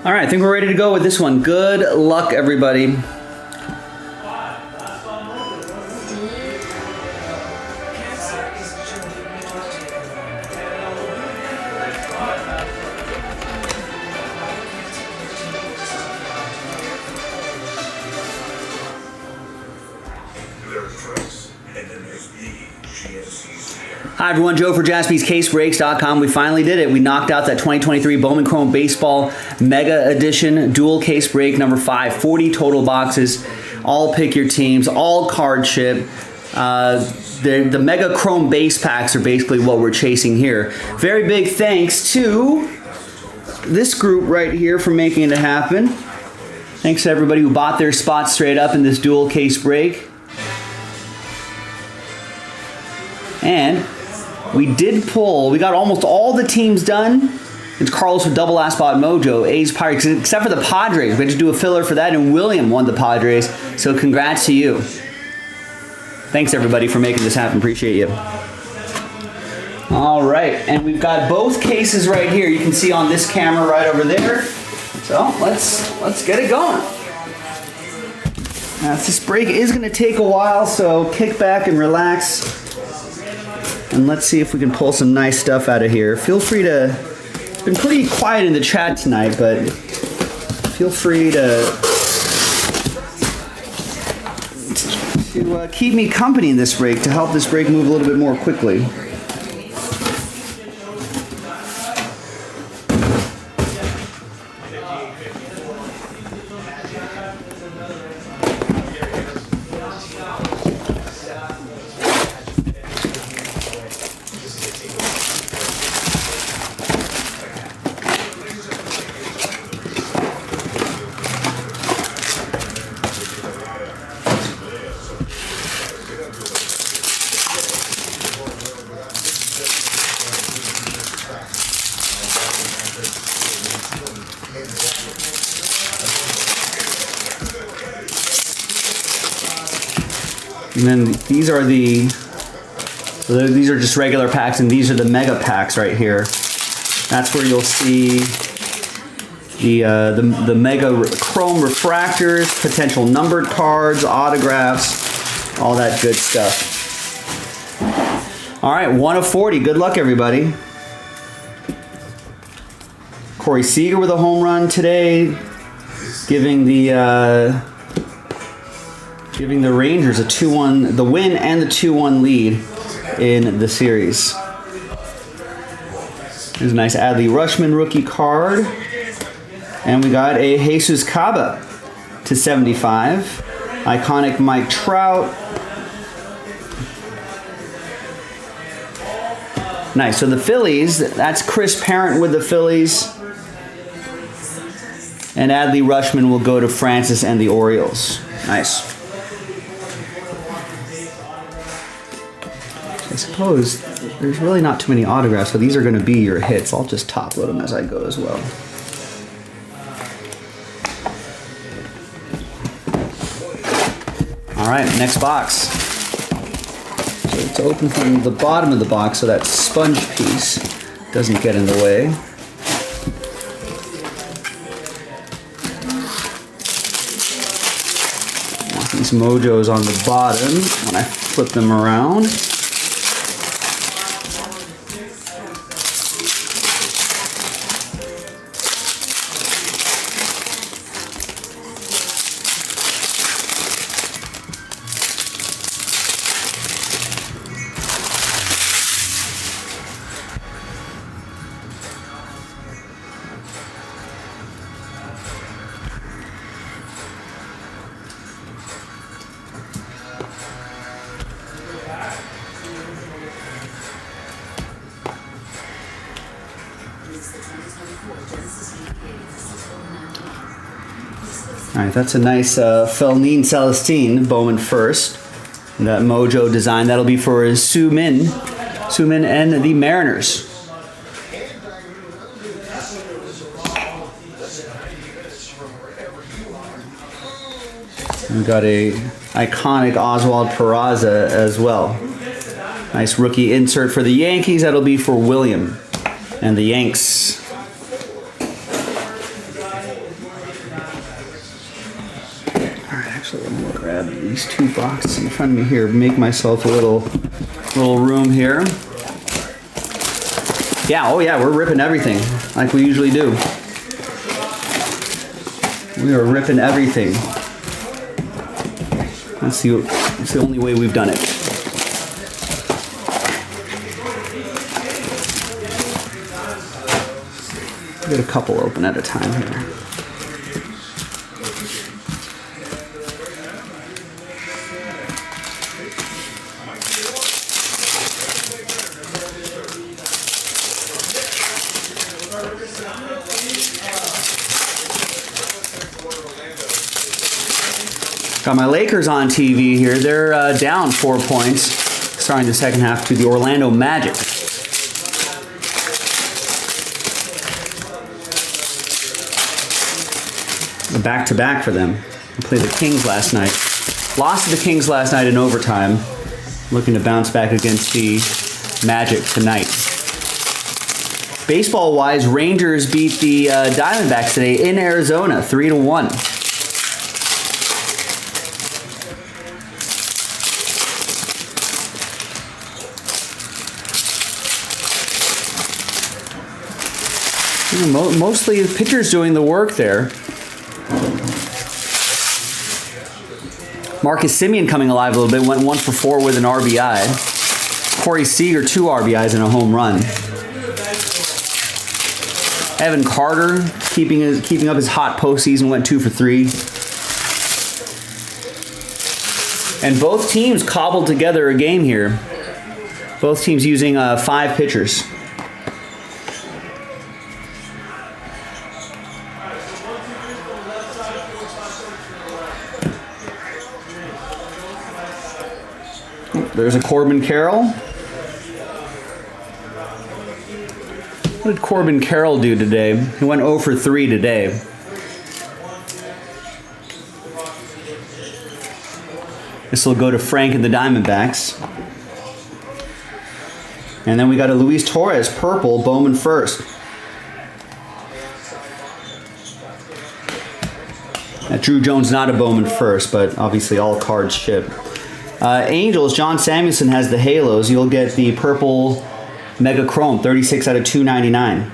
All right, I think we're ready to go with this one. Good luck, everybody. Hi everyone, Joe for JaspysCaseBreaks.com. We finally did it. We knocked out that 2023 Bowman Chrome Baseball Mega Edition Dual Case Break number 5. 40 total boxes. All pick your teams. All card ship. The Mega Chrome base packs are basically what we're chasing here. Very big thanks to this group right here for making it happen. Thanks to everybody who bought their spots straight up in this dual case break. And we did pull, we got almost all the teams done. It's Carlos with Double Last Spot Mojo, A's, Pirates, except for the Padres. We had to do a filler for that, and William won the Padres. So congrats to you. Thanks everybody for making this happen. Appreciate you. All right, and we've got both cases right here. You can see on this camera right over there. So let's get it going. Now this break is going to take a while, so kick back and relax. And let's see if we can pull some nice stuff out of here. Feel free to, it's been pretty quiet in the chat tonight, but feel free to keep me company in this break to help this break move a little bit more quickly. And then these are these are just regular packs, and these are the mega packs right here. That's where you'll see the mega chrome refractors, potential numbered cards, autographs, all that good stuff. All right, 1 of 40. Good luck, everybody. Corey Seager with a home run today, giving the Rangers a 2-1, the win and the 2-1 lead in the series. There's a nice Adley Rutschman rookie card. And we got a Jesus Caba /75. Iconic Mike Trout. Nice. So the Phillies, that's Chris Parent with the Phillies. And Adley Rutschman will go to Francis and the Orioles. Nice. I suppose there's really not too many autographs, so these are going to be your hits. I'll just top load them as I go as well. All right, next box. So it's open from the bottom of the box so that sponge piece doesn't get in the way. These mojos on the bottom when I flip them around. All right, that's a nice Felnine Celestine Bowman first. That Mojo design, that'll be for Su Min and the Mariners. We've got a iconic Oswald Peraza as well. Nice rookie insert for the Yankees. That'll be for William and the Yanks. Actually, I'm gonna grab these two boxes in front of me here, make myself a little room here. Yeah, oh yeah, we're ripping everything like we usually do. We are ripping everything. That's the only way we've done it. Get a couple open at a time here. Got my Lakers on TV here. They're down 4 points starting the second half to the Orlando Magic. A back-to-back for them. They played the Kings last night. Lost to the Kings last night in overtime. Looking to bounce back against the Magic tonight. Baseball-wise, Rangers beat the Diamondbacks today in Arizona, 3-1. Mostly the pitchers doing the work there. Marcus Semien coming alive a little bit, went 1 for 4 with an RBI. Corey Seager, 2 RBIs and a home run. Evan Carter keeping up his hot postseason, went 2 for 3. And both teams cobbled together a game here. Both teams using 5 pitchers. There's a Corbin Carroll. What did Corbin Carroll do today? He went 0 for 3 today. This will go to Frank and the Diamondbacks. And then we got a Luis Torres, purple, Bowman first. Drew Jones not a Bowman first, but obviously all cards ship. Angels, John Samuelson has the Halos. You'll get the purple Mega Chrome, 36 out of 299.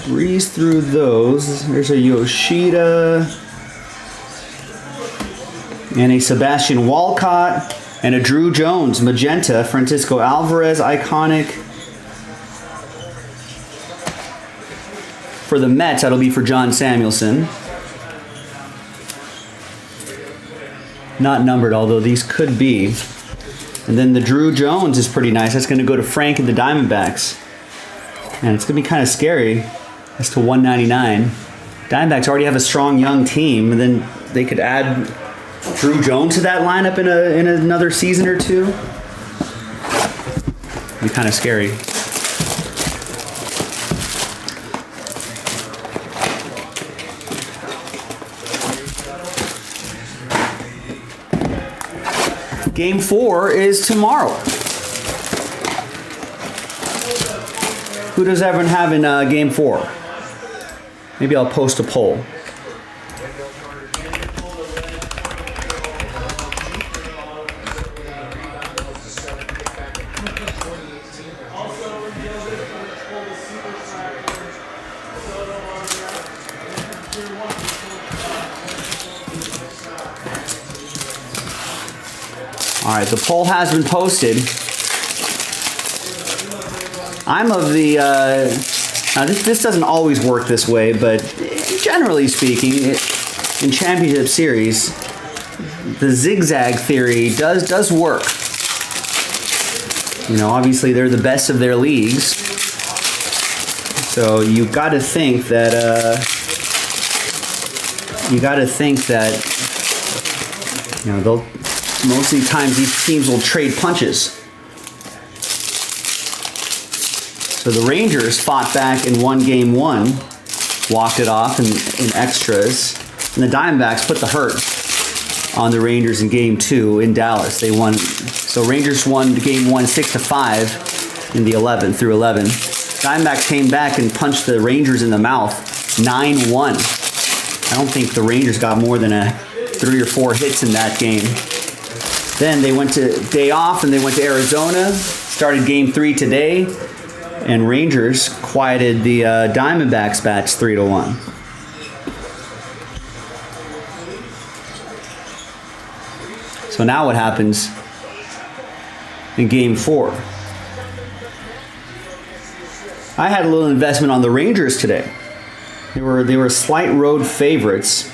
Breeze through those. There's a Yoshida and a Sebastian Walcott and a Drew Jones, magenta, Francisco Alvarez, iconic. For the Mets, that'll be for John Samuelson. Not numbered, although these could be. And then the Drew Jones is pretty nice. That's going to go to Frank and the Diamondbacks. And it's going to be kind of scary as to 199. Diamondbacks already have a strong young team, and then they could add Drew Jones to that lineup in another season or two. It'd be kind of scary. Game 4 is tomorrow. Who does everyone have in Game 4? Maybe I'll post a poll. All right, the poll has been posted. I'm of the, now this doesn't always work this way, but generally speaking, in championship series, the zigzag theory does work. You know, obviously they're the best of their leagues, so you've got to think that, you know, they'll, most of the times these teams will trade punches. So the Rangers fought back and won Game 1, walked it off in extras, and the Diamondbacks put the hurt on the Rangers in Game 2 in Dallas. They won. So Rangers won Game 1 6-5 in the 11 through 11. Diamondbacks came back and punched the Rangers in the mouth 9-1. I don't think the Rangers got more than 3 or 4 hits in that game. Then they went to day off and they went to Arizona, started Game 3 today, and Rangers quieted the Diamondbacks bats 3-1. So now what happens in Game 4? I had a little investment on the Rangers today. They were slight road favorites.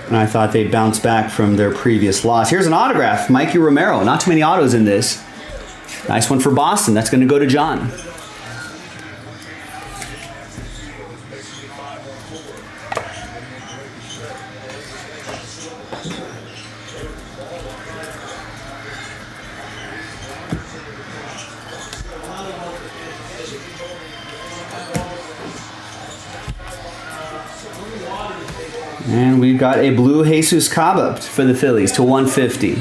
And I thought they'd bounce back from their previous loss. Here's an autograph, Mikey Romero. Not too many autos in this. Nice one for Boston. That's going to go to John. And we've got a blue Jesus Caba for the Phillies to 150.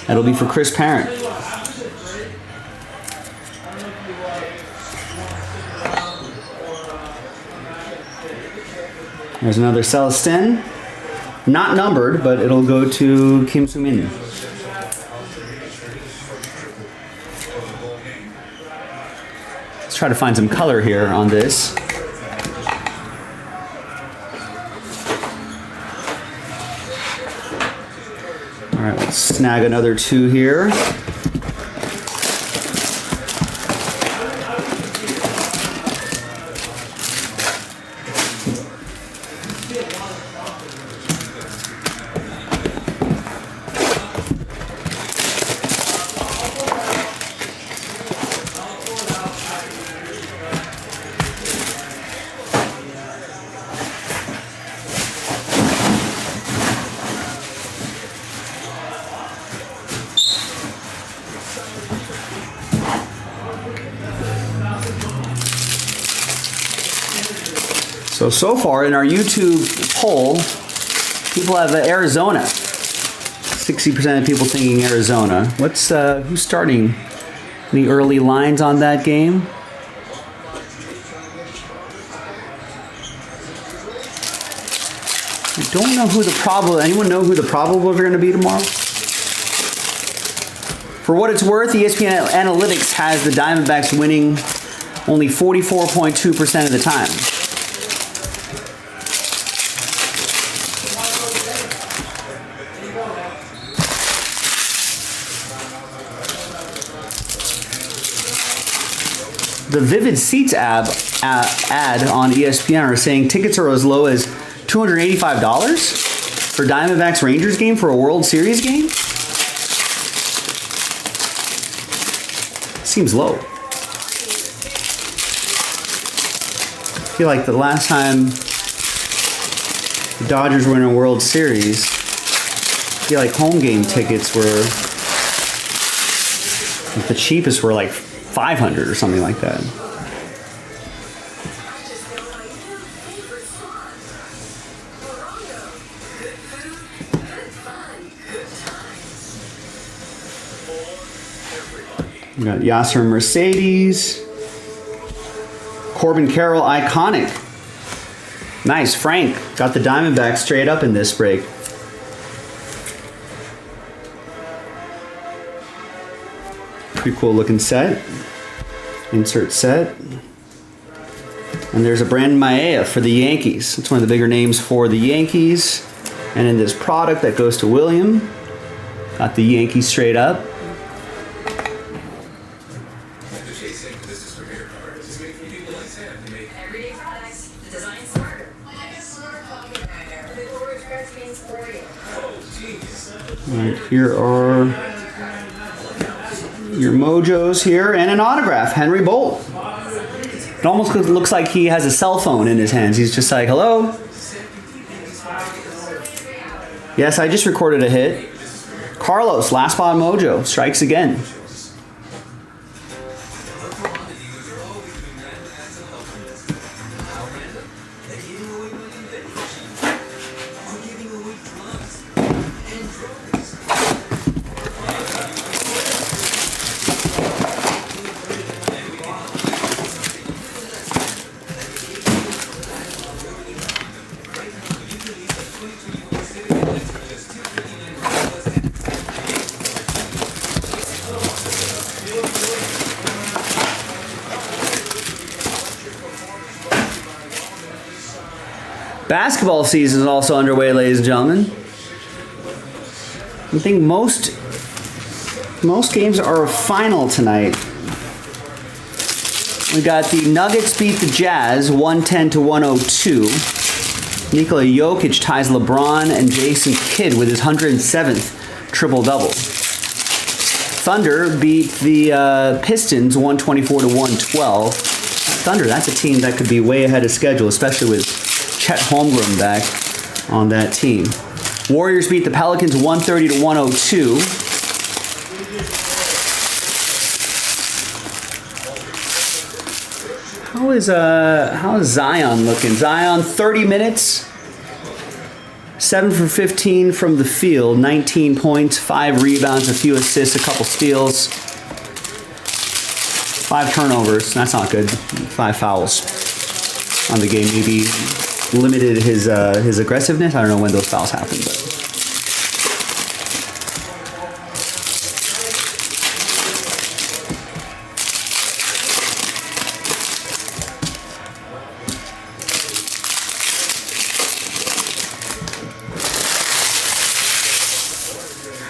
That'll be for Chris Parent. There's another Celestin. Not numbered, but it'll go to Kim Soo-min. Let's try to find some color here on this. All right, let's snag another 2 here. So far in our YouTube poll, people have Arizona. 60% of people thinking Arizona. Who's starting? Any early lines on that game? I don't know who the anyone know who the probables are going to be tomorrow? For what it's worth, ESPN Analytics has the Diamondbacks winning only 44.2% of the time. The Vivid Seats ad on ESPN are saying tickets are as low as $285 for Diamondbacks Rangers game for a World Series game? Seems low. I feel like the last time the Dodgers were in a World Series, I feel like home game tickets were, like the cheapest were like $500 or something like that. We got Yasser Mercedes, Corbin Carroll, iconic. Nice, Frank got the Diamondbacks straight up in this break. Pretty cool looking set. Insert set. And there's a Brandon Maea for the Yankees. It's one of the bigger names for the Yankees. And in this product that goes to William, got the Yankees straight up. Everyday products, designed smarter. All right, here are your Mojos here, and an autograph, Henry Bolt. It almost looks like he has a cell phone in his hands. He's just like, hello? Yes, I just recorded a hit. Carlos, last spot Mojo, strikes again. Basketball season is also underway, ladies and gentlemen. I think most games are a final tonight. We got the Nuggets beat the Jazz 110-102. Nikola Jokic ties LeBron and Jason Kidd with his 107th triple-double. Thunder beat the Pistons 124-112. Thunder, that's a team that could be way ahead of schedule, especially with Chet Holmgren back on that team. Warriors beat the Pelicans 130-102. How is Zion looking? Zion, 30 minutes, 7 for 15 from the field, 19 points, 5 rebounds, a few assists, a couple steals, 5 turnovers. That's not good. 5 fouls on the game. Maybe limited his aggressiveness. I don't know when those fouls happen, but.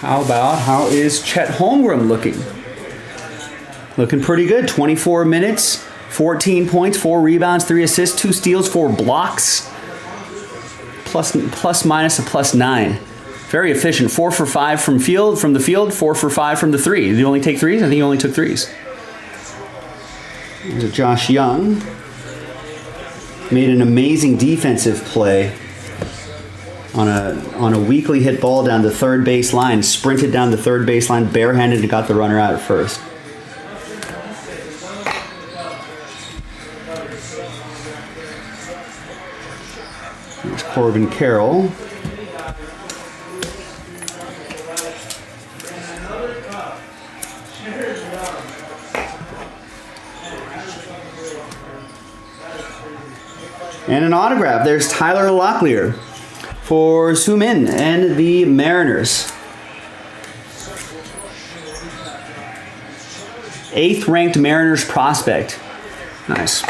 How is Chet Holmgren looking? Looking pretty good. 24 minutes, 14 points, 4 rebounds, 3 assists, 2 steals, 4 blocks. Plus minus a +9. Very efficient. 4 for 5 from the field, 4 for 5 from the 3. Did he only take 3s? I think he only took 3s. There's Josh Young. Made an amazing defensive play on a weakly hit ball down the third baseline. Sprinted down the third baseline barehanded and got the runner out at first. There's Corbin Carroll. And an autograph. There's Tyler Locklear for Sumin and the Mariners. 8th ranked Mariners prospect. Nice.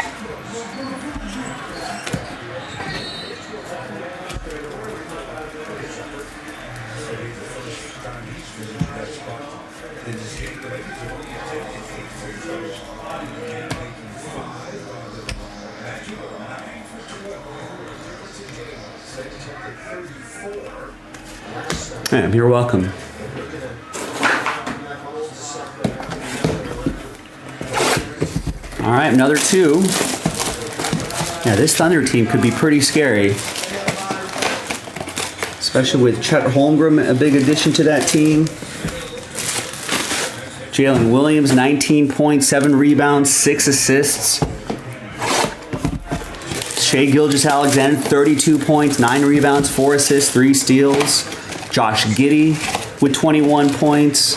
Yeah, you're welcome. All right, another 2. Yeah, this Thunder team could be pretty scary. Especially with Chet Holmgren, a big addition to that team. Jalen Williams, 19 points, 7 rebounds, 6 assists. Shai Gilgeous-Alexander, 32 points, 9 rebounds, 4 assists, 3 steals. Josh Giddey with 21 points.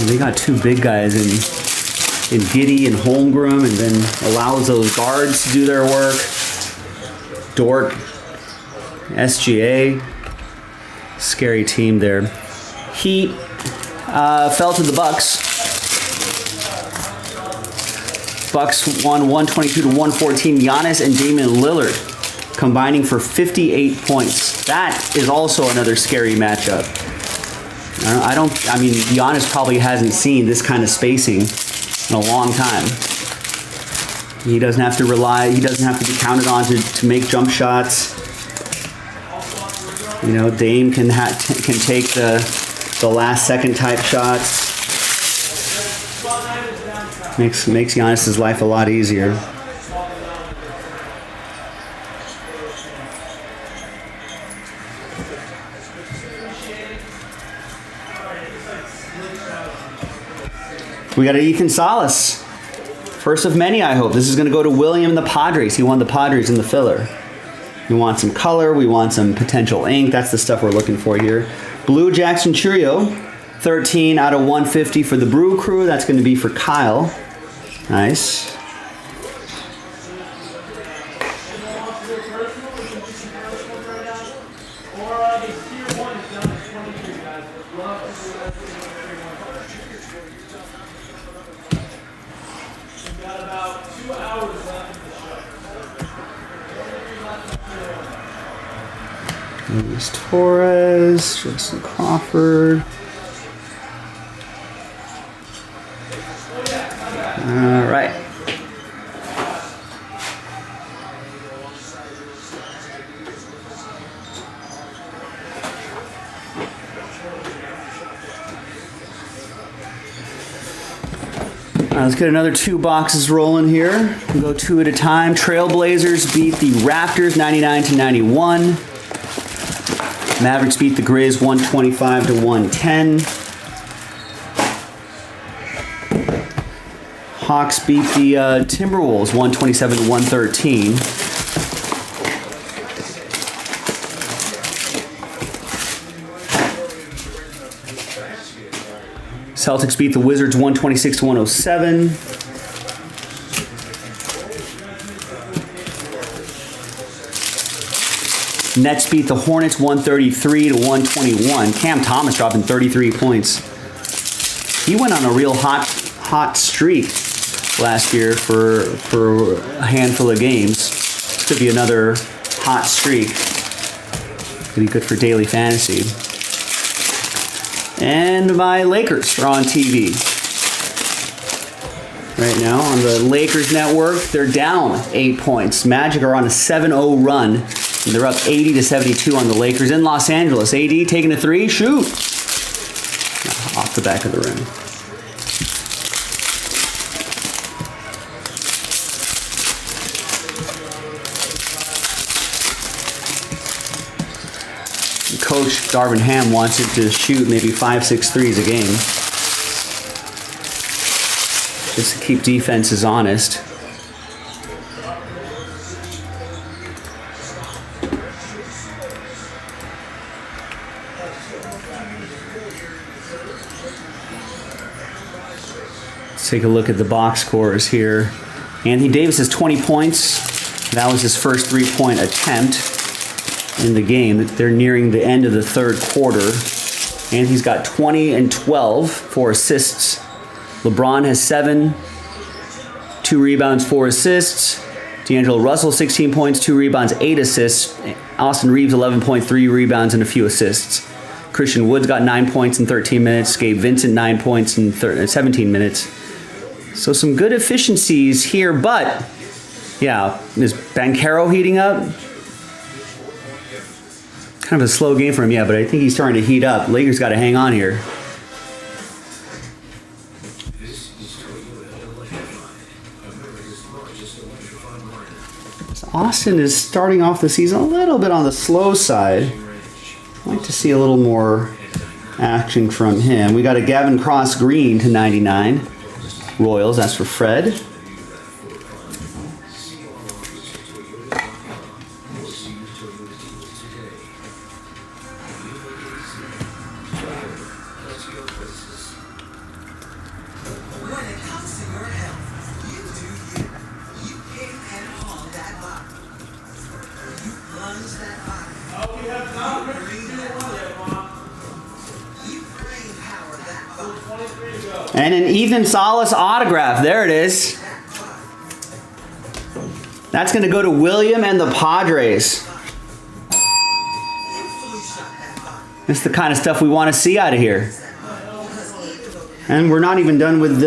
They got 2 big guys in Giddey and Holmgren, and then allows those guards to do their work. Dort, SGA, scary team there. Heat fell to the Bucks. Bucks won 122 to 114. Giannis and Damian Lillard combining for 58 points. That is also another scary matchup. I mean, Giannis probably hasn't seen this kind of spacing in a long time. He doesn't have to he doesn't have to be counted on to make jump shots. You know, Dame can take the last second type shots. Makes Giannis' life a lot easier. We got an Ethan Salas. First of many, I hope. This is going to go to William and the Padres. He won the Padres in the filler. We want some color. We want some potential ink. That's the stuff we're looking for here. Blue Jackson Churio. 13 out of 150 for the Brew Crew. That's going to be for Kyle. Nice. Luis Torres, Justin Crawford. All right. Let's get another 2 boxes rolling here. We'll go 2 at a time. Trailblazers beat the Raptors 99-91. Mavericks beat the Grizz 125-110. Hawks beat the Timberwolves 127-113. Celtics beat the Wizards 126 to 107. Nets beat the Hornets 133 to 121. Cam Thomas dropping 33 points. He went on a real hot streak last year for a handful of games. This could be another hot streak. Could be good for daily fantasy. And my Lakers are on TV. Right now on the Lakers network, they're down 8 points. Magic are on a 7-0 run. And they're up 80 to 72 on the Lakers in Los Angeles. AD taking a three, shoot. Off the back of the rim. Coach Darvin Ham wants it to shoot maybe 5-6 threes a game. Just to keep defenses honest. Let's take a look at the box scores here. Anthony Davis has 20 points. That was his first three-point attempt in the game. They're nearing the end of the third quarter. And he's got 20 and 12 for assists. LeBron has 7, 2 rebounds, 4 assists. D'Angelo Russell, 16 points, 2 rebounds, 8 assists. Austin Reeves, 11.3 rebounds and a few assists. Christian Wood's got 9 points in 13 minutes. Gabe Vincent, 9 points in 17 minutes. So some good efficiencies here, but yeah, is Banchero heating up? Kind of a slow game for him, yeah, but I think he's starting to heat up. Lakers got to hang on here. So Austin is starting off the season a little bit on the slow side. I'd like to see a little more action from him. We got a Gavin Cross Green to 99. Royals, that's for Fred. And an Ethan Salas autograph. There it is. That's going to go to William and the Padres. It's the kind of stuff we want to see out of here. And we're not even done with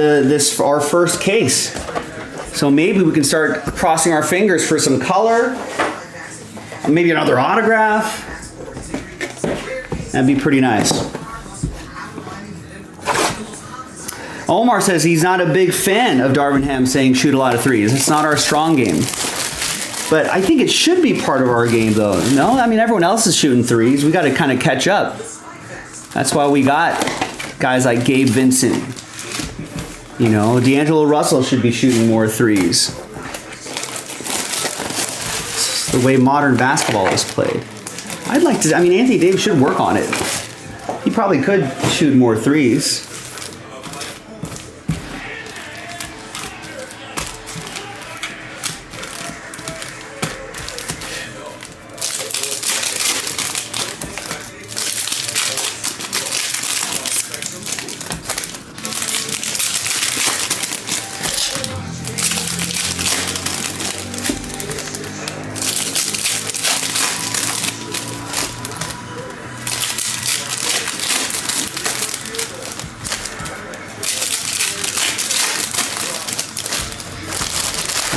our first case. So maybe we can start crossing our fingers for some color. Maybe another autograph. That'd be pretty nice. Omar says he's not a big fan of Darvin Ham saying shoot a lot of threes. It's not our strong game. But I think it should be part of our game, though. No? I mean, everyone else is shooting threes. We got to kind of catch up. That's why we got guys like Gabe Vincent. You know, D'Angelo Russell should be shooting more threes. It's the way modern basketball is played. I'd like to, I mean, Anthony Davis should work on it. He probably could shoot more threes.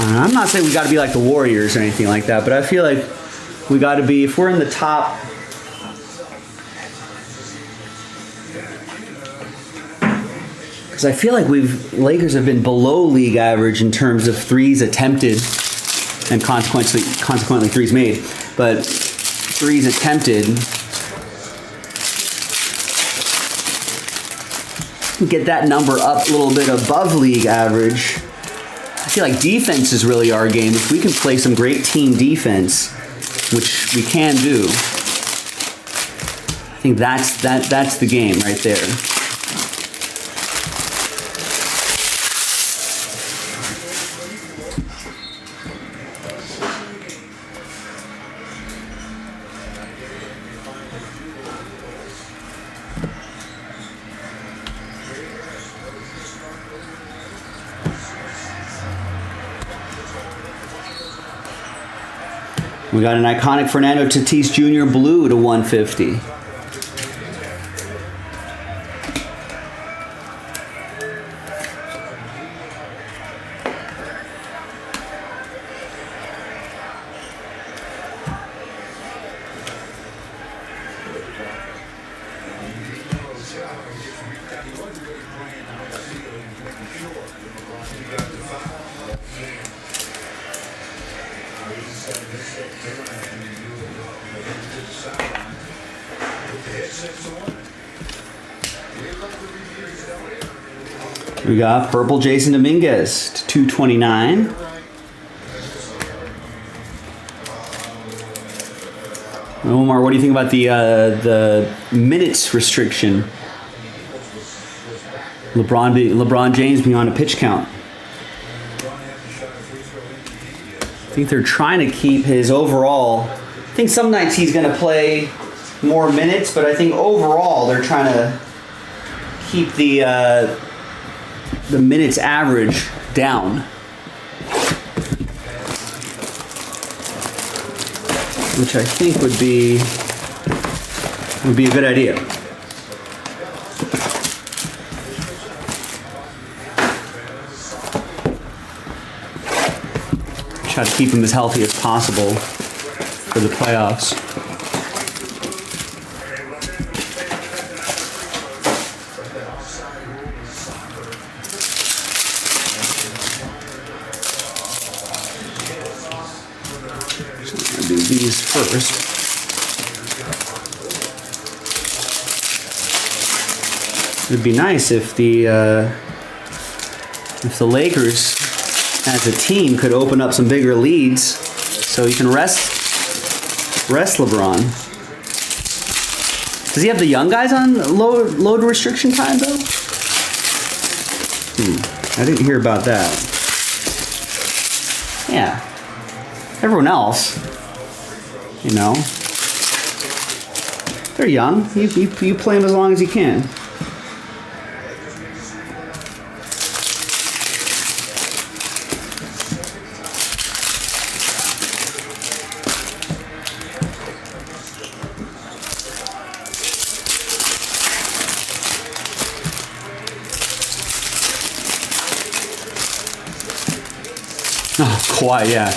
I'm not saying we got to be like the Warriors or anything like that, but I feel like we got to be, if we're in the top, because I feel like Lakers have been below league average in terms of threes attempted and consequently threes made, but threes attempted. Get that number up a little bit above league average. I feel like defense is really our game. If we can play some great team defense, which we can do, I think that's the game right there. We got an iconic Fernando Tatis Jr. blue to 150. We got purple Jason Dominguez to 229. Omar, what do you think about the minutes restriction? LeBron James being on a pitch count. I think they're trying to keep his overall. I think some nights he's going to play more minutes, but I think overall they're trying to keep the minutes average down. Which I think would be a good idea. Try to keep him as healthy as possible for the playoffs. Do these first. It'd be nice if the Lakers as a team could open up some bigger leads so you can rest LeBron. Does he have the young guys on load restriction time though? I didn't hear about that. Yeah. Everyone else, you know, they're young. You play them as long as you can. Oh, Kawhi, yeah.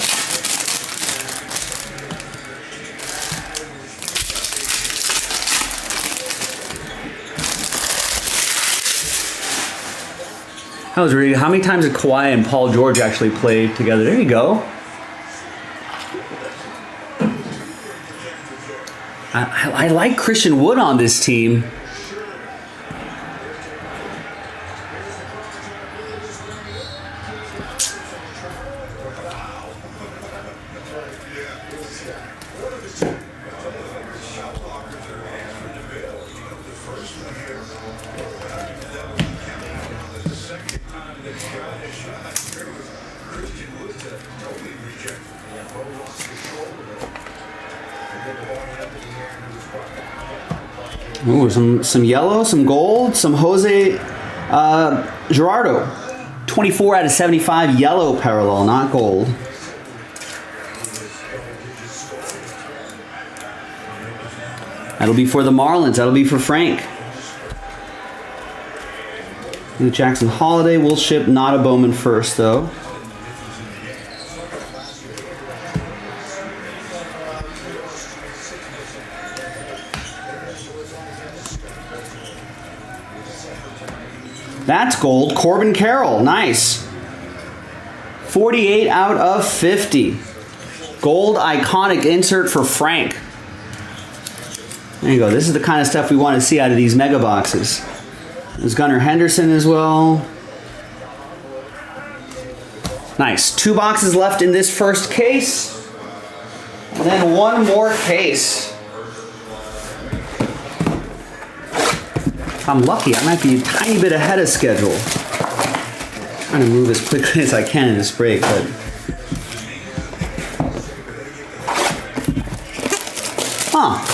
I was reading, how many times did Kawhi and Paul George actually play together? There you go. I like Christian Wood on this team. Ooh, some yellow, some gold, some Jose Gerardo. 24 out of 75 yellow parallel, not gold. That'll be for the Marlins. That'll be for Frank. The Jackson Holiday will ship not a Bowman first, though. That's gold. Corbin Carroll. Nice. 48 out of 50. Gold iconic insert for Frank. There you go. This is the kind of stuff we want to see out of these mega boxes. There's Gunnar Henderson as well. Nice. 2 boxes left in this first case. And then one more case. If I'm lucky, I might be a tiny bit ahead of schedule. I'm trying to move as quickly as I can in this break, but...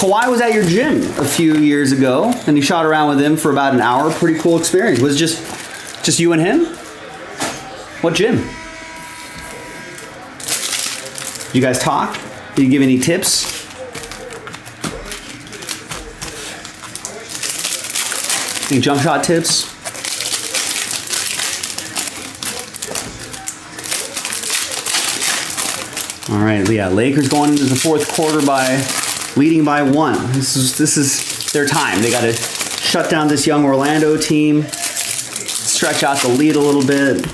Kawhi was at your gym a few years ago, and you shot around with him for about an hour. Pretty cool experience. Was it just you and him? What gym? You guys talk? Did you give any tips? Any jump shot tips? All right, yeah, Lakers going into the fourth quarter leading by 1. This is their time. They got to shut down this young Orlando team, stretch out the lead a little bit.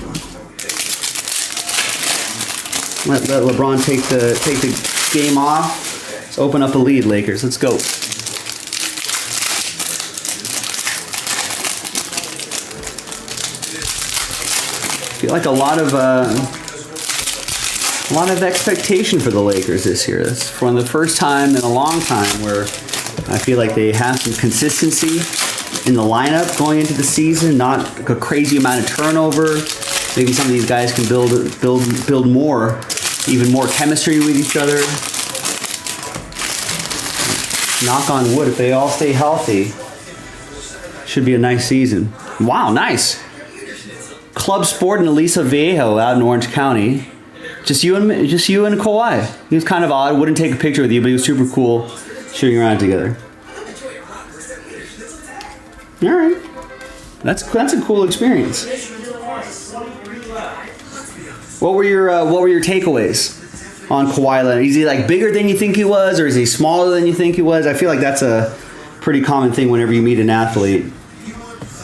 Let LeBron take the game off. Let's open up a lead, Lakers. Let's go. I feel like a lot of expectation for the Lakers this year. That's for the first time in a long time where I feel like they have some consistency in the lineup going into the season, not a crazy amount of turnover. Maybe some of these guys can build more, even more chemistry with each other. Knock on wood, if they all stay healthy, should be a nice season. Wow, nice. Club Sport and Elisa Viejo out in Orange County. Just you and Kawhi. He was kind of odd. Wouldn't take a picture with you, but he was super cool shooting around together. All right, that's a cool experience. What were your takeaways on Kawhi Leonard? Is he like bigger than you think he was, or is he smaller than you think he was? I feel like that's a pretty common thing whenever you meet an athlete.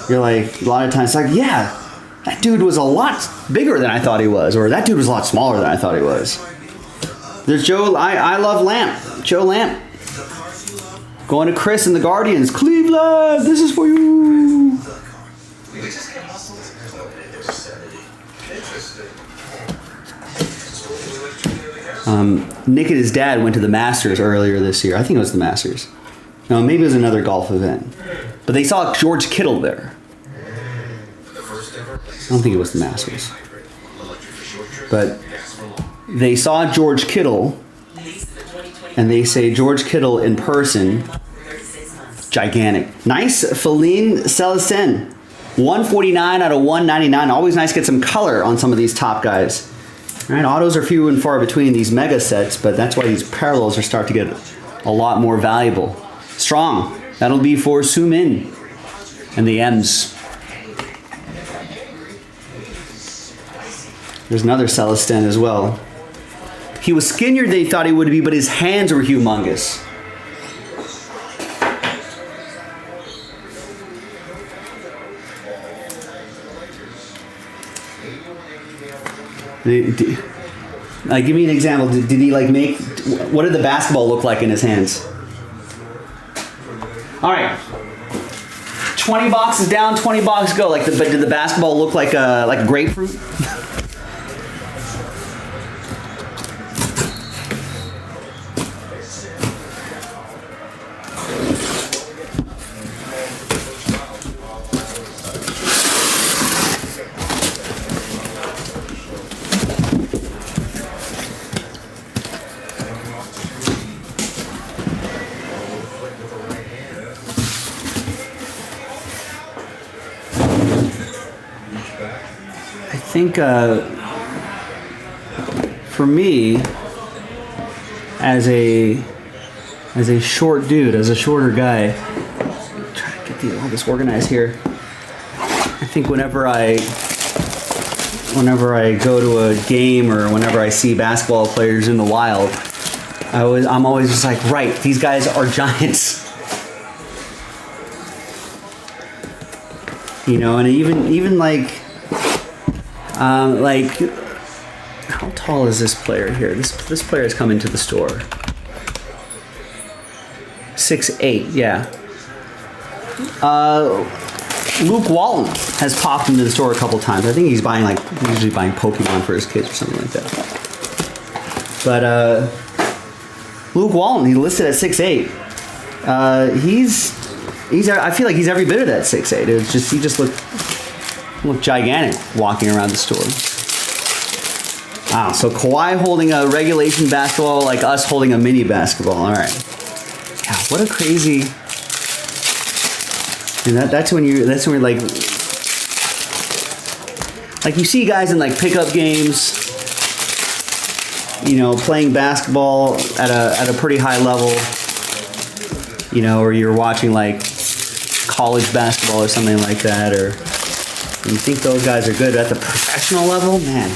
You're like, a lot of times, like, yeah, that dude was a lot bigger than I thought he was, or that dude was a lot smaller than I thought he was. There's Joe. I love Lamp. Joe Lamp. Going to Chris and the Guardians. Cleveland, this is for you. Nick and his dad went to the Masters earlier this year. I think it was the Masters. No, maybe it was another golf event. But they saw George Kittle there. I don't think it was the Masters. But they saw George Kittle, and they say George Kittle in person, gigantic. Nice Feline Celestin. 149 out of 199. Always nice to get some color on some of these top guys. All right, autos are few and far between these mega sets, but that's why these parallels are starting to get a lot more valuable. Strong. That'll be for Su Min and the M's. There's another Celestin as well. He was skinnier than they thought he would be, but his hands were humongous. Give me an example. Did he like make? What did the basketball look like in his hands? All right. 20 boxes down, 20 boxes go. But did the basketball look like a grapefruit? I think for me, as a short dude, as a shorter guy, I'm trying to get all this organized here. I think whenever I go to a game or whenever I see basketball players in the wild, I'm always just like, right, these guys are giants. You know, and even like how tall is this player here? This player has come into the store. 6'8", yeah. Luke Walton has popped into the store a couple times. I think he's usually buying Pokemon for his kids or something like that. But Luke Walton, he's listed at 6'8". I feel like he's every bit of that 6'8". It's just he just looked gigantic walking around the store. Wow, so Kawhi holding a regulation basketball like us holding a mini basketball. All right. Yeah, what a crazy. And that's when we're like you see guys in like pickup games. you know, playing basketball at a pretty high level, you know, or you're watching like college basketball or something like that, or you think those guys are good at the professional level, man.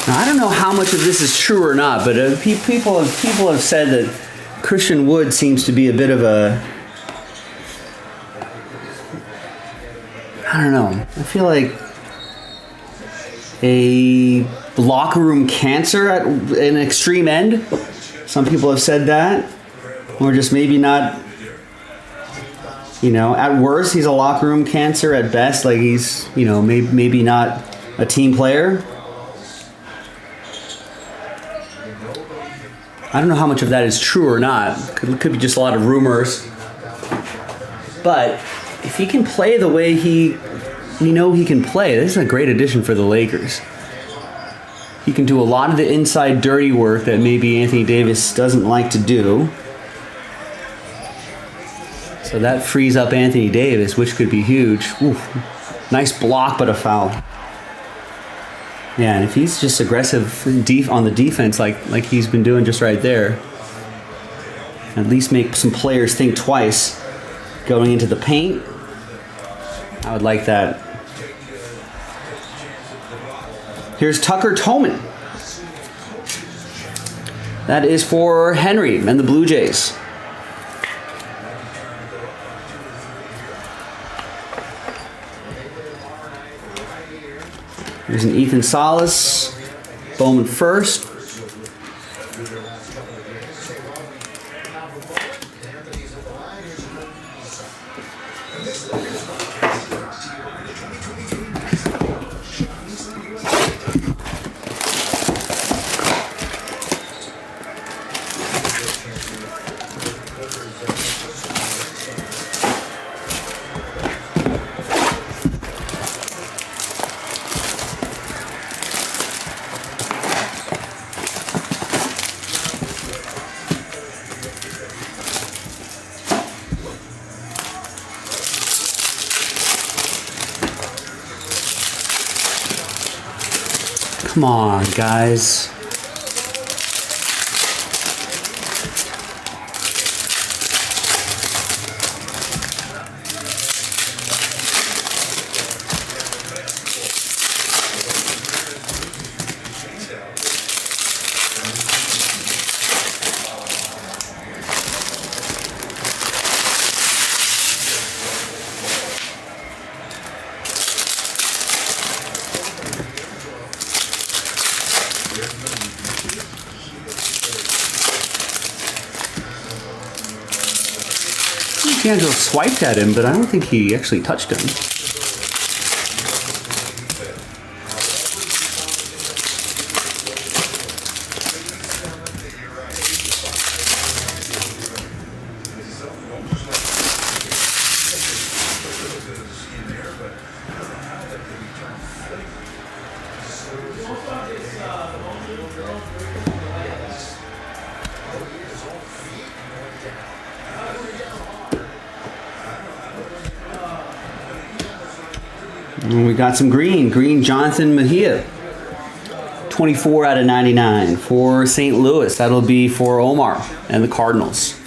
Now, I don't know how much of this is true or not, but people have said that Christian Wood seems to be a bit of a, I don't know, I feel like a locker room cancer at an extreme end. Some people have said that, or just maybe not, you know, at worst he's a locker room cancer, at best like he's, you know, maybe not a team player. I don't know how much of that is true or not. Could be just a lot of rumors. But if he can play the way we know he can play, this is a great addition for the Lakers. He can do a lot of the inside dirty work that maybe Anthony Davis doesn't like to do. So that frees up Anthony Davis, which could be huge. Oof. Nice block, but a foul. Yeah, and if he's just aggressive on the defense like he's been doing just right there, at least make some players think twice going into the paint, I would like that. Here's Tucker Toman. That is for Henry and the Blue Jays. Here's an Ethan Salas, Bowman first. Come on, guys. D'Angelo swiped at him, but I don't think he actually touched him. And we got some green Jonathan Mejia. 24 out of 99 for St. Louis. That'll be for Omar and the Cardinals.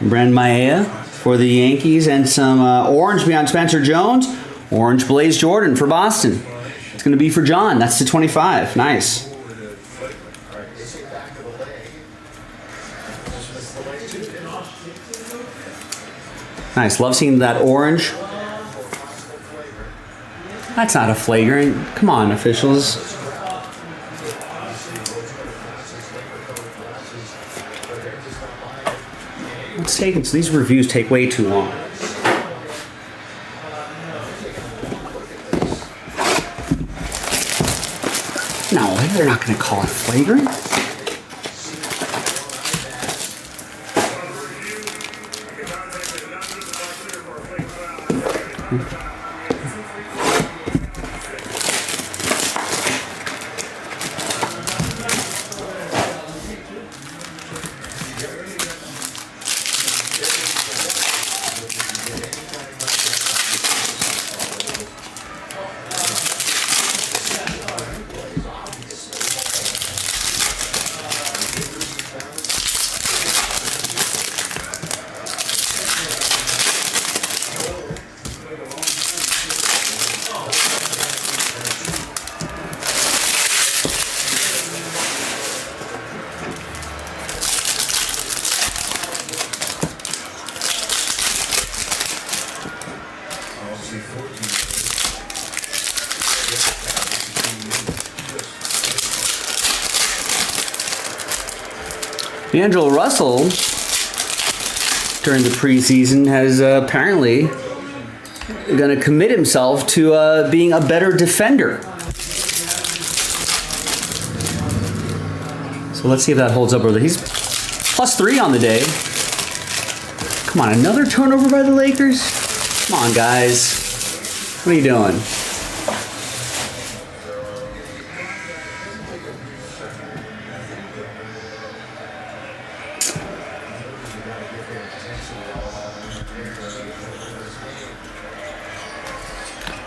Bren Maea for the Yankees, and some orange beyond Spencer Jones. Orange Blaze Jordan for Boston. It's going to be for John. That's to 25. Nice. Nice. Love seeing that orange. That's not a flagrant. Come on, officials. Let's take it. So these reviews take way too long. No, they're not going to call it flagrant. D'Angelo Russell, during the preseason, has apparently going to commit himself to being a better defender. So let's see if that holds up. He's +3 on the day. Come on, another turnover by the Lakers? Come on, guys. What are you doing?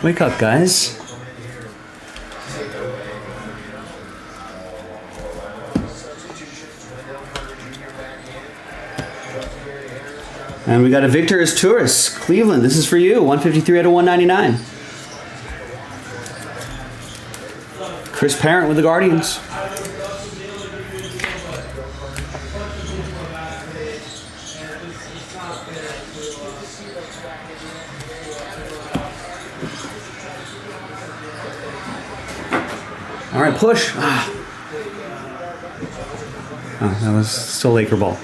Wake up, guys. And we got a Victor Astouris, Cleveland. This is for you. 153 out of 199. Chris Parent with the Guardians. All right, push. Oh, that was still Laker ball.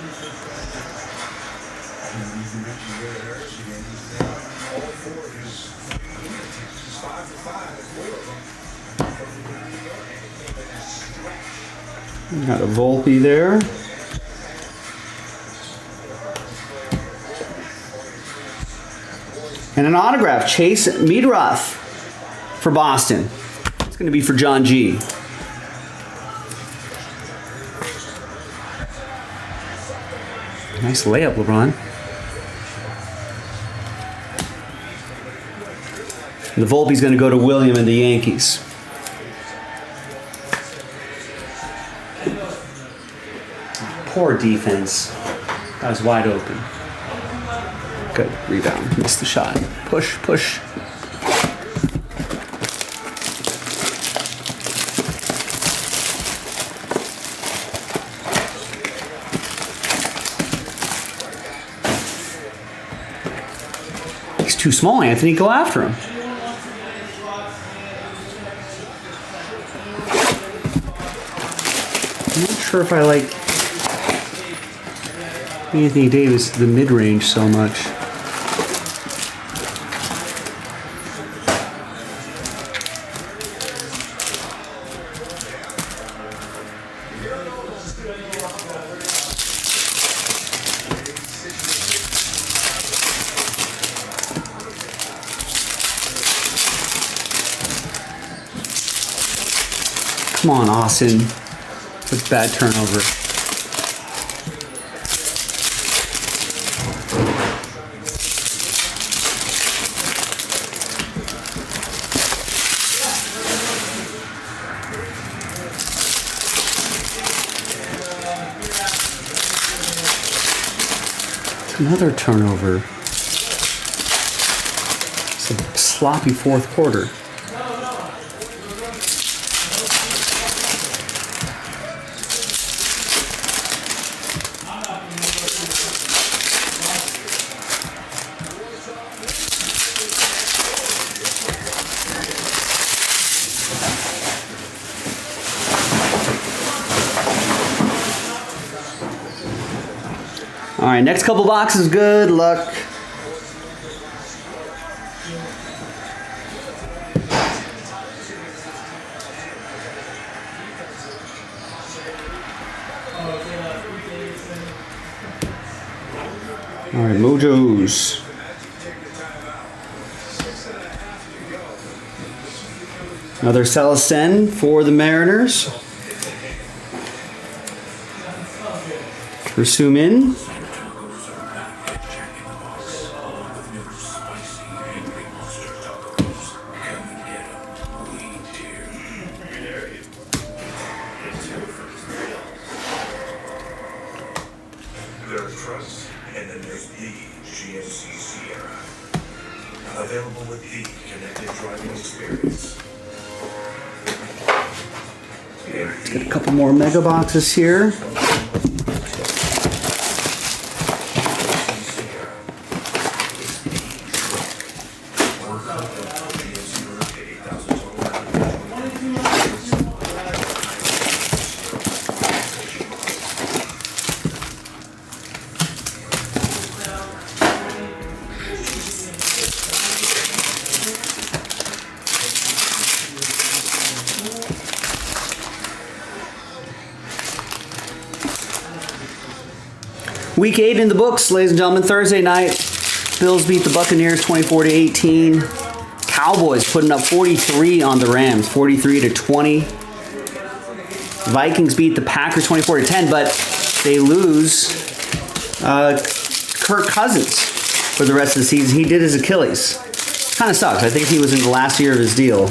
Got a Volpe there. And an autograph, Chase Meadroth for Boston. It's going to be for John G. Nice layup, LeBron. And the Volpe's going to go to William and the Yankees. Poor defense. That was wide open. Good rebound. Missed the shot. Push, push. He's too small, Anthony. Go after him. I'm not sure if I like Anthony Davis, the mid-range, so much. Come on, Austin. With bad turnover. Another turnover. It's a sloppy fourth quarter. All right, next couple boxes. Good luck. All right, Mojos. Another Celestin for the Mariners. For Sumin. There's trust, and then there's the GMC Sierra. Available with the connected driving experience. Let's get a couple more mega boxes here. Week 8 in the books, ladies and gentlemen. Thursday night, Bills beat the Buccaneers 24-18. Cowboys putting up 43 on the Rams, 43-20. Vikings beat the Packers 24-10, but they lose Kirk Cousins for the rest of the season. He did his Achilles. Kind of sucks. I think he was in the last year of his deal. I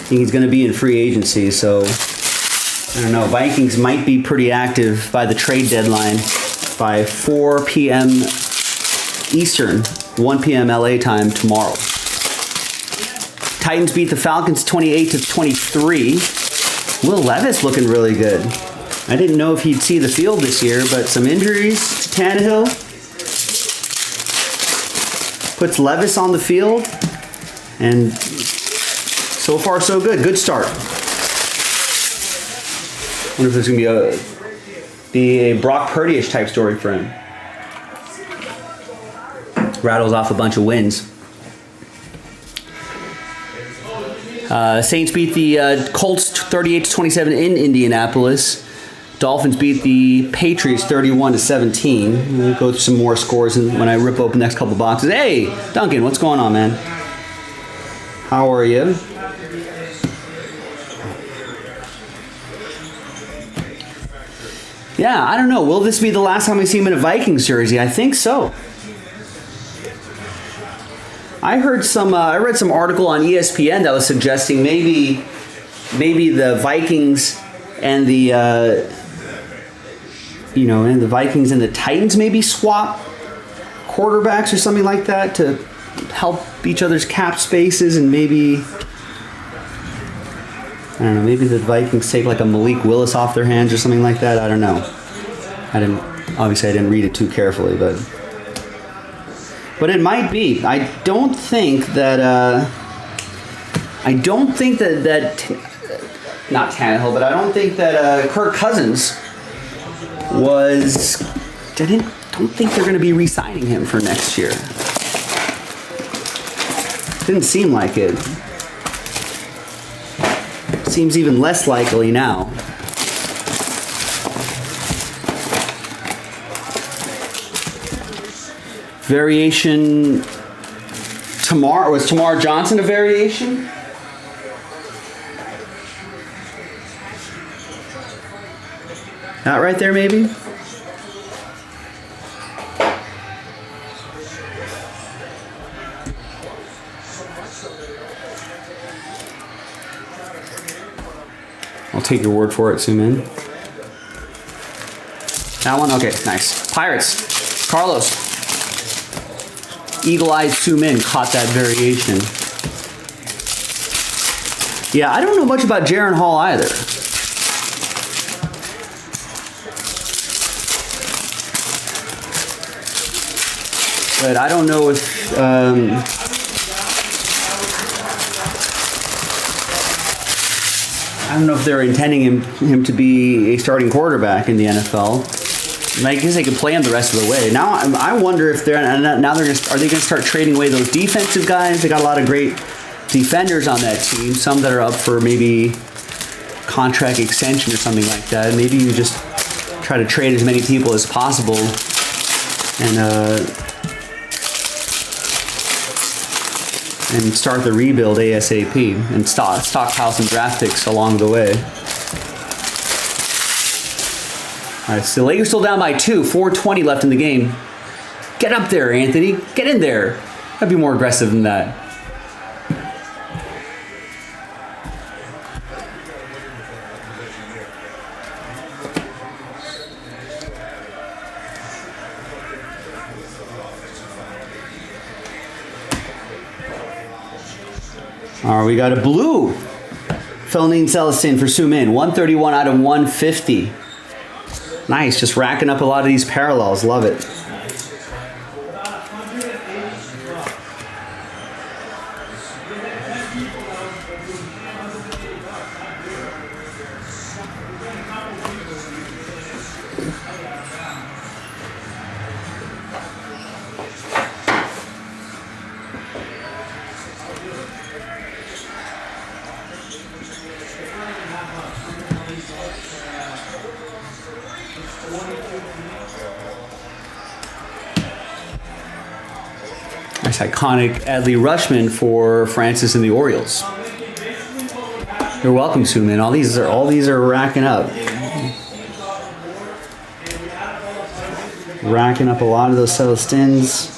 think he's going to be in free agency, so I don't know. Vikings might be pretty active by the trade deadline. By 4 p.m. Eastern, 1 p.m. LA time tomorrow. Titans beat the Falcons 28-23. Will Levis looking really good. I didn't know if he'd see the field this year, but some injuries to Tannehill puts Levis on the field, and so far so good. Good start. Wonder if there's gonna be a Brock Purdy-ish type story for him. Rattles off a bunch of wins. Saints beat the Colts 38-27 in Indianapolis. Dolphins beat the Patriots 31-17. We'll go through some more scores when I rip open the next couple boxes. Hey, Duncan, what's going on, man? How are you? Yeah, I don't know. Will this be the last time we see him in a Vikings jersey? I think so. I read some article on ESPN that was suggesting maybe the Vikings and the and the Vikings and the Titans maybe swap quarterbacks or something like that to help each other's cap spaces, and maybe I don't know, maybe the Vikings take like a Malik Willis off their hands or something like that. I don't know. I didn't read it too carefully, but it might be. I don't think that not Tannehill, but I don't think that Kirk Cousins was. Don't think they're going to be re-signing him for next year. Didn't seem like it. Seems even less likely now. Variation Tamar. Was Tamar Johnson a variation? Not right there, maybe? I'll take your word for it, Sumin. That one? Okay, nice. Pirates. Carlos. Eagle-eyed Sumin caught that variation. Yeah, I don't know much about Jaron Hall either. But I don't know if I don't know if they're intending him to be a starting quarterback in the NFL. And I guess they can play him the rest of the way. Now I wonder if are they going to start trading away those defensive guys? They got a lot of great defenders on that team. Some that are up for maybe contract extension or something like that. Maybe you just try to trade as many people as possible and start the rebuild ASAP and stockpile some draft picks along the way. All right, so the Lakers still down by 2, 4:20 left in the game. Get up there, Anthony. Get in there. I'd be more aggressive than that. All right, we got a blue Philonene Celestin for Su Min, 131 out of 150. Nice, just racking up a lot of these parallels. Love it. Nice iconic Adley Rushman for Francis and the Orioles. You're welcome, Suman. All these are racking up. Racking up a lot of those Celestins.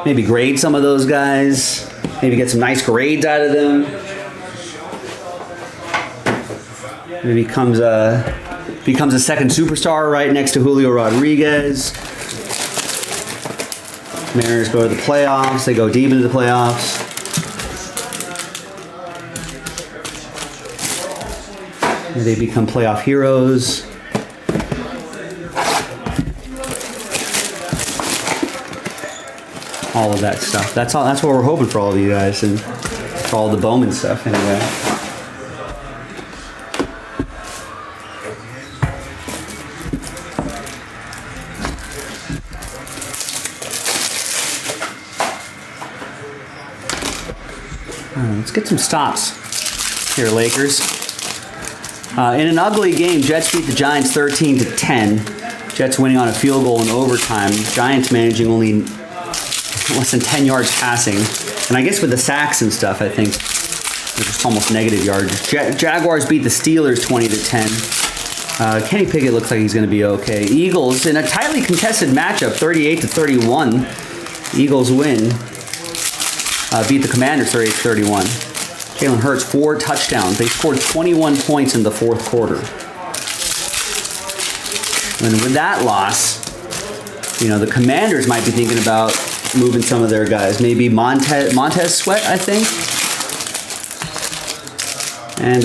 Maybe grade some of those guys. Maybe get some nice grades out of them. Maybe becomes a second superstar right next to Julio Rodriguez. Mariners go to the playoffs. They go deep into the playoffs. And they become playoff heroes. All of that stuff. That's what we're hoping for all of you guys and for all the Bowman stuff anyway. Let's get some stops here, Lakers. In an ugly game, Jets beat the Giants 13-10. Jets winning on a field goal in overtime. Giants managing only less than 10 yards passing. And I guess with the sacks and stuff, I think they're just almost negative yards. Jaguars beat the Steelers 20-10. Kenny Pickett looks like he's going to be okay. Eagles in a tightly contested matchup, 38-31. Eagles win. Beat the Commanders 38-31. Jalen Hurts, 4 touchdowns. They scored 21 points in the fourth quarter. And with that loss, the Commanders might be thinking about moving some of their guys. Maybe Montez Sweat, I think. And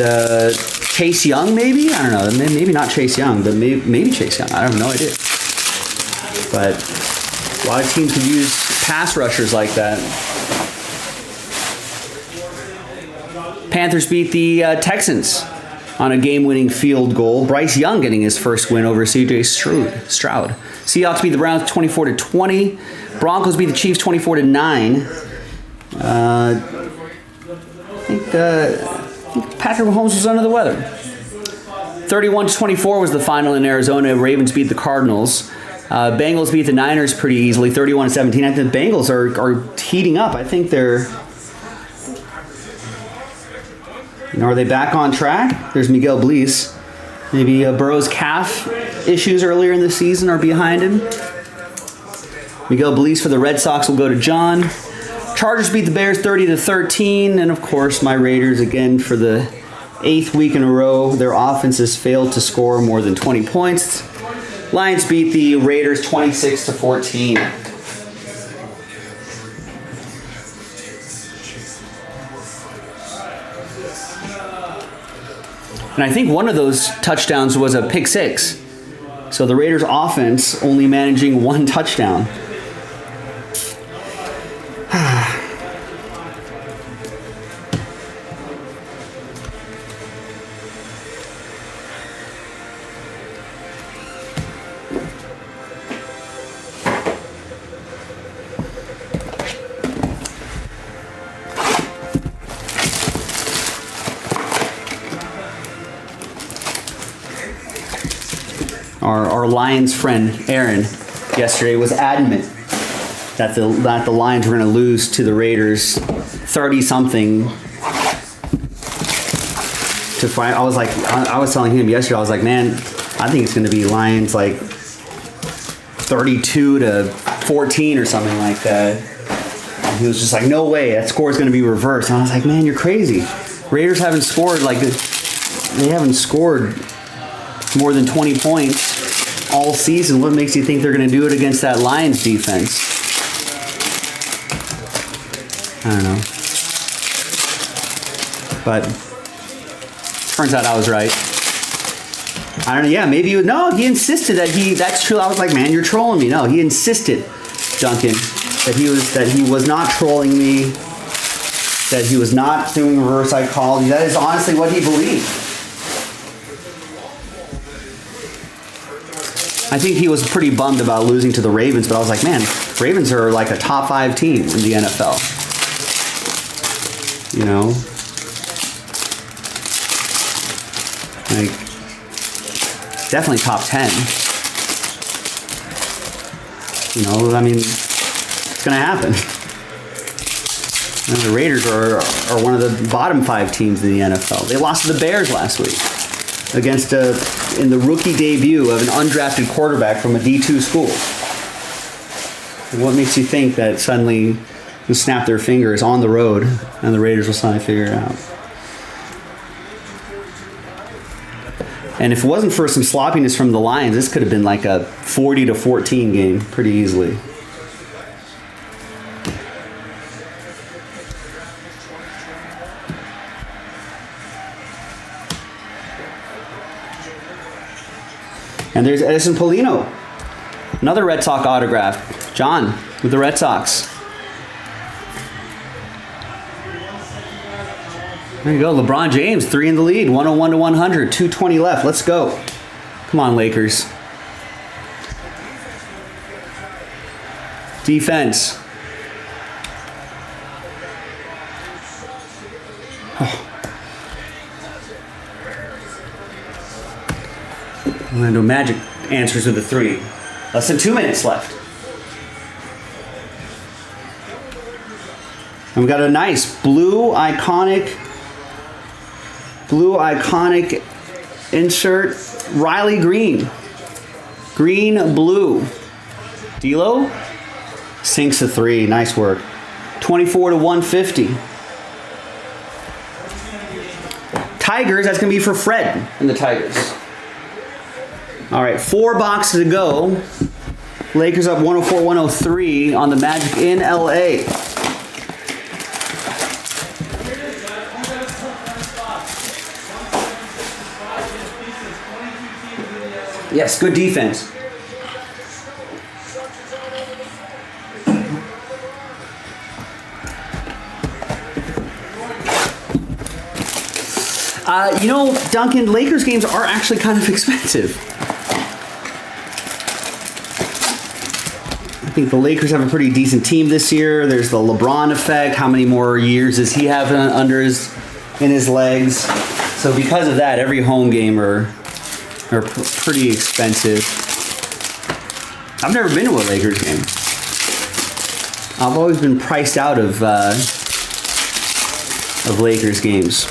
Chase Young, maybe? I don't know. Maybe not Chase Young, but maybe Chase Young. I have no idea. But a lot of teams could use pass rushers like that. Panthers beat the Texans on a game-winning field goal. Bryce Young getting his first win over C.J. Stroud. Seahawks beat the Browns 24-20. Broncos beat the Chiefs 24-9. I think Patrick Mahomes was under the weather. 31-24 was the final in Arizona. Ravens beat the Cardinals. Bengals beat the Niners pretty easily, 31-17. I think the Bengals are heating up. I think they're... are they back on track? There's Miguel Bleis. Maybe Burrow's calf issues earlier in the season are behind him. Miguel Bleis for the Red Sox will go to John. Chargers beat the Bears 30-13. And, of course, my Raiders, again, for the 8th week in a row, their offense has failed to score more than 20 points. Lions beat the Raiders 26-14. And I think one of those touchdowns was a pick six. So the Raiders offense only managing 1 touchdown. our Lions friend Aaron yesterday was adamant that the Lions were going to lose to the Raiders 30-something. To find, I was telling him yesterday, I was like, man, I think it's going to be Lions like 32-14 or something like that. And he was just like, no way, that score is going to be reversed. And I was like, man, you're crazy. Raiders haven't scored they haven't scored more than 20 points all season. What makes you think they're going to do it against that Lions defense? I don't know. But turns out I was right. I don't know. Yeah, maybe he insisted that's true. I was like, man, you're trolling me. No, he insisted, Duncan, that he was not trolling me, that he was not doing reverse psychology. That is honestly what he believed. I think he was pretty bummed about losing to the Ravens, but I was like, man, Ravens are like a top 5 team in the NFL. You know? Like, definitely top 10. You know, I mean, it's going to happen. And the Raiders are one of the bottom 5 teams in the NFL. They lost to the Bears last week against in the rookie debut of an undrafted quarterback from a D2 school. What makes you think that suddenly you snap their fingers on the road and the Raiders will suddenly figure it out? And if it wasn't for some sloppiness from the Lions, this could have been like a 40-14 game pretty easily. And there's Edison Polino, another Red Sox autograph. John with the Red Sox. There you go. LeBron James, 3 in the lead. 101-100. 2:20 left. Let's go. Come on, Lakers. Defense. Oh. Orlando Magic answers with a 3. Less than 2 minutes left. And we got a nice blue iconic insert. Riley Green. Green blue. D'Lo sinks a 3. Nice work. 24-150. Tigers, that's going to be for Fred and the Tigers. All right, 4 boxes to go. Lakers up 104-103 on the Magic in LA. Yes, good defense. You know, Duncan, Lakers games are actually kind of expensive. I think the Lakers have a pretty decent team this year. There's the LeBron effect. How many more years does he have in his legs? So because of that, every home game are pretty expensive. I've never been to a Lakers game. I've always been priced out of Lakers games.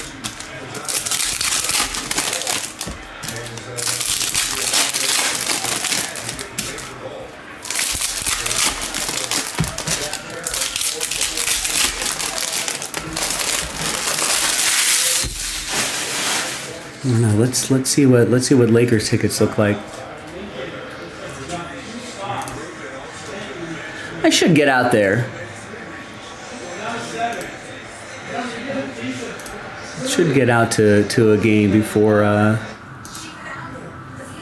I don't know. Let's see what Lakers tickets look like. I should get out there. Should get out to a game before.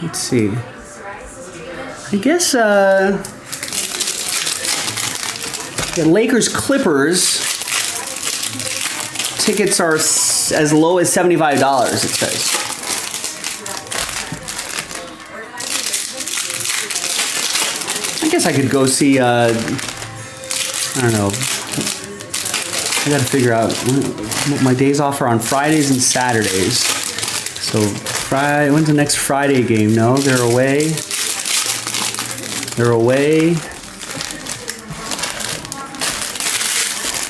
Let's see. I guess Lakers Clippers tickets are as low as $75. It says. I guess I could go see. I don't know. I got to figure out. My days off are on Fridays and Saturdays, so Friday. When's the next Friday game? No, they're away. They're away.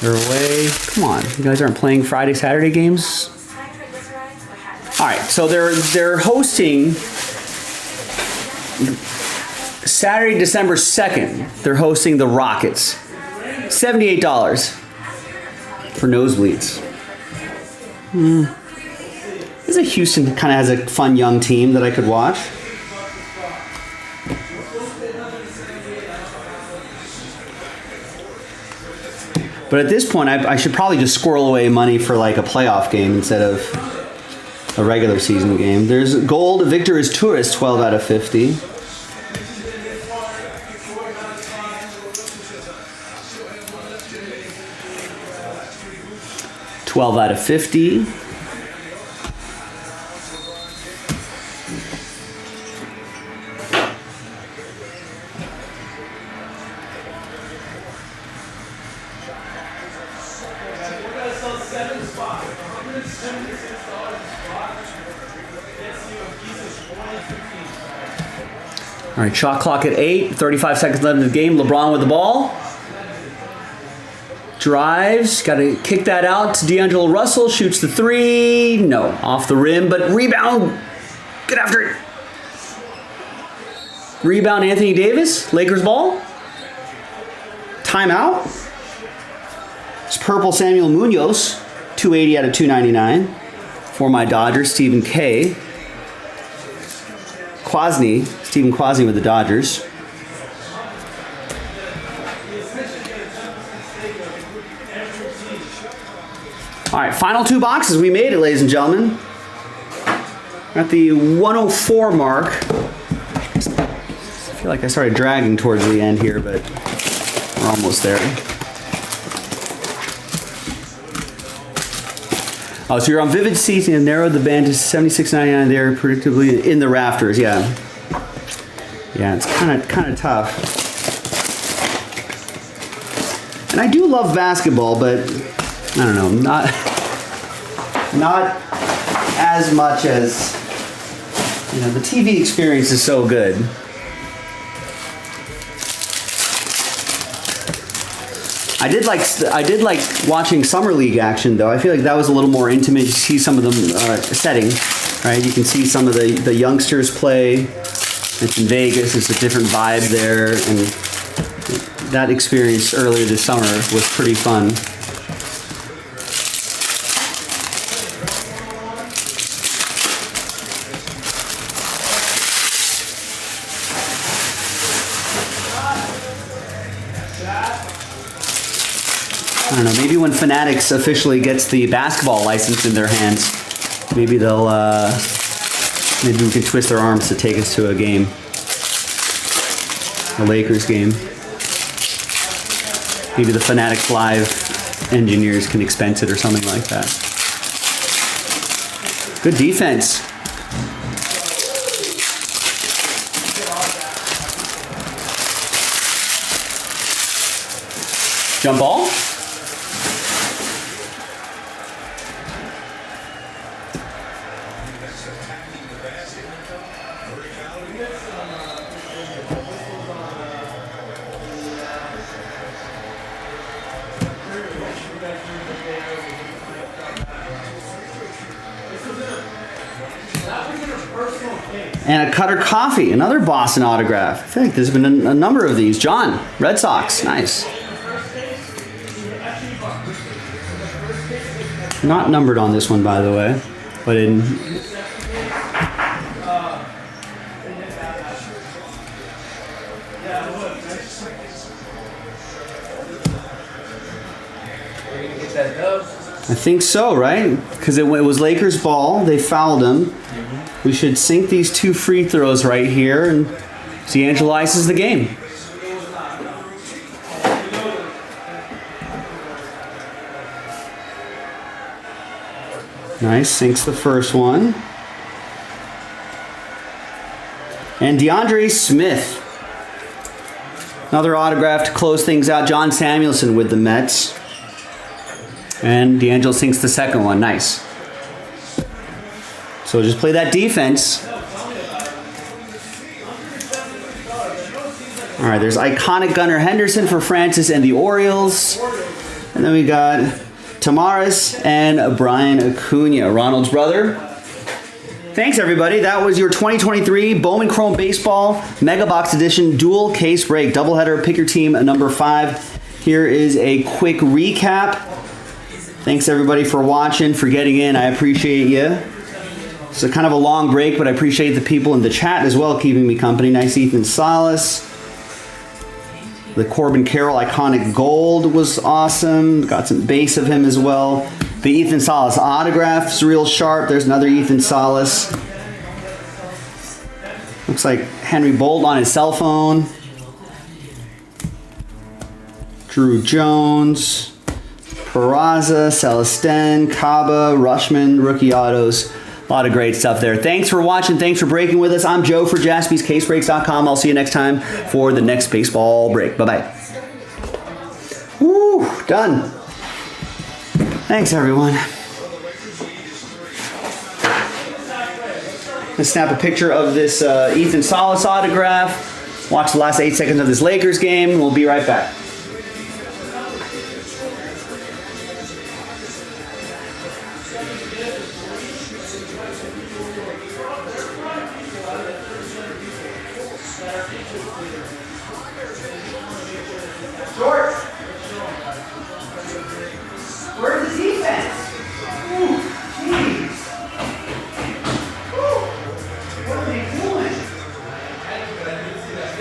They're away. Come on, you guys aren't playing Friday, Saturday games. All right, so they're hosting Saturday, December 2nd. They're hosting the Rockets. $78 for nosebleeds. This is Houston kind of has a fun young team that I could watch. But at this point, I should probably just squirrel away money for like a playoff game instead of a regular season game. There's gold. Victor is tourist, 12 out of 50. $12 out of 50. All right, shot clock at 8, 35 seconds left in the game. LeBron with the ball. Drives, got to kick that out to D'Angelo Russell, shoots the three. No, off the rim, but rebound. Get after it. Rebound, Anthony Davis, Lakers ball. Timeout. It's purple Samuel Munoz, 280 out of 299. For my Dodgers, Stephen K. Stephen Quasny with the Dodgers. All right, final two boxes. We made it, ladies and gentlemen. At the 104 mark. I feel like I started dragging towards the end here, but we're almost there. Oh, so you're on Vivid Seats and narrowed the band to $76.99 there, predictably in the rafters. Yeah, yeah, it's kind of tough. And I do love basketball, but I don't know, not as much as, you know, the TV experience is so good. I did like watching Summer League action, though. I feel like that was a little more intimate. You see some of the setting, right? You can see some of the youngsters play. It's in Vegas. It's a different vibe there, and that experience earlier this summer was pretty fun. I don't know, maybe when Fanatics officially gets the basketball license in their hands, maybe they'll, maybe we can twist their arms to take us to a game. A Lakers game. Maybe the Fanatics Live engineers can expense it or something like that. Good defense. Jump ball? And a Cutter Coffee, another Boston autograph. I feel like there's been a number of these. John, Red Sox, nice. Not numbered on this one, by the way, but in. I think so, right? Because it was Lakers ball. They fouled him. We should sink these two free throws right here, and D'Angelo ices the game. Nice, sinks the first one. And DeAndre Smith. Another autograph to close things out. John Samuelson with the Mets. And D'Angelo sinks the second one. Nice. So just play that defense. All right, there's iconic Gunnar Henderson for Francis and the Orioles. And then we got Tamaris and Brian Acuna, Ronald's brother. Thanks, everybody. That was your 2023 Bowman Chrome Baseball Mega Box Edition Dual Case Break. Doubleheader, pick your team at number 5. Here is a quick recap. Thanks, everybody, for watching, for getting in. I appreciate you. It's a kind of a long break, but I appreciate the people in the chat as well keeping me company. Nice Ethan Salas. The Corbin Carroll iconic gold was awesome. Got some base of him as well. The Ethan Salas autograph's real sharp. There's another Ethan Salas. Looks like Henry Bolt on his cell phone. Drew Jones. Peraza, Celestin, Kaba, Rushman, rookie autos. A lot of great stuff there. Thanks for watching. Thanks for breaking with us. I'm Joe for JaspysCaseBreaks.com. I'll see you next time for the next baseball break. Bye-bye. Woo, done. Thanks, everyone. Let's snap a picture of this Ethan Salas autograph. Watch the last 8 seconds of this Lakers game. We'll be right back. George, where's the defense? Ooh, jeez. Ooh, what are they doing? Look at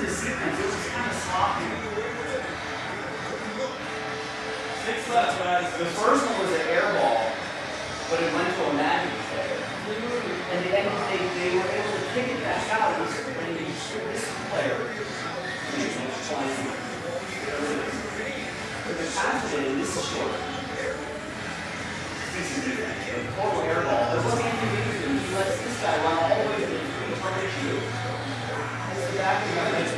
this defense. It was kind of sloppy. 6 left, guys. The first one was an air ball, but it went to a magic player. And they were able to kick it back out. And this player. The accident, this is short. This is a total air ball. There wasn't anything he lets this guy run all the way to the front of the shoe. That's the back of the head.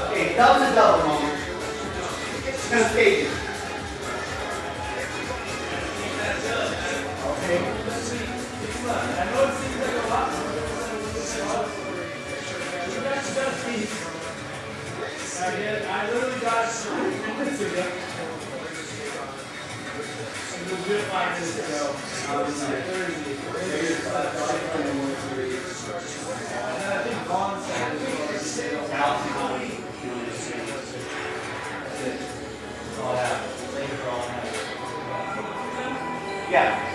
Okay, that was a double moment. It's gonna take it. Okay. I know it seems like a lot. I literally got 3 minutes ago. It was good 5 minutes ago. I was like Thursday. And then I think Vaughn said yeah.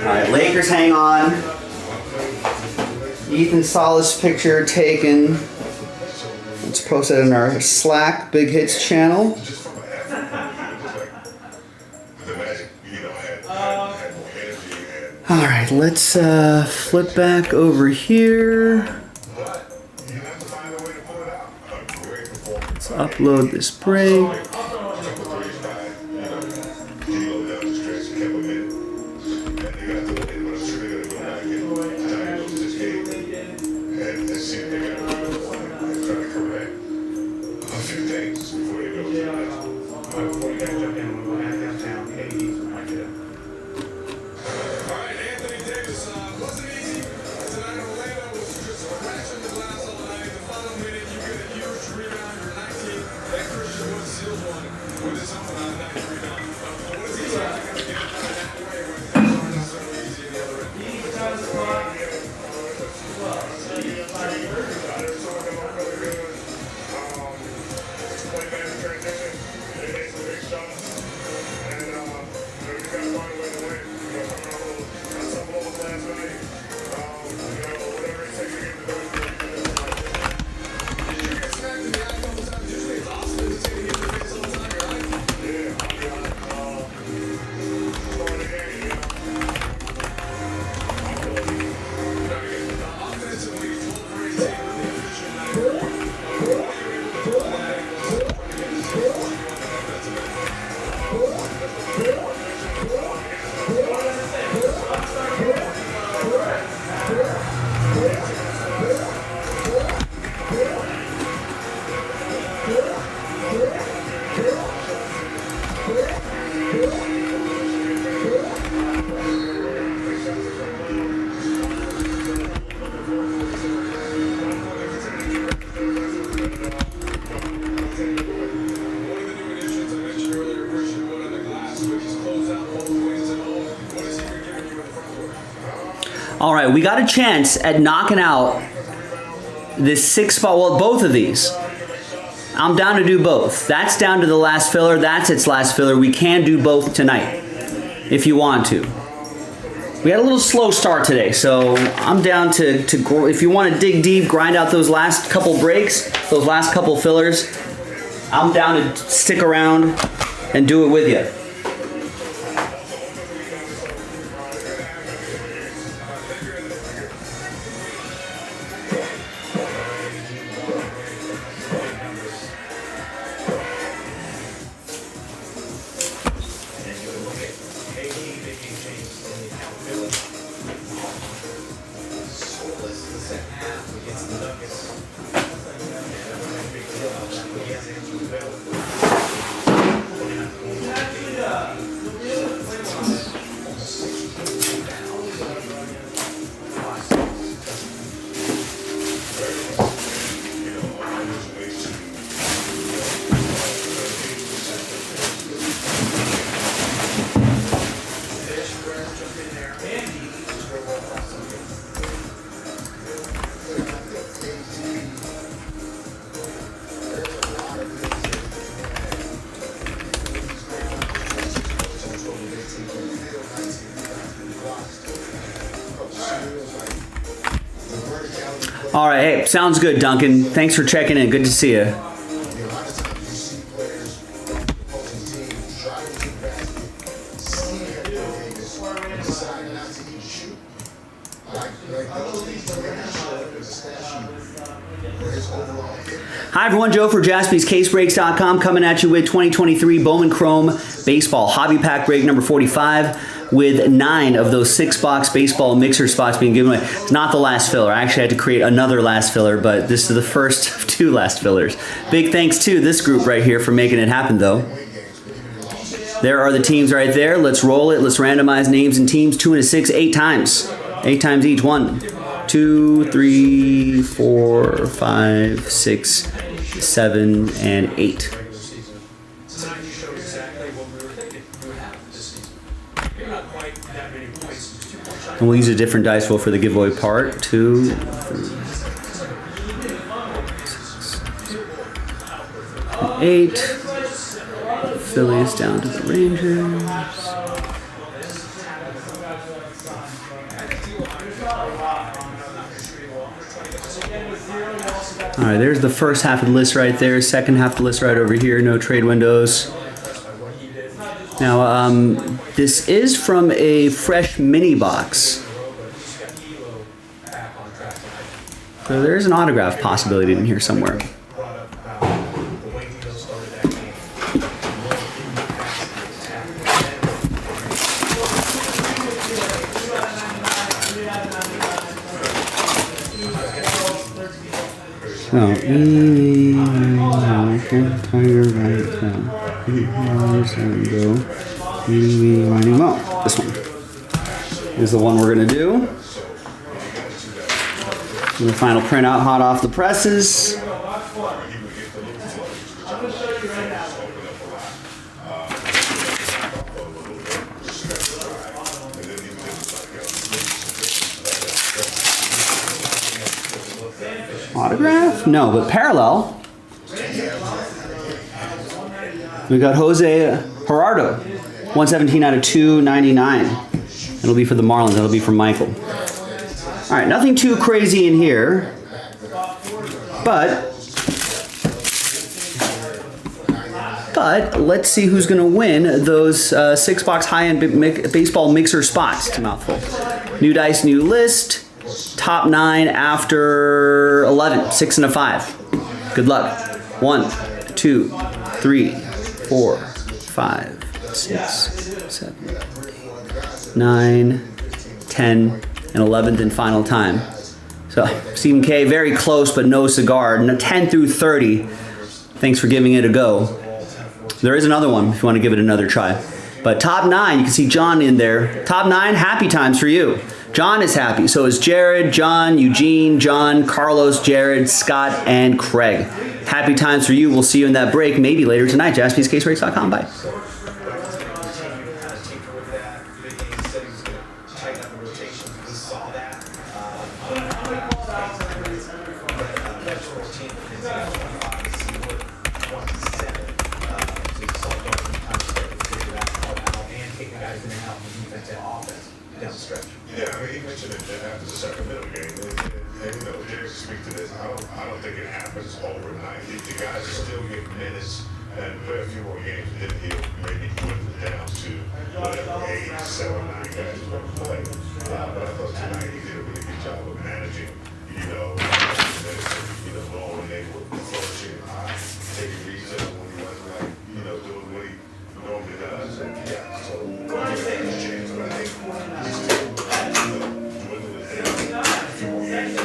All right, Lakers hang on. Ethan Salas picture taken. Let's post it in our Slack Big Hits channel. Just from an athlete, the Magic, had more energy and. All right, let's flip back over here. But you have to find a way to pull it out. A great performance. Let's upload this break. D'Lo down the stretch, kept him in. And they got to it, but I'm sure they're gonna go back and diagnose this game and see if they got to try to correct a few things before they go to the next one. Before you guys jump in, I'm going to go back downtown. KD's from right there. All right, Anthony Davis, wasn't easy. Tonight in Orlando was just a crash in the glass all night. In the final minute, you get a huge rebound, you're 19. That Christian Wood seals one with his own 9 rebound. What is he trying to get it done that way when it's not so easy the other end? Play man in transition. They made some big shots. And, you got to find a way to win. Coming off some blows last night. Whatever it takes to get the door. Did you get smacked in the eye a couple times? Usually it's Austin that's hitting you in the face all the time, right? Yeah, going to game, Offensively, 12 for 18 on the official night. What are you able to do on that? One of the new additions I mentioned earlier, Christian Wood on the glass, but he's closed out both wins and all. What has he been giving you in the front court? All right, we got a chance at knocking out this 6 spot. Well, both of these. I'm down to do both. That's down to the last filler. That's its last filler. We can do both tonight if you want to. We had a little slow start today, so I'm down to if you want to dig deep, grind out those last couple breaks, those last couple fillers. I'm down to stick around and do it with you. All right, hey, sounds good, Duncan. Thanks for checking in. Good to see you. Hi everyone, Joe for JaspysCaseBreaks.com coming at you with 2023 Bowman Chrome Baseball Hobby Pack break number 45 with 9 of those 6-box baseball mixer spots being given away. It's not the last filler. I actually had to create another last filler, but this is the first of 2 last fillers. Big thanks to this group right here for making it happen though. There are the teams right there. Let's roll it. Let's randomize names and teams 2 and a 6, 8 times. 8 times each. 1, 2, 3, 4, 5, 6, 7, and 8. Tonight you showed exactly what we were thinking we would have this season. Maybe not quite that many points. 2 points shy. And we'll use a different dice roll for the giveaway part. 2, 3, 8. Phillies down to the Rangers. All right, there's the first half of the list right there. Second half of the list right over here. No trade windows. Now, this is from a fresh mini box. So there's an autograph possibility in here somewhere. Oh, Tiger right now. This one is the one we're gonna do. And the final printout, hot off the presses. Autograph? No, but parallel. We got Jose Gerardo, 117 out of 299. It'll be for the Marlins. That'll be for Michael. All right, nothing too crazy in here, but let's see who's going to win those 6-box high-end baseball mixer spots. It's a mouthful. New dice, new list. Top 9 after 11. 6 and a 5. Good luck. 1, 2, 3, 4, 5, 6, 7, 8, 9, 10, and 11th and final time. So Stephen K, very close, but no cigar. 10 through 30. Thanks for giving it a go. There is another one if you want to give it another try. But top 9, you can see John in there. Top 9, happy times for you. John is happy. So is Jared, John, Eugene, John, Carlos, Jared, Scott, and Craig. Happy times for you. We'll see you in that break maybe later tonight. JaspysCaseBreaks.com. Bye. Yeah, I mean, he mentioned it after the Sacramento game. And you know, Derek speak to this. I don't think it happens overnight. The guys are still getting minutes and play a few more games, and then he'll maybe put it down to whatever 8, 7, 9 guys are going to play. But I thought tonight he did a really good job of managing, blowing they were flourishing high, taking reason when he wasn't doing what he normally does. And yeah, so I think there's a chance, but I think he's still dwindling down. A few more games.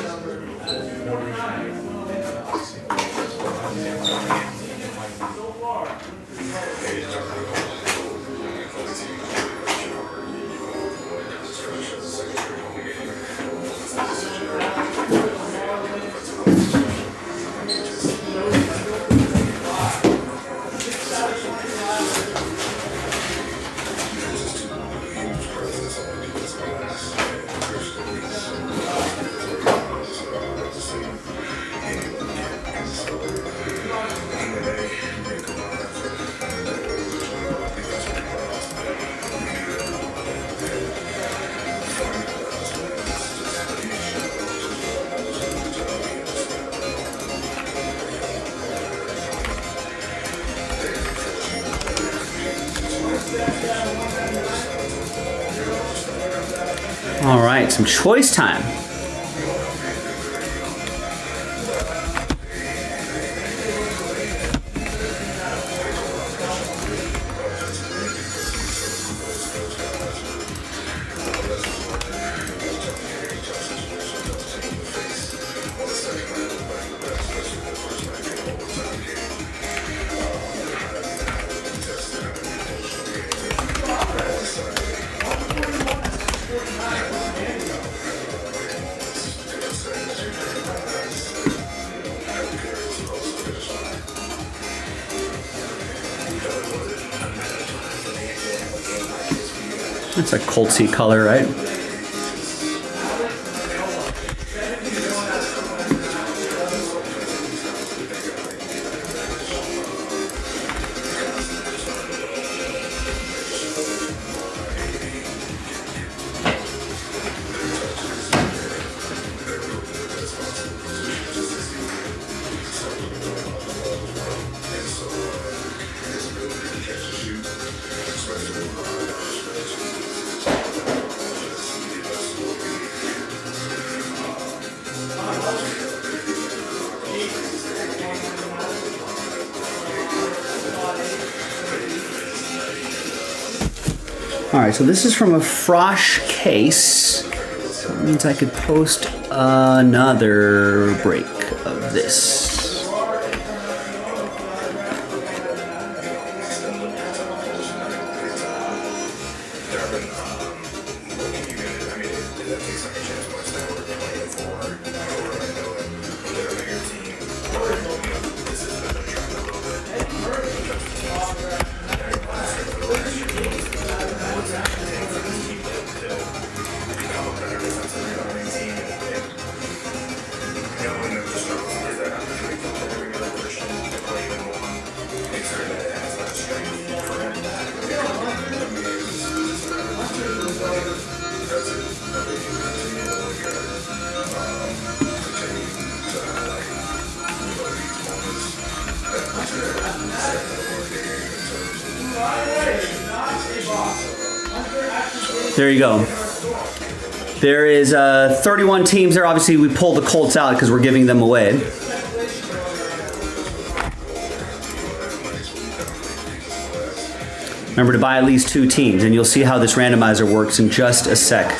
All right, some choice time. It's a Coltsy color, right? All right, so this is from a Frosh case. So it means I could post another break of this. There you go. There is 31 teams there. Obviously, we pulled the Colts out because we're giving them away. Remember to buy at least 2 teams, and you'll see how this randomizer works in just a sec.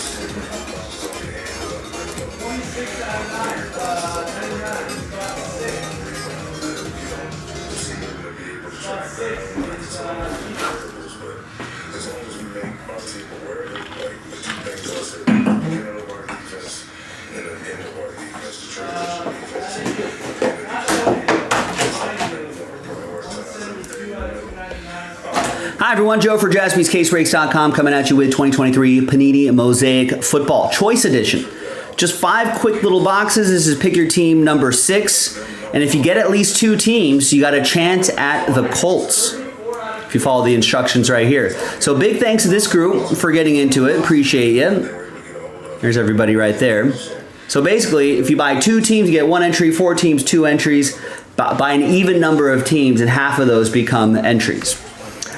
Hi everyone, Joe for JaspysCaseBreaks.com coming at you with 2023 Panini Mosaic Football Choice Edition. Just 5 quick little boxes. This is pick your team number 6. And if you get at least 2 teams, you got a chance at the Colts. If you follow the instructions right here. So big thanks to this group for getting into it. Appreciate you. There's everybody right there. So basically, if you buy 2 teams, you get 1 entry, 4 teams, 2 entries. Buy an even number of teams, and half of those become entries.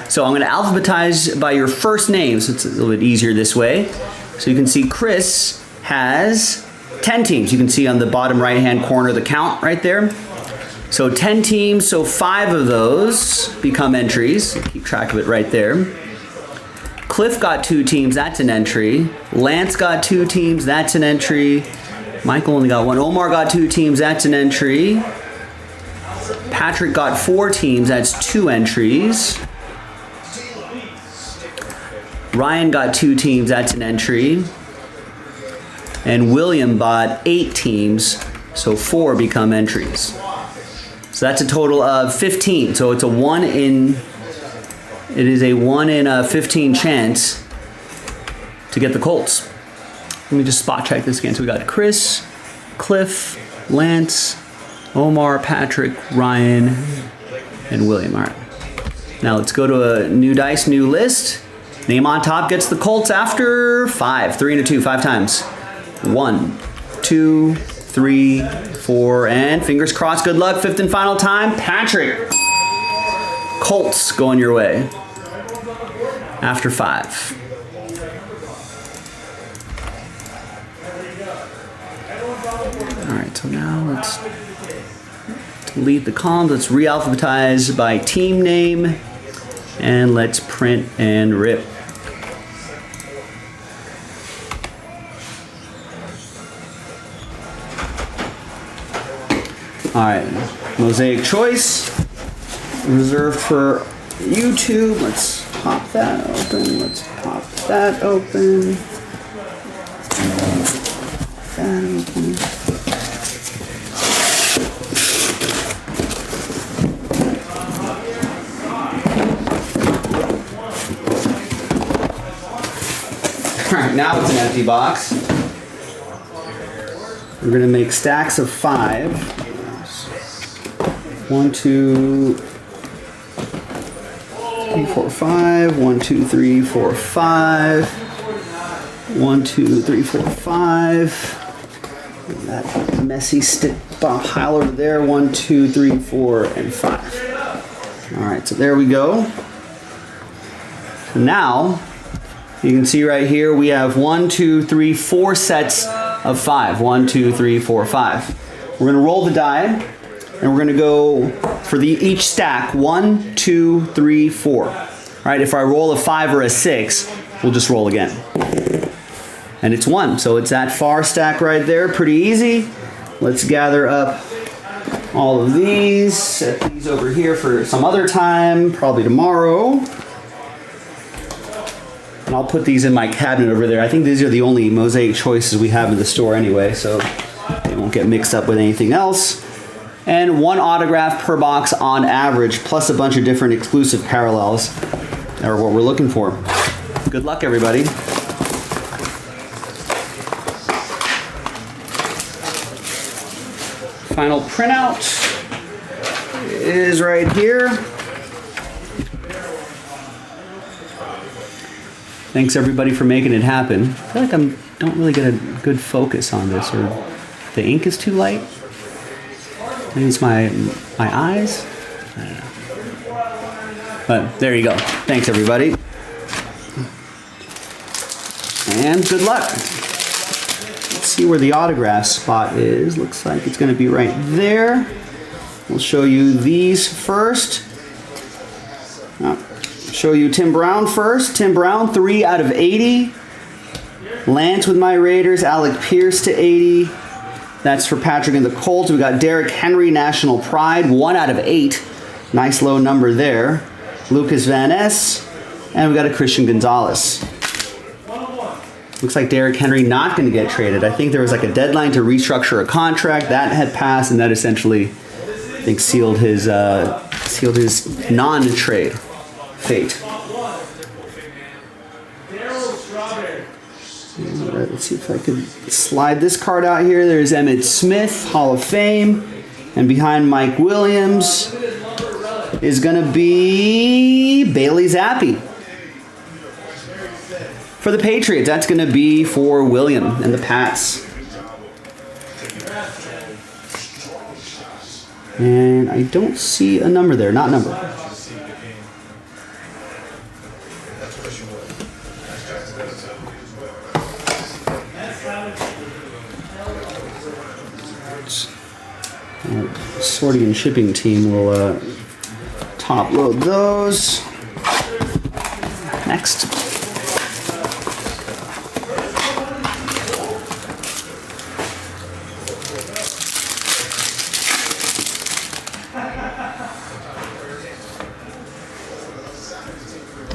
So I'm going to alphabetize by your first name, so it's a little bit easier this way. So you can see Chris has 10 teams. You can see on the bottom right-hand corner the count right there. So 10 teams, so 5 of those become entries. Keep track of it right there. Cliff got 2 teams, that's an entry. Lance got 2 teams, that's an entry. Michael only got 1. Omar got 2 teams, that's an entry. Patrick got 4 teams, that's 2 entries. Ryan got 2 teams, that's an entry. And William bought 8 teams, so 4 become entries. So that's a total of 15. So it's a 1 in 15 chance to get the Colts. Let me just spot check this again. So we got Chris, Cliff, Lance, Omar, Patrick, Ryan, and William. All right. Now let's go to a new dice, new list. Name on top gets the Colts after 5. 3 and a 2, 5 times. 1, 2, 3, 4, and fingers crossed, good luck. 5th and final time, Patrick. Colts going your way after 5. All right, so now let's delete the columns. Let's re-alphabetize by team name, and let's print and rip. All right, Mosaic Choice, reserved for YouTube. Let's pop that open. Let's pop that open. That open. All right, now it's an empty box. We're gonna make stacks of 5. 1, 2, 3, 4, 5. 1, 2, 3, 4, 5. 1, 2, 3, 4, 5. That messy stick pile over there. 1, 2, 3, 4, and 5. All right, so there we go. So now you can see right here we have 1, 2, 3, 4 sets of 5. 1, 2, 3, 4, 5. We're gonna roll the die. And we're gonna go for each stack, 1, 2, 3, 4. All right, if I roll a 5 or a 6, we'll just roll again. And it's 1, so it's that far stack right there, pretty easy. Let's gather up all of these, set these over here for some other time, probably tomorrow. And I'll put these in my cabinet over there. I think these are the only Mosaic choices we have in the store anyway, so they won't get mixed up with anything else. And 1 autograph per box on average, plus a bunch of different exclusive parallels are what we're looking for. Good luck, everybody. Final printout is right here. Thanks everybody for making it happen. I feel like I don't really get a good focus on this, or the ink is too light. Maybe it's my eyes. I don't know. But there you go. Thanks everybody. And good luck. Let's see where the autograph spot is. Looks like it's going to be right there. We'll show you these first. Show you Tim Brown first. Tim Brown, 3 out of 80. Lance with my Raiders. Alec Pierce to 80. That's for Patrick and the Colts. We got Derrick Henry, National Pride, 1 out of 8. Nice low number there. Lucas Van Ness. And we got a Christian Gonzalez. Looks like Derrick Henry not going to get traded. I think there was like a deadline to restructure a contract. That had passed, and that essentially, I think, sealed his non-trade fate. All right, let's see if I could slide this card out here. There's Emmitt Smith, Hall of Fame. And behind Mike Williams is going to be Bailey Zappi. For the Patriots, that's going to be for William and the Pats. And I don't see a number there, not number. Sorting and shipping team will top load those. Next.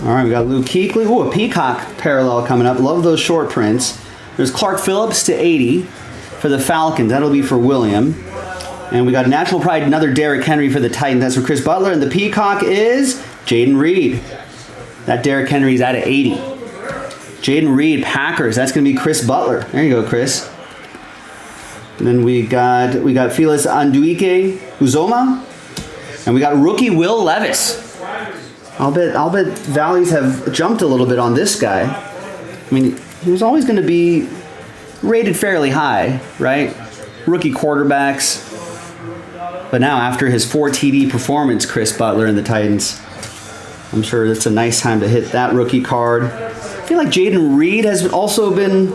All right, we got Luke Kuechly. Ooh, a Peacock parallel coming up. Love those short prints. There's Clark Phillips to 80 for the Falcons. That'll be for William. And we got a National Pride, another Derrick Henry for the Titans. That's for Chris Butler. And the Peacock is Jaden Reed. That Derrick Henry's out of 80. Jaden Reed, Packers. That's going to be Chris Butler. There you go, Chris. And then we got Felix Anduike Uzoma. And we got rookie Will Levis. I'll bet values have jumped a little bit on this guy. I mean, he was always going to be rated fairly high, right? Rookie quarterbacks. But now, after his 4 TD performance, Chris Butler and the Titans, I'm sure that's a nice time to hit that rookie card. I feel like Jaden Reed has also been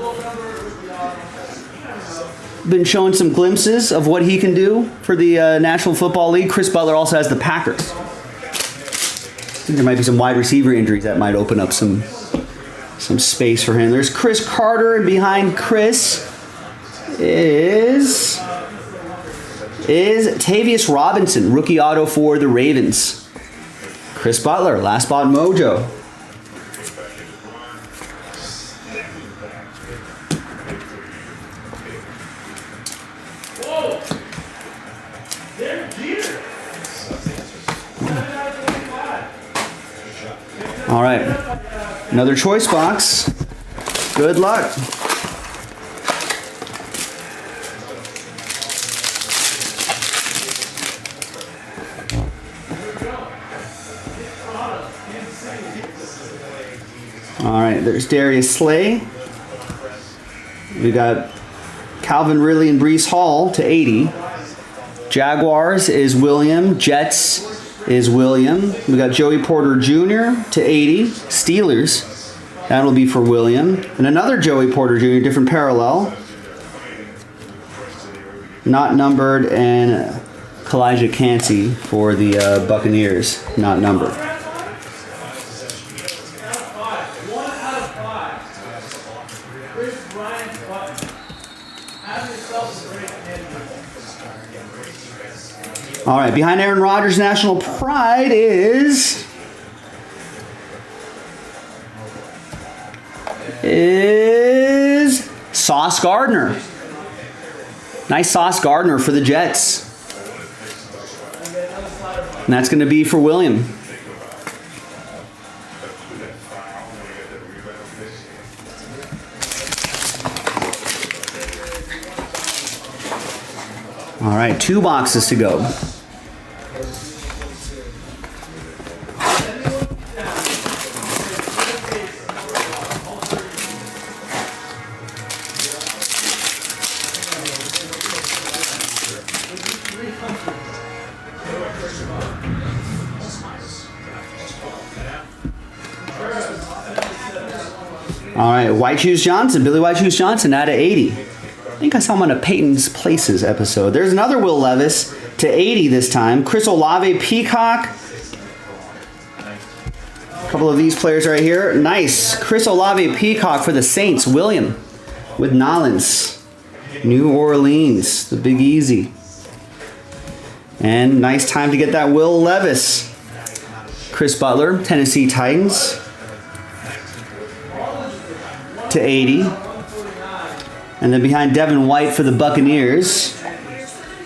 showing some glimpses of what he can do for the National Football League. Chris Butler also has the Packers. I think there might be some wide receiver injuries that might open up some space for him. There's Chris Carter, and behind Chris is Tavius Robinson, rookie auto for the Ravens. Chris Butler, last spot mojo. All right, another choice box. Good luck. All right, there's Darius Slay. We got Calvin Ridley and Breece Hall to 80. Jaguars is William. Jets is William. We got Joey Porter Jr. to 80. Steelers, that'll be for William. And another Joey Porter Jr., different parallel. Not numbered, and Kalijah Cansey for the Buccaneers, not numbered. All right, behind Aaron Rodgers' national pride is Sauce Gardner. Nice Sauce Gardner for the Jets. And that's going to be for William. All right, 2 boxes to go. All right, White Shoes Johnson, Billy White Shoes Johnson out of 80. I think I saw him on a Peyton's Places episode. There's another Will Levis to 80 this time. Chris Olave Peacock. A couple of these players right here. Nice. Chris Olave Peacock for the Saints. William with Nolans. New Orleans. The Big Easy. And nice time to get that Will Levis. Chris Butler, Tennessee Titans. To 80. And then behind Devin White for the Buccaneers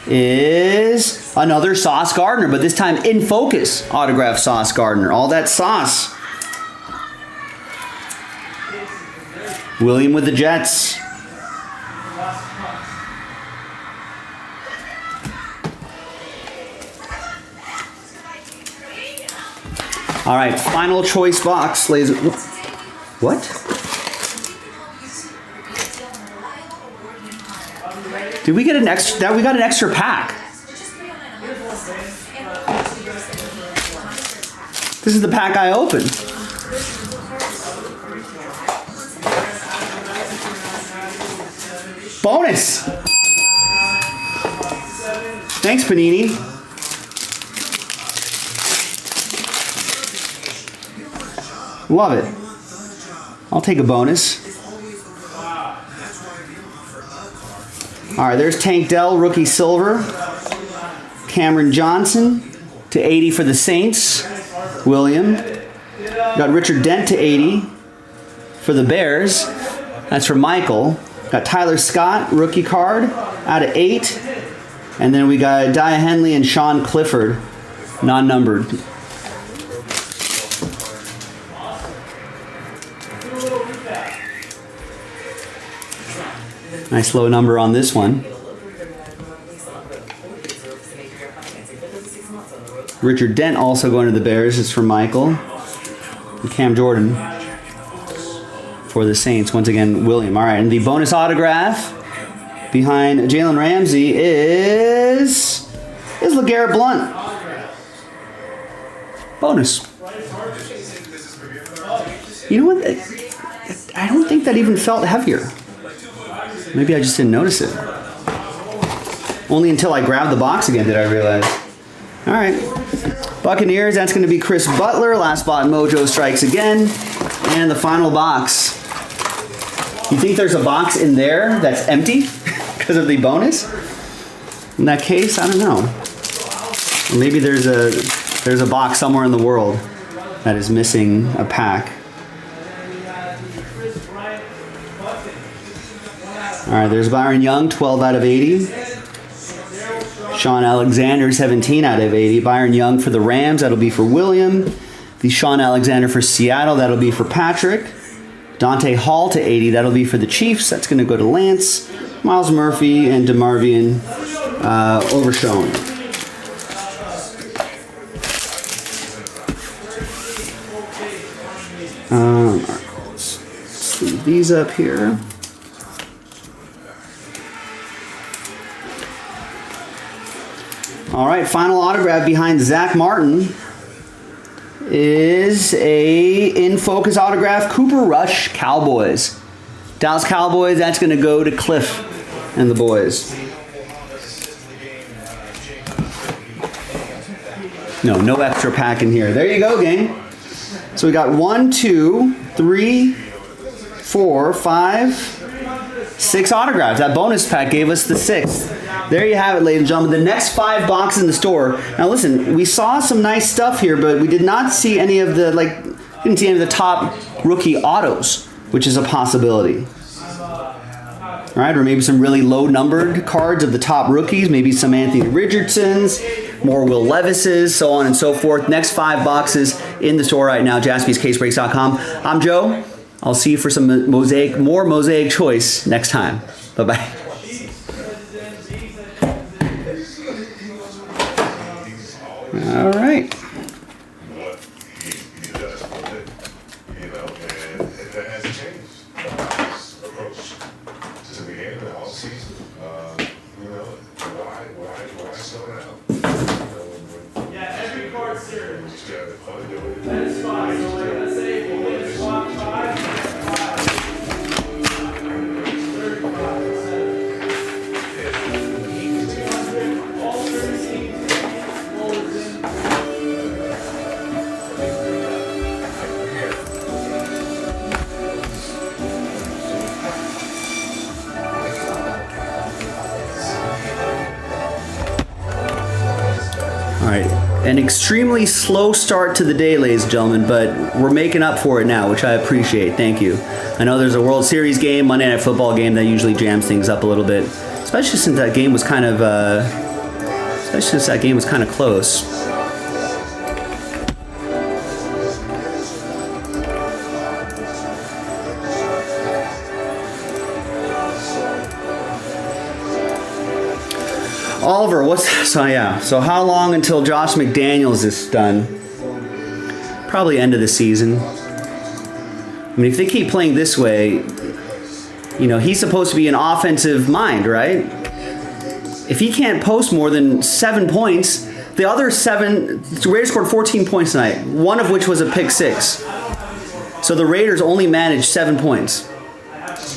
is another Sauce Gardner, but this time in focus autograph Sauce Gardner. All that sauce. William with the Jets. All right, final choice box, ladies. What? Did we get an extra? That we got an extra pack. This is the pack I opened. Bonus. Thanks, Panini. Love it. I'll take a bonus. All right, there's Tank Dell, rookie silver. Cameron Johnson to 80 for the Saints. William. Got Richard Dent to 80 for the Bears. That's for Michael. Got Tyler Scott, rookie card, out of 8. And then we got Dia Henley and Sean Clifford, non-numbered. Nice low number on this one. Richard Dent also going to the Bears. It's for Michael. And Cam Jordan for the Saints. Once again, William. All right, and the bonus autograph behind Jalen Ramsey is LeGarrette Blount. Bonus. You know what? I don't think that even felt heavier. Maybe I just didn't notice it. Only until I grabbed the box again did I realize. All right. Buccaneers, that's going to be Chris Butler. Last spot, Mojo strikes again. And the final box. You think there's a box in there that's empty because of the bonus? In that case, I don't know. Or maybe there's a box somewhere in the world that is missing a pack. All right, there's Byron Young, 12 out of 80. Sean Alexander, 17 out of 80. Byron Young for the Rams, that'll be for William. The Sean Alexander for Seattle, that'll be for Patrick. Dante Hall to 80, that'll be for the Chiefs. That's going to go to Lance. Miles Murphy and DeMarvion Overshown. All right, let's leave these up here. All right, final autograph behind Zach Martin is a in-focus autograph, Cooper Rush, Cowboys. Dallas Cowboys, that's going to go to Cliff and the boys. No extra pack in here. There you go, gang. So we got 1, 2, 3, 4, 5, 6 autographs. That bonus pack gave us the 6th. There you have it, ladies and gentlemen. The next 5 boxes in the store. Now, listen, we saw some nice stuff here, but we did not see any of the didn't see any of the top rookie autos, which is a possibility. All right, or maybe some really low-numbered cards of the top rookies, maybe some Anthony Richardsons, more Will Levises, so on and so forth. Next 5 boxes in the store right now, jaspyscasebreaks.com. I'm Joe. I'll see you for some more Mosaic Choice next time. Bye-bye. All right. But he does what it, you know, and it hasn't changed. His approach to the end of the whole season. You know, why slow down? You know, Yeah, every card series. we just gotta fun do it. That is fine. So like, let's say if you win spot 5, 35%. All 13 rolls in. All right, an extremely slow start to the day, ladies and gentlemen, but we're making up for it now, which I appreciate. Thank you. I know there's a World Series game, Monday Night Football game that usually jams things up a little bit, especially since that game was kind of, close. Oliver, so how long until Josh McDaniels is done? Probably end of the season. I mean, if they keep playing this way, you know, he's supposed to be an offensive mind, right? If he can't post more than 7 points, the other 7, the Raiders scored 14 points tonight, one of which was a pick 6. So the Raiders only managed 7 points.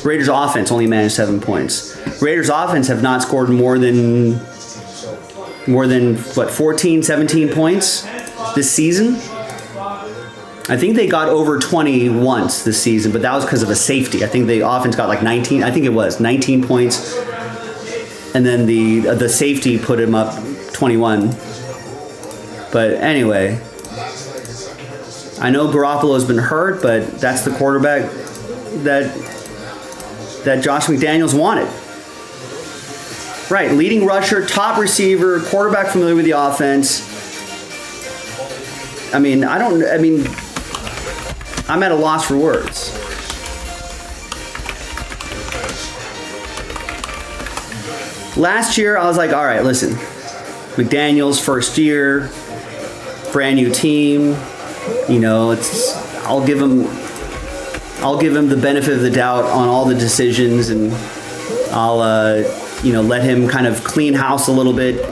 Raiders offense only managed 7 points. Raiders offense have not scored more than 14, 17 points this season. I think they got over 20 once this season, but that was because of a safety. I think the offense got like 19. I think it was 19 points, and then the safety put him up 21. But anyway, I know Garoppolo's been hurt, but that's the quarterback that Josh McDaniels wanted. Right, leading rusher, top receiver, quarterback familiar with the offense. I'm at a loss for words. Last year, I was like, all right, listen, McDaniels, first year, brand new team, you know, I'll give him the benefit of the doubt on all the decisions, and I'll let him kind of clean house a little bit.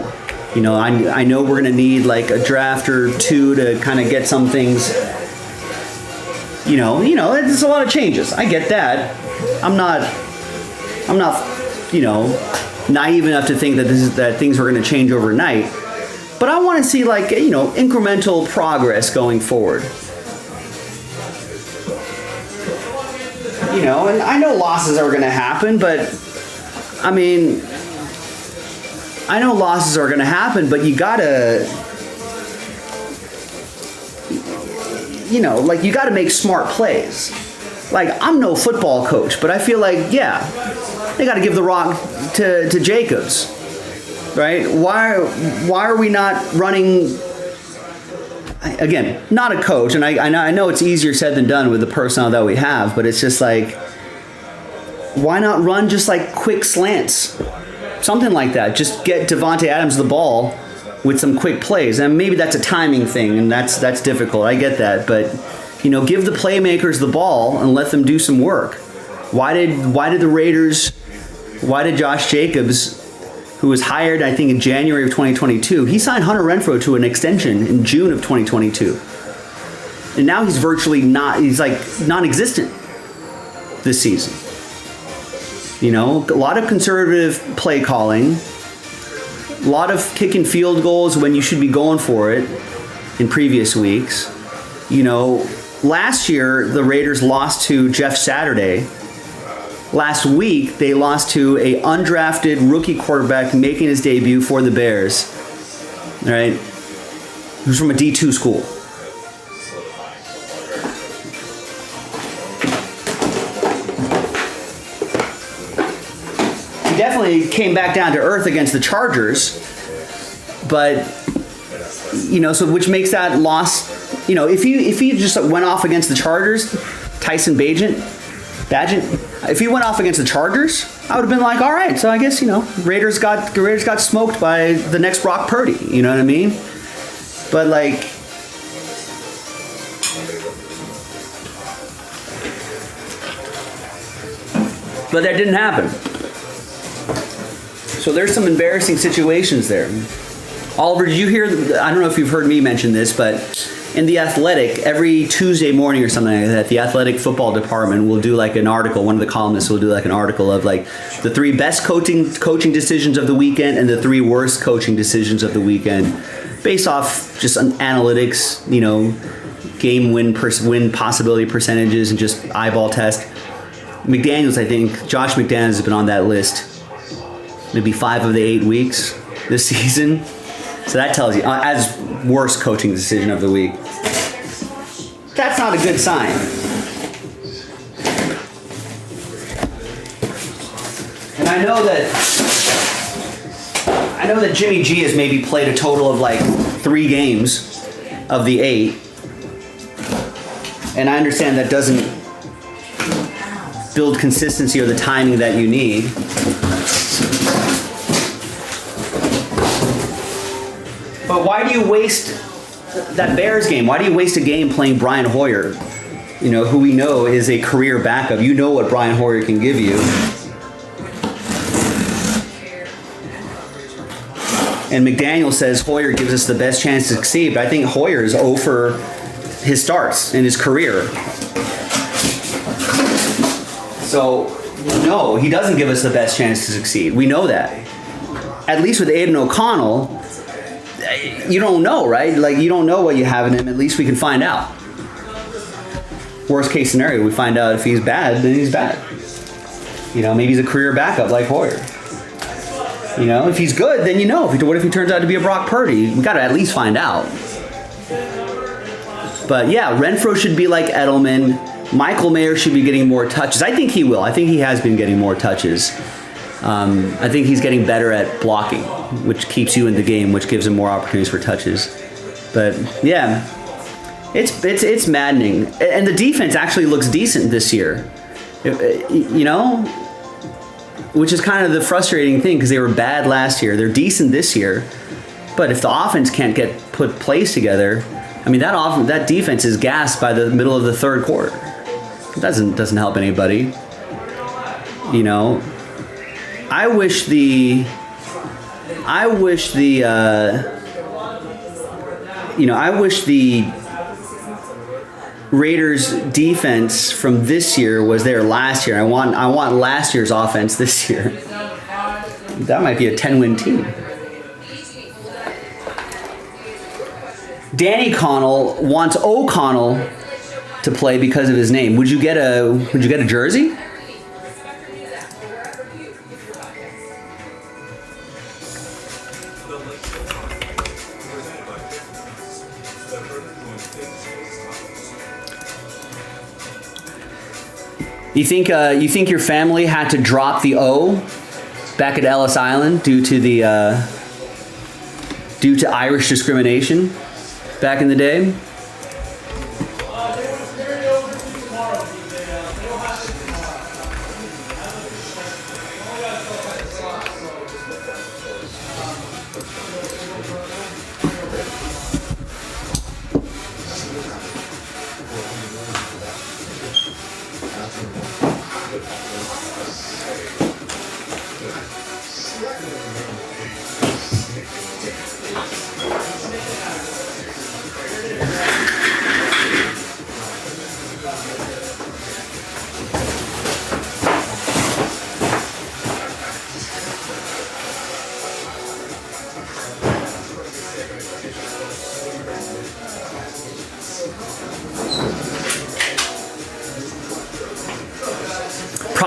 You know, I know we're gonna need like a draft or 2 to kind of get some things. You know, it's a lot of changes. I get that. I'm not, naive enough to think that things were gonna change overnight. But I want to see incremental progress going forward. You know, and I know losses are gonna happen, but you gotta, you gotta make smart plays. Like, I'm no football coach, but I feel like, yeah, they gotta give the rock to Jacobs, right? Why are we not running? Again, not a coach, and I know it's easier said than done with the personnel that we have, but it's just like, why not run just like quick slants? Something like that. Just get Devontae Adams the ball with some quick plays. And maybe that's a timing thing, and that's difficult. I get that. But, give the playmakers the ball and let them do some work. Why did Josh Jacobs, who was hired, I think, in January of 2022, he signed Hunter Renfrow to an extension in June of 2022. And now he's virtually he's like non-existent this season. A lot of conservative play calling, a lot of kicking field goals when you should be going for it in previous weeks. Last year, the Raiders lost to Jeff Saturday last week they lost to a undrafted rookie quarterback making his debut for the Bears. All right, who's from a D2 school. He definitely came back down to earth against the Chargers, but so which makes that loss. If he just went off against the Chargers, Tyson Bagent, if he went off against the Chargers, I would have been like, all right, so I guess Raiders got smoked by the next Brock Purdy. You know what I mean? But but that didn't happen. So there's some embarrassing situations there. Oliver, did you hear? I don't know if you've heard me mention this, but in The Athletic, every Tuesday morning or something like that, the athletic football department will do like an article. One of the columnists will do like an article of like the 3 best coaching decisions of the weekend and the 3 worst coaching decisions of the weekend, based off just analytics, game win possibility percentages, and just eyeball test. McDaniels, I think Josh McDaniels has been on that list maybe 5 of the 8 weeks this season. So that tells you, as worst coaching decision of the week. That's not a good sign. And I know that Jimmy G has maybe played a total of like 3 games of the 8. And I understand that doesn't build consistency or the timing that you need. But why do you waste that Bears game? Why do you waste a game playing Brian Hoyer, who we know is a career backup? You know what Brian Hoyer can give you. And McDaniel says Hoyer gives us the best chance to succeed, but I think Hoyer is 0 for his starts in his career. So, no, he doesn't give us the best chance to succeed. We know that. At least with Aiden O'Connell, you don't know, right? Like, you don't know what you have in him. At least we can find out. Worst case scenario, we find out if he's bad, then he's bad. Maybe he's a career backup like Hoyer. If he's good, then what if he turns out to be a Brock Purdy? We got to at least find out. But yeah, Renfrow should be like Edelman. Michael Mayer should be getting more touches. I think he will. I think he has been getting more touches. I think he's getting better at blocking, which keeps you in the game, which gives him more opportunities for touches. But yeah, it's maddening. And the defense actually looks decent this year, which is kind of the frustrating thing because they were bad last year. They're decent this year, but if the offense can't get put plays together, that defense is gassed by the middle of the 3rd quarter. It doesn't help anybody. I wish the Raiders defense from this year was there last year. I want last year's offense this year. That might be a 10-win team. Danny Connell wants O'Connell to play because of his name. Would you get a jersey? You think your family had to drop the O back at Ellis Island due to Irish discrimination back in the day?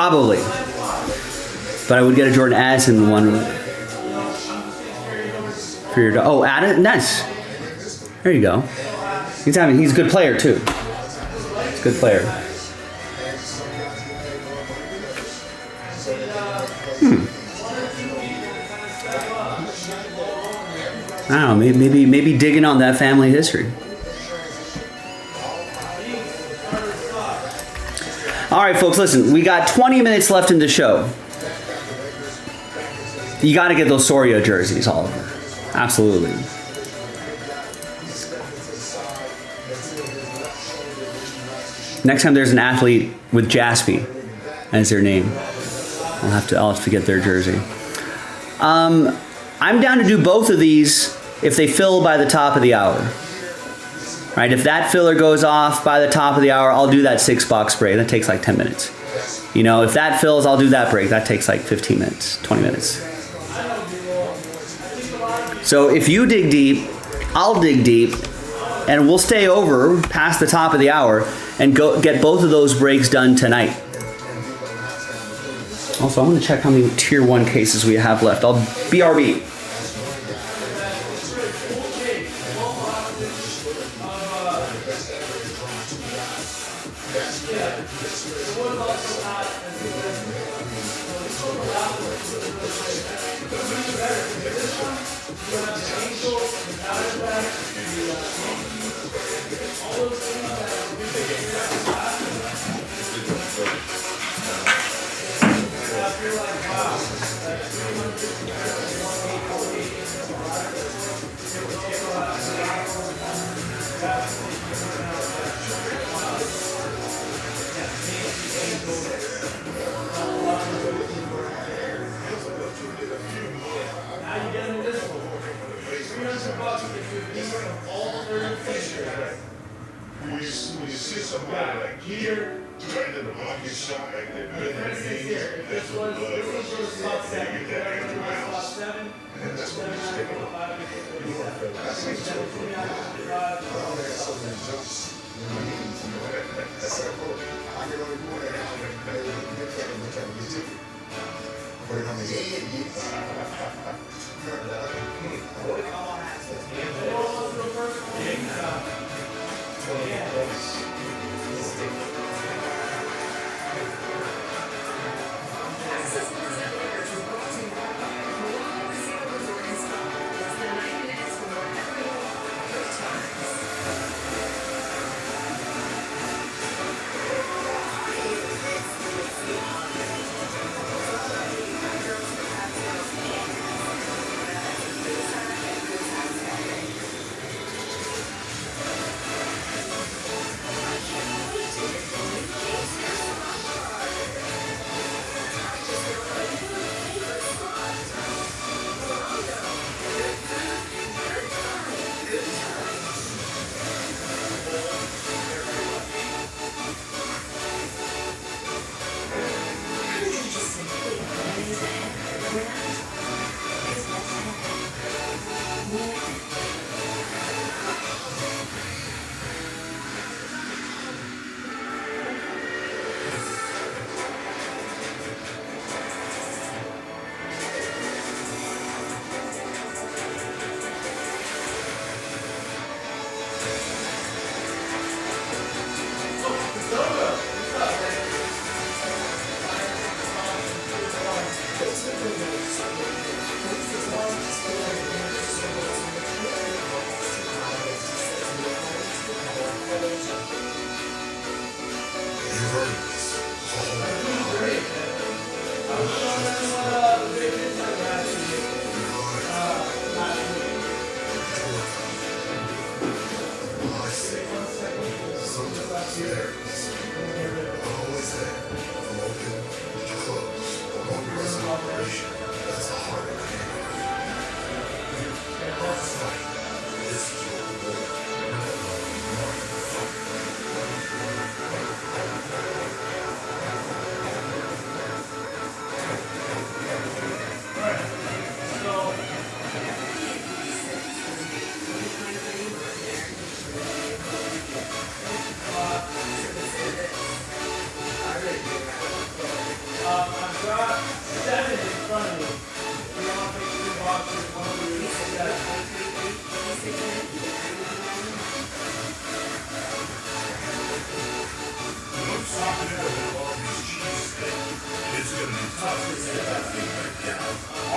Probably. But I would get a Jordan Addison one for your dog. Oh, Addison? Nice. There you go. He's a good player, too. He's a good player. I don't know, maybe digging on that family history. All right, folks, listen. We got 20 minutes left in the show. You got to get those Soria jerseys, Oliver. Absolutely. Next time there's an athlete with Jaspy as their name, I'll have to get their jersey. I'm down to do both of these if they fill by the top of the hour. Right? If that filler goes off by the top of the hour, I'll do that 6-box break. That takes like 10 minutes. You know, if that fills, I'll do that break. That takes like 15 minutes, 20 minutes. So if you dig deep, I'll dig deep, and we'll stay over past the top of the hour and go get both of those breaks done tonight. Also, I'm going to check how many Tier 1 cases we have left. I'll BRB. When you see somebody like here, right in the pocket shot, like they're good at the game, that's what blood rushes. They get that extra bounce. And that's what you're sticking on. That's like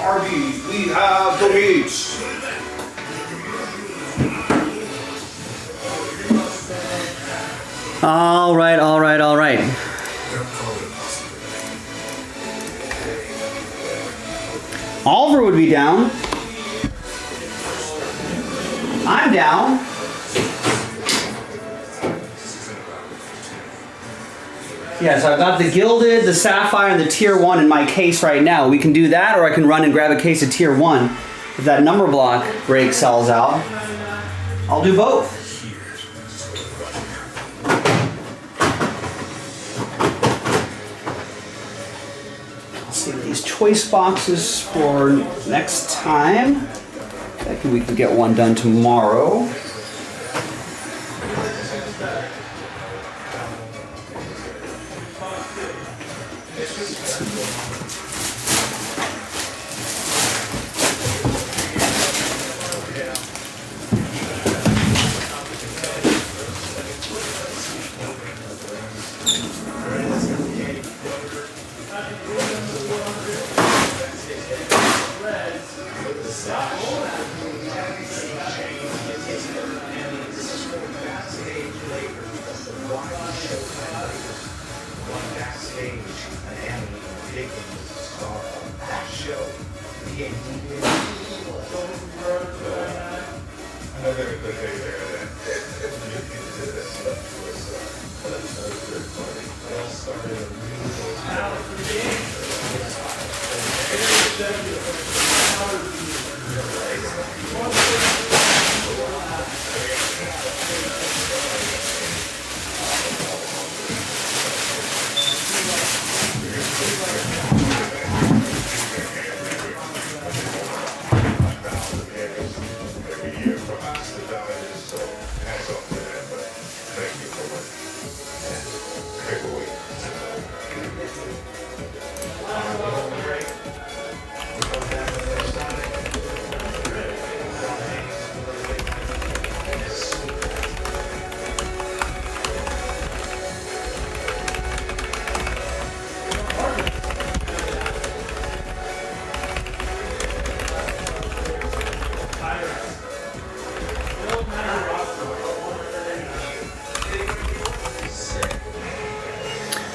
Arby's, we have the meats. All right, all right, all right. Oliver would be down. I'm down. Yeah, so I've got the Gilded, the Sapphire, and the Tier 1 in my case right now. We can do that, or I can run and grab a case of Tier 1. If that number block break sells out, I'll do both. Save these choice boxes for next time. We can get one done tomorrow.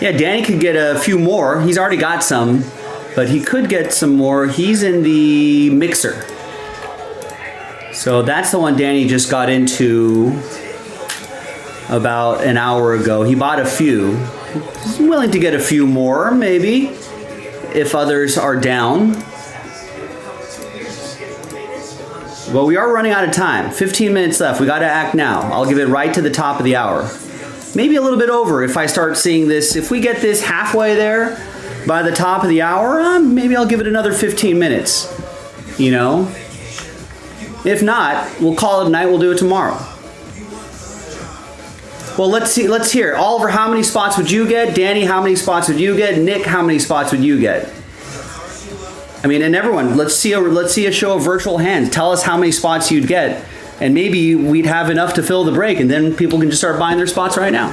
Yeah, Danny could get a few more. He's already got some, but he could get some more. He's in the mixer. So that's the one Danny just got into about an hour ago. He bought a few. He's willing to get a few more, maybe, if others are down. Well, we are running out of time. 15 minutes left. We got to act now. I'll give it right to the top of the hour. Maybe a little bit over if I start seeing this. If we get this halfway there by the top of the hour, maybe I'll give it another 15 minutes. You know? If not, we'll call it a night. We'll do it tomorrow. Well, let's see. Let's hear. Oliver, how many spots would you get? Danny, how many spots would you get? Nick, how many spots would you get? I mean, and everyone, let's see a show of virtual hands. Tell us how many spots you'd get. And maybe we'd have enough to fill the break, and then people can just start buying their spots right now.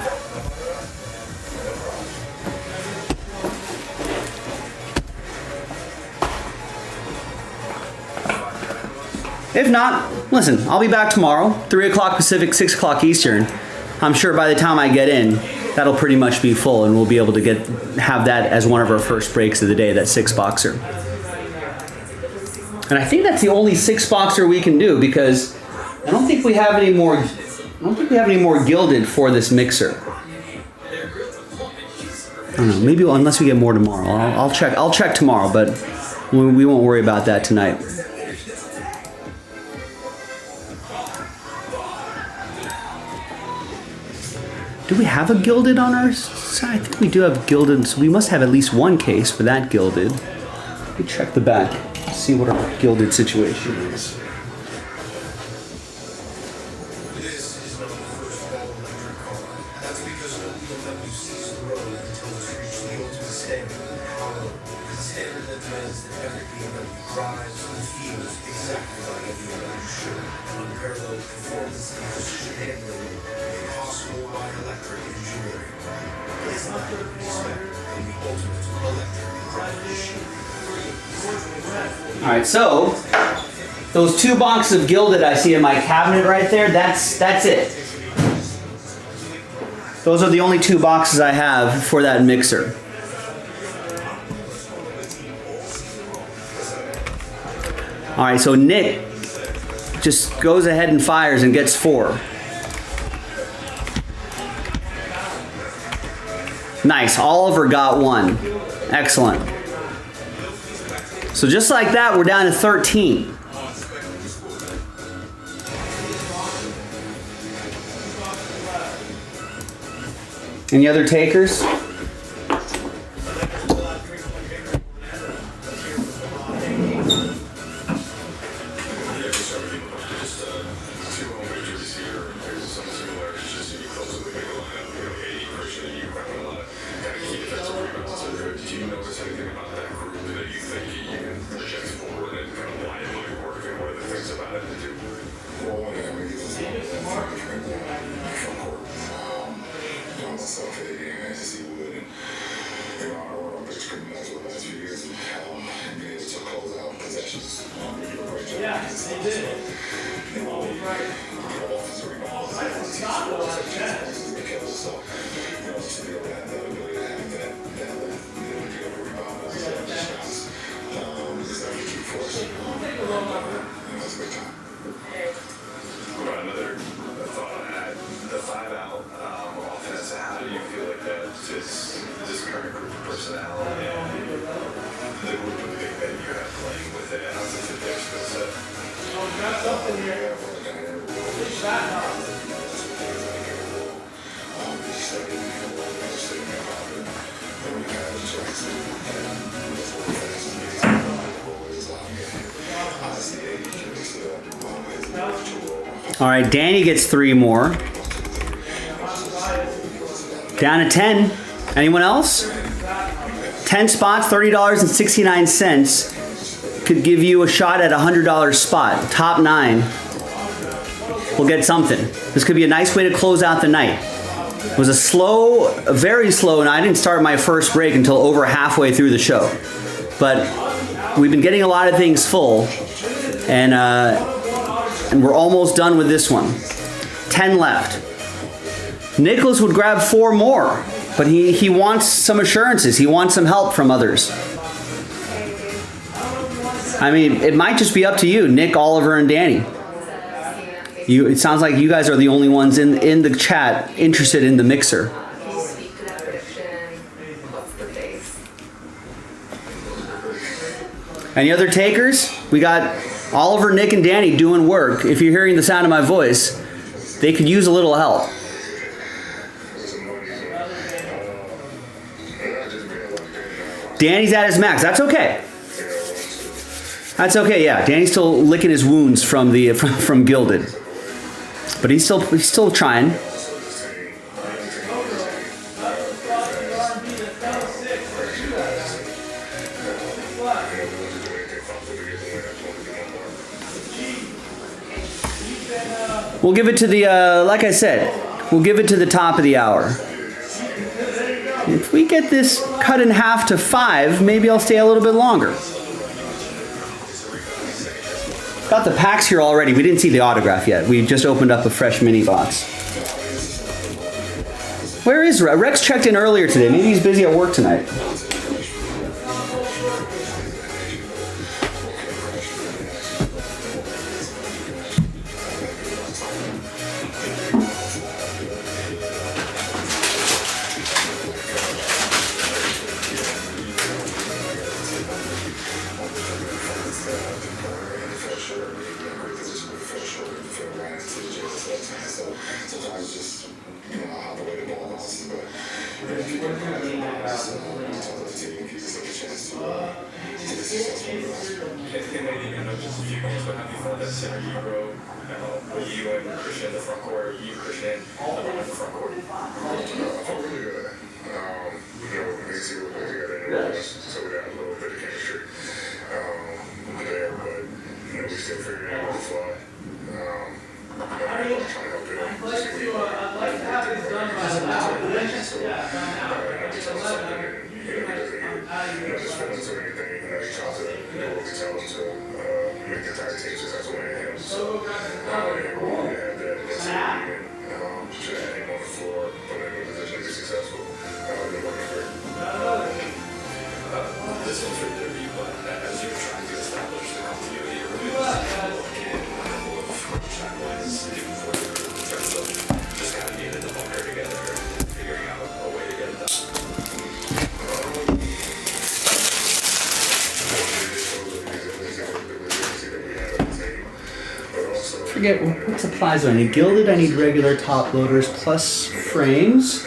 If not, listen, I'll be back tomorrow, 3 o'clock Pacific, 6 o'clock Eastern. I'm sure by the time I get in, that'll pretty much be full, and we'll be able to have that as one of our first breaks of the day, that 6-boxer. And I think that's the only 6-boxer we can do, because I don't think we have any more. I don't think we have any more Gilded for this mixer. I don't know. Maybe unless we get more tomorrow. I'll check. I'll check tomorrow, but we won't worry about that tonight. Do we have a Gilded on our side? I think we do have Gilded, so we must have at least one case for that Gilded. Let me check the back. See what our Gilded situation is. Electric electric machine. All right, so those 2 boxes of Gilded I see in my cabinet right there, that's it. Those are the only 2 boxes I have for that mixer. All right, so Nick just goes ahead and fires and gets 4. Nice, Oliver got 1. Excellent. So just like that, we're down to 13. Any other takers? All right, Danny gets 3 more. Down to 10. Anyone else? 10 spots, $30.69 could give you a shot at a $100 spot. Top 9 will get something. This could be a nice way to close out the night. It was a very slow night. I didn't start my first break until over halfway through the show. But we've been getting a lot of things full, and we're almost done with this one. 10 left. Nicholas would grab 4 more, but he wants some assurances. He wants some help from others. I mean, it might just be up to you, Nick, Oliver, and Danny. It sounds like you guys are the only ones in the chat interested in the mixer. Any other takers? We got Oliver, Nick, and Danny doing work. If you're hearing the sound of my voice, they could use a little help. Danny's at his max. That's okay. That's okay. Yeah, Danny's still licking his wounds from Gilded, but he's still trying. We'll give it to the, like I said, we'll give it to the top of the hour. If we get this cut in half to 5, maybe I'll stay a little bit longer. Got the packs here already. We didn't see the autograph yet. We just opened up a fresh mini box. Where is Rex? Rex checked in earlier today. Maybe he's busy at work tonight. It was tell them to make the entire team successful in him. So, and we had that team and just had him on the floor, put him in a position to be successful. Been working great. This one's right there, but as you're trying to establish the continuity of reviews, and a couple of timelines before the terms of just kind of getting the bunker together and figuring out a way to get it done. Forget what supplies do I need? Gilded, I need regular top loaders plus frames.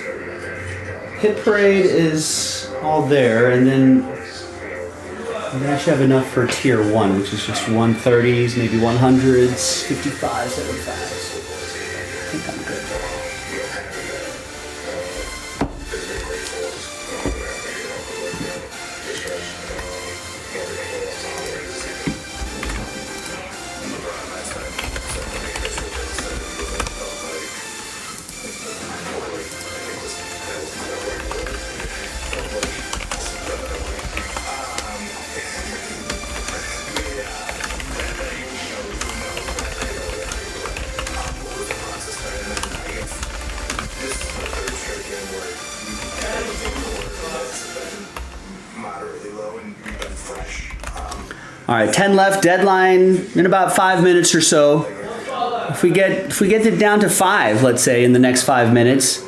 Hit Parade is all there, and then I should have enough for tier 1, which is just 130s, maybe 100s, 55s, 75s. I think I'm good. Moderately low and we've been fresh. All right, 10 left. Deadline in about 5 minutes or so. If we get it down to 5, let's say in the next 5 minutes,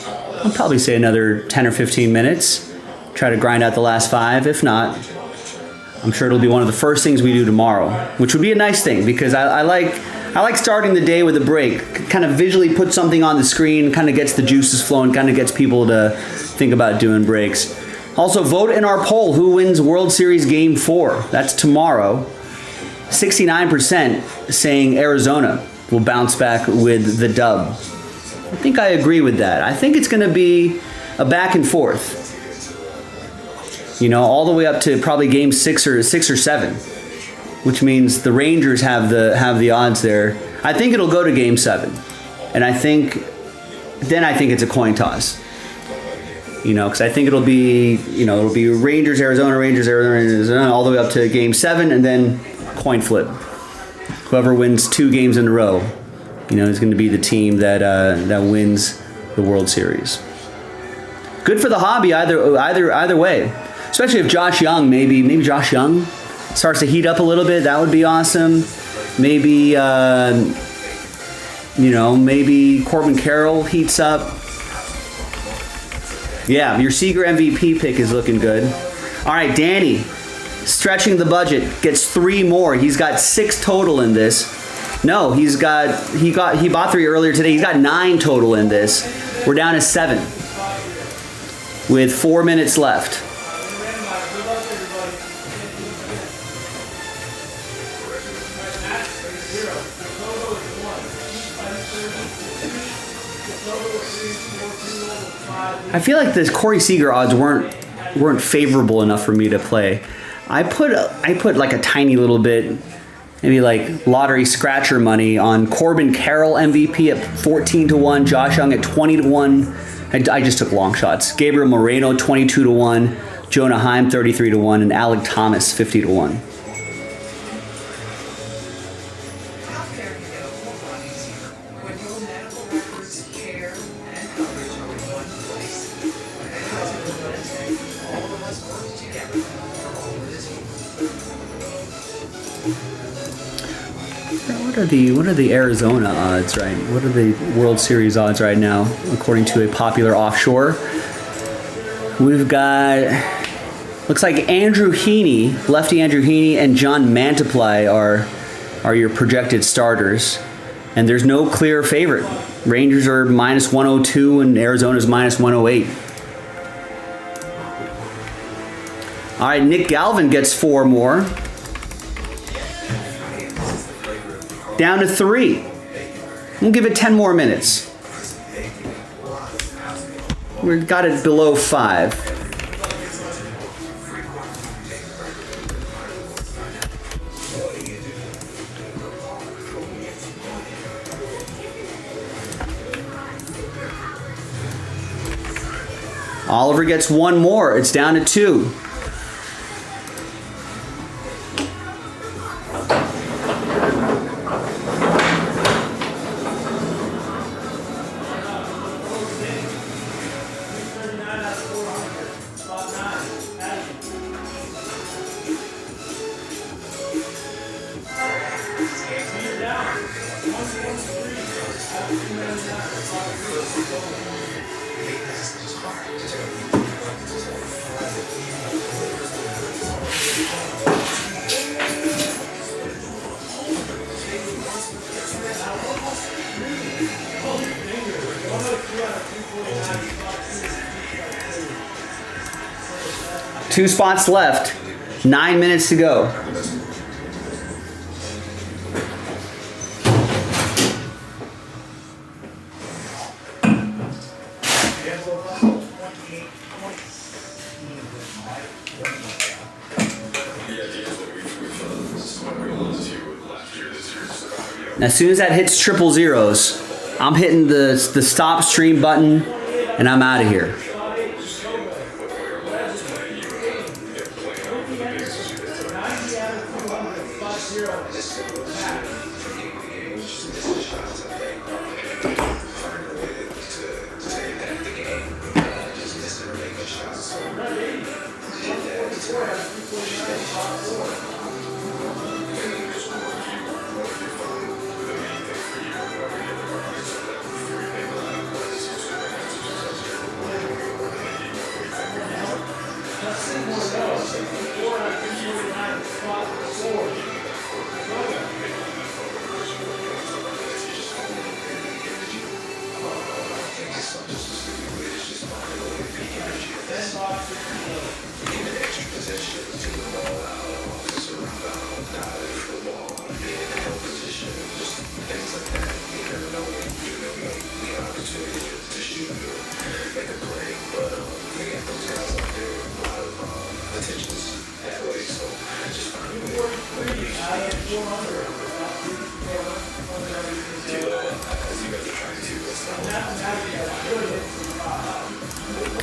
I'll probably say another 10 or 15 minutes. Try to grind out the last 5. If not, I'm sure it'll be one of the first things we do tomorrow, which would be a nice thing because I like starting the day with a break. Kind of visually put something on the screen, kind of gets the juices flowing, kind of gets people to think about doing breaks. Also, vote in our poll who wins World Series Game 4. That's tomorrow. 69% saying Arizona will bounce back with the dub. I think I agree with that. I think it's going to be a back and forth. You know, all the way up to probably Game 6 or 7, which means the Rangers have the odds there. I think it'll go to Game 7, and I think it's a coin toss. You know, because I think it'll be Rangers, Arizona, all the way up to Game 7, and then coin flip. Whoever wins 2 games in a row, you know, is going to be the team that wins the World Series. Good for the hobby either way. Especially if Josh Young, maybe Josh Young starts to heat up a little bit. That would be awesome. Maybe maybe Corbin Carroll heats up. Yeah, your Seager MVP pick is looking good. All right, Danny, stretching the budget, gets 3 more. He's got 6 total in this. No, he bought 3 earlier today. He's got 9 total in this. We're down to 7 with 4 minutes left. I feel like the Corey Seager odds weren't favorable enough for me to play. I put like a tiny little bit, maybe like lottery scratcher money on Corbin Carroll MVP at 14-1, Josh Young at 20-1. I just took long shots. Gabriel Moreno 22-1, Jonah Heim 33-1, and Alec Thomas 50-1. What are the Arizona odds, right? What are the World Series odds right now, according to a popular offshore? We've got, looks like Andrew Heaney, lefty Andrew Heaney, and John Mantiply are your projected starters. And there's no clear favorite. Rangers are minus 102 and Arizona's minus 108. All right, Nick Galvin gets 4 more. Down to 3. We'll give it 10 more minutes. We've got it below 5. Oliver gets 1 more. It's down to 2. Two spots left. 9 minutes to go. As soon as that hits triple zeros, I'm hitting the stop stream button and I'm out of here.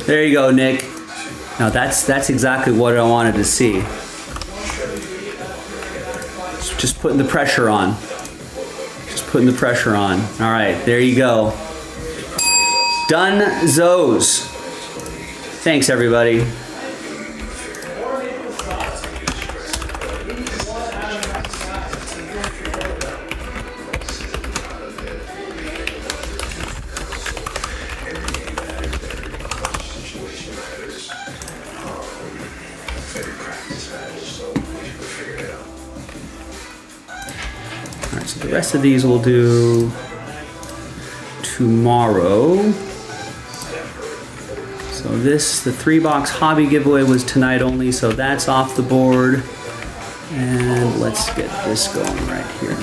There you go, Nick. Now that's exactly what I wanted to see. Just putting the pressure on. Just putting the pressure on. All right, there you go. Done Zos. Thanks, everybody. The rest of these we'll do tomorrow. So the 3-box hobby giveaway was tonight only, so that's off the board. And let's get this going right here.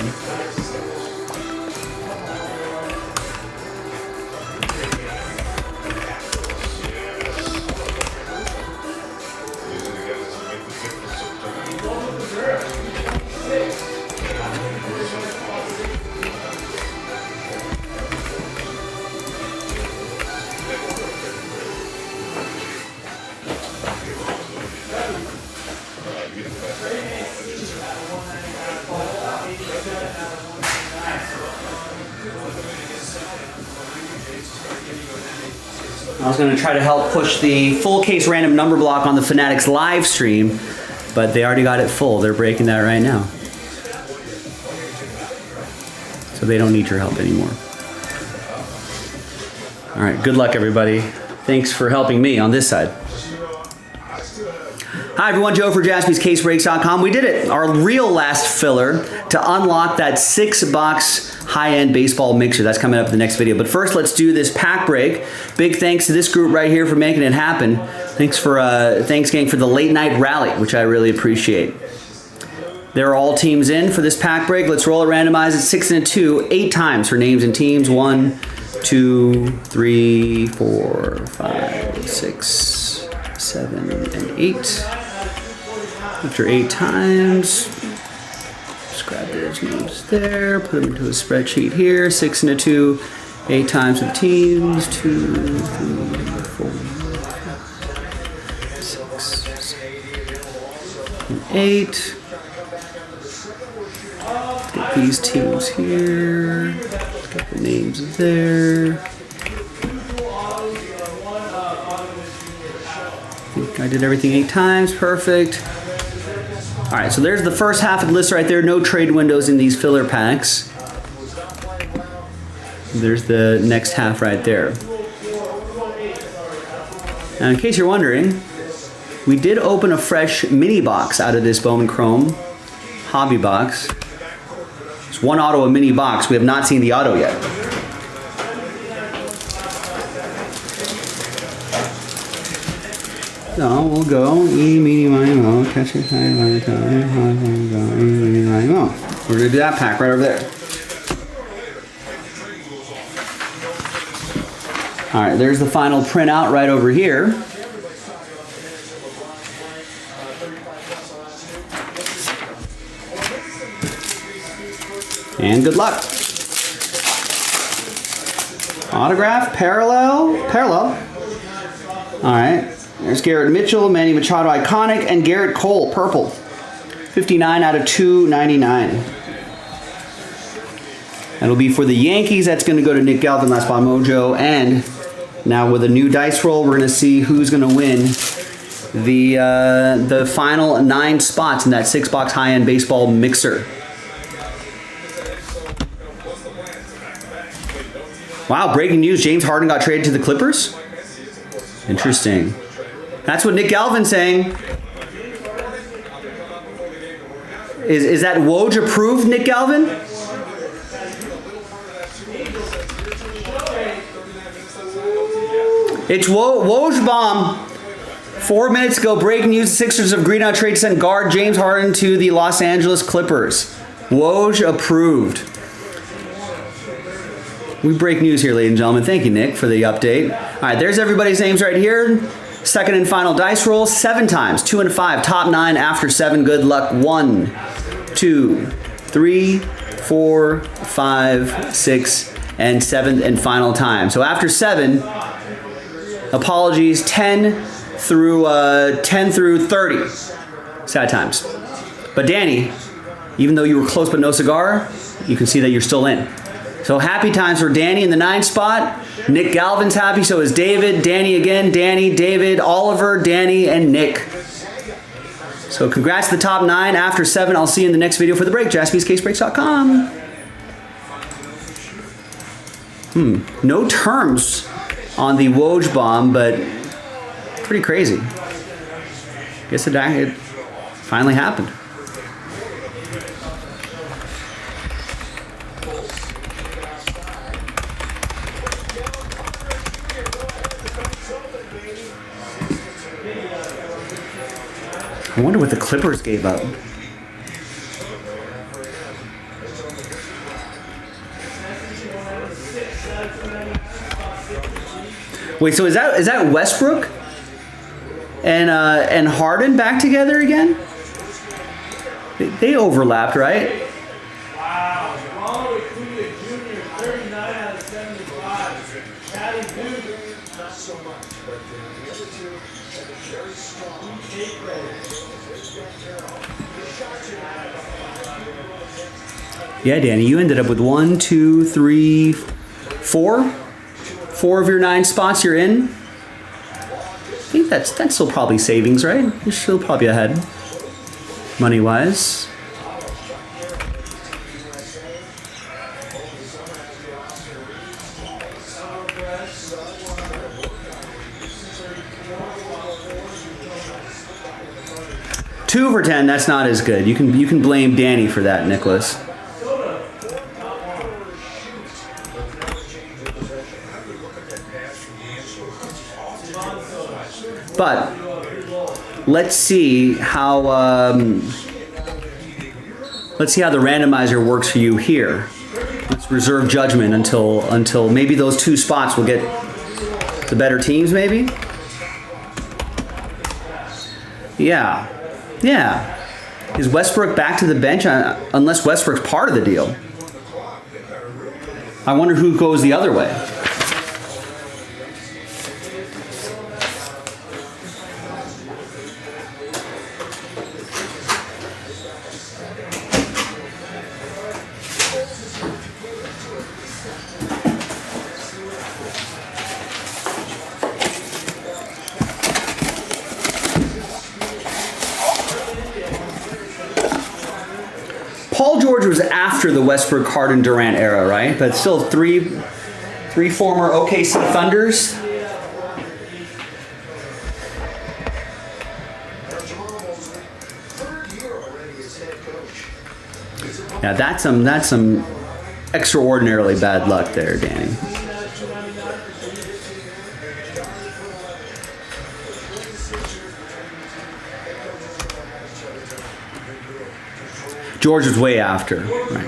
I was going to try to help push the full case random number block on the Fanatics live stream, but they already got it full. They're breaking that right now. So they don't need your help anymore. All right, good luck, everybody. Thanks for helping me on this side. Hi everyone, Joe for JaspysCaseBreaks.com. We did it, our real last filler to unlock that 6-box high-end baseball mixer. That's coming up in the next video. But first, let's do this pack break. Big thanks to this group right here for making it happen. Thanks gang for the late night rally, which I really appreciate. There are all teams in for this pack break. Let's roll it randomized at 6 and a 2, 8 times for names and teams. 1, 2, 3, 4, 5, 6, 7, and 8. After 8 times, just grab those names there, put them into a spreadsheet here. 6 and a 2, 8 times for the teams. 2, 3, 4, 5, 6, 7, and 8. Get these teams here. Get the names there. I think I did everything 8 times. Perfect. All right, so there's the first half of the list right there. No trade windows in these filler packs. There's the next half right there. Now, in case you're wondering, we did open a fresh mini box out of this Bowman Chrome hobby box. It's one auto, a mini box. We have not seen the auto yet. So we'll go E, meeny, miny, mo, catch it, high, miny, tiny, high, miny, go, E, meeny, miny, mo. We're gonna do that pack right over there. All right, there's the final printout right over here. And good luck. Autograph, parallel. All right. There's Garrett Mitchell, Manny Machado iconic, and Garrett Cole purple. 59 out of 299. That'll be for the Yankees. That's going to go to Nick Galvin, Last Spot Mojo. And now with a new dice roll, we're going to see who's going to win the final 9 spots in that 6-box high-end baseball mixer. Wow, breaking news. James Harden got traded to the Clippers? Interesting. That's what Nick Galvin's saying. Is that Woj approved, Nick Galvin? It's Woj bomb. 4 minutes ago, breaking news. The Sixers have agreed on a trade to send guard James Harden to the Los Angeles Clippers. Woj approved. We break news here, ladies and gentlemen. Thank you, Nick, for the update. All right, there's everybody's names right here. Second and final dice roll, 7 times, 2 and 5, top 9 after 7. Good luck. 1, 2, 3, 4, 5, 6, and 7th and final time. So after 7, apologies, 10 through 30. Sad times. But Danny, even though you were close but no cigar, you can see that you're still in. So happy times for Danny in the 9 spot. Nick Galvin's happy, so is David. Danny again, Danny, David, Oliver, Danny, and Nick. So congrats to the top 9. After 7, I'll see you in the next video for the break. JaspysCaseBreaks.com. No terms on the Woj bomb, but pretty crazy. Guess it finally happened. I wonder what the Clippers gave up. Wait, so is that Westbrook and Harden back together again? They overlapped, right? Wow. Ronald Acuña Jr., 39 out of 75. Patty Duke, not so much, but the other two have been very strong. Yeah, Danny, you ended up with 1, 2, 3, 4. 4 of your 9 spots you're in. I think that's still probably savings, right? You're still probably ahead, money-wise. Two for 10. That's not as good. You can blame Danny for that, Nicholas. But let's see how the randomizer works for you here. Let's reserve judgment until maybe those 2 spots will get the better teams. Maybe. Yeah. Is Westbrook back to the bench unless Westbrook's part of the deal? I wonder who goes the other way. Paul George was after the Westbrook, Harden, Durant era, right? But still three former OKC Thunders. Yeah, that's some extraordinarily bad luck there, Danny. George was way after. Right.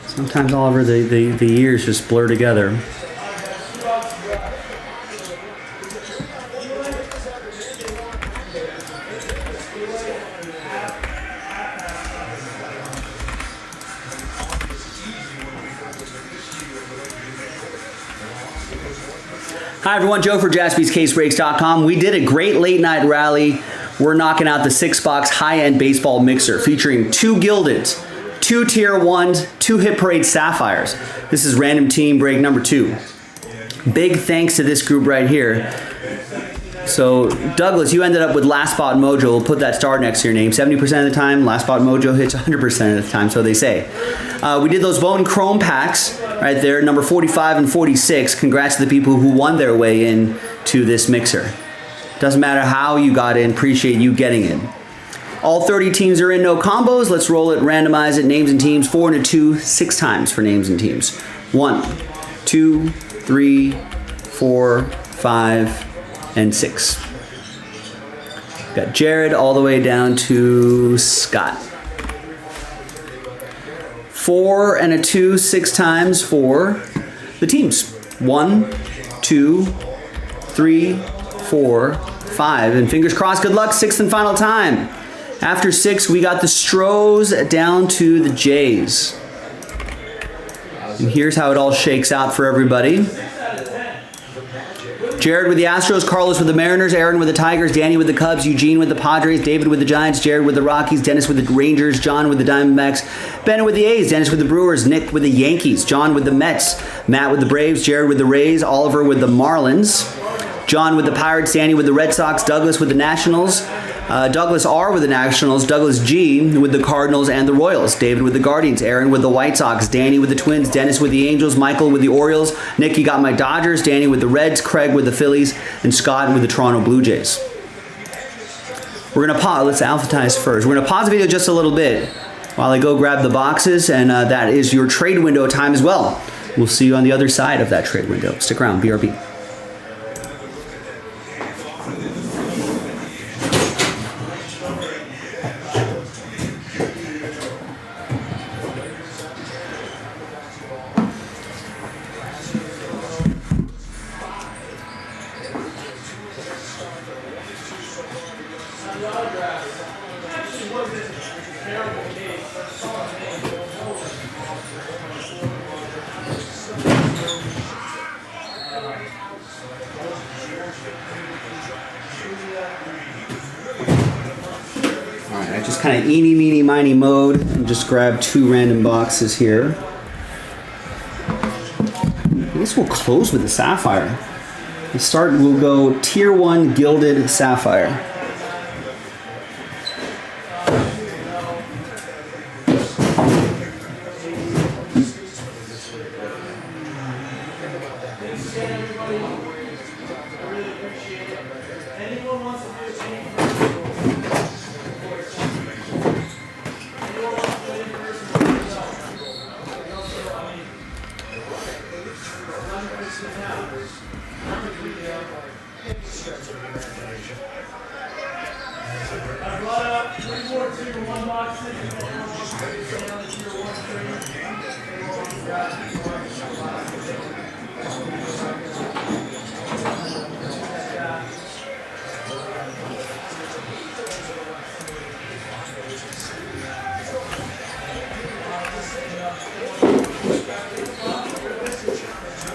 Sometimes, Oliver, the years just blur together. Hi everyone, Joe for JaspysCaseBreaks.com. We did a great late night rally. We're knocking out the 6-box high-end baseball mixer featuring 2 Gildeds, 2 Tier 1s, 2 Hit Parade Sapphires. This is random team break number 2. Big thanks to this group right here. So Douglas, you ended up with Last Spot Mojo. We'll put that star next to your name. 70% of the time, Last Spot Mojo hits 100% of the time, so they say. We did those Bone Chrome packs right there, number 45 and 46. Congrats to the people who won their way in to this mixer. Doesn't matter how you got in, appreciate you getting in. All 30 teams are in, no combos. Let's roll it, randomize it, names and teams, 4 and a 2, 6 times for names and teams. 1, 2, 3, 4, 5, and 6. Got Jared all the way down to Scott. 4 and a 2, 6 times for the teams. 1, 2, 3, 4, 5. And fingers crossed, good luck, 6th and final time. After 6, we got the Stros down to the Jays. And here's how it all shakes out for everybody. Jared with the Astros, Carlos with the Mariners, Aaron with the Tigers, Danny with the Cubs, Eugene with the Padres, David with the Giants, Jared with the Rockies, Dennis with the Rangers, John with the Diamondbacks, Ben with the A's, Dennis with the Brewers, Nick with the Yankees, John with the Mets, Matt with the Braves, Jared with the Rays, Oliver with the Marlins, John with the Pirates, Danny with the Red Sox, Douglas with the Nationals, Douglas R with the Nationals, Douglas G with the Cardinals and the Royals, David with the Guardians, Aaron with the White Sox, Danny with the Twins, Dennis with the Angels, Michael with the Orioles, Nick, you got my Dodgers, Danny with the Reds, Craig with the Phillies, and Scott with the Toronto Blue Jays. We're going to pause. Let's alphabetize first. We're going to pause the video just a little bit while I go grab the boxes, and that is your trade window time as well. We'll see you on the other side of that trade window. Stick around. BRB. I just kind of eeny, meeny, miny mode and just grab 2 random boxes here. I guess we'll close with the Sapphire. We'll go Tier 1 Gilded Sapphire.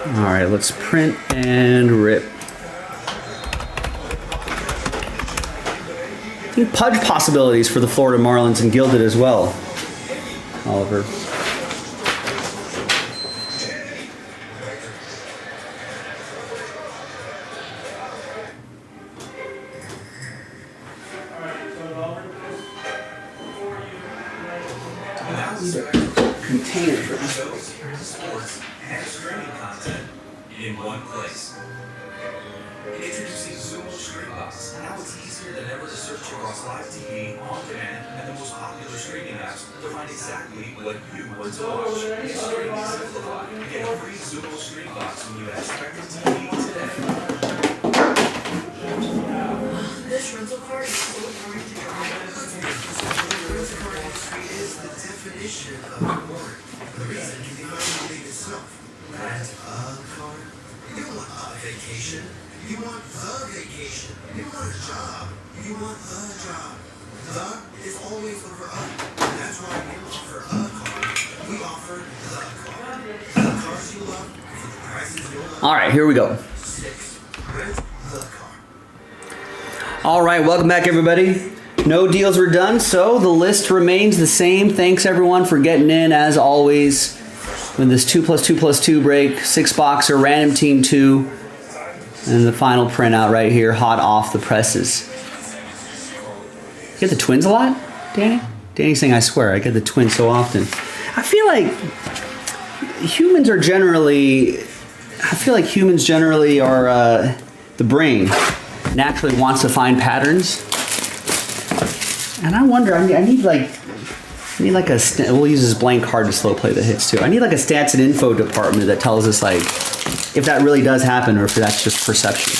All right, let's print and rip. I think pudge possibilities for the Florida Marlins and Gilded as well, Oliver. Container for this. Sports and streaming content in one place. Introducing Zumo Streambox. Now it's easier than ever to search across live TV, on demand, and the most popular streaming apps to find exactly what you want to watch. It's streaming simplified. Get a free Zumo Streambox when you add Spectrum TV today. This rental car is so definition of a word. The reason you can only make itself. Rent a car. You want a vacation. You want the vacation. You want a job. You want the job. The is always over up. That's why we offer a car. We offer the car. The cars you love for the prices you love. All right, here we go. 6. Rent the car. All right, welcome back, everybody. No deals were done, so the list remains the same. Thanks, everyone, for getting in, as always, with this 2+2+2 break, 6-boxer, random team 2, and the final printout right here, hot off the presses. You get the twins a lot, Danny? Danny's saying, I swear, I get the twins so often. I feel like humans generally are, the brain naturally wants to find patterns. And I wonder, I need like a, we'll use this blank card to slow play the hits too. I need like a stats and info department that tells us like if that really does happen or if that's just perception.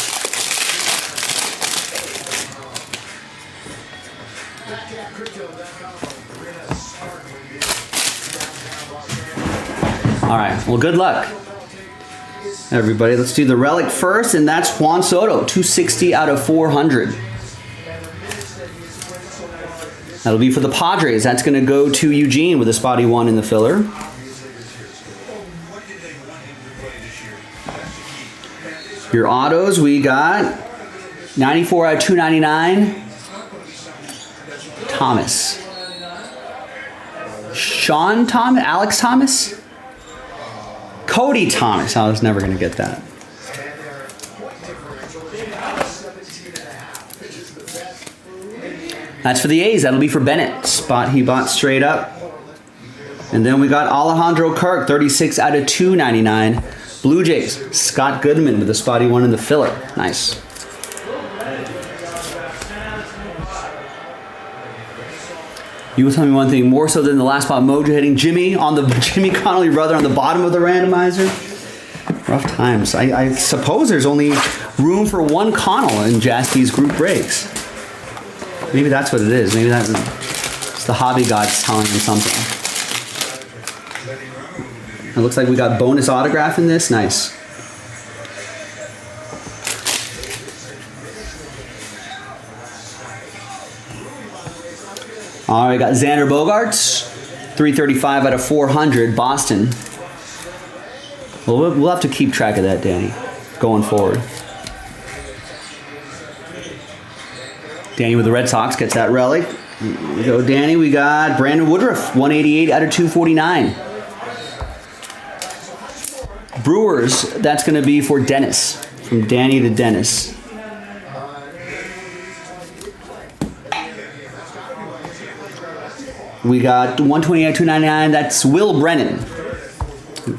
All right, well, good luck, everybody. Let's do the relic first, and that's Juan Soto, 260 out of 400. That'll be for the Padres. That's going to go to Eugene with a spotty 1 in the filler. Your autos, we got 94 out of 299. Thomas. Sean Thomas? Alex Thomas? Cody Thomas. I was never going to get that. That's for the A's. That'll be for Bennett. Spot he bought straight up. And then we got Alejandro Kirk, 36 out of 299. Blue Jays, Scott Goodman with a spotty 1 in the filler. Nice. You will tell me one thing, more so than the last spot, Mojo hitting Jimmy Connolly brother on the bottom of the randomizer. Rough times. I suppose there's only room for one Connell in Jaspy's group breaks. Maybe that's what it is. Maybe it's the hobby gods telling him something. It looks like we got bonus autograph in this. Nice. All right, got Xander Bogaerts, 335 out of 400, Boston. Well, we'll have to keep track of that, Danny, going forward. Danny with the Red Sox gets that relic. Here we go, Danny. We got Brandon Woodruff, 188 out of 249. Brewers, that's going to be for Dennis. From Danny to Dennis. We got 128 out of 299. That's Will Brennan.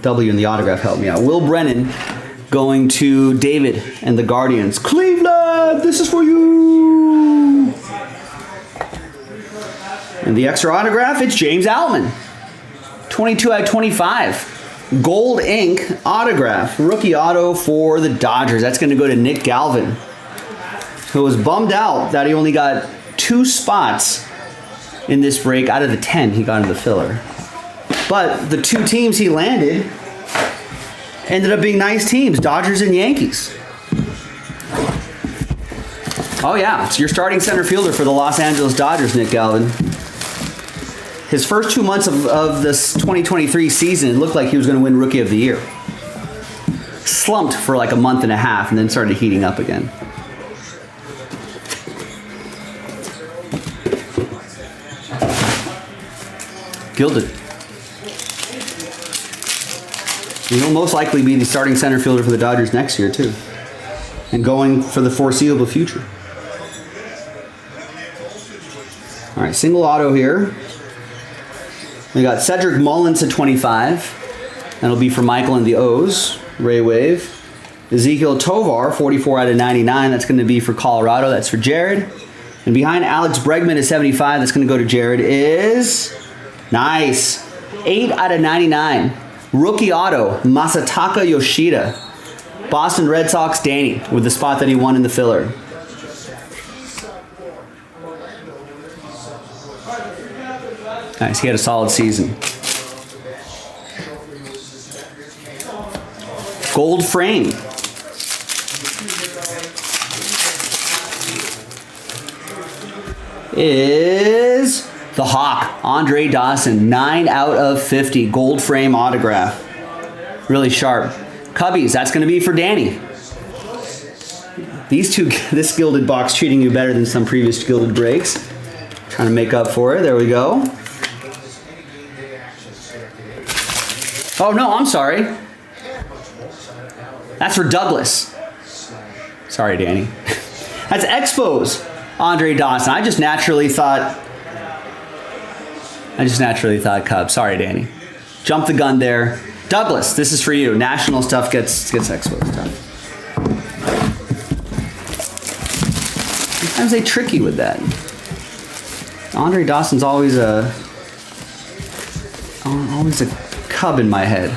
W in the autograph helped me out. Will Brennan going to David and the Guardians. Cleveland, this is for you. And the extra autograph, it's James Outman. 22 out of 25. Gold ink autograph. Rookie auto for the Dodgers. That's going to go to Nick Galvin, who was bummed out that he only got 2 spots in this break out of the 10 he got in the filler. But the 2 teams he landed ended up being nice teams, Dodgers and Yankees. Oh yeah, it's your starting center fielder for the Los Angeles Dodgers, Nick Galvin. His first 2 months of this 2023 season, it looked like he was going to win Rookie of the Year. Slumped for like a month and a half and then started heating up again. Gilded. He'll most likely be the starting center fielder for the Dodgers next year, too. And going for the foreseeable future. All right, single auto here. We got Cedric Mullins at 25. That'll be for Michael and the O's. Ray Wave. Ezekiel Tovar, 44 out of 99. That's going to be for Colorado. That's for Jared. And behind Alex Bregman at 75, that's going to go to Jared, is... Nice. 8 out of 99. Rookie auto, Masataka Yoshida. Boston Red Sox, Danny, with the spot that he won in the filler. Nice. He had a solid season. Gold frame. Is the Hawk, Andre Dawson, 9 out of 50, gold frame autograph. Really sharp. Cubbies, that's going to be for Danny. These two, this gilded box treating you better than some previous gilded breaks. Trying to make up for it. There we go. Oh no, I'm sorry. That's for Douglas. Sorry, Danny. That's Expos. Andre Dawson. I just naturally thought Cubs. Sorry, Danny. Jump the gun there. Douglas, this is for you. National stuff gets Expos stuff. Sometimes they trick you with that. Andre Dawson's always a Cub in my head.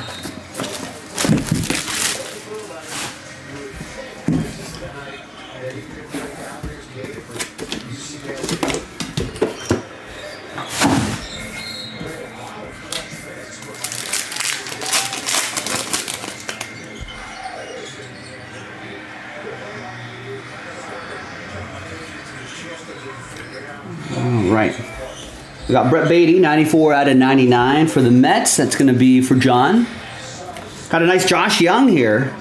Right. We got Brett Beatty, 94 out of 99 for the Mets. That's going to be for John. Got a nice Josh Young here.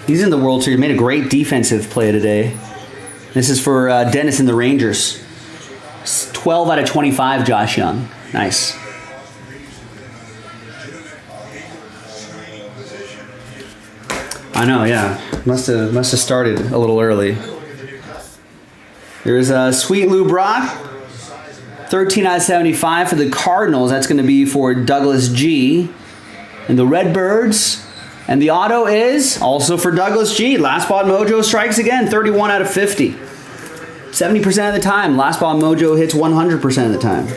He's in the World Series. Made a great defensive play today. This is for Dennis and the Rangers. 12 out of 25, Josh Young. Nice. I know, yeah. Must have started a little early. There's Sweet Lou Brock, 13 out of 75 for the Cardinals. That's going to be for Douglas G. And the Redbirds. And the auto is also for Douglas G. Last Spot Mojo strikes again, 31 out of 50. 70% of the time, Last Spot Mojo hits 100% of the time.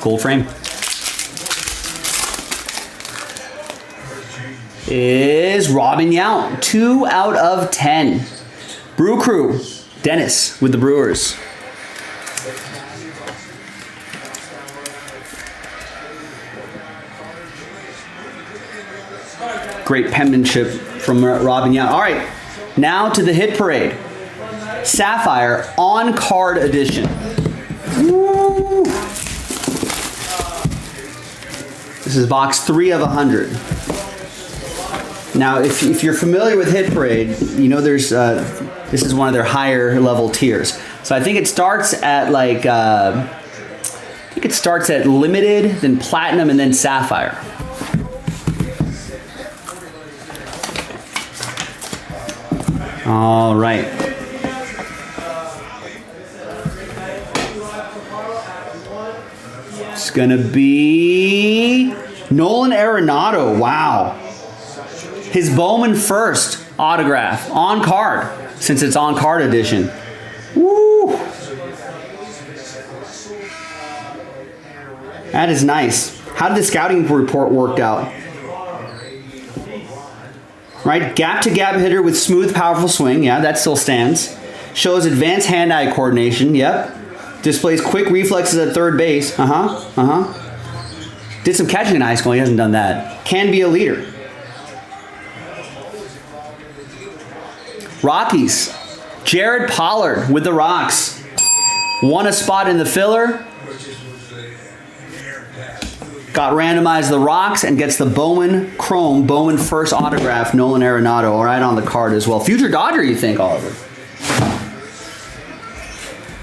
Gold frame. Is Robin Yount, 2 out of 10. Brew Crew, Dennis with the Brewers. Great penmanship from Robin Yount. All right, now to the hit parade. Sapphire on-card edition. Woo. This is box 3 of 100. Now, if you're familiar with Hit Parade, you know there's this is one of their higher level tiers. So I think it starts at like limited, then platinum, and then sapphire. All right. It's gonna be Nolan Arenado. Wow. His Bowman first autograph on card, since it's on card edition. Woo! That is nice. How did the scouting report work out? Right, gap to gap hitter with smooth, powerful swing. Yeah, that still stands. Shows advanced hand-eye coordination. Yep. Displays quick reflexes at third base. Did some catching in high school. He hasn't done that. Can be a leader. Rockies. Jared Pollard with the Rocks. Won a spot in the filler. Got randomized the Rocks and gets the Bowman Chrome, Bowman first autograph, Nolan Arenado, all right, on the card as well. Future Dodger, you think, Oliver?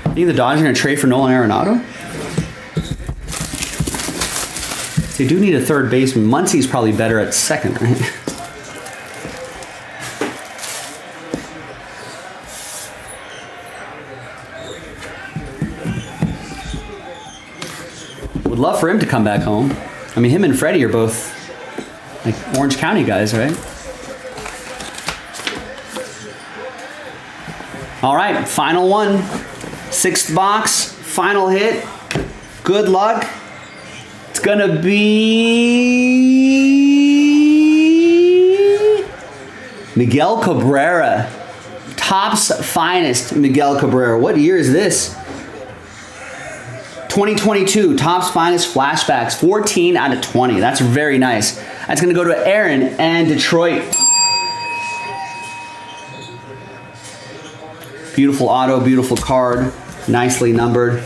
You think the Dodgers are going to trade for Nolan Arenado? They do need a third baseman. Muncie's probably better at second, right? Would love for him to come back home. I mean, him and Freddie are both like Orange County guys, right? All right, final one. 6th box, final hit. Good luck. It's gonna be Miguel Cabrera. Topps Finest Miguel Cabrera. What year is this? 2022 Topps Finest Flashbacks. 14 out of 20. That's very nice. That's going to go to Aaron and Detroit. Beautiful auto, beautiful card. Nicely numbered.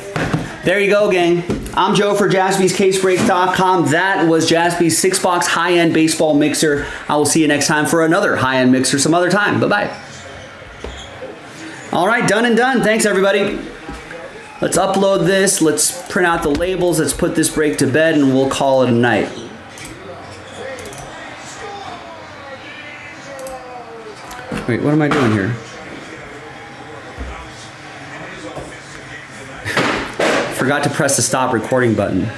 There you go, gang. I'm Joe for JaspysCaseBreaks.com. That was Jaspy's 6-box high-end baseball mixer. I will see you next time for another high-end mixer some other time. Bye-bye. All right, done and done. Thanks, everybody. Let's upload this. Let's print out the labels. Let's put this break to bed, and we'll call it a night. Wait, what am I doing here? Forgot to press the stop recording button.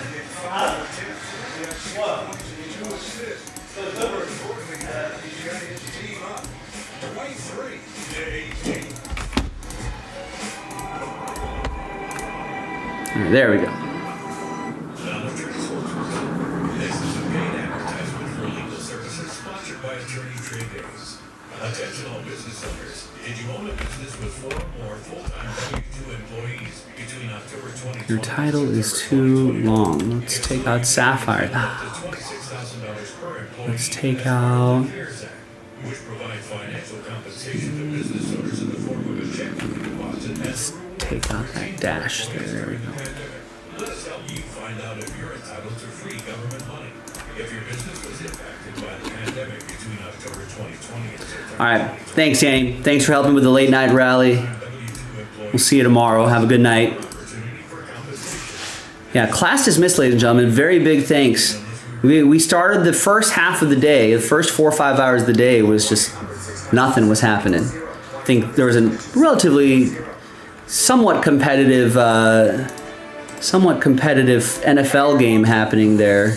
All right, there we go. This is a paid advertisement for legal services sponsored by Attorney Trade Days. Attention all business owners. Did you own a business with 4 or full-time W-2 employees between October 2020? Your title is too long. Let's take out Sapphire. $26,000 per employee. Let's take out... Which provide financial compensation to business owners in the form of a check, deposit, Let's take out that dash there. There we go. Let us help you find out if you're entitled to free government money. If your business was impacted by the pandemic between October 2020 and September. All right. Thanks, Danny. Thanks for helping with the late night rally. We'll see you tomorrow. Have a good night. Yeah, class dismissed, ladies and gentlemen. Very big thanks. We started the first half of the day, the first 4 or 5 hours of the day was just nothing was happening. I think there was a relatively somewhat competitive NFL game happening there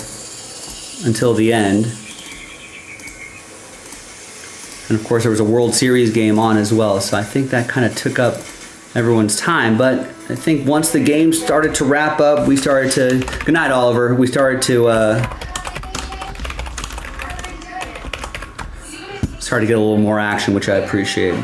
until the end. And of course there was a World Series game on as well, so I think that kind of took up everyone's time. But I think once the game started to wrap up, we started to, good night Oliver, we started to get a little more action, which I appreciate.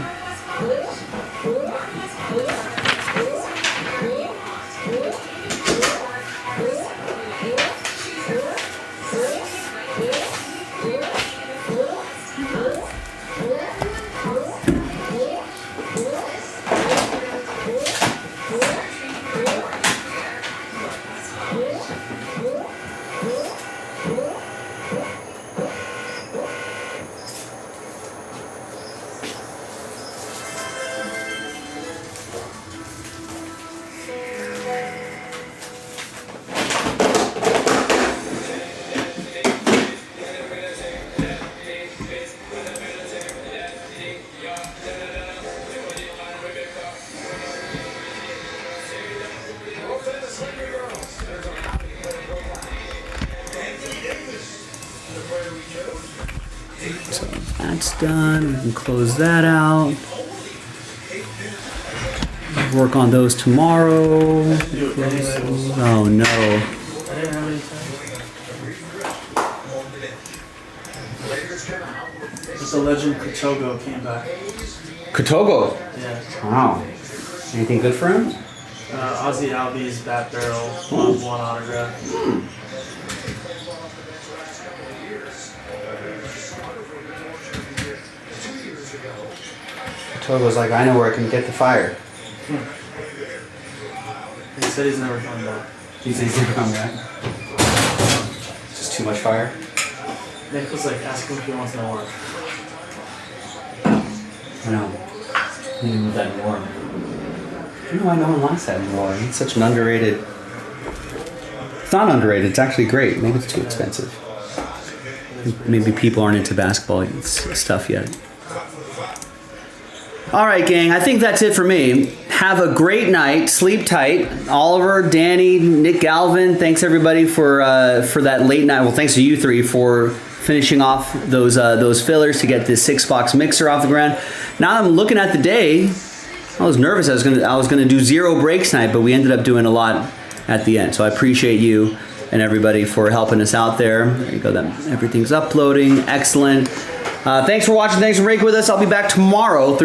So that's done. We can close that out. Work on those tomorrow. Oh no. Just a legend Kotogo came back. Kotogo. Yeah. Wow. Anything good for him? Ozzy Albies Bat Barrel one autograph. Kotogo's like, I know where I can get the fire. He said he's never coming back. He said he's never coming back. Just too much fire. Nick was like, ask him if he wants no more. I know. Even with that warm. I don't know why no one likes that anymore. It's such an underrated. It's not underrated. It's actually great. Maybe it's too expensive. Maybe people aren't into basketball stuff yet. All right, gang. I think that's it for me. Have a great night. Sleep tight. Oliver, Danny, Nick Galvin. Thanks everybody for that late night. Well, thanks to you three for finishing off those fillers to get this 6-box mixer off the ground. Now I'm looking at the day. I was nervous. I was gonna do 0 breaks tonight, but we ended up doing a lot at the end. So I appreciate you and everybody for helping us out there. There you go. Everything's uploading. Excellent. Thanks for watching. Thanks for breaking with us. I'll be back tomorrow.